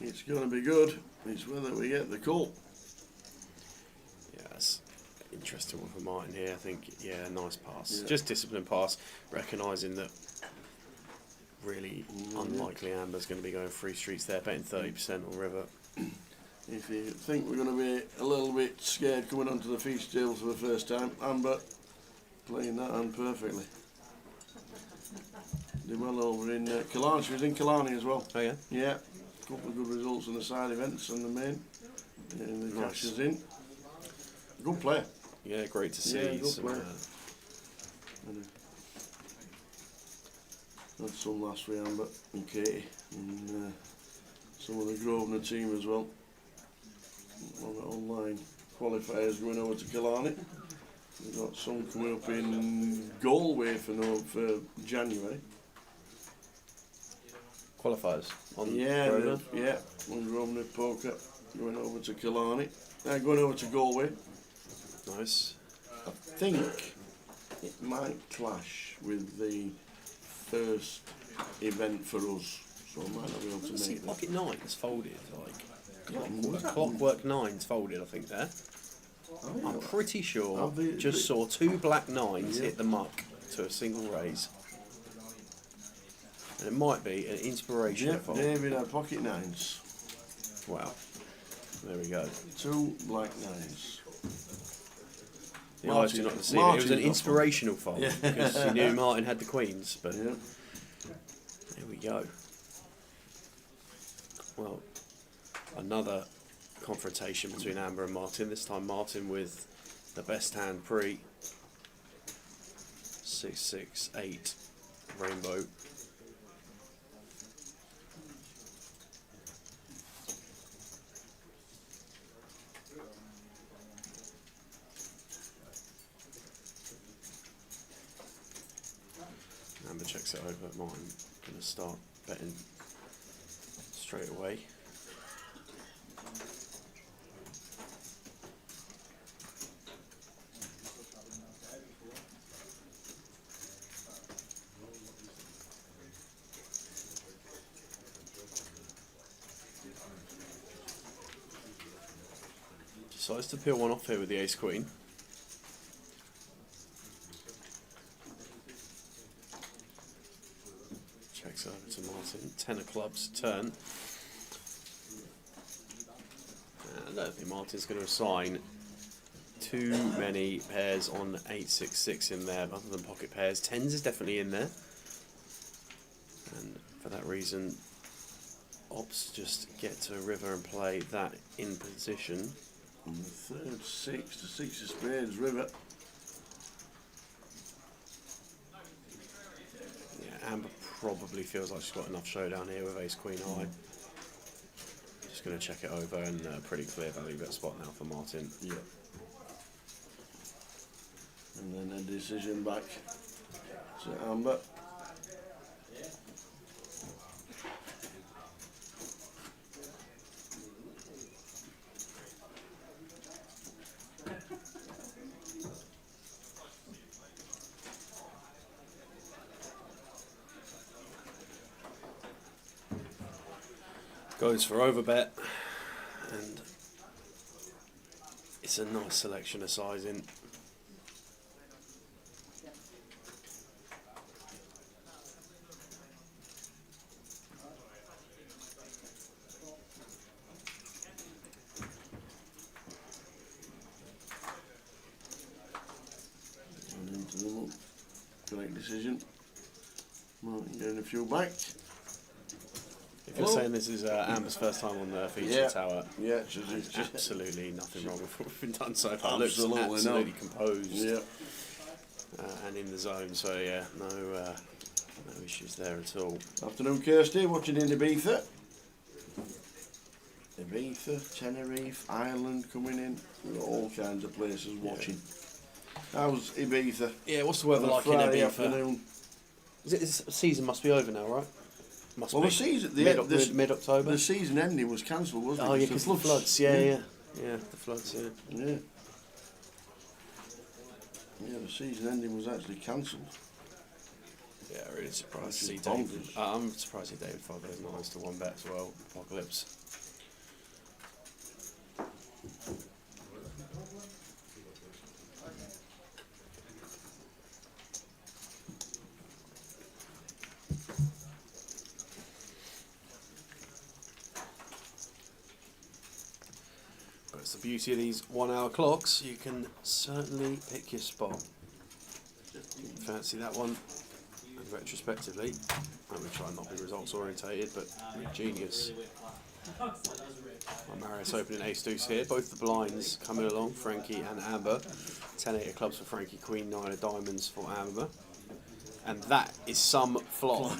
It's going to be good. It's whether we get the call. Yeah, that's an interesting one for Martin here. I think, yeah, nice pass. Yeah. Just disciplined pass, recognising that really unlikely Amber's going to be going 3 streets there, betting 30% on river. If you think we're going to be a little bit scared coming onto the feast table for the first time, Amber playing that hand perfectly. Did well over in Killarney. She was in Killarney as well. Oh yeah? Yeah, a couple of good results in the side events and the main. And the Nice. cash is in. Good player. Yeah, great to see. Yeah, good some, player. Had some last week, Amber and Katie, and some of the Grosvenor team as well. On the online qualifiers going over to Killarney. We've got some coming up in Galway for January. Qualifiers on Yeah, Grosvenor? on Grosvenor Poker going over to Killarney. Going over to Galway. Nice. I think it might clash with the first event for us, so I might not be able to I see make that. pocket nines folded, like What's that clockwork nines folded. I think there. I'm pretty sure. Have they- Just saw 2 black nines Yeah. hit the muck to a single raise, and it might be an inspiration Yep, fold. David had pocket nines. Wow. There we go. 2 black nines. The eyes do not deceive. It Martin's was an not inspirational fold Yeah. because he knew Martin had the queens, but Yep. there we go. Well, another confrontation between Amber and Martin. This time Martin with the best hand pre. 6, 6, 8 rainbow. Amber checks it over. Martin going to start betting straight away. Decides to peel one off here with the ace queen. Checks over to Martin. 10 of clubs, turn. I don't think Martin's going to assign too many pairs on 8-6-6 in there, other than pocket pairs. 10s is definitely in there. And for that reason, opts just get to a river and play that in position. And the third 6 to 6 of spades, river. Yeah, Amber probably feels like she's got enough showdown here with ace queen high. Just going to check it over, and pretty clear value bet spot now for Martin. Yep. And then a decision back to Amber. Goes for overbet, and it's a nice selection of sizing. And into the look. Correct decision. Martin getting a few back. If you're saying this is Amber's first time on the feature Yeah. tower, Yeah, there's absolutely nothing wrong with what we've been done so far. Looks Absolutely absolutely not. composed Yeah. and in the zone. So yeah, no issues there at all. Afternoon, Kirsty, watching in Ibiza. Ibiza, Tenerife, Ireland coming in. We've got all kinds of places watching. How's Ibiza? Yeah, what's the weather On a like in Friday Ibiza? afternoon. This season must be over now, right? Must Well, be. the season, Mid-October. the season ending was cancelled, wasn't it? Oh yeah, It's because the floods. Yeah, the floods. Yeah. Yeah. Yeah, the season ending was actually cancelled. Yeah, really surprised Which to see is David. bonkers. I'm surprised to see David fold those nines to 1 bet as well. Apocalypse. But it's the beauty of these 1 hour clocks. You can certainly pick your spot. Fancy that one. And retrospectively, I'm going to try and not be results orientated, but with genius. Marius opening ace deuce here. Both the blinds coming along, Frankie and Amber. 10-8 of clubs for Frankie, queen 9 of diamonds for Amber. And that is some flop.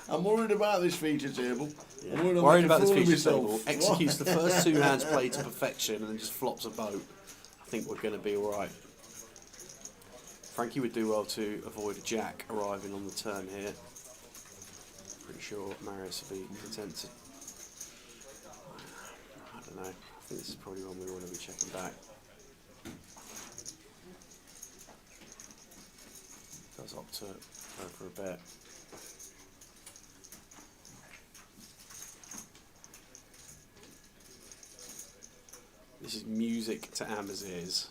I'm worried about this feature table. Yeah. I'm worried Worried I'm about this fooling feature table. myself. Executes the first 2 hands played to perfection and then just flops a boat. I think we're going to be alright. Frankie would do well to avoid a jack arriving on the turn here. Pretty sure Marius will be content to... I don't know. I think this is probably one we want to be checking back. Does does opt to go for a bet. This is music to Amber's ears.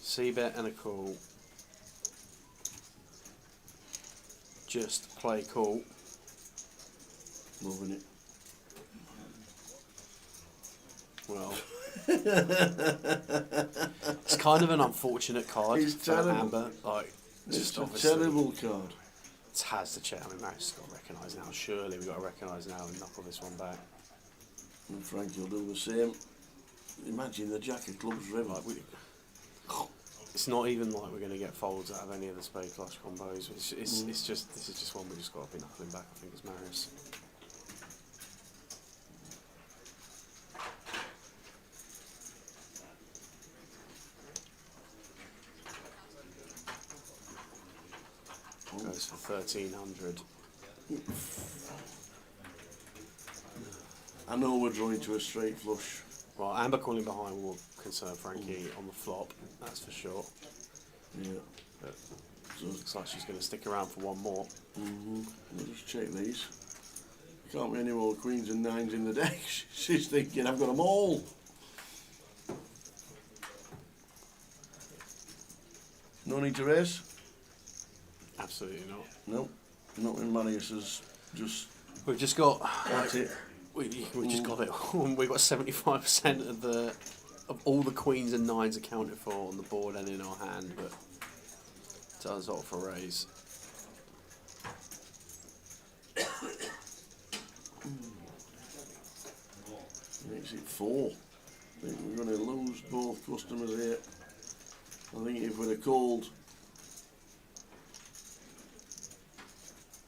C-bet and a call. Just play call. Loving it. Well, it's kind of an unfortunate card It's for terrible. Amber. Like, It's just a obviously, terrible card. it has to check. I mean, Marius has got to recognise now. Surely we've got to recognise now and knuckle this one back. And Frankie will do the same. Imagine the jack of clubs river. Like it's not even like we're going to get folds out of any of the spade flush combos. It's just, this is just one we just got to be knuckling back. I think it's Marius. Goes for 1,300. I know we're drawing to a straight flush. Well, Amber calling behind will concern Frankie on the flop, that's for sure. Yeah. But So, looks like she's going to stick around for one more. We'll just check these. Can't be any more queens and nines in the deck. She's thinking, I've got them all. No need to raise? Absolutely not. No. Not when Marius has just... We've just got. That's it. We just got it. We've got 75% of all the queens and nines accounted for on the board and in our hand, but does opt for raise. Makes it 4. I think we're going to lose both customers here. I think if we'd have called,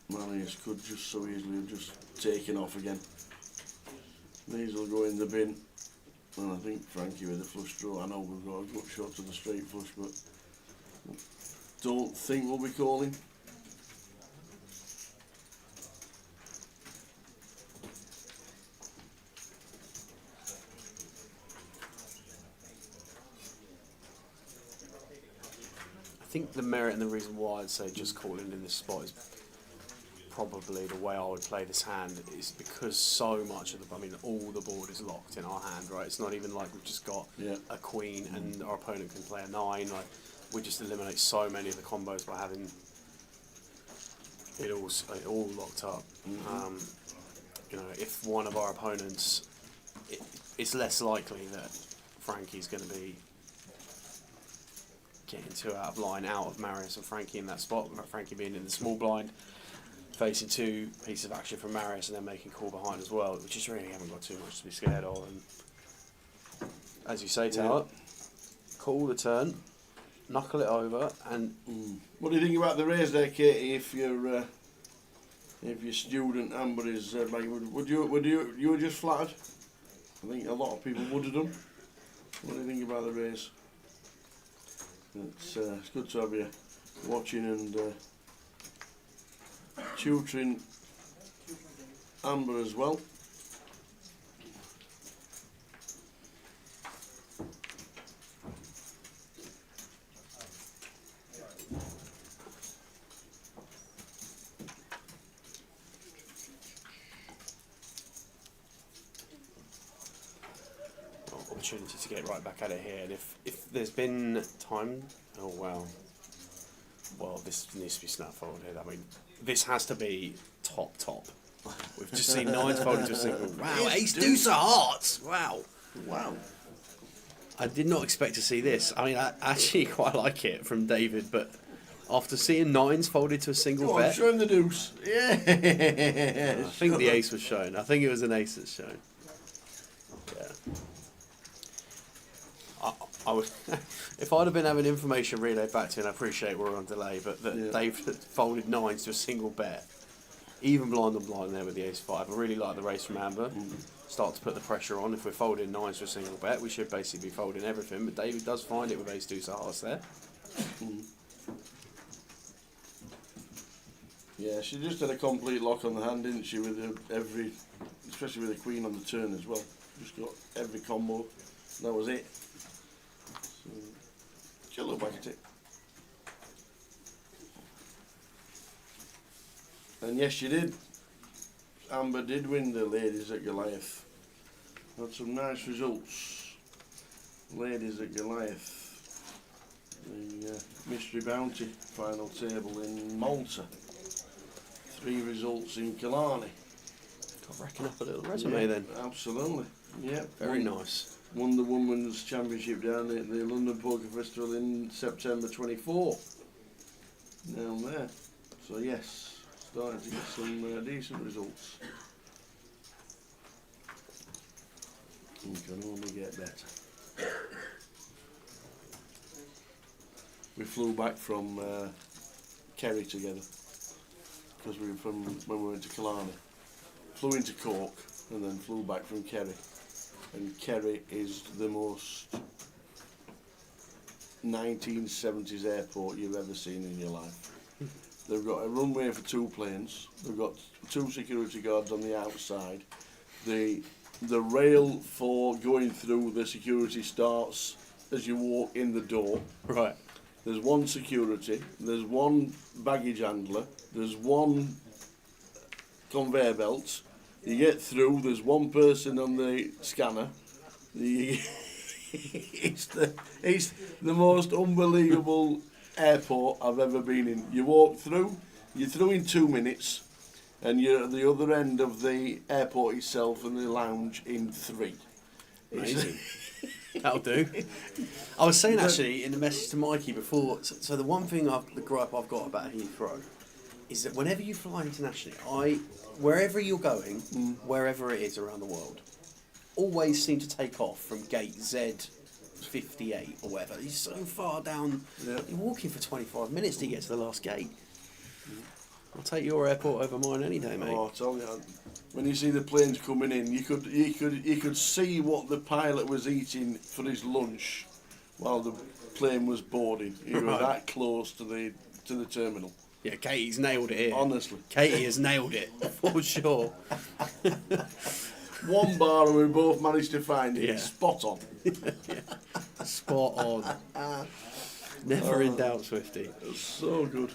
Marius could just so easily have just taken off again. These will go in the bin. And I think Frankie with the flush draw, I know we've got a good shot to the straight flush, but don't think we'll be calling. I think the merit and the reason why I'd say just calling in this spot is probably the way I would play this hand is because so much of the, I mean, all the board is locked in our hand, right? It's not even like we've just got a queen and our opponent can play a 9. Like, we just eliminate so many of the combos by having it all locked up. You know, if one of our opponents, it's less likely that Frankie's going to be getting 2 out of line out of Marius and Frankie in that spot. Frankie being in the small blind, facing 2 pieces of action from Marius and then making call behind as well, which is really haven't got too much to be scared of. And as you say, Tower, call the turn, knuckle it over, and What do you think about the raise there, Katie? If your student Amber is like, would you were just flattered? I think a lot of people would have done. What do you think about the raise? It's good to have you watching and tutoring Amber as well. opportunity to get right back at it here. And if there's been time, oh wow, well this needs to be snap folded. I mean, this has to be top. We've just seen nines folded to a single. Wow, ace deuce of hearts. Wow. I did not expect to see this. I mean, I actually quite like it from David, but after seeing nines folded to a single bet, show him the deuce. Yeah. I think the ace was shown. I think it was an ace that's shown. Yeah. I would, if I'd have been having information relayed back to you, and I appreciate we're on delay, but that they've folded nines to a single bet, even blind on blind there with the ace five. I really like the race from Amber. Start to put the pressure on. If we're folding nines to a single bet, we should basically be folding everything. But David does find it with ace deuce of hearts there. Yeah, she just had a complete lock on the hand, didn't she? With every, especially with the queen on the turn as well. Just got every combo. That was it. So, she'll look back at it. And yes, you did. Amber did win the ladies at Goliath. Had some nice results. Ladies at Goliath. The Mystery Bounty final table in Malta. 3 results in Killarney. Got racking up a little resume then. Absolutely. Yeah. Very nice. Won the Women's Championship down at the London Poker Festival in September 24. Down there. So yes, starting to get some decent results. You can only get better. We flew back from Kerry together because we were from when we went to Killarney. Flew into Cork and then flew back from Kerry. And Kerry is the most 1970s airport you've ever seen in your life. They've got a runway for 2 planes. They've got 2 security guards on the outside. The rail for going through the security starts as you walk in the door. Right. There's 1 security. There's 1 baggage handler. There's 1 conveyor belt. You get through. There's 1 person on the scanner. It's the most unbelievable airport I've ever been in. You walk through, you're through in 2 minutes, and you're at the other end of the airport itself and the lounge in 3. Amazing. That'll do. I was saying actually in the message to Mikey before, so the one thing the gripe I've got about Heathrow is that whenever you fly internationally, wherever you're going, wherever it is around the world, always seem to take off from gate Z58 or whatever. You're so far down, you're walking for 25 minutes to get to the last gate. I'll take your airport over mine any day, mate. Oh, I tell you, when you see the planes coming in, you could see what the pilot was eating for his lunch while the plane was boarding. He was that close to the terminal. Yeah, Katie's nailed it here. Honestly. Katie has nailed it, for sure. 1 bar and we both managed to find it. Yeah. Spot on. Spot on. Never in doubt, Swifty. So good.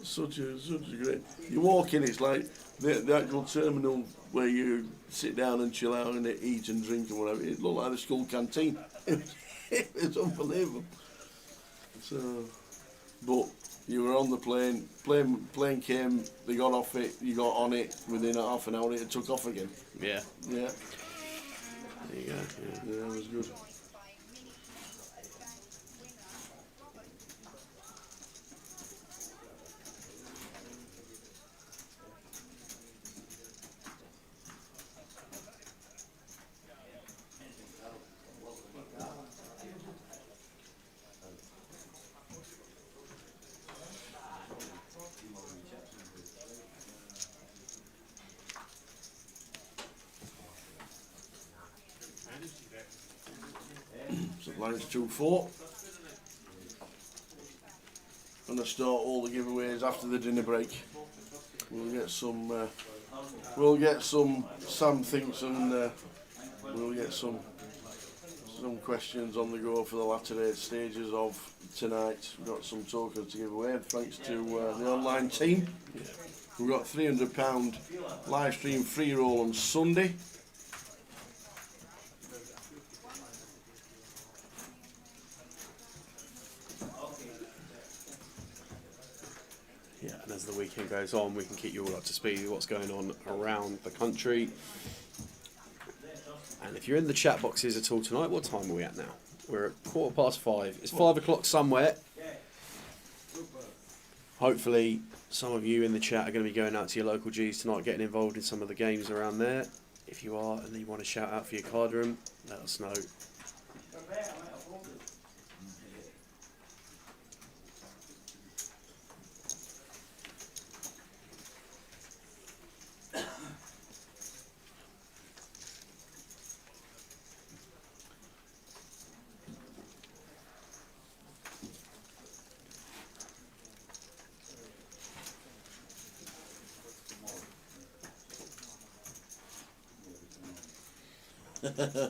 Such a great. You walk in, it's like the actual terminal where you sit down and chill out and eat and drink and whatever. It looked like the school canteen. It's unbelievable. So, but you were on the plane. Plane came. They got off it. You got on it. Within half an hour, it took off again. Yeah. Yeah. There you go. Yeah, it was good. So lines 2-4. Gonna start all the giveaways after the dinner break. We'll get some Sam thinks and we'll get some questions on the go for the latter 8 stages of tonight. We've got some tokens to give away thanks to the online team. We've got £300 live stream free roll on Sunday. Yeah, and as the weekend goes on, we can keep you all up to speed with what's going on around the country. And if you're in the chat boxes at all tonight, what time are we at now? We're at 5:15. It's 5 o'clock somewhere. Hopefully, some of you in the chat are going to be going out to your local Gs tonight, getting involved in some of the games around there. If you are and you want to shout out for your card room, let us know.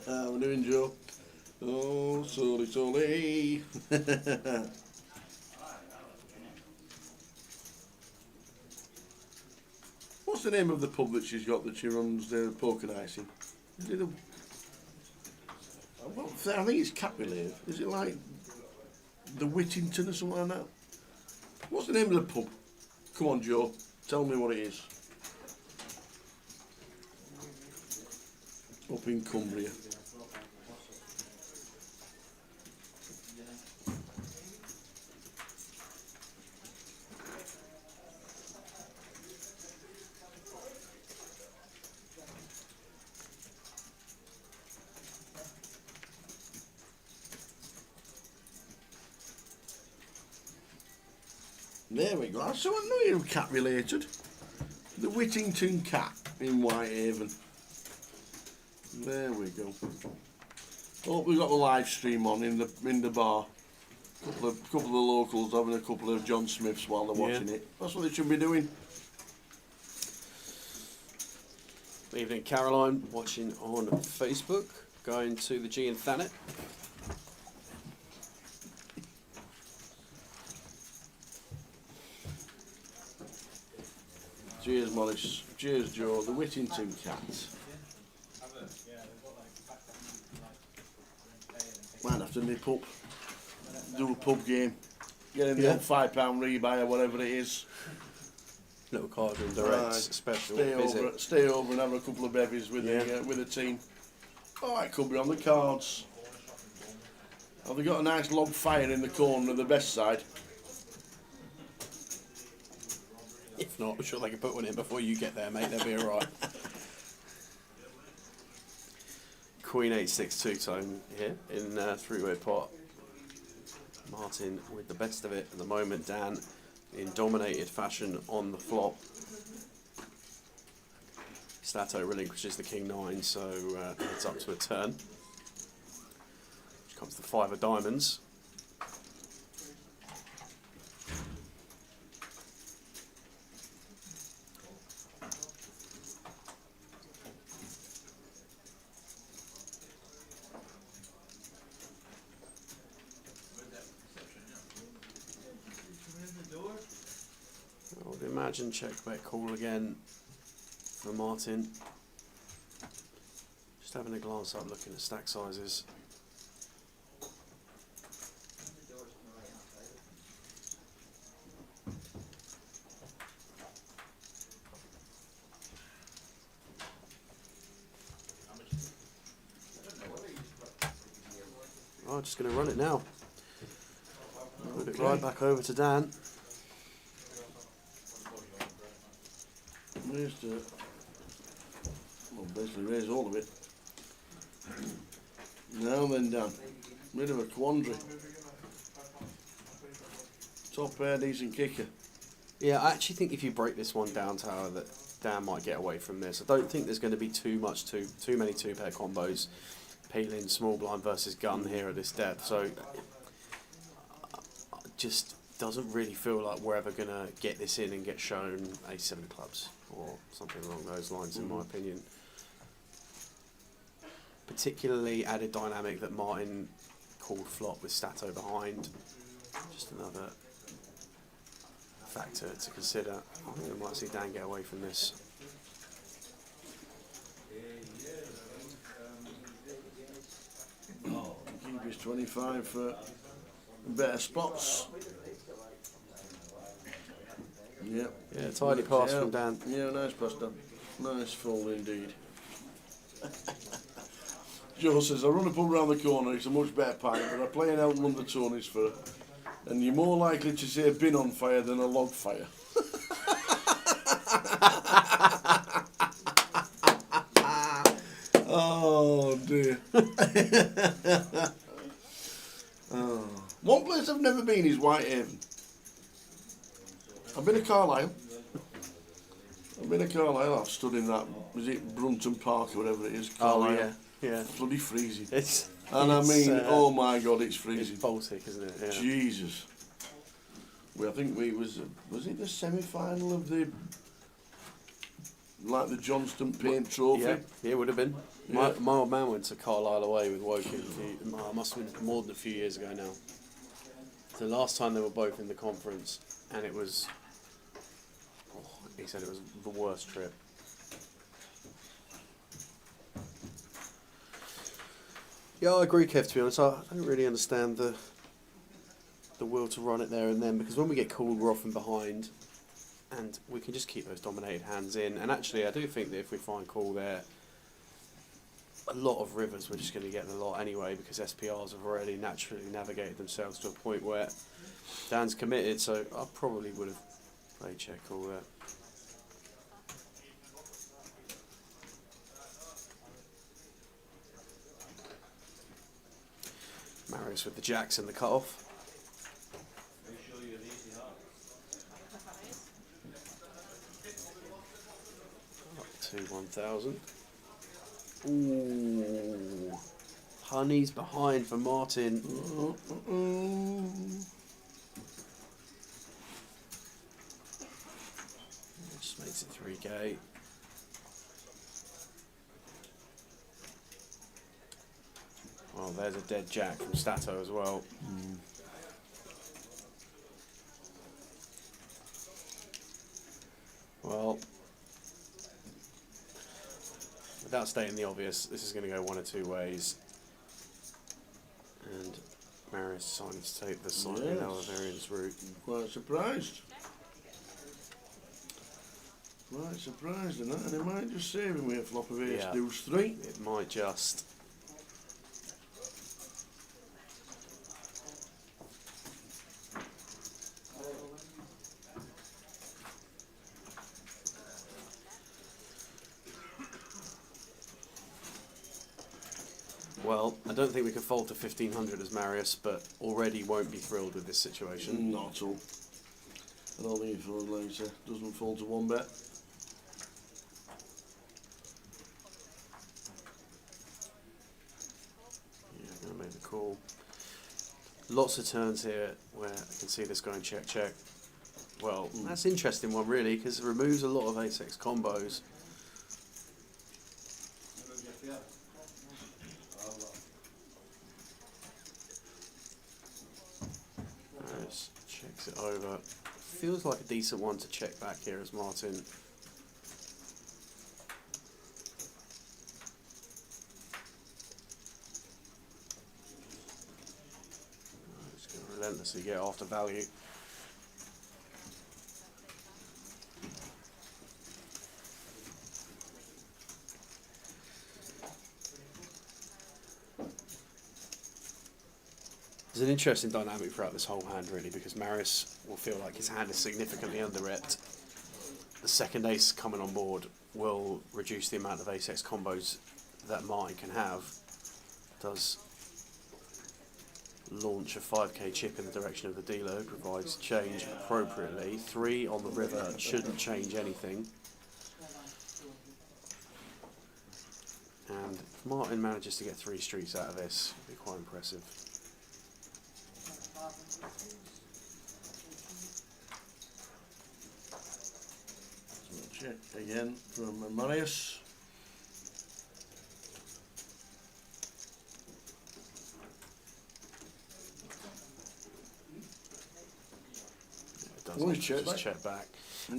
How we doing, Joe? Oh, sorry. What's the name of the pub that she's got that she runs the poker nights in? Is it the... I think it's Capulet. Is it like the Whittington or something like that? What's the name of the pub? Come on, Joe. Tell me what it is. Up in Cumbria. There we go. So I know you're cat related. The Whittington Cat in Whitehaven. There we go. Hope we've got the live stream on in the bar. Couple of the locals having a couple of John Smiths while they're watching it. That's what they should be doing. Evening, Caroline, watching on Facebook. Going to the G and Thanet. Cheers, Marius. Cheers, Joe. The Whittington Cat. Might have to nip up, do a pub game, get in the old £5 rebuy or whatever it is. Little card and direct special visit. Stay over and have a couple of bevies with the team. Oh, it could be on the cards. Have they got a nice log fire in the corner of the best side? If not, I'm sure they can put one in before you get there, mate. They'll be alright. Queen 8-6 two-tone here in three-way pot. Martin with the best of it at the moment. Dan in dominated fashion on the flop. Stato relinquishes the King 9, so heads up to a turn. Which comes the 5 of diamonds. I would imagine check bet call again for Martin. Just having a glance up, looking at stack sizes. Oh, just going to run it now. Move it right back over to Dan. Well, basically raise all of it. Now then, Dan. Bit of a quandary. Top pair, decent kicker. Yeah, I actually think if you break this one down, Tower, that Dan might get away from this. I don't think there's going to be too many two-pair combos. Peeling small blind versus gun here at this depth. So, just doesn't really feel like we're ever going to get this in and get shown A7 clubs or something along those lines, in my opinion. Particularly added dynamic that Martin called flop with Stato behind. Just another factor to consider. I think we might see Dan get away from this. Keep his 25 for better spots. Yep. Yeah, tidy pass from Dan. Yeah, nice pass, Dan. Nice fold indeed. Joe says, I run a pub around the corner, it's a much better pint, but I play an out and run the Tonys for, and you're more likely to see a bin on fire than a log fire. Oh dear. Oh. One place I've never been is Whitehaven. I've been to Carlisle. I've stood in that, was it Brunton Park or whatever it is, Carlisle. Oh, yeah. Bloody freezing. I mean, oh my God, it's freezing. It's Baltic, isn't it? Yeah. Jesus. I think was it the semi-final of the Johnston Paint Trophy? Yeah, it would have been. Yeah. My old man went to Carlisle away with Woking. Must have been more than a few years ago now. The last time they were both in the conference, and it was he said it was the worst trip. Yeah, I agree, Kev, to be honest. I don't really understand the will to run it there and then, because when we get called, we're often behind, and we can just keep those dominated hands in. And actually, I do think that if we find call there, a lot of rivers we're just going to get in a lot anyway, because SPRs have already naturally navigated themselves to a point where Dan's committed, so I probably would have played check call there. Marius with the jacks and the cut-off. Up to 1,000. Ooh. Honey's behind for Martin. Just makes it 3k. Oh, there's a dead jack from Stato as well. Well, without stating the obvious, this is going to go one of two ways. And Marius decided to take the slightly lower variance route. Quite surprised. Quite surprised in that, and it might just save him with a flop of ace deuce 3. It might just. Well, I don't think we can fold to 1,500 as Marius, but already won't be thrilled with this situation. Not at all. I don't think he fold later. Doesn't fold to 1 bet. Yeah, I'm going to make the call. Lots of turns here where I can see this going check, check. Well, that's an interesting one really, because it removes a lot of ace-x combos. Checks it over. Feels like a decent one to check back here as Martin. Just going to relentlessly get after value. There's an interesting dynamic throughout this whole hand really, because Marius will feel like his hand is significantly under-repped. The second ace coming on board will reduce the amount of ace-x combos that Martin can have. Does launch a 5k chip in the direction of the dealer, who provides change appropriately. 3 on the river shouldn't change anything. And if Martin manages to get 3 streets out of this, it'll be quite impressive. Check again from Marius. It does check back.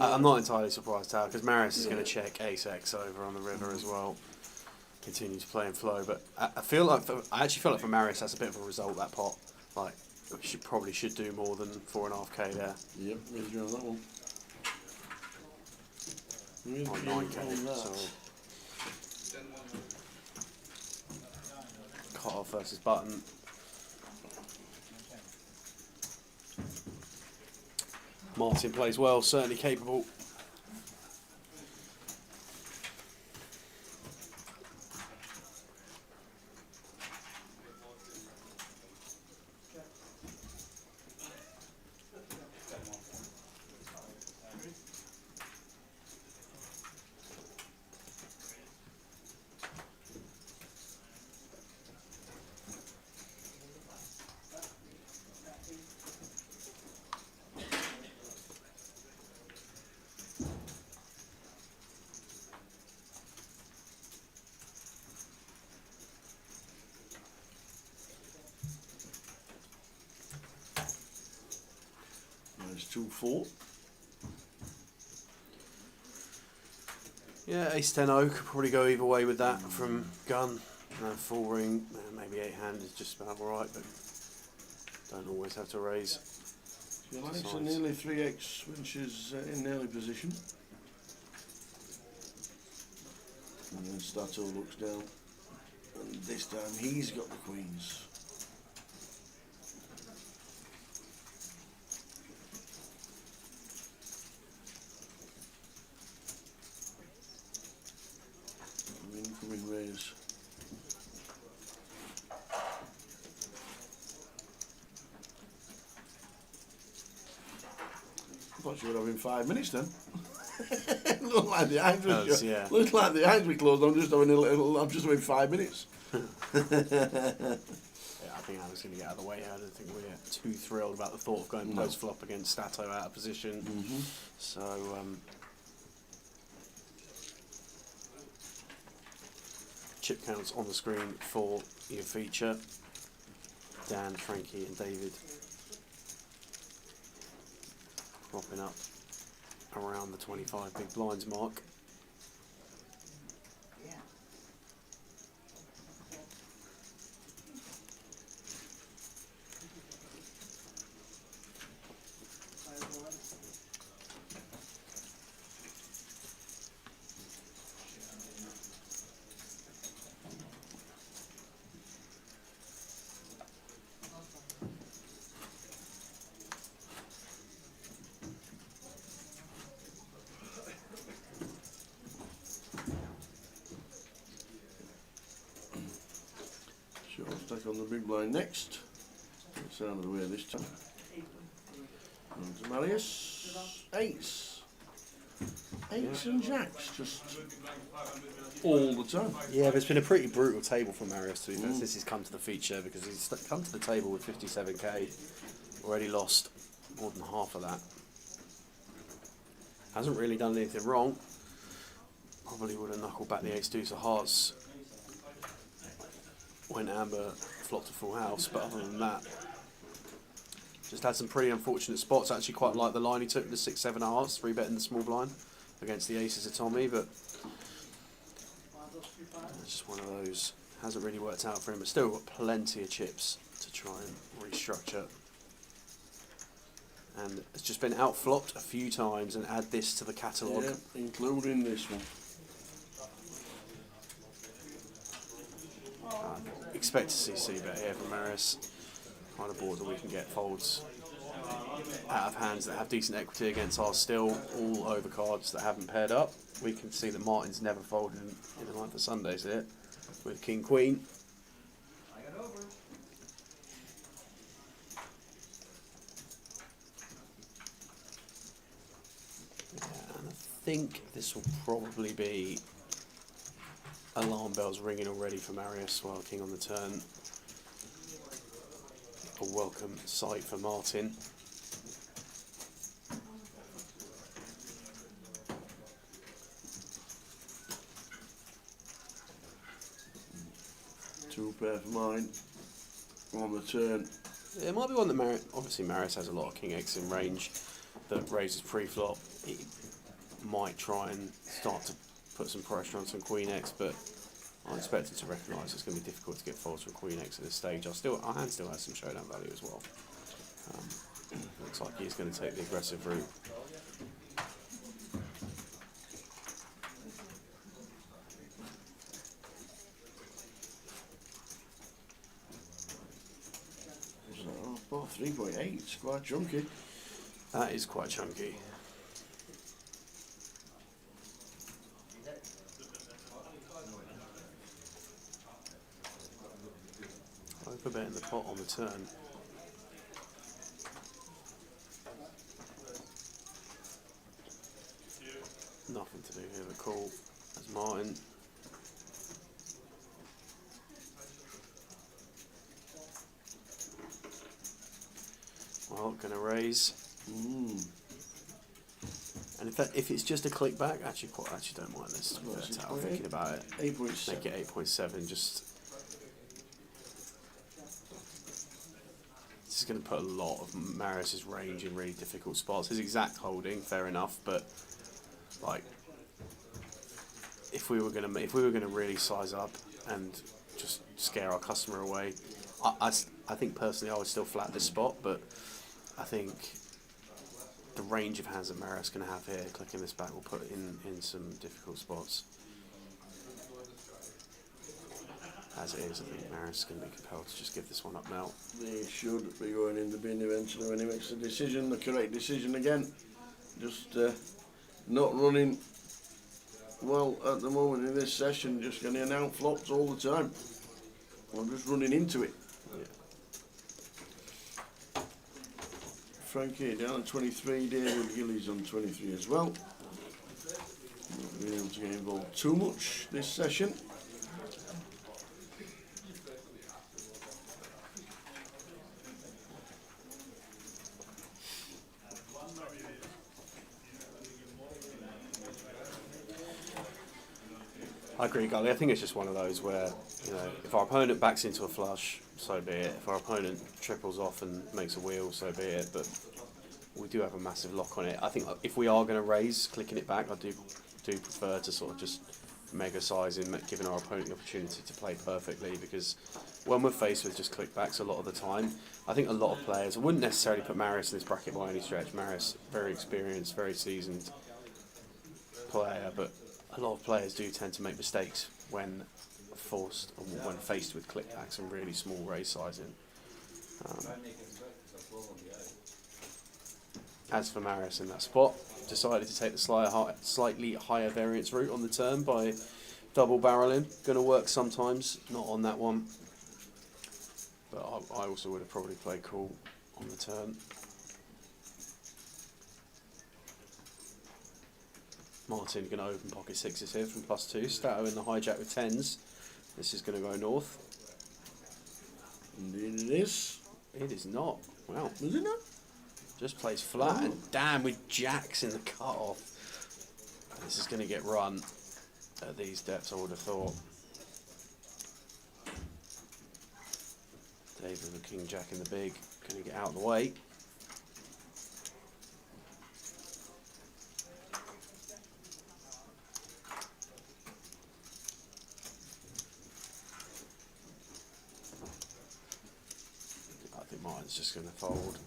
I'm not entirely surprised how, because Marius is going to check ace-x over on the river as well. Continue to play in flow, but I actually feel like for Marius that's a bit of a result, that pot. Like, probably should do more than 4.5k there. Yep, we'll go on that one. Or 9k, so. Cut off versus button. Martin plays well, certainly capable. There's 2-4. Yeah, ace 10-0 could probably go either way with that from gun. Full ring, maybe 8-hand is just about alright, but don't always have to raise. Alex are nearly 3x when she's in early position. And then Stato looks down, and this time he's got the queens. Incoming raise. I thought you were having 5 minutes then. Looked like the eyes were looked like the eyes were closed. I'm just having a little. I'm just having 5 minutes. Yeah, I think I was going to get out of the way. I don't think we're too thrilled about the thought of going post flop against Stato out of position. So. Chip counts on the screen for your feature. Dan, Frankie and David propping up around the 25 big blinds mark. Take on the big blind next. It's out of the way this time. And to Marius. Eights. Eights and jacks, just all the time. Yeah, but it's been a pretty brutal table for Marius, to be fair, since he's come to the feature, because he's come to the table with 57k, already lost more than half of that. Hasn't really done anything wrong. Probably would have knuckled back the ace deuce of hearts when Amber flopped a full house, but other than that, just had some pretty unfortunate spots. I actually quite like the line he took, the 6-7 hearts, 3-betting the small blind against the aces of Tommy, but it's just one of those. Hasn't really worked out for him, but still got plenty of chips to try and restructure. And it's just been out-flopped a few times, and add this to the catalogue. Yeah, including this one. Expect to see c-bet here from Marius. Kind of board that we can get folds out of hands that have decent equity against our still all over cards that haven't paired up. We can see that Martin's never folded in the month of Sundays here with King Queen. Yeah, and I think this will probably be alarm bells ringing already for Marius while King on the turn. A welcome sight for Martin. Two pair for mine on the turn. Yeah, it might be one that obviously Marius has a lot of King X in range that raises pre-flop. He might try and start to put some pressure on some Queen X, but I expected to recognise it's going to be difficult to get folds from Queen X at this stage. Our hand still has some showdown value as well. Looks like he's going to take the aggressive route. Oh, 3.8, it's quite chunky. That is quite chunky. Overbet in the pot on the turn. Nothing to do here but call as Martin. Well, gonna raise. And if it's just a click back, actually don't mind this. I'm thinking about it. 8.7. Make it 8.7. Just this is going to put a lot of Marius's range in really difficult spots. His exact holding, fair enough, but like if we were gonna really size up and just scare our customer away, I think personally I would still flat this spot, but I think the range of hands that Marius can have here, clicking this back, will put it in some difficult spots. As it is, I think Marius is going to be compelled to just give this one up now. They should be going in the bin eventually when he makes the decision, the correct decision again. Just not running well at the moment in this session, just getting out flops all the time. I'm just running into it. Yeah. Frankie down on 23, David Gillies on 23 as well. Not being able to get involved too much this session. I agree, Gully. I think it's just one of those where, you know, if our opponent backs into a flush, so be it. If our opponent triples off and makes a wheel, so be it. But we do have a massive lock on it. I think if we are going to raise, clicking it back, I do prefer to sort of just mega sizing, giving our opponent the opportunity to play perfectly, because when we're faced with just click backs a lot of the time, I think a lot of players, I wouldn't necessarily put Marius in this bracket by any stretch. Marius, very experienced, very seasoned player, but a lot of players do tend to make mistakes when forced, or when faced with clickbacks and really small raise sizing. As for Marius in that spot, decided to take the slightly higher variance route on the turn by double barreling. Going to work sometimes, not on that one. But I also would have probably played cool on the turn. Martin going to open pocket sixes here from +2. Stato in the hijack with tens. This is going to go north. Indeed it is. It is not. Wow. Is it not? Just plays flat, and damn, with jacks in the cut-off. This is going to get run at these depths, I would have thought. David with king jack in the big, going to get out of the way. I think Martin's just going to fold.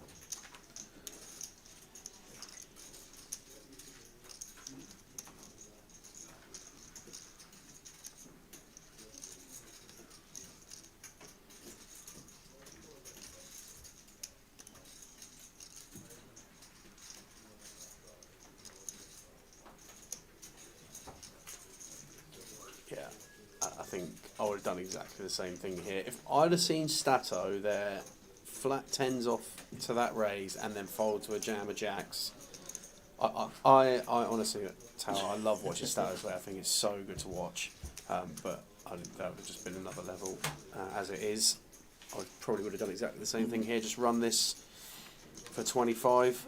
I think I would have done exactly the same thing here. If I'd have seen Stato there, flat tens off to that raise and then fold to a jam of jacks, I honestly, Tower, I love watching Stato play. I think it's so good to watch. But I think that would have just been another level as it is. I probably would have done exactly the same thing here. Just run this for 25.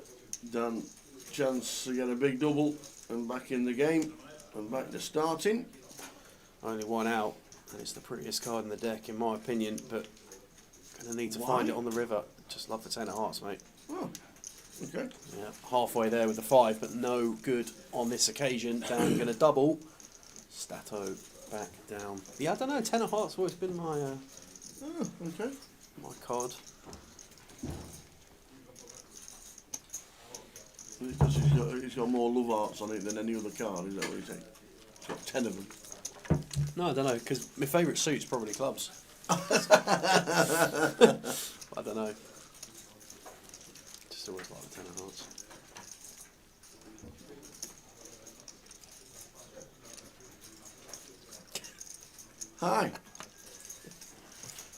Dan, chance to get a big double and back in the game and back to starting. Only one out, and it's the prettiest card in the deck, in my opinion, but going to need to find it on the river. Just love the 10 of hearts, mate. Oh, okay. Yeah, halfway there with the 5, but no good on this occasion. Dan going to double. Stato back down. Yeah, I don't know, 10 of hearts always been my Okay. my card. Because he's got more love hearts on it than any other card, is that what you're saying? He's got 10 of them. No, I don't know, because my favourite suit's probably clubs. I don't know. Just always like the 10 of hearts. Hi.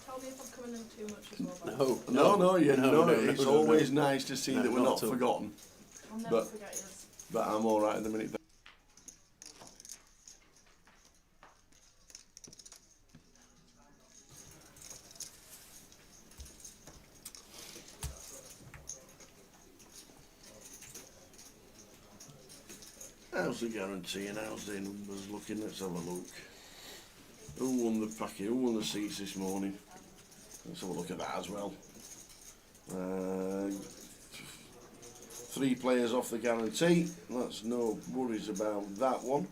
Tell me if I'm coming in too much as well. No, it's always nice to see that we're not forgotten. I'll never forget you. But I'm alright at the minute. How's the guarantee and how's the numbers looking? Let's have a look. Who won the packet? Who won the seats this morning? Let's have a look at that as well. 3 players off the guarantee. That's no worries about that one.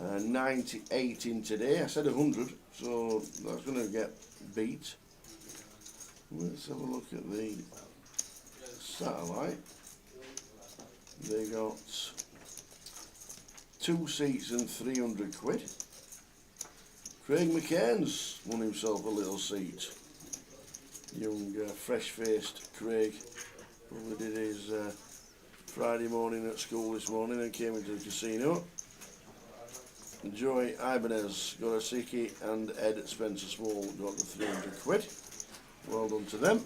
98 in today. I said 100, so that's going to get beat. Let's have a look at the satellite. They got 2 seats and 300 quid. Craig McCain's won himself a little seat. Young, fresh-faced Craig probably did his Friday morning at school this morning and came into the casino. Joy Ibanez got a sickie and Ed Spencer Small got the 300 quid. Well done to them.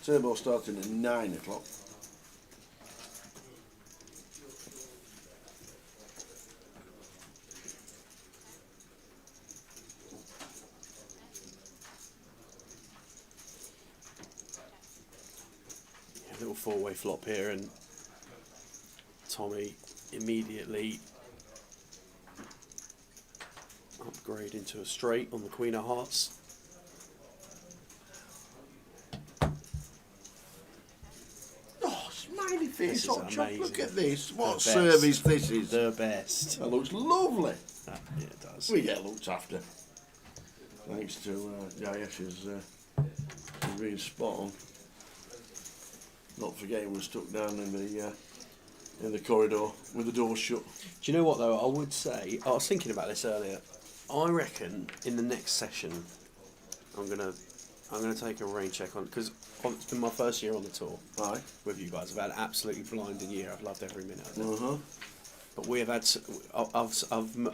Turbo starting at 9 o'clock. A little 4-way flop here, and Tommy immediately upgrade into a straight on the Queen of Hearts. Oh, smiley face, This is hot chocolate. amazing. Look at this. What The service best. this is. The best. That looks lovely. Yeah, it does. We get looked after. Thanks to Gayesh's being spot on. Not forgetting we're stuck down in the corridor with the door shut. Do you know what though? I would say I was thinking about this earlier. I reckon in the next session, I'm gonna take a rain check on, because it's been my first year on the tour Right. with you guys. I've had an absolutely blinding year. I've loved every minute of it. Uh-huh. But we have had. I've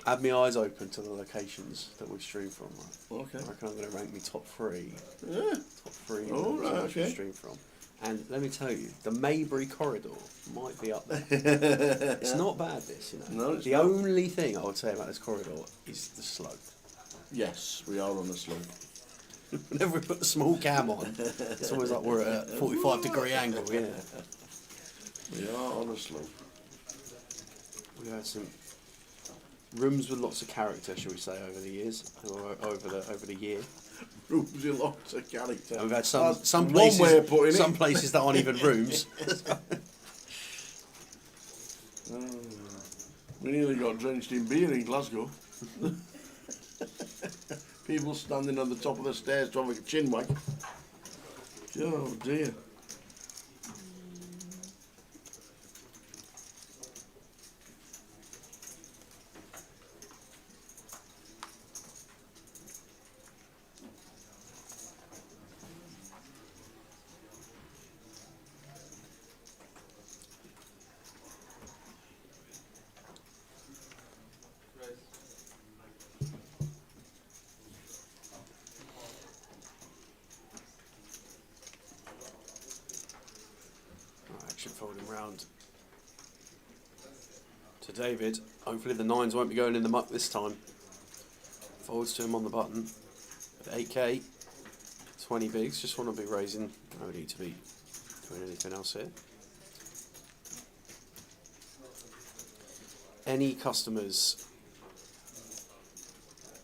had my eyes open to the locations that we stream from. Right? Okay. I reckon I'm going to rank me top 3. Yeah. Top 3. Oh, right, that we okay. stream from. And let me tell you, the Maybury corridor might be up there. It's not bad, this, you know. No, it's the not. only thing I would say about this corridor is the slope. Yes, we are on the slope. Whenever we put the small cam on, it's always like we're at a 45-degree angle, yeah. We are on the slope. We've had some rooms with lots of character, shall we say, over the years, or over the year. Rooms with lots of character. And we've had some One places, way of putting it. some places that aren't even rooms. We nearly got drenched in beer in Glasgow. People standing on the top of the stairs to have a chin wag. Oh dear. Action folding round to David. Hopefully the 9s won't be going in the muck this time. Folds to him on the button. At 8k, 20 bigs. Just want to be raising. No need to be doing anything else here. Any customers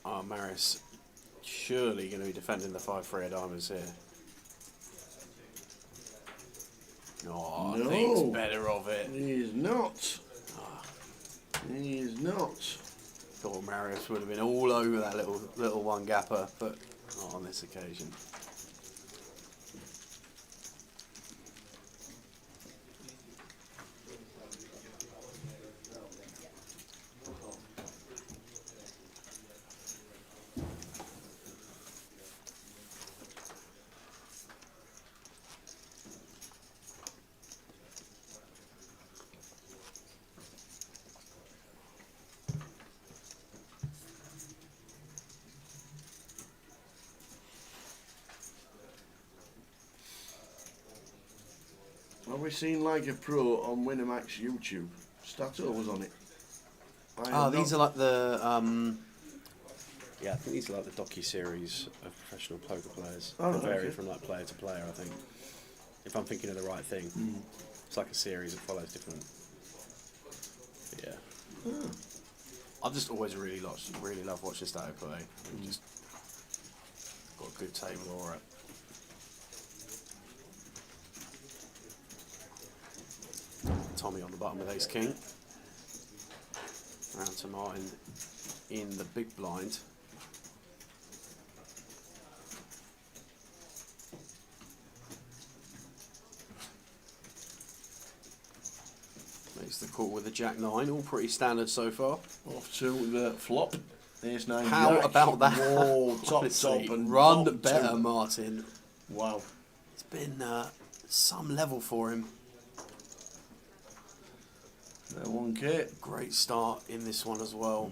are Marius surely going to be defending the 5-3 of diamonds here. Oh, No. thinks better of it. He is not. He is not. Thought Marius would have been all over that little one gapper, but not on this occasion. Have we seen like a pro on Winamax YouTube? Stato was on it. These are like the yeah, I think these are like the docu-series of professional poker players. Oh, They vary okay. from like player to player, I think. If I'm thinking of the right thing, it's like a series that follows different. Yeah. I've just always really love watching Stato play. He just got a good table aura. Tommy on the button with ace king. round to Martin in the big blind. Makes the call with a Jack-9, all pretty standard so far. Off to the flop. There's 9 How Jack. about that? Whoa, top, Honestly, top, and run bottom better, 2. Martin. Wow. It's been some level for him. 1K. Great start in this one as well.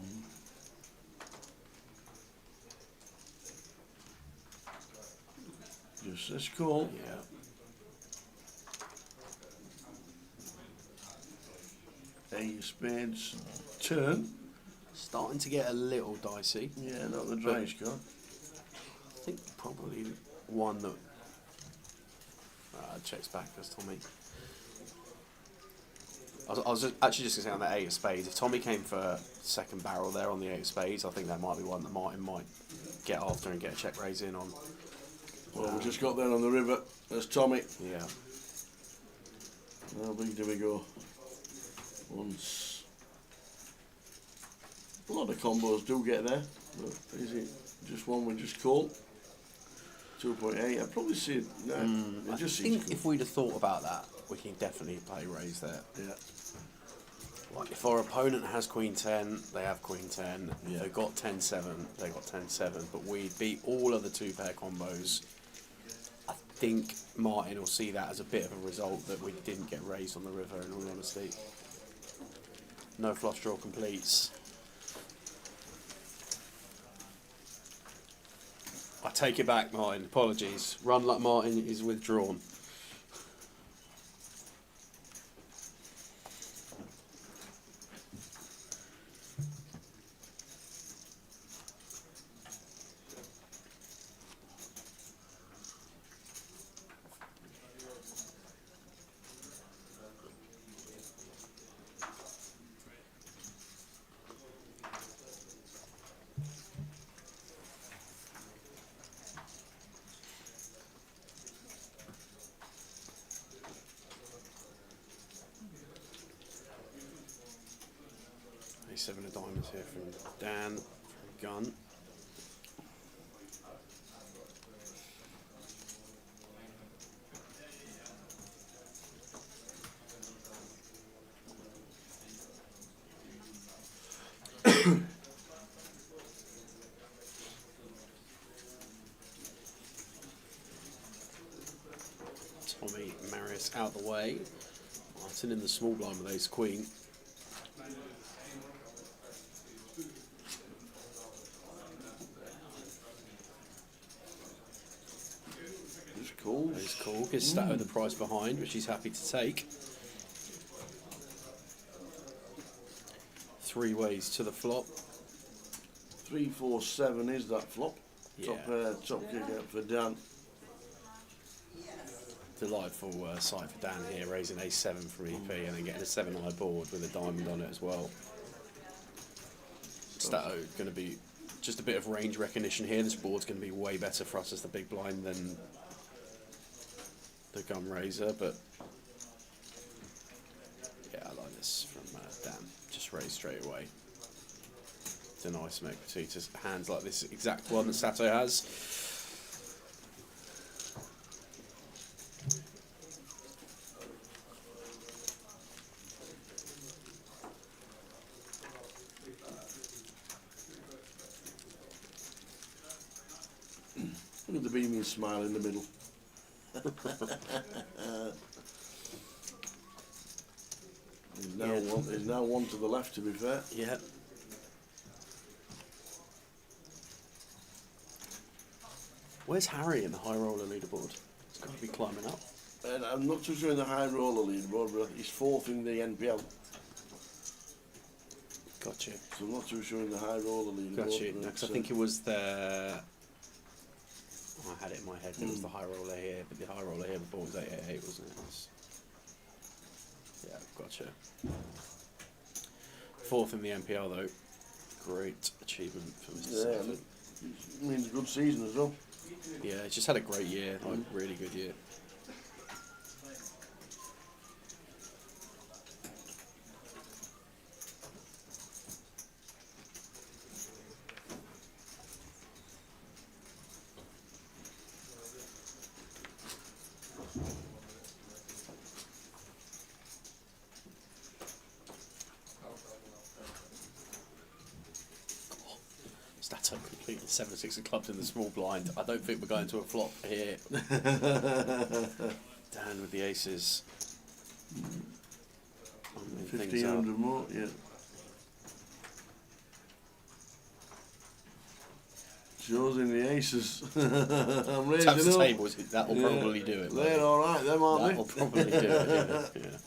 Just this call. Yeah. Ace spades turn. Starting to get a little dicey. Yeah, not the driest card. I think probably one that checks back as Tommy. I was actually just going to say on that 8 of spades, if Tommy came for second barrel there on the 8 of spades, I think that might be one that Martin might get after and get a check raise in on. Well, we just got there on the river. There's Tommy. Yeah. How big do we go? Once. A lot of combos do get there, but is it just one with just call? 2.8. I'd probably see it. No, I just think if we'd have thought about that, we can definitely play raise there. Yeah. Like if our opponent has Queen 10, they have Queen 10. Yeah. They got 10-7, they got 10-7. But we beat all of the 2-pair combos. I think Martin will see that as a bit of a result that we didn't get raised on the river, in all honesty. No flush draw completes. I take it back, Martin. Apologies. Run like Martin is withdrawn. Seven of diamonds here from Dan, from Gun. Tommy, Marius out the way. Martin in the small blind with ace queen. Cool. That is cool. Gives Stato the price behind, which he's happy to take. 3 ways to the flop. 3, 4, 7 is that flop. Yeah. Top kick out for Dan. Delightful sight for Dan here, raising a7 from EP and then getting a 7-high board with a diamond on it as well. Stato going to be just a bit of range recognition here. This board's going to be way better for us as the big blind than the gun raiser, but yeah, I like this from Dan. Just raise straight away. Deny some equity to hands like this exact one that Sato has. Look at the beaming smile in the middle. There's now one to the left, to be fair. Yeah. Where's Harry in the high roller leaderboard? He's got to be climbing up. And I'm not too sure in the high roller leaderboard, but he's 4th in the NPL. Gotcha. So I'm not too sure in the high roller leaderboard. Gotcha. but, Next, I think it was the. Oh, I had it in my head. It was the high roller here, but the high roller here before was 888, wasn't it? Yeah, gotcha. 4th in the NPL though. Great achievement for Mr. Sanford. Means a good season as well. Yeah, he's just had a great year, like really good year. 7-6 of clubs in the small blind. I don't think we're going to a flop here. Dan with the aces. 1500 more, yeah. Shows in the aces. I'm raising Taps the up. tables. That'll probably do it. They're all right, them aren't they? That'll probably do it. Yeah.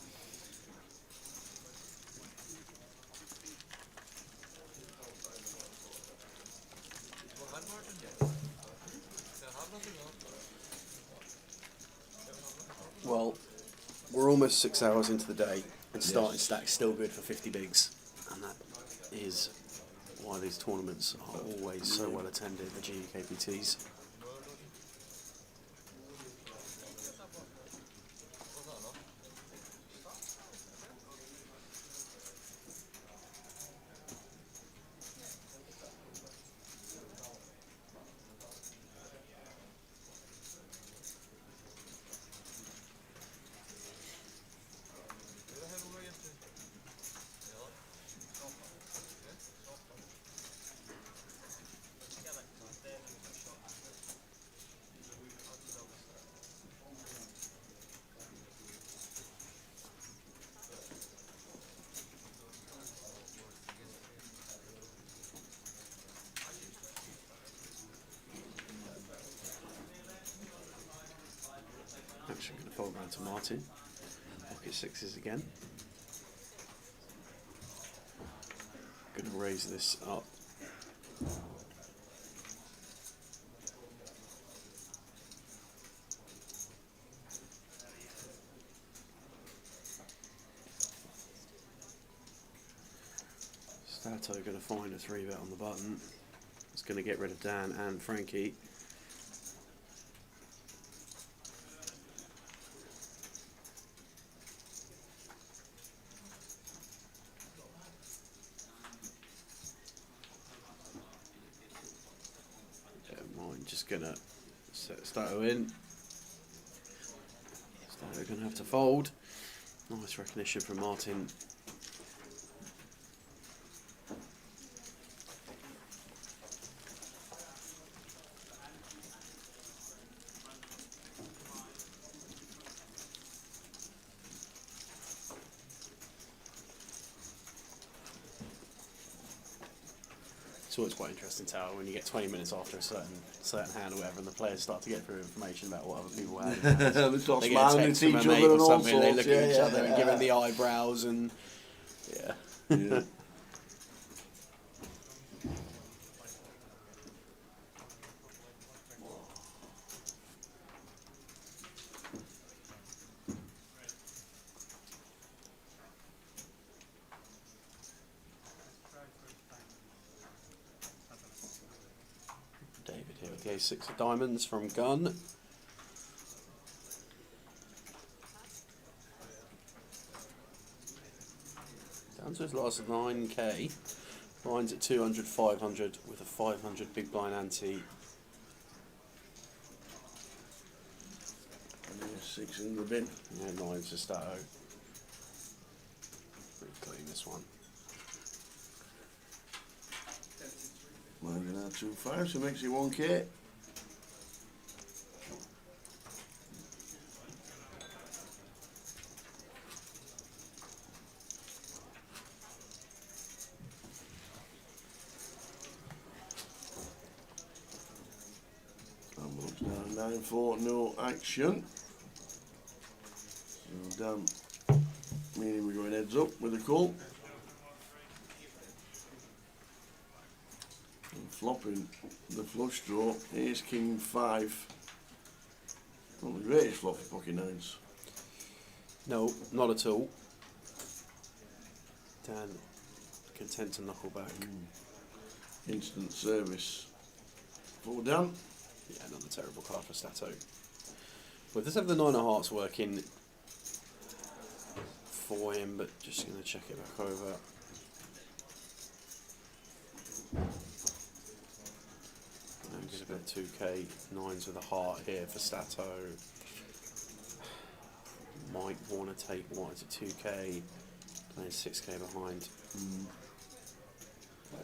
Well, we're almost 6 hours into the day, and starting stack's still good for 50 bigs, and that is why these tournaments are always so well attended, the GUKPTs. Actually, I'm going to fold round to Martin. Pocket sixes again. Going to raise this up. Stato going to find a 3-bet on the button. It's going to get rid of Dan and Frankie. Just gonna set Stato in. Stato gonna have to fold. Nice recognition from Martin. It's always quite interesting to how when you get 20 minutes after a certain hand or whatever, and the players start to get through information about what other people have. They start They get a smiling text at from a each mate other or and all something. They sorts. look at each other and give them the eyebrows and yeah. Yeah. David here with the A6 of diamonds from Gun. Down to his last 9k. Blinds at 200, 500 with a 500 big blind ante. And there's 6 in the bin. Yeah, 9 to Stato. Pretty clean this one. Mine going out 2-5, so makes it 1k. Down 9-4, no action. So down, meaning we're going heads up with a call. And flopping the flush draw, ace king 5. Not the greatest flop for pocket nines. No, not at all. Dan content to knuckle back. Instant service for Dan. Yeah, not a terrible card for Stato. But let's have the 9 of hearts working for him, but just going to check it back over. I'm going to bet 2k, 9s with a heart here for Stato. Might want to take whites at 2k, playing 6k behind.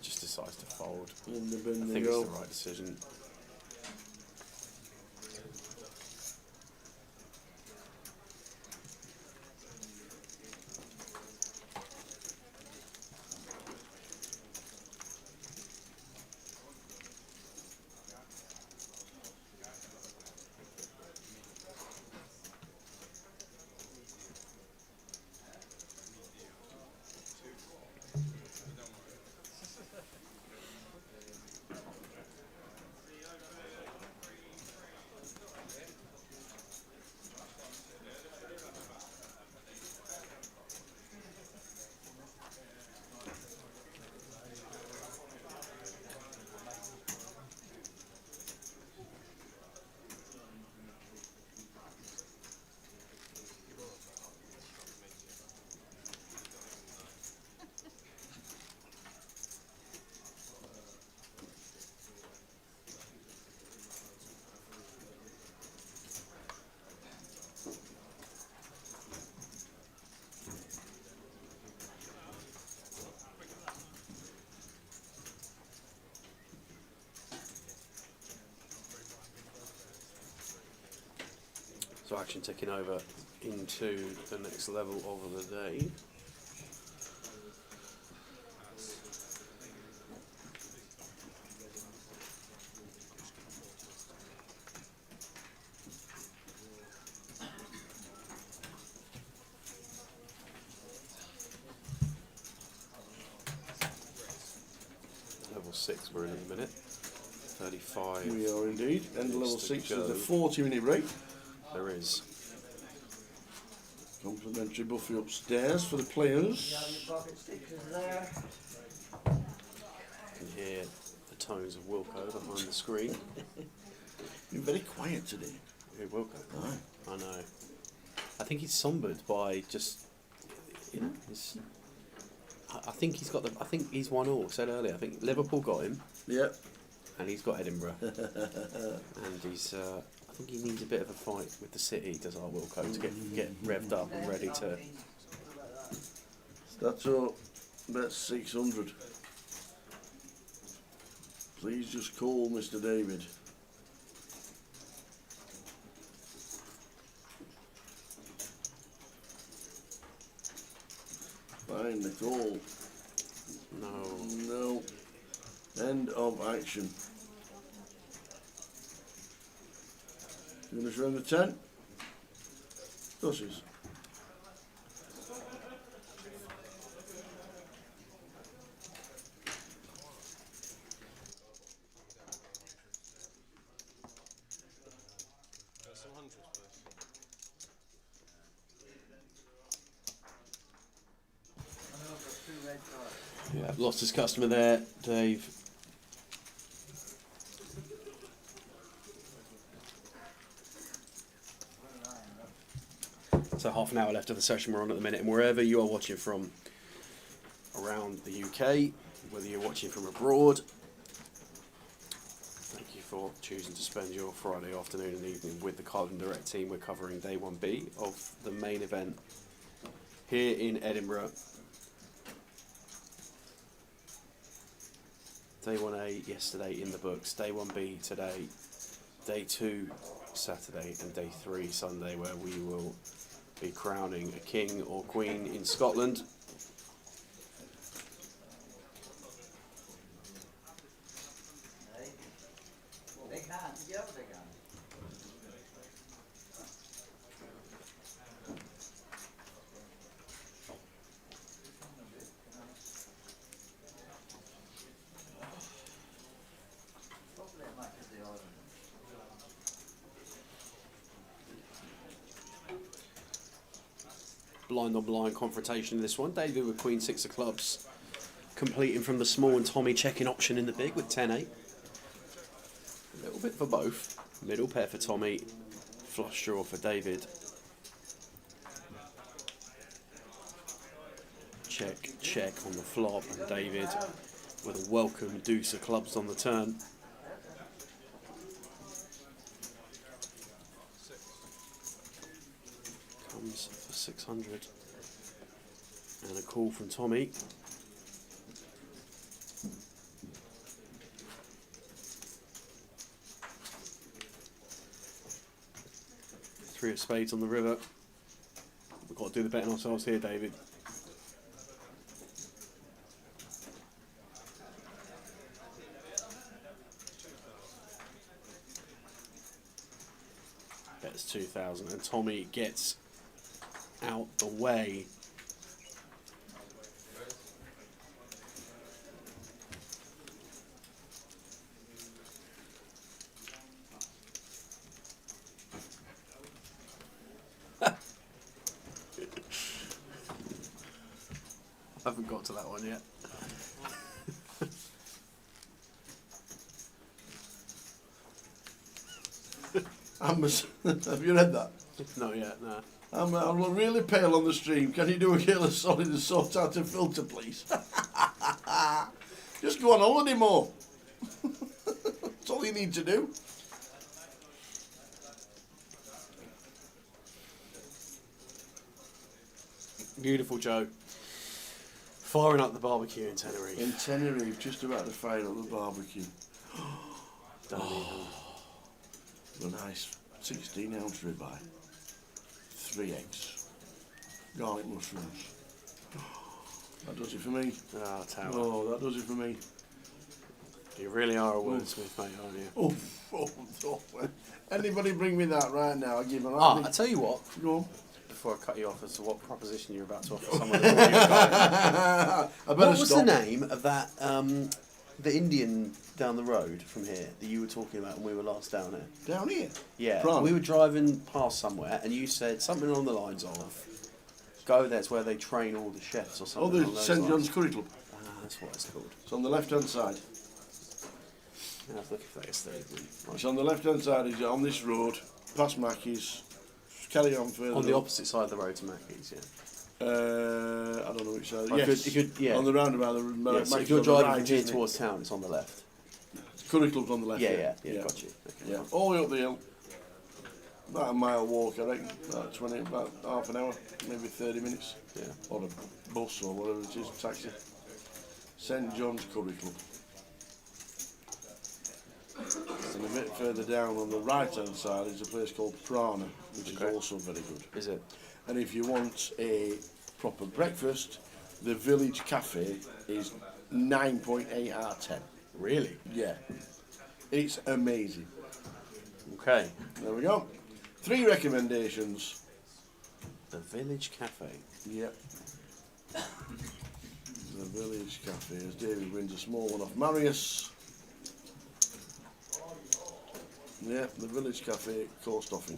just decides to fold. In the I bin they think go. it's the right decision. So action ticking over into the next level of the day. Level 6 we're in a minute. 35. We are indeed. End of level minutes to 6 is a go. 40-minute break. There is. Complimentary buffet upstairs for the players. You have your pocket stickers there. You can hear the tones of Wilco behind the screen. You're very quiet today. Hey, Wilco. Aye. I know. I think he's sombered by just, you know, his, I think he's got the. I think he's 1-1. I said earlier. I think Liverpool got him, Yep. and he's got Edinburgh, and he's. I think he needs a bit of a fight with the City. Does our Wilco to get revved up and ready to. That's up. Bet 600. Please just call Mr. David. Find the call. No. No. End of action. You want to show him the 10? Dushes. Some hundreds first. I know I've got 2 red cards. Yeah, lost his customer there, Dave. So half an hour left of the session we're on at the minute, and wherever you are watching from around the UK, whether you're watching from abroad, thank you for choosing to spend your Friday afternoon and evening with the Carlton Direct team. We're covering day 1B of the main event here in Edinburgh. Day 1A yesterday in the books, day 1B today, day 2 Saturday, and day 3 Sunday, where we will be crowning a king or queen in Scotland. Hey. Big hand. You have a big hand. Hopefully it matches the order. Blind on blind confrontation in this one. David with Queen 6 of clubs, completing from the small, and Tommy checking option in the big with 10-8. A little bit for both. Middle pair for Tommy, flush draw for David. Check, check on the flop, and David with a welcome deuce of clubs on the turn. Comes for 600. And a call from Tommy. 3 of spades on the river. We've got to do the betting ourselves here, David. Bets 2,000, and Tommy gets out the way. I haven't got to that one yet. Have you read that? Not yet, no. I'm really pale on the stream. Can you do a kill of solid and sort out a filter, please? Just go on holiday more. That's all you need to do. Beautiful, Joe. Firing up the barbecue in Tenerife. In Tenerife, just about to fire up the barbecue. Don't A nice 16-ounce ribeye. 3 eggs. Garlic mushrooms. That does it for me. Ah, tower. Oh, that does it for me. You really are a wordsmith, mate, aren't you? Oh. Anybody bring me that right now? I give an I tell you what. Go on. Before I cut you off, as to what proposition you're about to offer someone. What was the name of that, the Indian down the road from here that you were talking about when we were last down here? Down here? Yeah. Prawn. We were driving past somewhere and you said something along the lines of, go there's where they train all the chefs or something. Oh, the along those St lines. John's Curry Club. Ah, that's what it's called. It's on the left-hand side. I was looking for that yesterday. It's on the left-hand side. It's on this road, past Mackey's. Carry on further. On the opposite side of the road to Mackey's, yeah. I don't know which side. Well, Yes, you could, yeah. on the roundabout. Yeah, so if you're driving from here towards town, it's on the left. Curry Club's on the left. Yeah, got you. Okay. Yeah, all the way up the hill. About a mile walk, I reckon. About half an hour, maybe 30 minutes. Yeah. Or a bus or whatever it is, taxi. St John's Curry Club. And a bit further down on the right-hand side is a place called Prana, which is also very good. Is it? And if you want a proper breakfast, the Village Cafe is 9.8 out of 10. Really? Yeah. It's amazing. Okay. There we go. 3 recommendations. The Village Cafe. Yep. The Village Cafe, as David wins a small one off Marius. Yep, the Village Cafe, coast offing.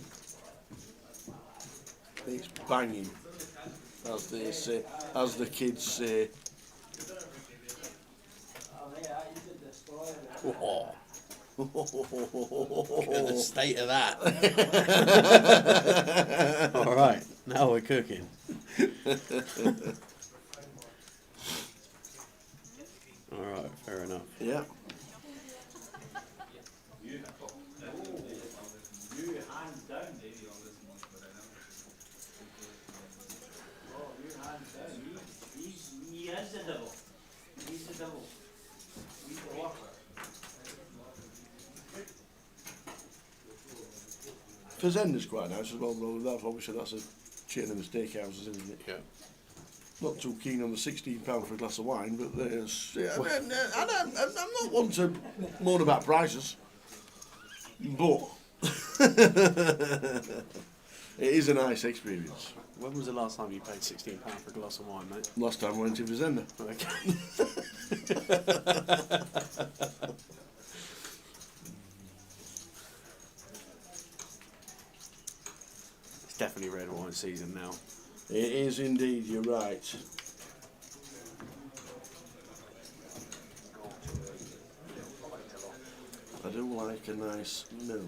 It's banging, as they say, as the kids say. Oh. Look at the state of that. All right, now we're cooking. All right, fair enough. Yeah. He is the devil. He's the devil. He's the worker. Fazenda's quite nice as well, though. That's obviously that's a chain of the steakhouses, isn't it? Yeah. Not too keen on the £16 for a glass of wine, but there's. Yeah, I'm not one to moan about prices, but it is a nice experience. When was the last time you paid £16 for a glass of wine, mate? Last time I went to Fazenda. Okay. It's definitely red wine season now. It is indeed. You're right. I do like a nice mill.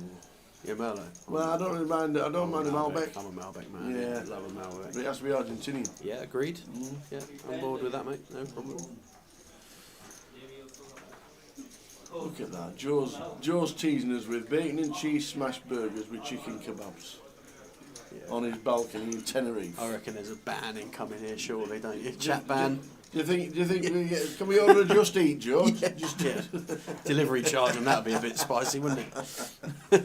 Yeah, Merlot. Well, I don't really mind. I don't mind a Malbec. I'm a Malbec man. Yeah. I love a Malbec. But it has to be Argentinian. Yeah, agreed. Yeah, I'm bored with that, mate. No problem. Look at that. Joe's teasing us with bacon and cheese smashed burgers with chicken kebabs on his balcony in Tenerife. I reckon there's a ban incoming here, surely, don't you? Chat ban. Do you think can we order a Just Eat, Joe? Yeah. Delivery charge and that'd be a bit spicy, wouldn't it?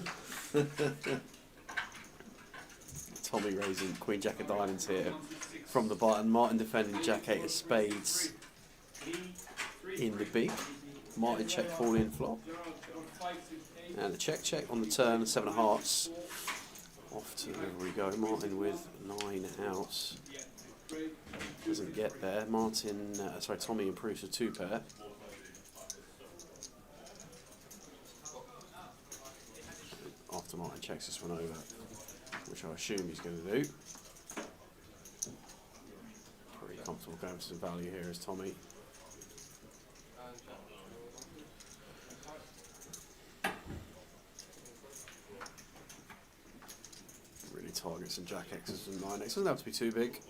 Tommy raising Queen Jack of Diamonds here from the button. Martin defending Jack 8 of Spades in the big. Martin check call in flop. And a check on the turn, 7 of hearts. Off to the river we go. Martin with 9 outs. Doesn't get there. Tommy improves to 2 pair. After Martin checks this one over, which I assume he's going to do. Pretty comfortable going for some value here is Tommy. Really targets some Jack X's and 9X. Doesn't have to be too big.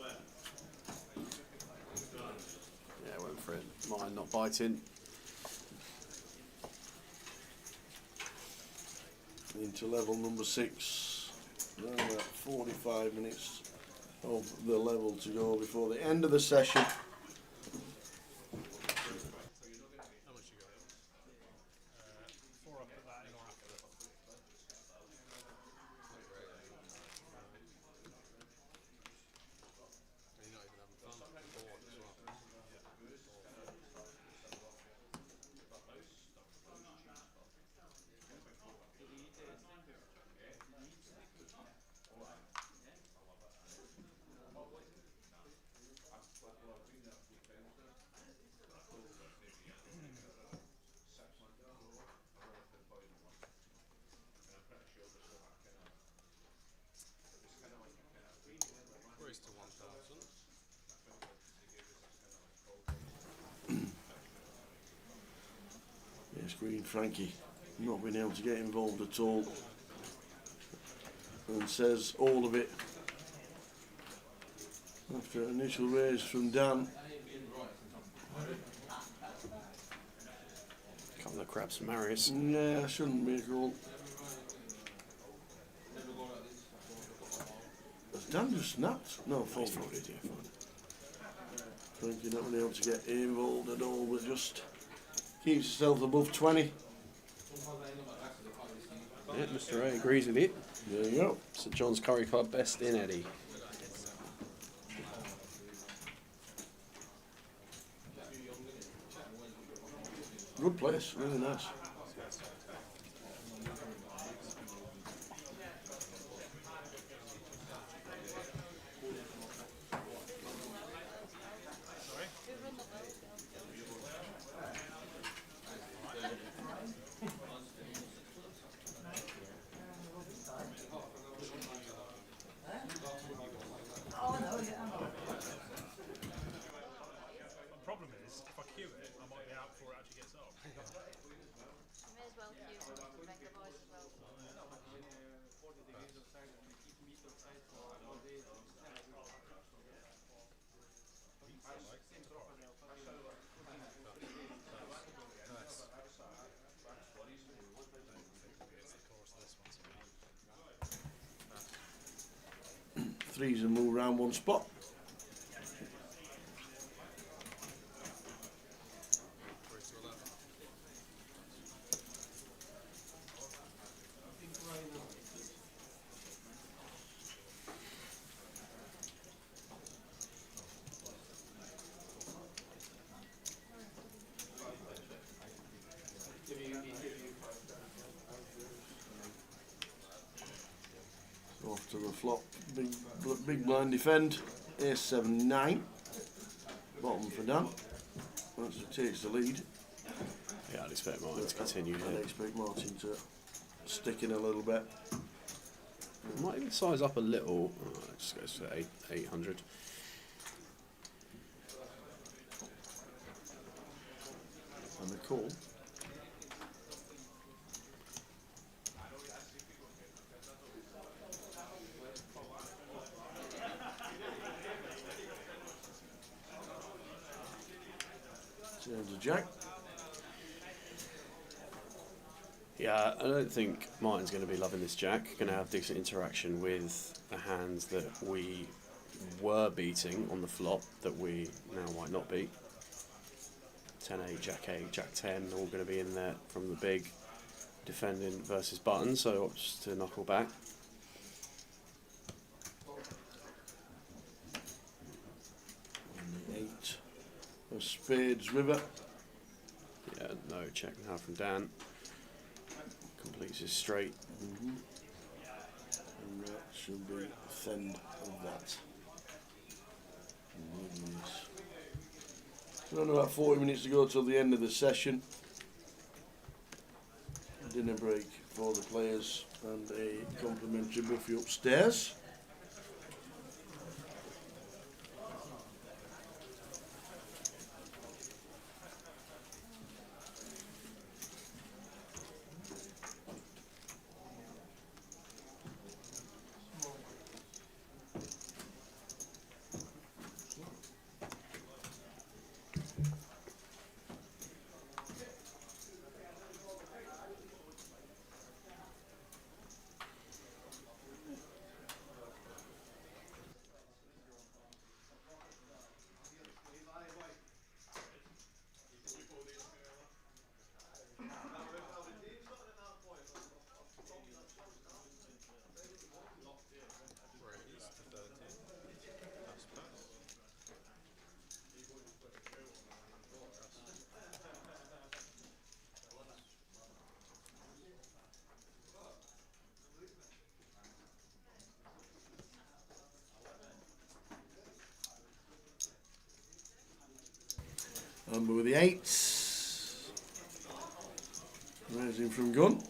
Yeah, went for it. Martin not biting. Into level number 6. Now we're at 45 minutes of the level to go before the end of the session. Green Frankie not being able to get involved at all, and says all of it after an initial raise from Dan. Couple of crabs from Marius. Yeah, shouldn't be a call. Has Dan just snapped? No, folded. Yeah, Frankie not being able to get involved at all, but just keeps himself above 20. Yeah, Mr. A agrees with it. There you go. St John's Curry Club best in Eddie. Good place, really nice. Threes and move around one spot. Off to the flop, big blind defend, ace 7 9, bottom for Dan. That's it, takes the lead. Yeah, I'd expect Martin to continue. I'd expect Martin to stick in a little bit. Might even size up a little. Oh, it just goes for 800. And the call. Turns a jack. Yeah, I don't think Martin's going to be loving this jack. Going to have decent interaction with the hands that we were beating on the flop that we now might not beat. 10-8, Jack 10, all going to be in there from the big defending versus button, so just to knuckle back. spades river. Yeah, no check now from Dan. Completes his straight. And that should be the end of that. So only about 40 minutes to go till the end of the session. Dinner break for the players and a complimentary buffet upstairs. Amber with the 8s. Raising from gun.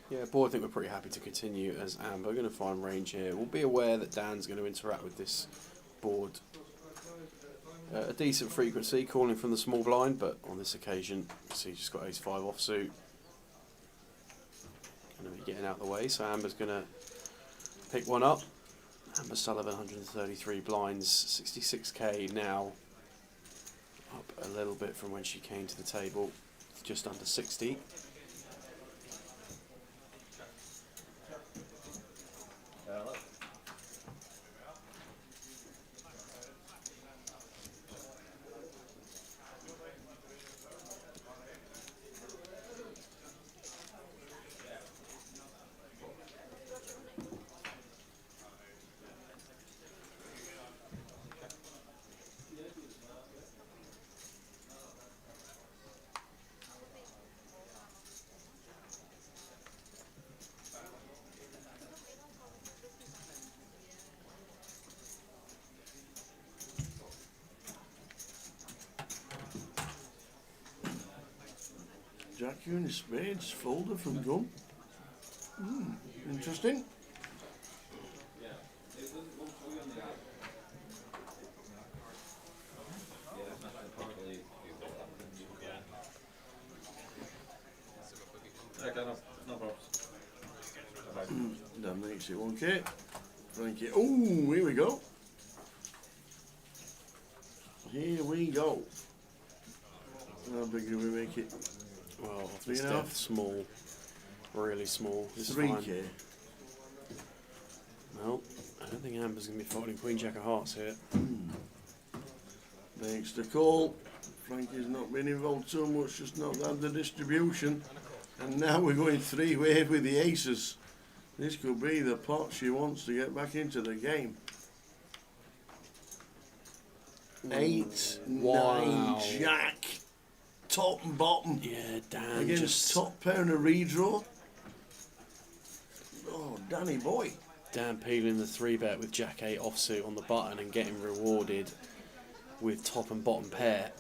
Yeah, board, I think we're pretty happy to continue as Amber. Going to find range here. We'll be aware that Dan's going to interact with this board at a decent frequency, calling from the small blind, but on this occasion, you see he's just got ace-5 offsuit. Going to be getting out of the way, so Amber's going to pick one up. Amber Sullivan, 133 blinds, 66k now, up a little bit from when she came to the table, just under 60. Jack in his spades, folder from gun. Interesting. That makes it 1k. Frankie. Oh, here we go. Here we go. How big do we make it? Well, Three it's and a half? small, really small. This is 3k. fine. Well, I don't think Amber's going to be folding Queen Jack of Hearts here. Makes the call. Frankie's not been involved so much, just not had the distribution. And now we're going 3-way with the aces. This could be the pot she wants to get back into the game. 8, Wow. 9, Jack. Top and bottom. Yeah, Dan Against just... top pair and a redraw. Oh, Danny boy. Dan peeling the 3-bet with Jack 8 offsuit on the button and getting rewarded with top and bottom pair.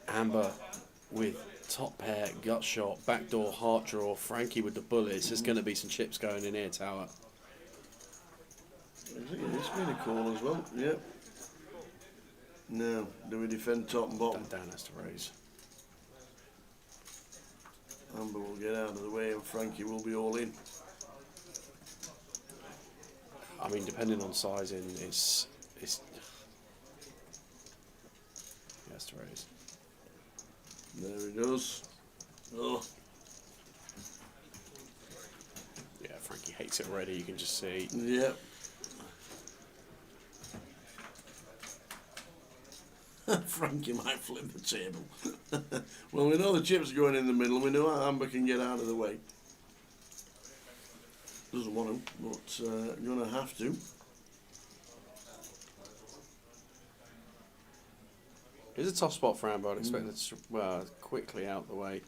Amber with top pair, gut shot, backdoor heart draw, Frankie with the bullets. There's going to be some chips going in here, Tower. I think it's been a call as well. Yep. Now, do we defend top and bottom? Dan has to raise. Amber will get out of the way and Frankie will be all in. I mean, depending on sizing, it's he has to raise. There he goes. Oh, Yeah, Frankie hates it already. You can just see. yep. Frankie might flip the table. Well, we know the chips are going in the middle. We know how Amber can get out of the way. Doesn't want to, but going to have to. It's a tough spot for Amber. I'd expect it to quickly out the way.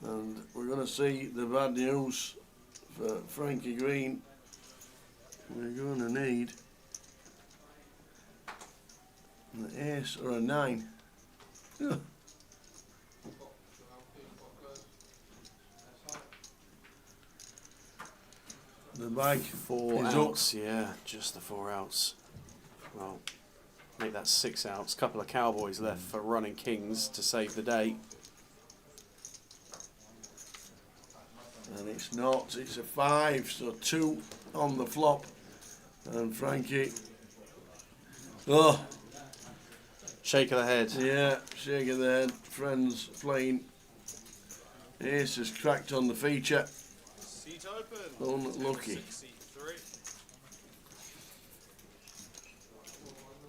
And we're going to see the bad news for Frankie Green. We're going to need an ace or a 9. Yeah. The bag 4 is outs, yeah, just the 4 outs. Well, make that 6 outs. Couple of cowboys left for running kings to save the day. And it's not, it's a 5, so 2 on the flop. And Frankie, oh, shake of the head. Yeah, shake of the head. Friends playing. Ace has cracked on the feature. Seat open. Unlucky. Seat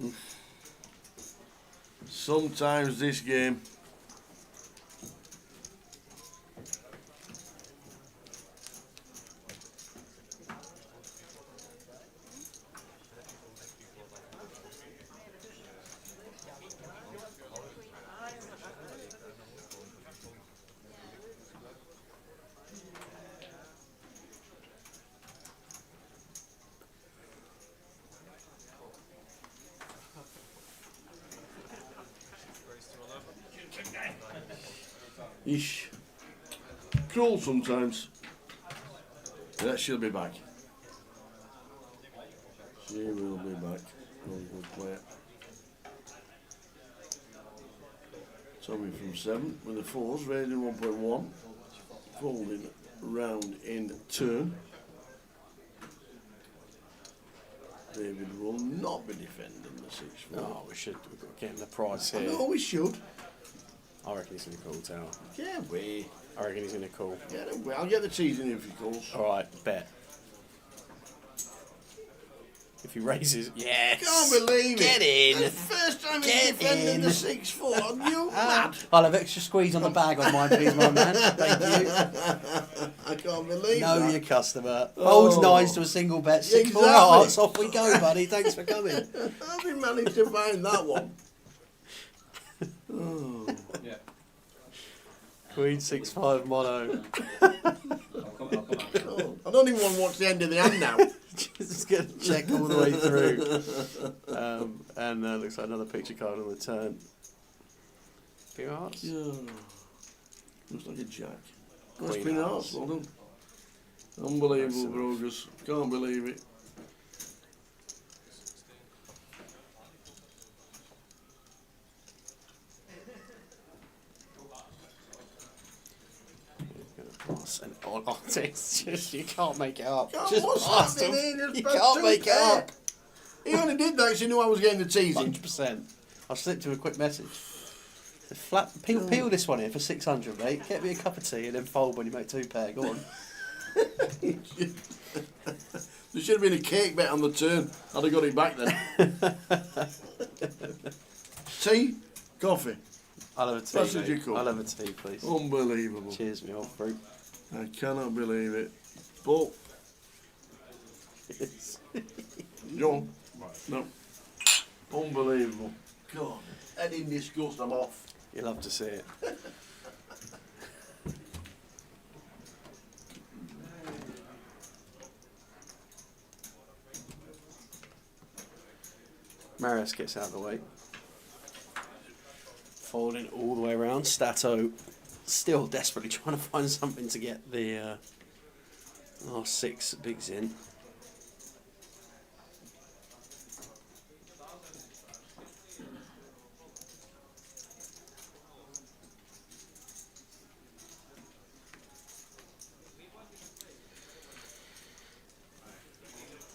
3. Sometimes this game ish. Cruel sometimes. Yeah, she'll be back. She will be back. Very good player. Tommy from 7 with the 4s, raising 1.1. Folding round in turn. David will not be defending the 6-4. Oh, we should. We've got to get him the price I here. know we should. I reckon he's going to call tower. Yeah, we. I reckon he's going to call. Yeah, I'll get the teasing if he calls. Alright, bet. If he raises, yes! Can't believe Get it. in! That's the first time he's Get defended in. the 6-4. Are you mad? I'll have extra squeeze on the bag on mine, please, my man. Thank you. I can't believe Know that. your customer. Oh. Folds 9s to a single bet. 6 Exactly. hearts. Off we go, buddy. Thanks for coming. How did he manage to find that one? Oh. Yeah. Queen 6-5 mono. Oh, I don't even want to watch the end of the hand now. Just going to check all the way through. And looks like another picture card on the turn. Few hearts? Yeah. Looks like a jack. Queen That's Queen hearts. Hearts, well done. Unbelievable, Excellent. Brogers. Can't believe it. And on it's just, you can't make it up. God, Just what's blast happening him. here? Just You about can't two make it pair. up. He only did that because he knew I was getting the teasing. 100%. I'll slip to a quick message. Peel this one here for 600, mate. Get me a cup of tea and then fold when you make 2 pair. Go on. There should have been a cake bet on the turn. I'd have got it back then. Tea? Coffee? I'll have a tea. That's what mate. you call. I'll have a tea, please. Unbelievable. Cheers, me old fruit. I cannot believe it. But, Yes. John, no. Unbelievable. God, head in disgust, I'm off. You'll love to see it. Marius gets out of the way. Folding all the way around. Stato still desperately trying to find something to get the last 6 bigs in.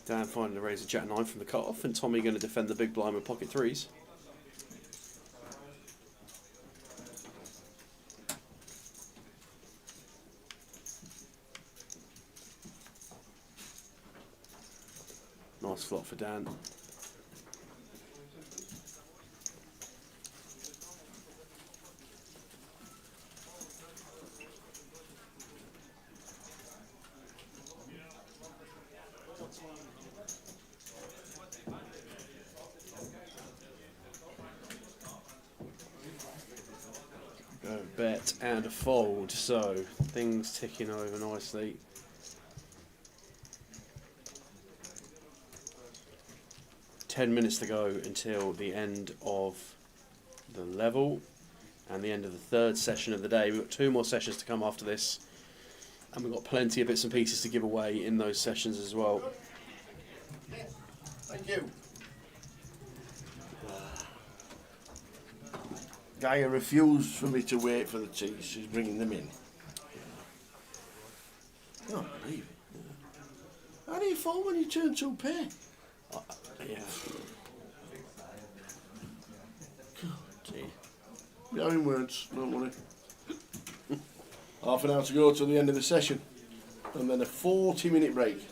Dan finding to raise a jack 9 from the cut-off, and Tommy going to defend the big blind with pocket 3s. Nice flop for Dan. bet and a fold, so things ticking over nicely. $10 to go until the end of the level and the end of the third session of the day. We've got 2 more sessions to come after this, and we've got plenty of bits and pieces to give away in those sessions as well. Thank you. Guy refused for me to wait for the tea. She's bringing them in. I can't believe it. How do you fall when you turn 2p? Yeah. Yeah, in words, don't worry. Half an hour to go to the end of the session, and then a 40-minute break.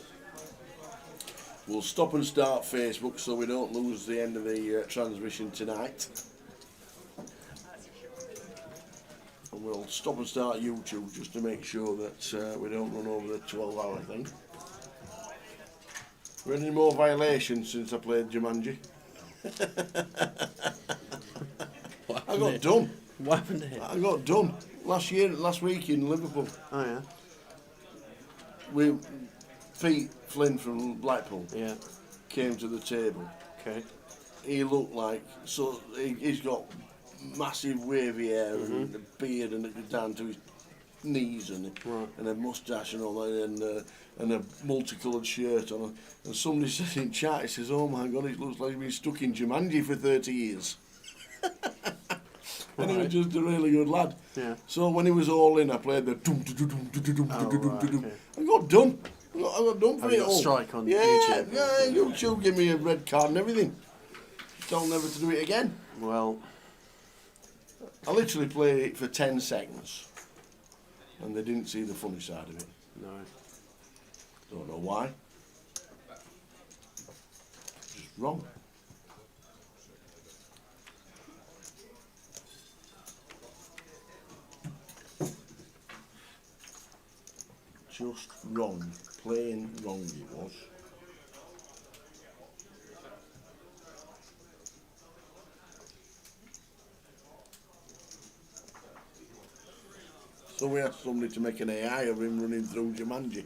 We'll stop and start Facebook so we don't lose the end of the transmission tonight. And we'll stop and start YouTube just to make sure that we don't run over the 12-hour thing. Were any more violations since I played Jumanji? I got done. What happened here? I got done last week in Liverpool. Oh yeah. Pete Flynn from Blackpool. Yeah. Came to the table. Okay. He looked like he's got massive wavy hair and a beard and down to his knees and a moustache and all that and a multicoloured shirt on. And somebody said in chat, he says, "Oh my God, it looks like he's been stuck in Jumanji for 30 years." And he was just a really good lad. Yeah. So when he was all in, I played the dum dum dum dum dum dum dum dum. Okay. I got done. I got done for You it got all. strike on yeah, YouTube. Yeah, YouTube gave me a red card and everything. Told never to do it again. Well, I literally played it for 10 seconds, and they didn't see the funny side of it. no. Don't know why. Just wrong. Just wrong. Plain wrong it was. So we asked somebody to make an AI of him running through Jumanji.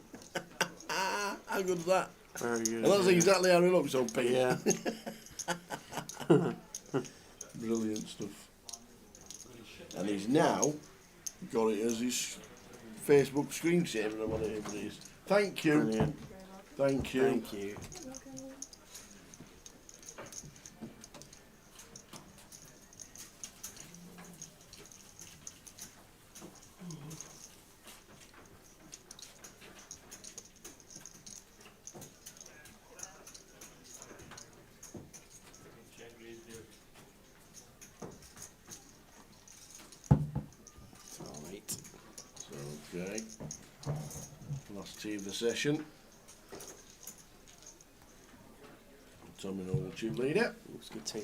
How good's that? Very good. And that's exactly how he looks on Pete. Yeah. Brilliant stuff. And he's now got it as his Facebook screensaver or whatever it is. Thank you. Brilliant. Thank you. Thank you. Okay. Last tee of the session. Tommy Noel tube leader. Looks good tee.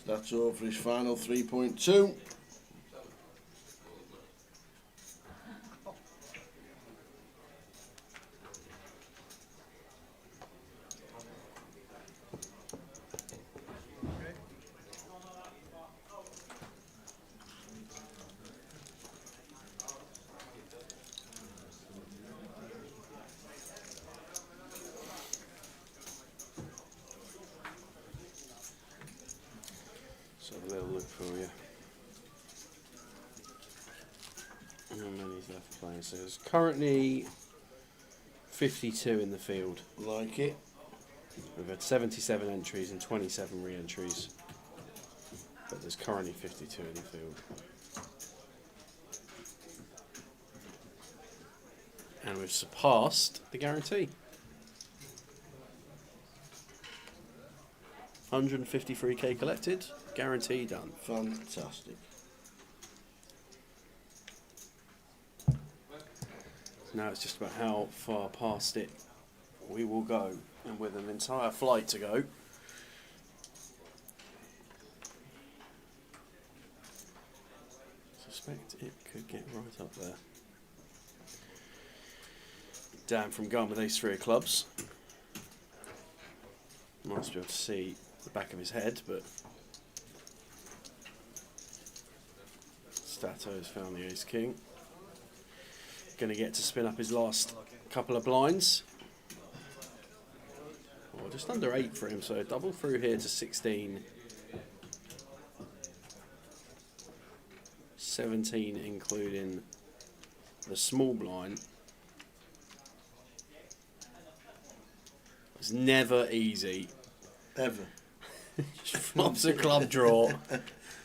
That's all for his final 3.2. So a little look for you. How many is there for playing? So there's currently 52 in the field. Like it. We've had 77 entries and 27 re-entries. But there's currently 52 in the field. And we've surpassed the guarantee. 153k collected, guarantee done. Fantastic. Now it's just about how far past it we will go, and with an entire flight to go. I suspect it could get right up there. Dan from going with ace 3 of clubs. Nice to be able to see the back of his head, but Stato's found the ace king. Going to get to spin up his last couple of blinds. Oh, just under 8 for him, so double through here to 16. 17 including the small blind. It's never easy. Ever. Flops a club draw.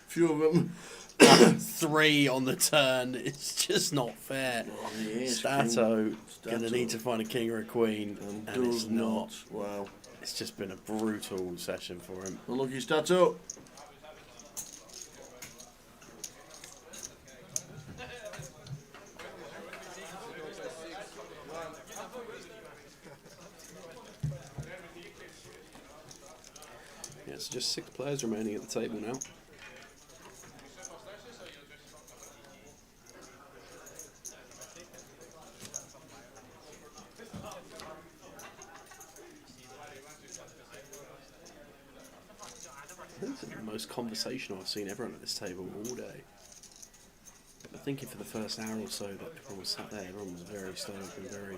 Few of them. 3 on the turn. It's just not fair. Oh, yes, Stato going to need to find a king or a queen, and it's not. Wow. It's just been a brutal session for him. Unlucky Stato. Yeah, so just 6 players remaining at the table now. This is the most conversational I've seen everyone at this table all day. I think for the first hour or so that everyone was sat there, everyone was very stoic and very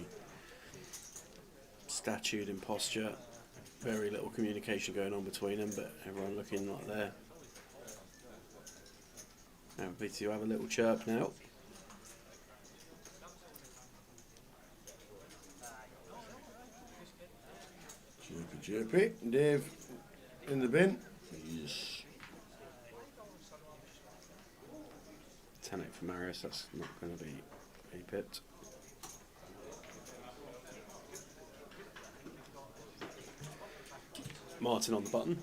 statued in posture. Very little communication going on between them, but everyone looking like they're happy to have a little chirp now. Chirpy. Dave in the bin. Yes. 10-8 for Marius, that's not going to be a pit. Martin on the button.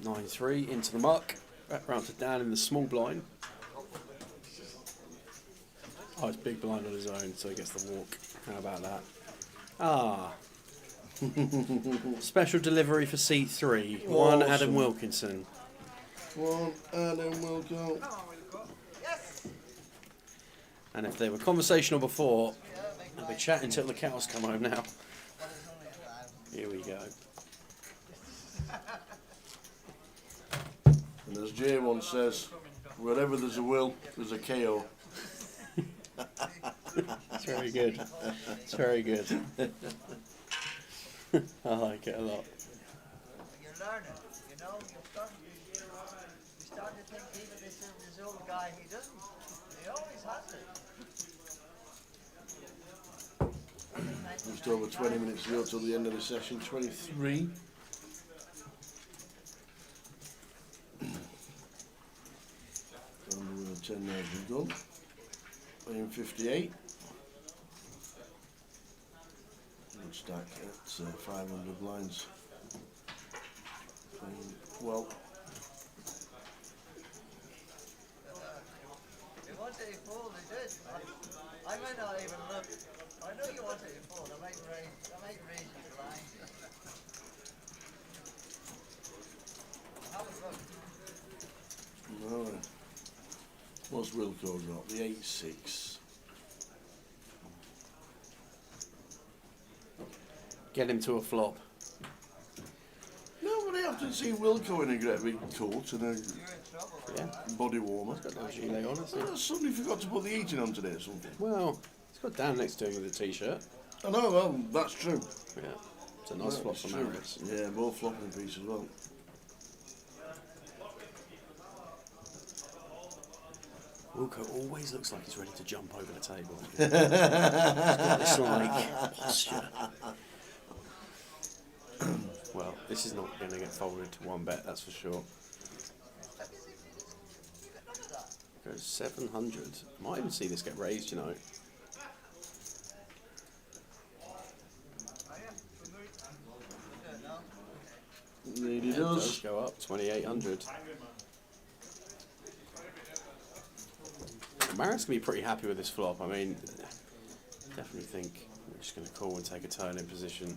9-3 into the muck. Back round to Dan in the small blind. Oh, it's big blind on his own, so he gets the walk. How about that? Ah. Special delivery for seat 3. One Awesome. Adam Wilkinson. One Adam Wilco. And if they were conversational before, they'll be chatting until the cows come home now. Here we go. And as Jay once says, wherever there's a will, there's a KO. It's very good. It's very good. I like it a lot. You learn it, you know, you start to think even this old guy, he doesn't. He always has it. Just over 20 minutes to go till the end of the session. 23. And with a 10 yards we've done. Playing 58. Good stack at 500 blinds. Playing well. You wanted to fold, they did. I might not even look. I know you wanted to fold. I might raise your line. Have a look. No. What's Wilco got? The 8-6. Get him to a flop. No, but I often see Wilco in a great big coat and a body warmer. He's got no gilet on, hasn't he? Somebody forgot to put the heating on today or something. Well, he's got Dan next to him with a t-shirt. I know, well, that's true. Yeah, it's a nice flop for Marius. Yeah, both flopping piece as well. Wilco always looks like he's ready to jump over the table. He's got this like posture. Well, this is not going to get folded to one bet, that's for sure. Goes 700. Might even see this get raised, you know. Indeed he It does. does go up 2,800. Marius can be pretty happy with this flop. I mean, definitely think we're just going to call and take a turn in position.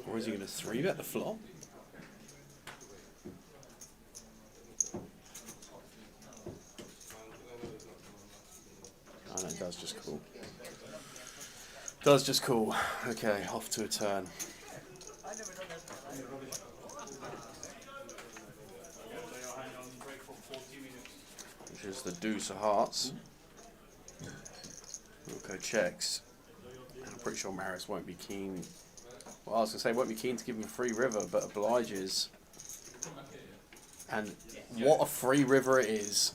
Or is he going to 3-bet the flop? Oh no, it does just call. Does just call. Okay, off to a turn. Which is the deuce of hearts. Okay, checks. I'm pretty sure Marius won't be keen. Well, I was going to say won't be keen to give him a free river, but obliges. And what a free river it is.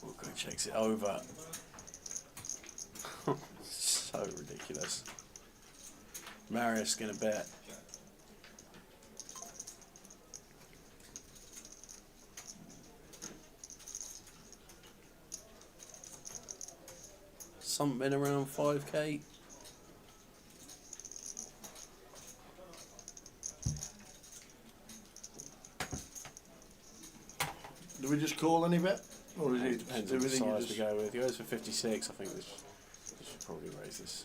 Okay, checks it over. So ridiculous. Marius going to bet. Something around 5k. Do we just call any bet? Or is it Depends on the size we go with. He goes for 56. I think this should probably raise this.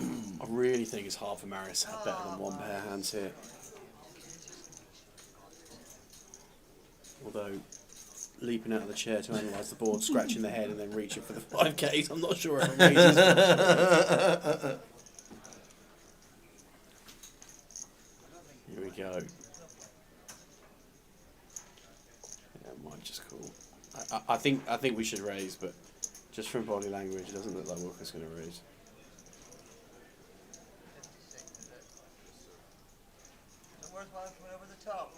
I really think it's hard for Marius to have better than one pair of hands here. Although, leaping out of the chair to analyse the board, scratching the head and then reaching for the 5Ks, I'm not sure if it raises. Here we go. Yeah, might just call. I think we should raise, but just from body language, it doesn't look like Walker's going to raise. Is it worthwhile coming over the top?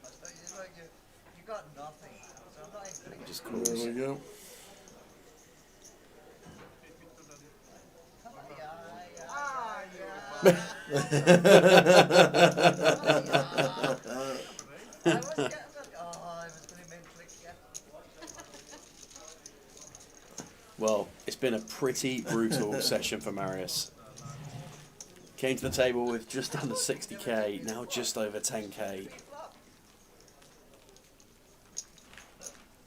I thought you like you got nothing. So I'm not even gonna Just get. call. There we go. Well, it's been a pretty brutal session for Marius. Came to the table with just under 60k, now just over 10k.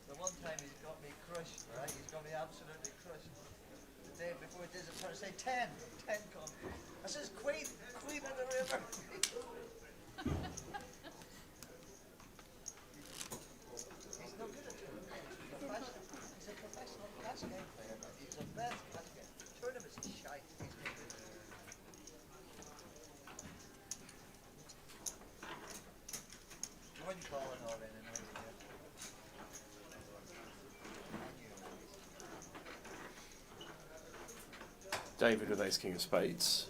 The one time he's got me crushed, right? He's got me absolutely crushed. The day before it did, I tried to say 10 come. I says, Queen of the river. He's no good at it. He's a professional cash game player. He's the best cash game. Tournaments is shite. He's no good. You wouldn't call it all in anyway. David with ace king of spades.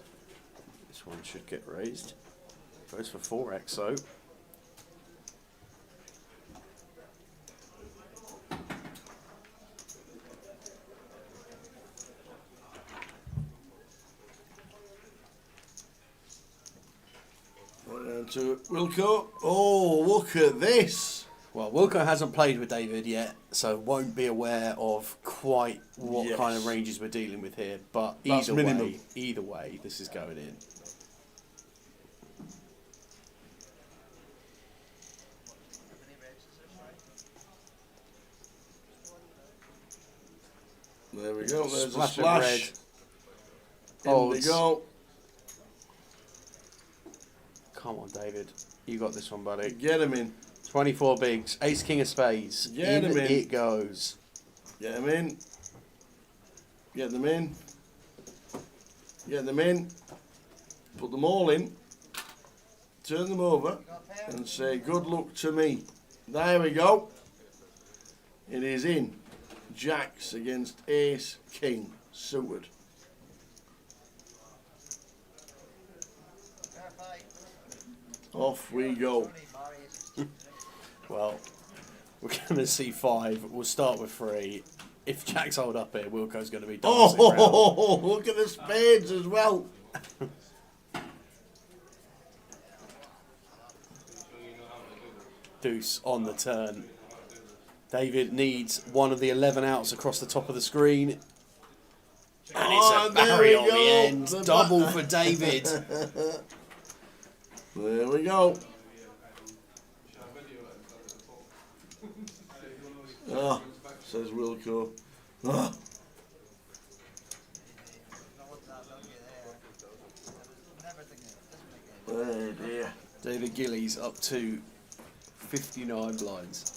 This one should get raised. Goes for 4x though. Right down to Wilco. Oh, look at this. Well, Wilco hasn't played with David yet, so won't be aware of quite what kind of ranges we're dealing with here. But That's minimum. Either way, this is going in. There we go. There's a Splash of splash. red. In we go. Come on, David. You got this one, buddy. Get him in. 24 bigs. Ace king of spades. Get him in. It goes. Get them in. Get them in. Get them in. Put them all in. turn them over and say good luck to me. There we go. It is in. Jacks against Ace, King, suited. Off we go. Well, we're going to see 5. We'll start with 3. If Jacks hold up here, Wilco's going to be dancing around. Oh, look at the spades as well. Deuce on the turn. David needs one of the 11 outs across the top of the screen. And it's a barry on the end. Double for David. There we go. Oh, says Wilco. Oh. Oh dear. David Gillies up to 59 blinds.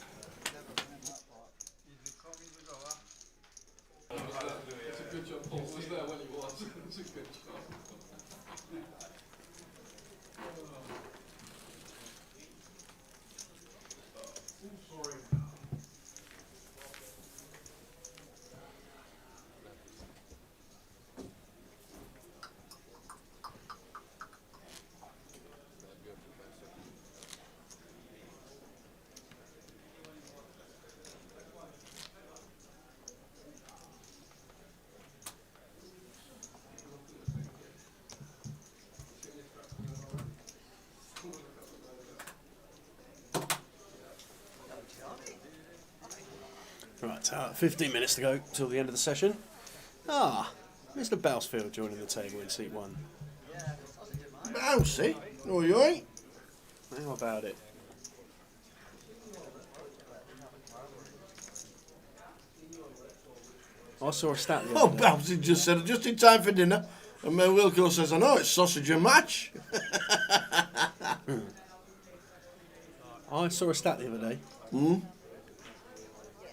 Right, 15 minutes to go till the end of the session. Ah, Mr. Bousfield joining the table in seat 1. Bouncy? Oh, you ain't? How about it? I saw a stat the Oh, other day. Bouncy just said, just in time for dinner. And Wilco says, I know, it's sausage and match. I saw a stat the other day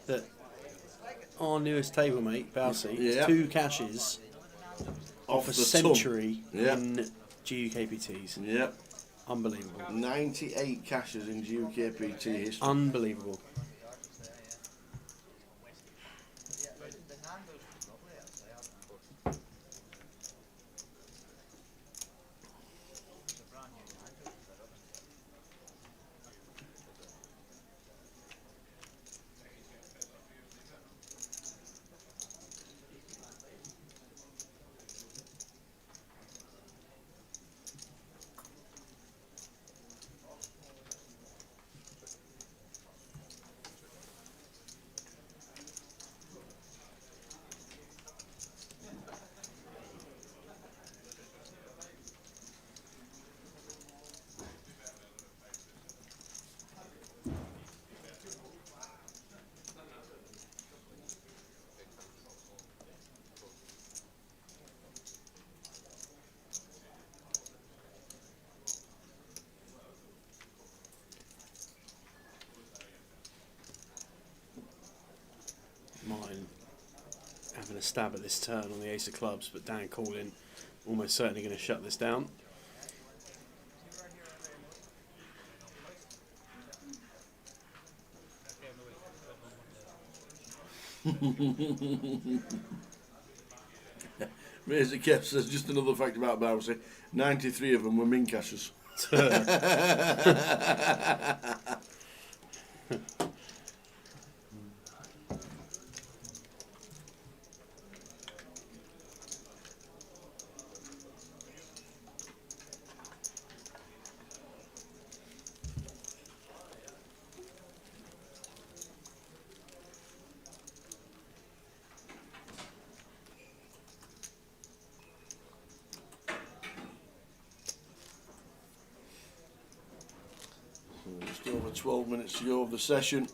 that our newest table mate, Bousy, 2 cashes off a the century ton. in GUKPTs. Yep. Unbelievable. 98 cashes in GUKPT history. Unbelievable. Mine having a stab at this turn on the ace of clubs, but Dan calling almost certainly going to shut this down. Razor Kev says, just another fact about Bouncy, 93 of them were min cashes. Just over 12 minutes to go of the session.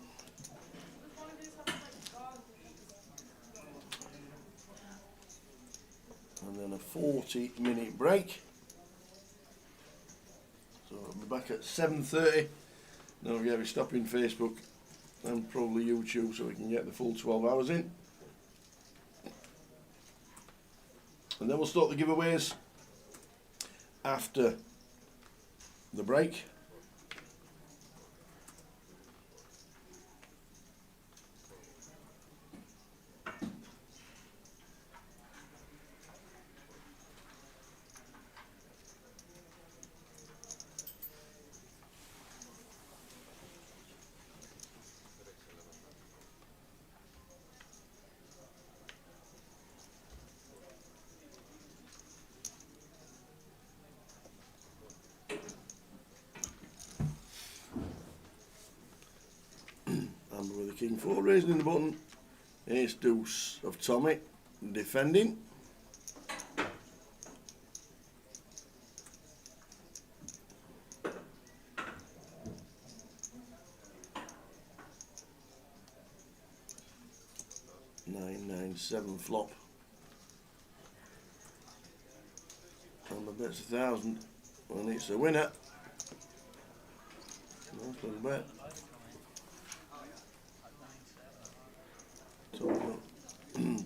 And then a 40-minute break. So I'll be back at 7:30. Don't forget we're stopping Facebook and probably YouTube so we can get the full 12 hours in. And then we'll start the giveaways after the break. Amber with the king 4, raising in the button. Ace deuce of Tommy, defending. Nine, 9, 7 flop. Amber bets 1,000, and it's a winner. Nice little bet.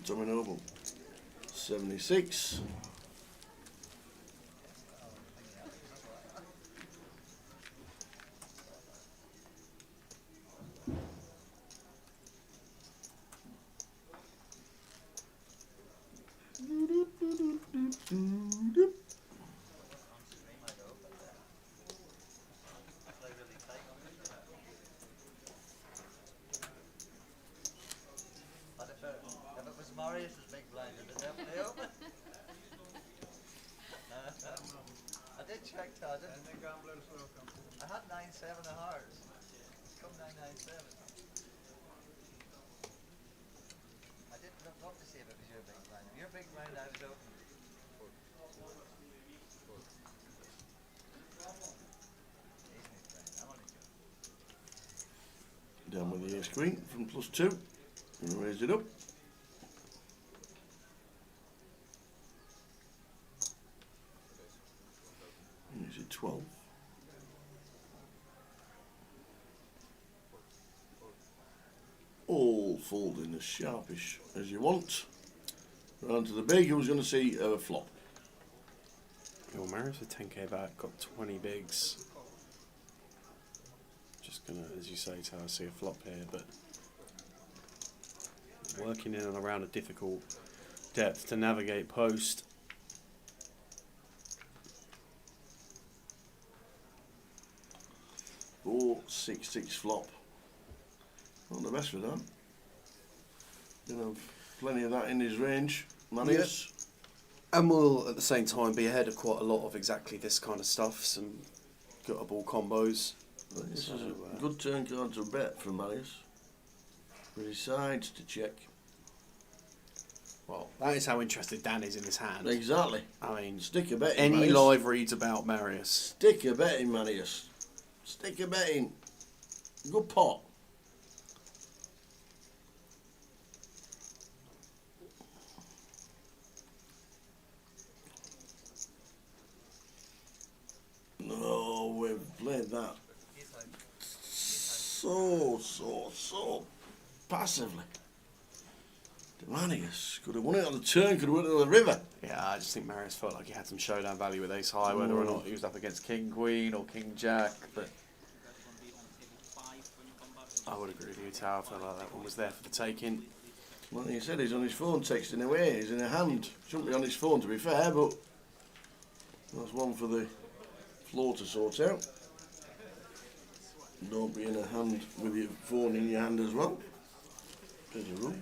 Tommy Noble, 76. If it was Marius' big blind, it would definitely open. I did check that. I had 9-7 of hearts. Come 9-9-7. I did look to see if it was your big blind. If your big blind, I was open. Down with the ace queen from +2. And raise it up. And is it 12? All folding as sharpish as you want. Round to the big, who's going to see a flop? Well, Marius with 10k back, got 20 bigs. Just gonna, as you say, Tara, see a flop here, but working in and around a difficult depth to navigate post. Four, 6, 6 flop. Not the best for that. Gonna have plenty of that in his range. Marius. And will at the same time be ahead of quite a lot of exactly this kind of stuff, some guttable combos. This is a good turn card to bet from Marius. But he decides to check. Well, that is how interested Dan is in this hand. Exactly. I mean, Stick a bet in, any Marius. live reads about Marius. Stick a bet in, Marius. Stick a bet in. Good pot. No, we've played that so passively. Marius could have won it on the turn, could have won it on the river. Yeah, I just think Marius felt like he had some showdown value with ace high, whether or not he was up against king queen or king jack. But I would agree with you, Tao. I felt like that one was there for the taking. Well, he said he's on his phone texting away. He's in a hand. Shouldn't be on his phone, to be fair, but that's one for the floor to sort out. Don't be in a hand with your phone in your hand as well. There's a rule.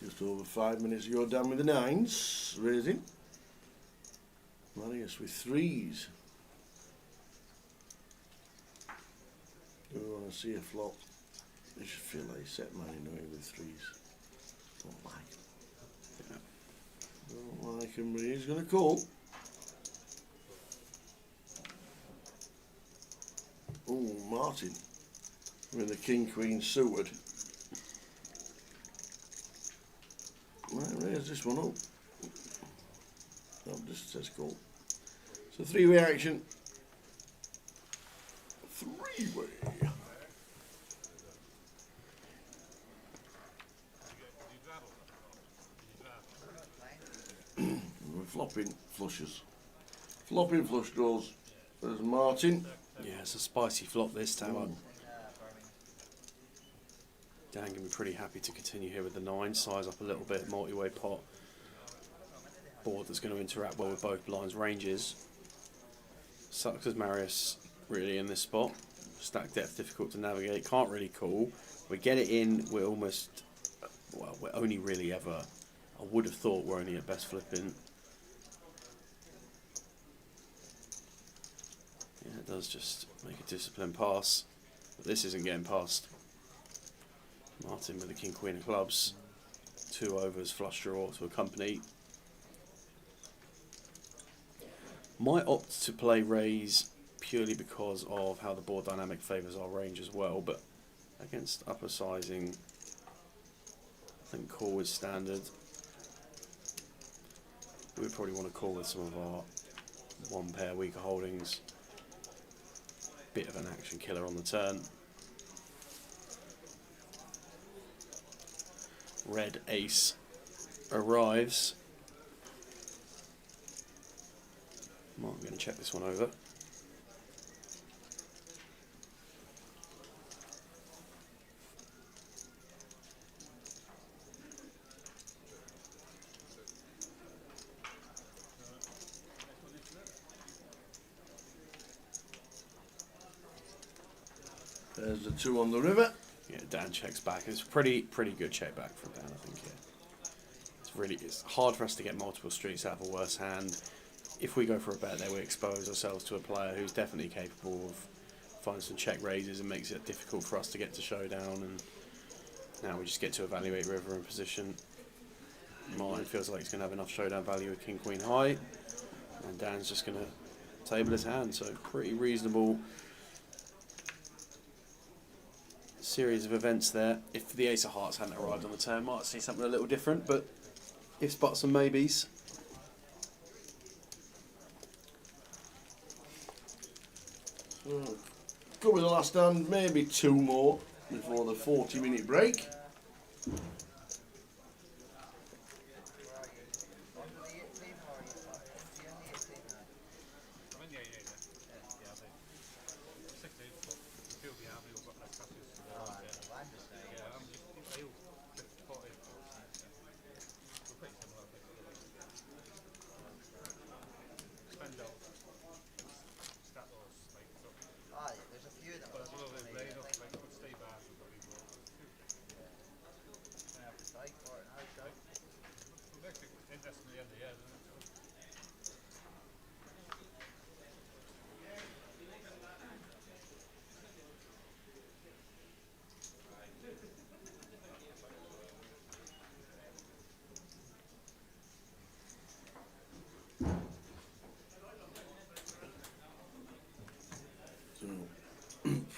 Just over 5 minutes to go down with the nines, raising. Marius with threes. Do we want to see a flop? I just feel like set money knowing with threes. Don't like him. Don't like him, but he's going to call. Oh, Martin with the king-queen suited. Might raise this one up. No, just says call. So three-way action. Three-way. We're flopping flushes. Flopping flush draws. There's Martin. Yeah, it's a spicy flop this time. Dan can be pretty happy to continue here with the 9, size up a little bit, multi-way pot. Board that's going to interact well with both blinds' ranges. Sucks as Marius really in this spot. Stack depth difficult to navigate, can't really call. We get it in, we're almost, well, we're only really ever, I would have thought we're only at best flipping. Yeah, it does just make a disciplined pass, but this isn't getting past. Martin with the king queen of clubs, 2 overs, flush draw to accompany. Might opt to play raise purely because of how the board dynamic favours our range as well, but against upper sizing, I think call is standard. We would probably want to call with some of our one pair weaker holdings. Bit of an action killer on the turn. Red ace arrives. I'm going to check this one over. There's the 2 on the river. Yeah, Dan checks back. It's pretty good check back from Dan, I think. Yeah, it's hard for us to get multiple streets out of a worse hand. If we go for a bet there, we expose ourselves to a player who's definitely capable of finding some check raises and makes it difficult for us to get to showdown. And now we just get to evaluate river and position. Martin feels like he's going to have enough showdown value with king queen high, and Dan's just going to table his hand. So pretty reasonable series of events there. If the ace of hearts hadn't arrived on the turn, might see something a little different, but ifs, buts and maybes. So, go with the last hand, maybe 2 more before the 40-minute break.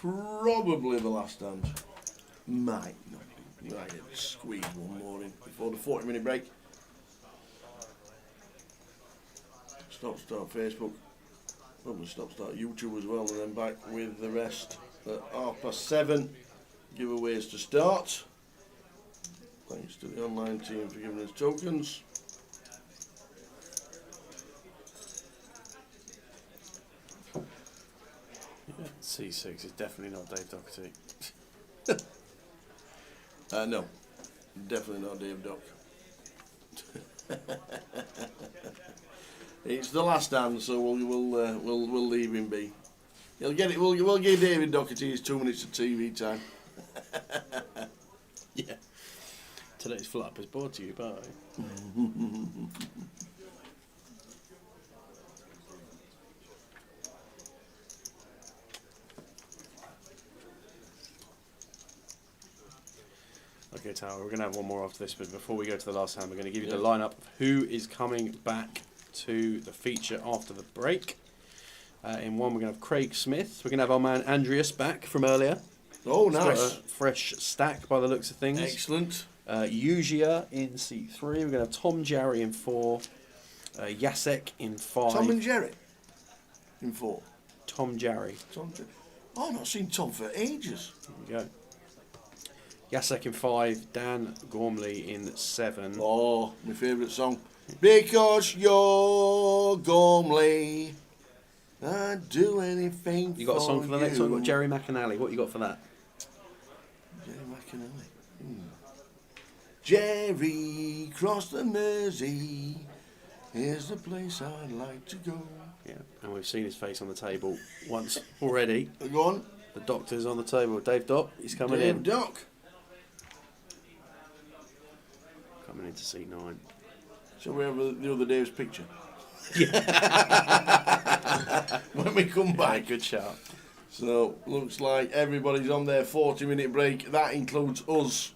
Probably the last hand. Might not be. Might get squeeze one more in before the 40-minute break. Stop start Facebook. Probably stop start YouTube as well, and then back with the rest at 7:30. Giveaways to start. Thanks to the online team for giving us tokens. C6 is definitely not Dave Doherty. No, definitely not Dave Dock. It's the last hand, so we'll leave him be. He'll get it. We'll give David Doherty his 2 minutes of TV time. Yeah. Today's flop is brought to you by. Okay, Tower, we're going to have one more after this, but before we go to the last hand, we're going to give you the lineup of who is coming back to the feature after the break. In one, we're going to have Craig Smith. We're going to have our man Andreas back from earlier. Oh, He's nice. got a fresh stack by the looks of things. Excellent. Yugia in seat 3. We're going to have Tom Jarry in 4. Jacek in 5. Tom and Jerry in 4. Tom Jarry. Oh, I've not seen Tom for ages. There you go. Jacek in 5. Dan Gormley in 7. Oh, my favourite song. Because you're Gormley, I'd do anything. You got a song for the next one? I've got Jerry McAnally. What you got for that? Jerry McAnally. Jerry, cross the Mersey. Here's the place I'd like to go. Yeah, and we've seen his face on the table once already. Go on. The doctor's on the table. Dave Doc, he's coming in. Dave Doc. Coming into seat 9. Shall we have the other Dave's picture? Yeah. When we come back. Good shout. So, looks like everybody's on their 40-minute break. That includes us.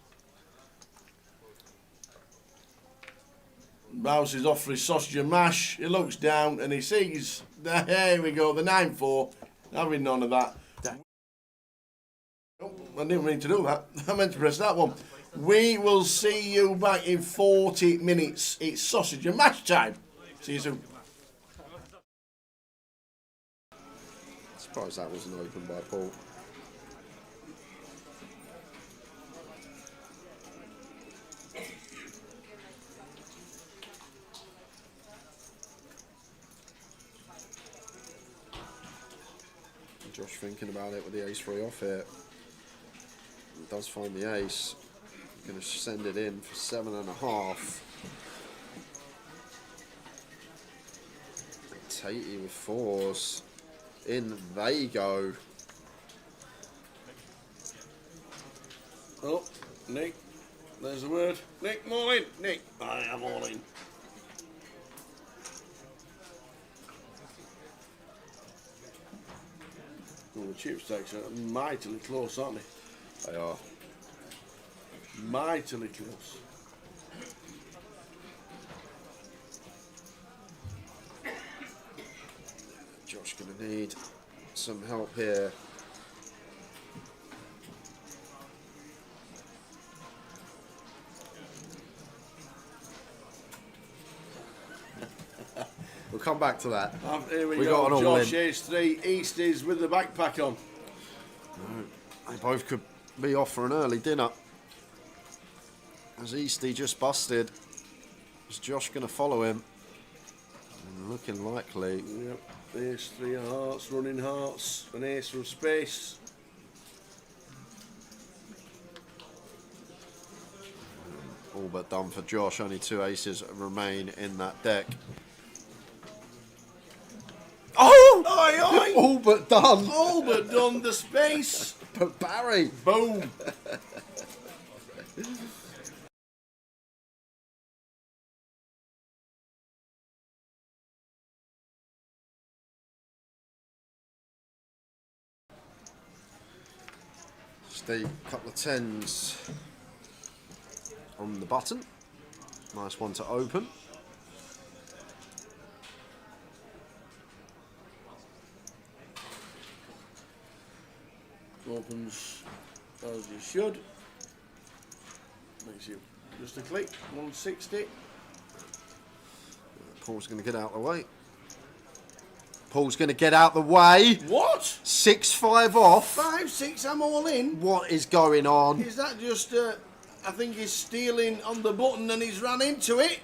Mouse is off for his sausage and mash. He looks down and he sees, there we go, the 9-4. Having none of that. Oh, I didn't mean to do that. I meant to press that one. We will see you back in 40 minutes. It's sausage and mash time. See you soon. Surprised that wasn't opened by Paul. Josh thinking about it with the ace-3 off here. He does find the ace. Going to send it in for 7.5. Tatey with 4s. In they go. Oh, Nick. There's the word. Nick, I'm all in. Nick, I am all in. Oh, the chip stacks are mightily close, aren't they? They are. Mightily close. Josh going to need some help here. We'll come back to that. Here we got go. an all Josh, in. ace-3. East is with the backpack on. They both could be off for an early dinner. As Easty just busted. Is Josh going to follow him? And looking likely. Yep. Ace-3 of hearts, running hearts. An ace from space. All but done for Josh. Only 2 aces remain in that deck. Oh! Oi, oi! All but done. All but done. The space. But Barry. Boom. Steve, couple of 10s on the button. Nice one to open. Opens as you should. Makes you just a click. 160. Paul's going to get out of the way. Paul's going to get out the way. What? 6-5 off. 5-6. I'm all in. What is going on? Is that just? I think he's stealing on the button and he's ran into it.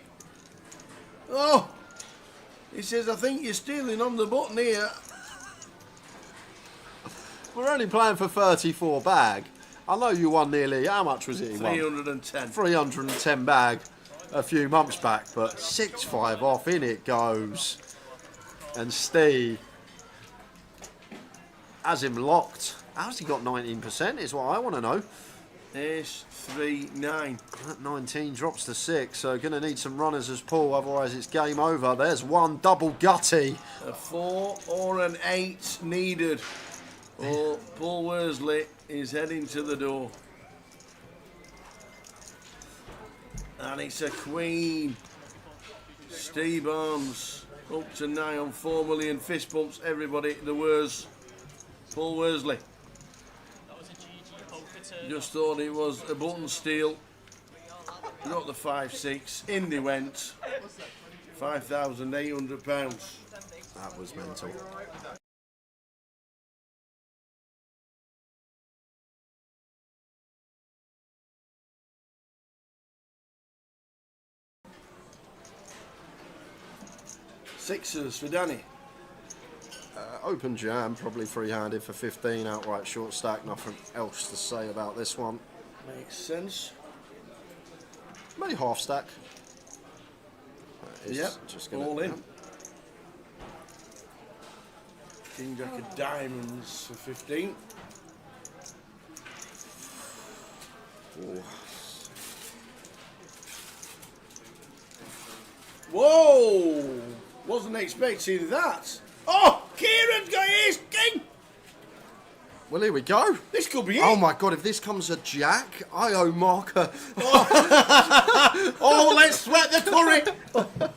Oh. He says, I think you're stealing on the button here. We're only playing for 34 bag. I know you won nearly, how much was it? 310. 310 bag a few months back, but 6-5 off, in it goes. And Steve has him locked. How's he got 19% is what I want to know. Ace, 3, 9. That 19 drops to 6, so going to need some runners as Paul, otherwise it's game over. There's one double gutty. A 4 or an 8 needed. Or Paul Worsley is heading to the door. And it's a queen. Steve Barnes up to nigh on 4 million. Fist bumps, everybody. The Wurs. Paul Worsley. Just thought it was a button steal. Got the 5-6. In they went. £5,800. That was mental. Sixers for Danny. Open jam, probably free-handed for 15, outright short stack. Nothing else to say about this one. Makes sense. Maybe half stack. Yep, just all in. King Jack of Diamonds for 15. Oh. Whoa! Wasn't expecting that. Oh, Kieran's got his king. Well, here we go. This could be it. Oh my God! If this comes a jack, I owe Mark a... Oh, let's sweat the curry.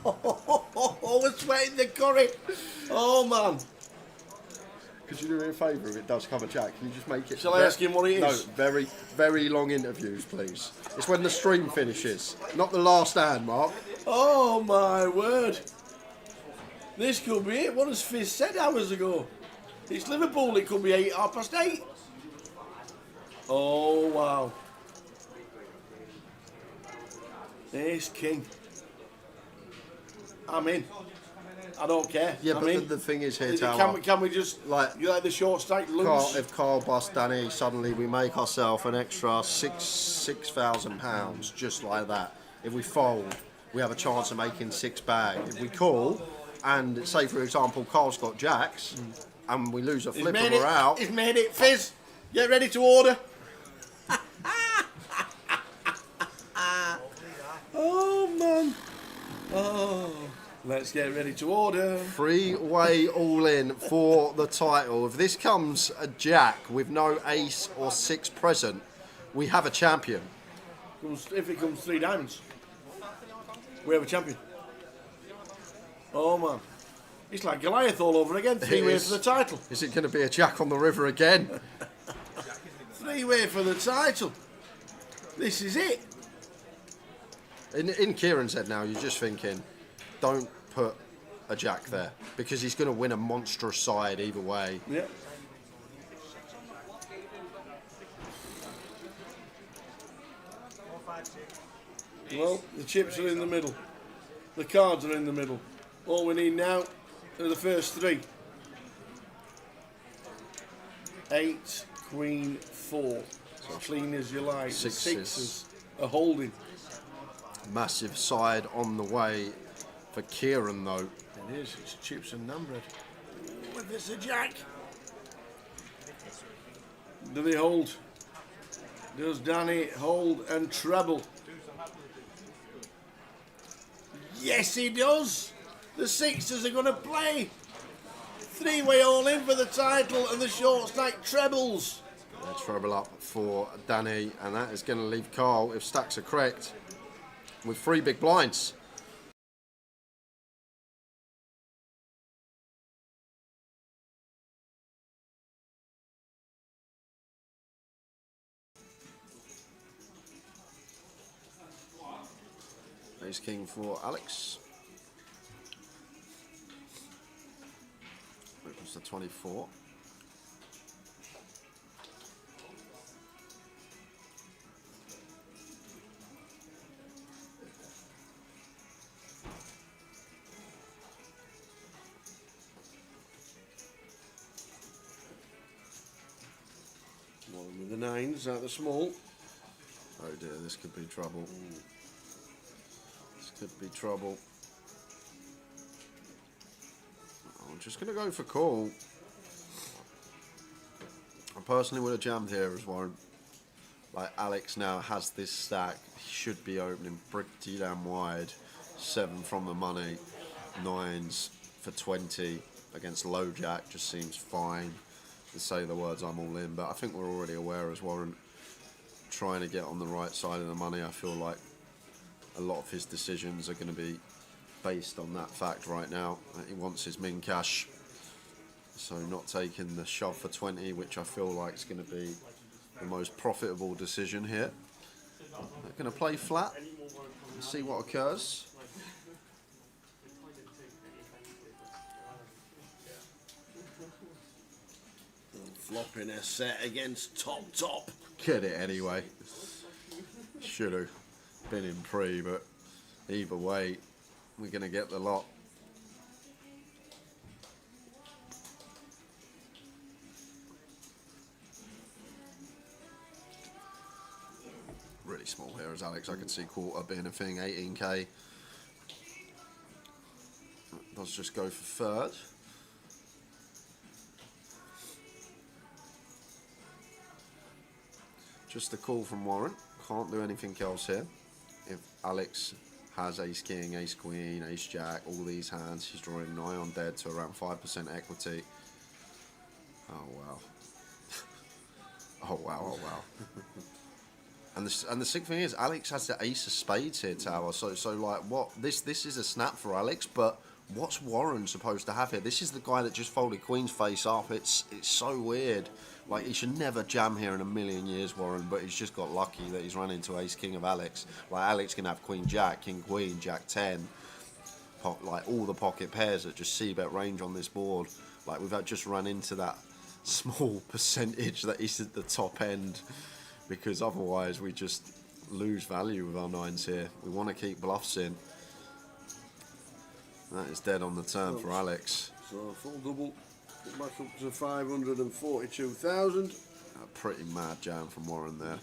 Oh, we're sweating the curry. Oh man. Could you do me a favour if it does come a jack? Can you just make it... Shall I ask him what it is? No, very, very long interviews, please. It's when the stream finishes, not the last hand, Mark. Oh my word. This could be it. What has Fizz said hours ago? It's Liverpool. It could be 8:30. Oh wow. Ace King. I'm in. I don't care. Yeah, I'm but in. the thing is here, Tower, can we just like, you like the short strike loose? if Carl busts Danny, suddenly we make ourselves an extra £6,000 just like that. If we fold, we have a chance of making 6 bag. If we call, and say for example Carl's got jacks, and we lose a flip and we're out. He's made it. Fizz, get ready to order. Oh man. Oh. Let's get ready to order. 3-way all in for the title. If this comes a jack with no ace or 6 present, we have a champion. If it comes 3 diamonds, we have a champion. Oh man. It's like Goliath all over again. 3-way for the title. Is it going to be a jack on the river again? 3-way for the title. This is it. In Kieran's head now, you're just thinking, don't put a jack there, because he's going to win a monstrous side either way. Yeah. Well, the chips are in the middle. The cards are in the middle. All we need now are the first 3. 8, Queen, 4. So clean as you like. The sixes are holding. Massive side on the way for Kieran, though. It is. It's chips and naan bread. Ooh, if it's a jack. Do they hold? Does Danny hold and treble? Yes, he does. The Sixers are going to play. 3-way all in for the title and the short stack trebles. Treble up for Danny, and that is going to leave Carl, if stacks are correct, with 3 big blinds. Ace King for Alex. Opens to 24. One with the 9s out the small. Oh dear, this could be trouble. This could be trouble. I'm just going to go for call. I personally would have jammed here as Warren. Like, Alex now has this stack. He should be opening pretty damn wide. 7 from the money. 9s for 20 against low jack just seems fine. To say the words I'm all in, but I think we're already aware as Warren trying to get on the right side of the money. I feel like a lot of his decisions are going to be based on that fact right now. That he wants his min cash. So not taking the shove for 20, which I feel like is going to be the most profitable decision here. They're going to play flat and see what occurs. Flopping a set against top. Get it anyway. Should have been in pre, but either way, we're going to get the lot. Really small here as Alex. I could see quarter being a thing, 18k. Let's just go for third. Just a call from Warren. Can't do anything else here. If Alex has ace king, ace queen, ace jack, all these hands, he's drawing nigh on dead to around 5% equity. Oh wow. Oh wow, oh wow. And the sick thing is, Alex has the ace of spades here, Tower. So like, what? This is a snap for Alex, but what's Warren supposed to have here? This is the guy that just folded Queen's face up. It's so weird. Like, he should never jam here in a million years, Warren, but he's just got lucky that he's run into ace king of Alex. Like, Alex can have queen jack, king queen, jack 10, like all the pocket pairs that just c-bet range on this board. Like, we've just run into that small percentage that is at the top end, because otherwise we just lose value with our nines here. We want to keep bluffs in. That is dead on the turn for Alex. So full double, back up to 542,000. A pretty mad jam from Warren there.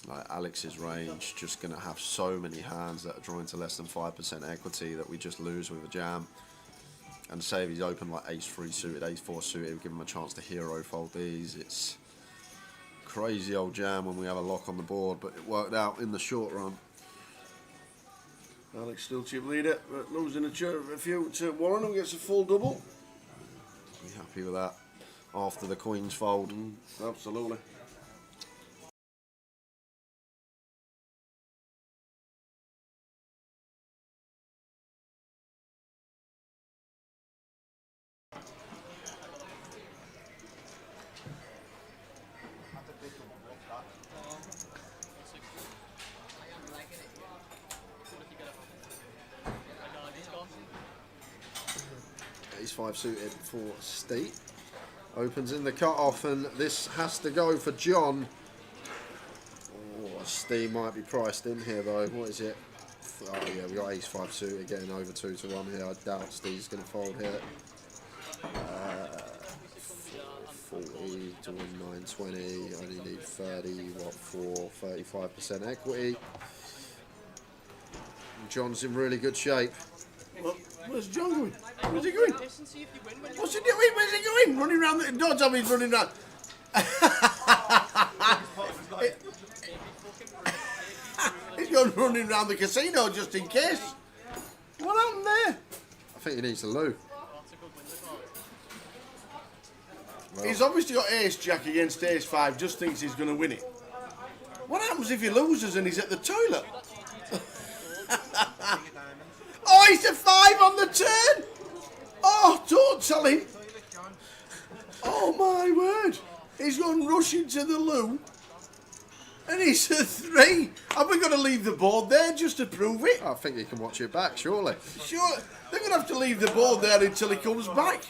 Like, Alex's range just going to have so many hands that are drawing to less than 5% equity that we just lose with a jam. And say if he's open like ace-3 suited, ace-4 suited, we give him a chance to hero fold these. It's crazy old jam when we have a lock on the board, but it worked out in the short run. Alex still chip leader, but losing a few to Warren, who gets a full double. You happy with that after the Queen's fold? Absolutely. Ace-5 suited for Steve. Opens in the cut-off, and this has to go for John. Oh, Steve might be priced in here, though. What is it? Oh, yeah, we got ace-5 suited getting over 2 to 1 here. I doubt Steve's going to fold here. 40 to win 920. Only need 30. What for? 35% equity. John's in really good shape. Well, where's John going? Where's he going? What's he doing? Where's he going? Running around the... Don't tell me he's running around. He's going running around the casino just in case. What happened there? I think he needs a loo. Well, he's obviously got ace-jack against ace-5, just thinks he's going to win it. What happens if he loses and he's at the toilet? Oh, he's a 5 on the turn! Oh, don't tell him! Oh my word! He's gone rushing to the loo, and he's a 3. Have we got to leave the board there just to prove it? I think he can watch it back, surely. Sure, they're going to have to leave the board there until he comes back.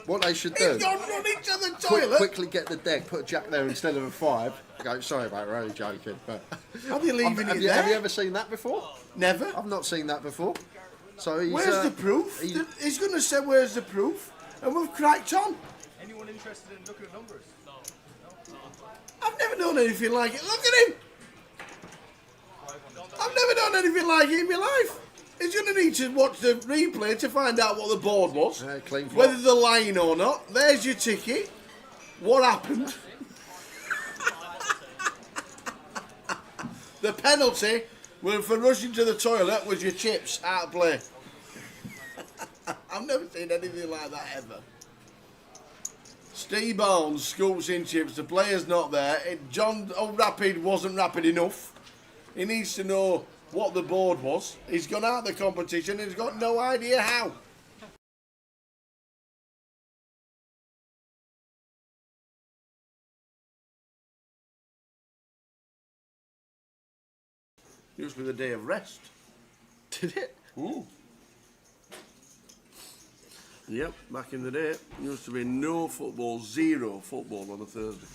What they should do, he's gone running to the toilet. Quickly get the deck, put a jack there instead of a 5. Go, sorry mate, we're only joking. But are they leaving it there? Have you ever seen that before? Never. I've not seen that before. So he's, where's the proof? He's going to say where's the proof, and we've cracked on. Anyone interested in looking at numbers? No. I've never done anything like it. Look at him. I've never done anything like it in my life. He's going to need to watch the replay to find out what the board was, whether they're lying or not. There's your ticket. What happened? The penalty for rushing to the toilet was your chips out of play. I've never seen anything like that ever. Steve Barnes scoops in chips. The player's not there. John Rapid wasn't rapid enough. He needs to know what the board was. He's gone out of the competition and he's got no idea how. Used to be the day of rest. Did it? Ooh. Yep, back in the day, used to be no football, zero football on a Thursday.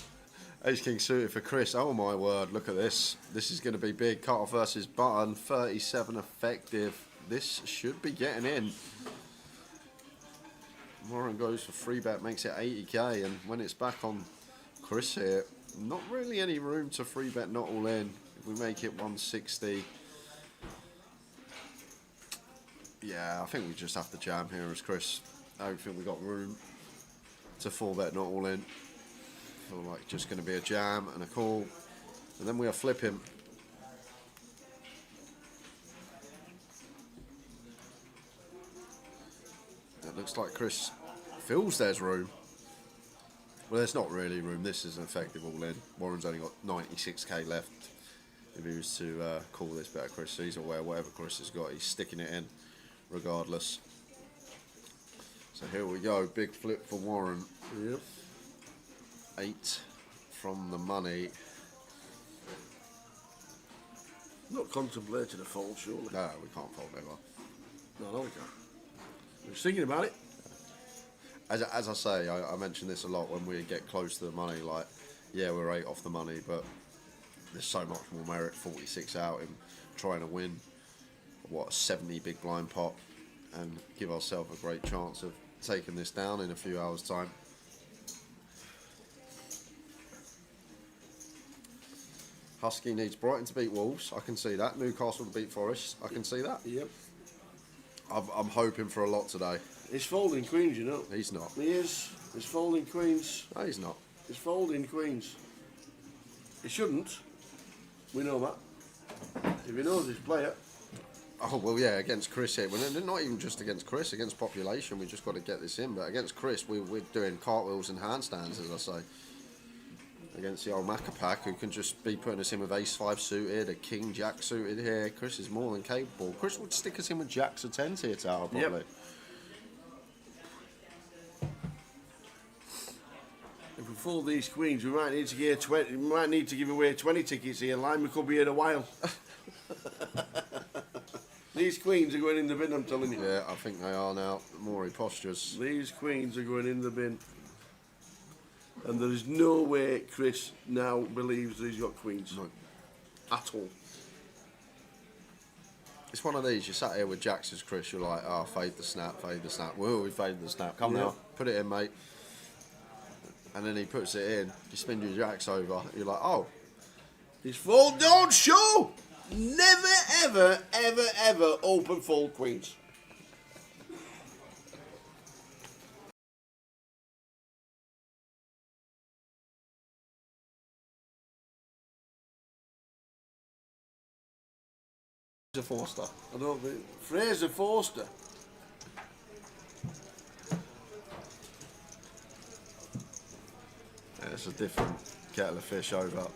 Ace King suited for Chris. Oh my word, look at this. This is going to be big. Cut-off versus button, 37 effective. This should be getting in. Warren goes for free bet, makes it 80k, and when it's back on Chris here, not really any room to free bet not all in. If we make it 160, yeah, I think we just have to jam here as Chris. I don't think we got room to full bet not all in. Feel like just going to be a jam and a call, and then we are flipping. It looks like Chris feels there's room. Well, there's not really room. This is an effective all in. Warren's only got 96k left if he was to call this bet. Chris, so he's aware whatever Chris has got, he's sticking it in regardless. So here we go, big flip for Warren. Yep. 8 from the money. Not contemplated a fold, surely. No, we can't fold ever. No, we can't. We're thinking about it. As I say, I mention this a lot when we get close to the money. Like, yeah, we're 8 off the money, but there's so much more merit 46 out in trying to win, what, a 70 big blind pot and give ourselves a great chance of taking this down in a few hours' time. Husky needs Brighton to beat Wolves. I can see that. Newcastle to beat Forest. I can see that. Yep. I'm hoping for a lot today. He's folding queens, you know. He's not. He is. He's folding queens. No, he's not. He's folding queens. He shouldn't. We know that. If he knows his player. Oh, well, yeah, against Chris here. Well, not even just against Chris, against population, we just got to get this in. But against Chris, we're doing cartwheels and handstands, as I say. Against the old Macapack, who can just be putting us in with ace-5 suited, a king-jack suited here. Chris is more than capable. Chris would stick us in with jacks or 10s here, Tower, probably. Yep. If we fold these queens, we might need to get 20. We might need to give away 20 tickets here. Line, we could be here a while. These queens are going in the bin, I'm telling you. Yeah, I think they are now. Maury postures. These queens are going in the bin. And there is no way Chris now believes that he's got queens. No. At all. It's one of these, you sat here with jacks as Chris, you're like, oh, fade the snap, fade the snap. Whoa, we faded the snap. Come now, put it in, mate. And then he puts it in, you spin your jacks over, you're like, oh. He's fold, don't show! Never, ever, ever, ever open fold queens. Forster. I don't think. Fraser Forster. Yeah, it's a different kettle of fish over.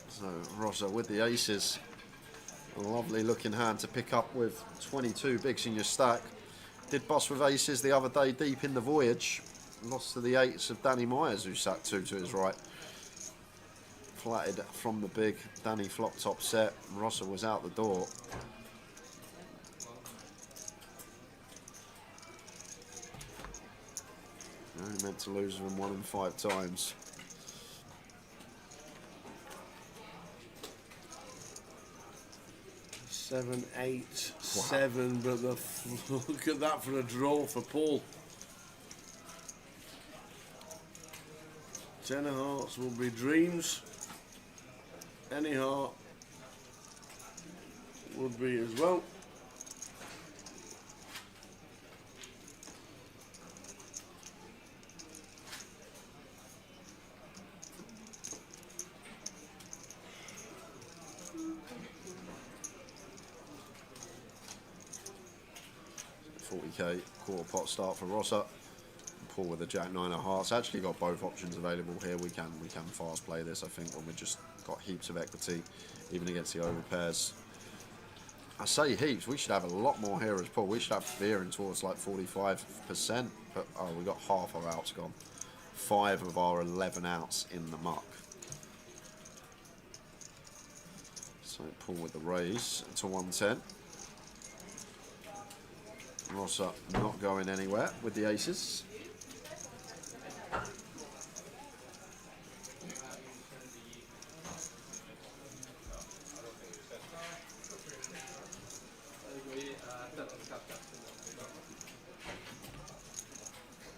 So Rosa with the aces. A lovely looking hand to pick up with 22 bigs in your stack. Did bust with aces the other day deep in the voyage. Lost to the 8s of Danny Myers, who sat 2 to his right. Flatted from the big. Danny flop top set. Rossa was out the door. Only meant to lose them 1 in 5 times. Seven, 8, 7, but look at that for a draw for Paul. 10 of hearts will be dreams. Any heart would be as well. $40k quarter pot start for Rosser. Paul with the Jack 9 of hearts. Actually got both options available here. We can fast play this, I think, when we just got heaps of equity, even against the over pairs. I say heaps. We should have a lot more here as Paul. We should have veering towards like 45%, but oh, we got half our outs gone. 5 of our 11 outs in the muck. So Paul with the raise to 110. Rosser not going anywhere with the aces.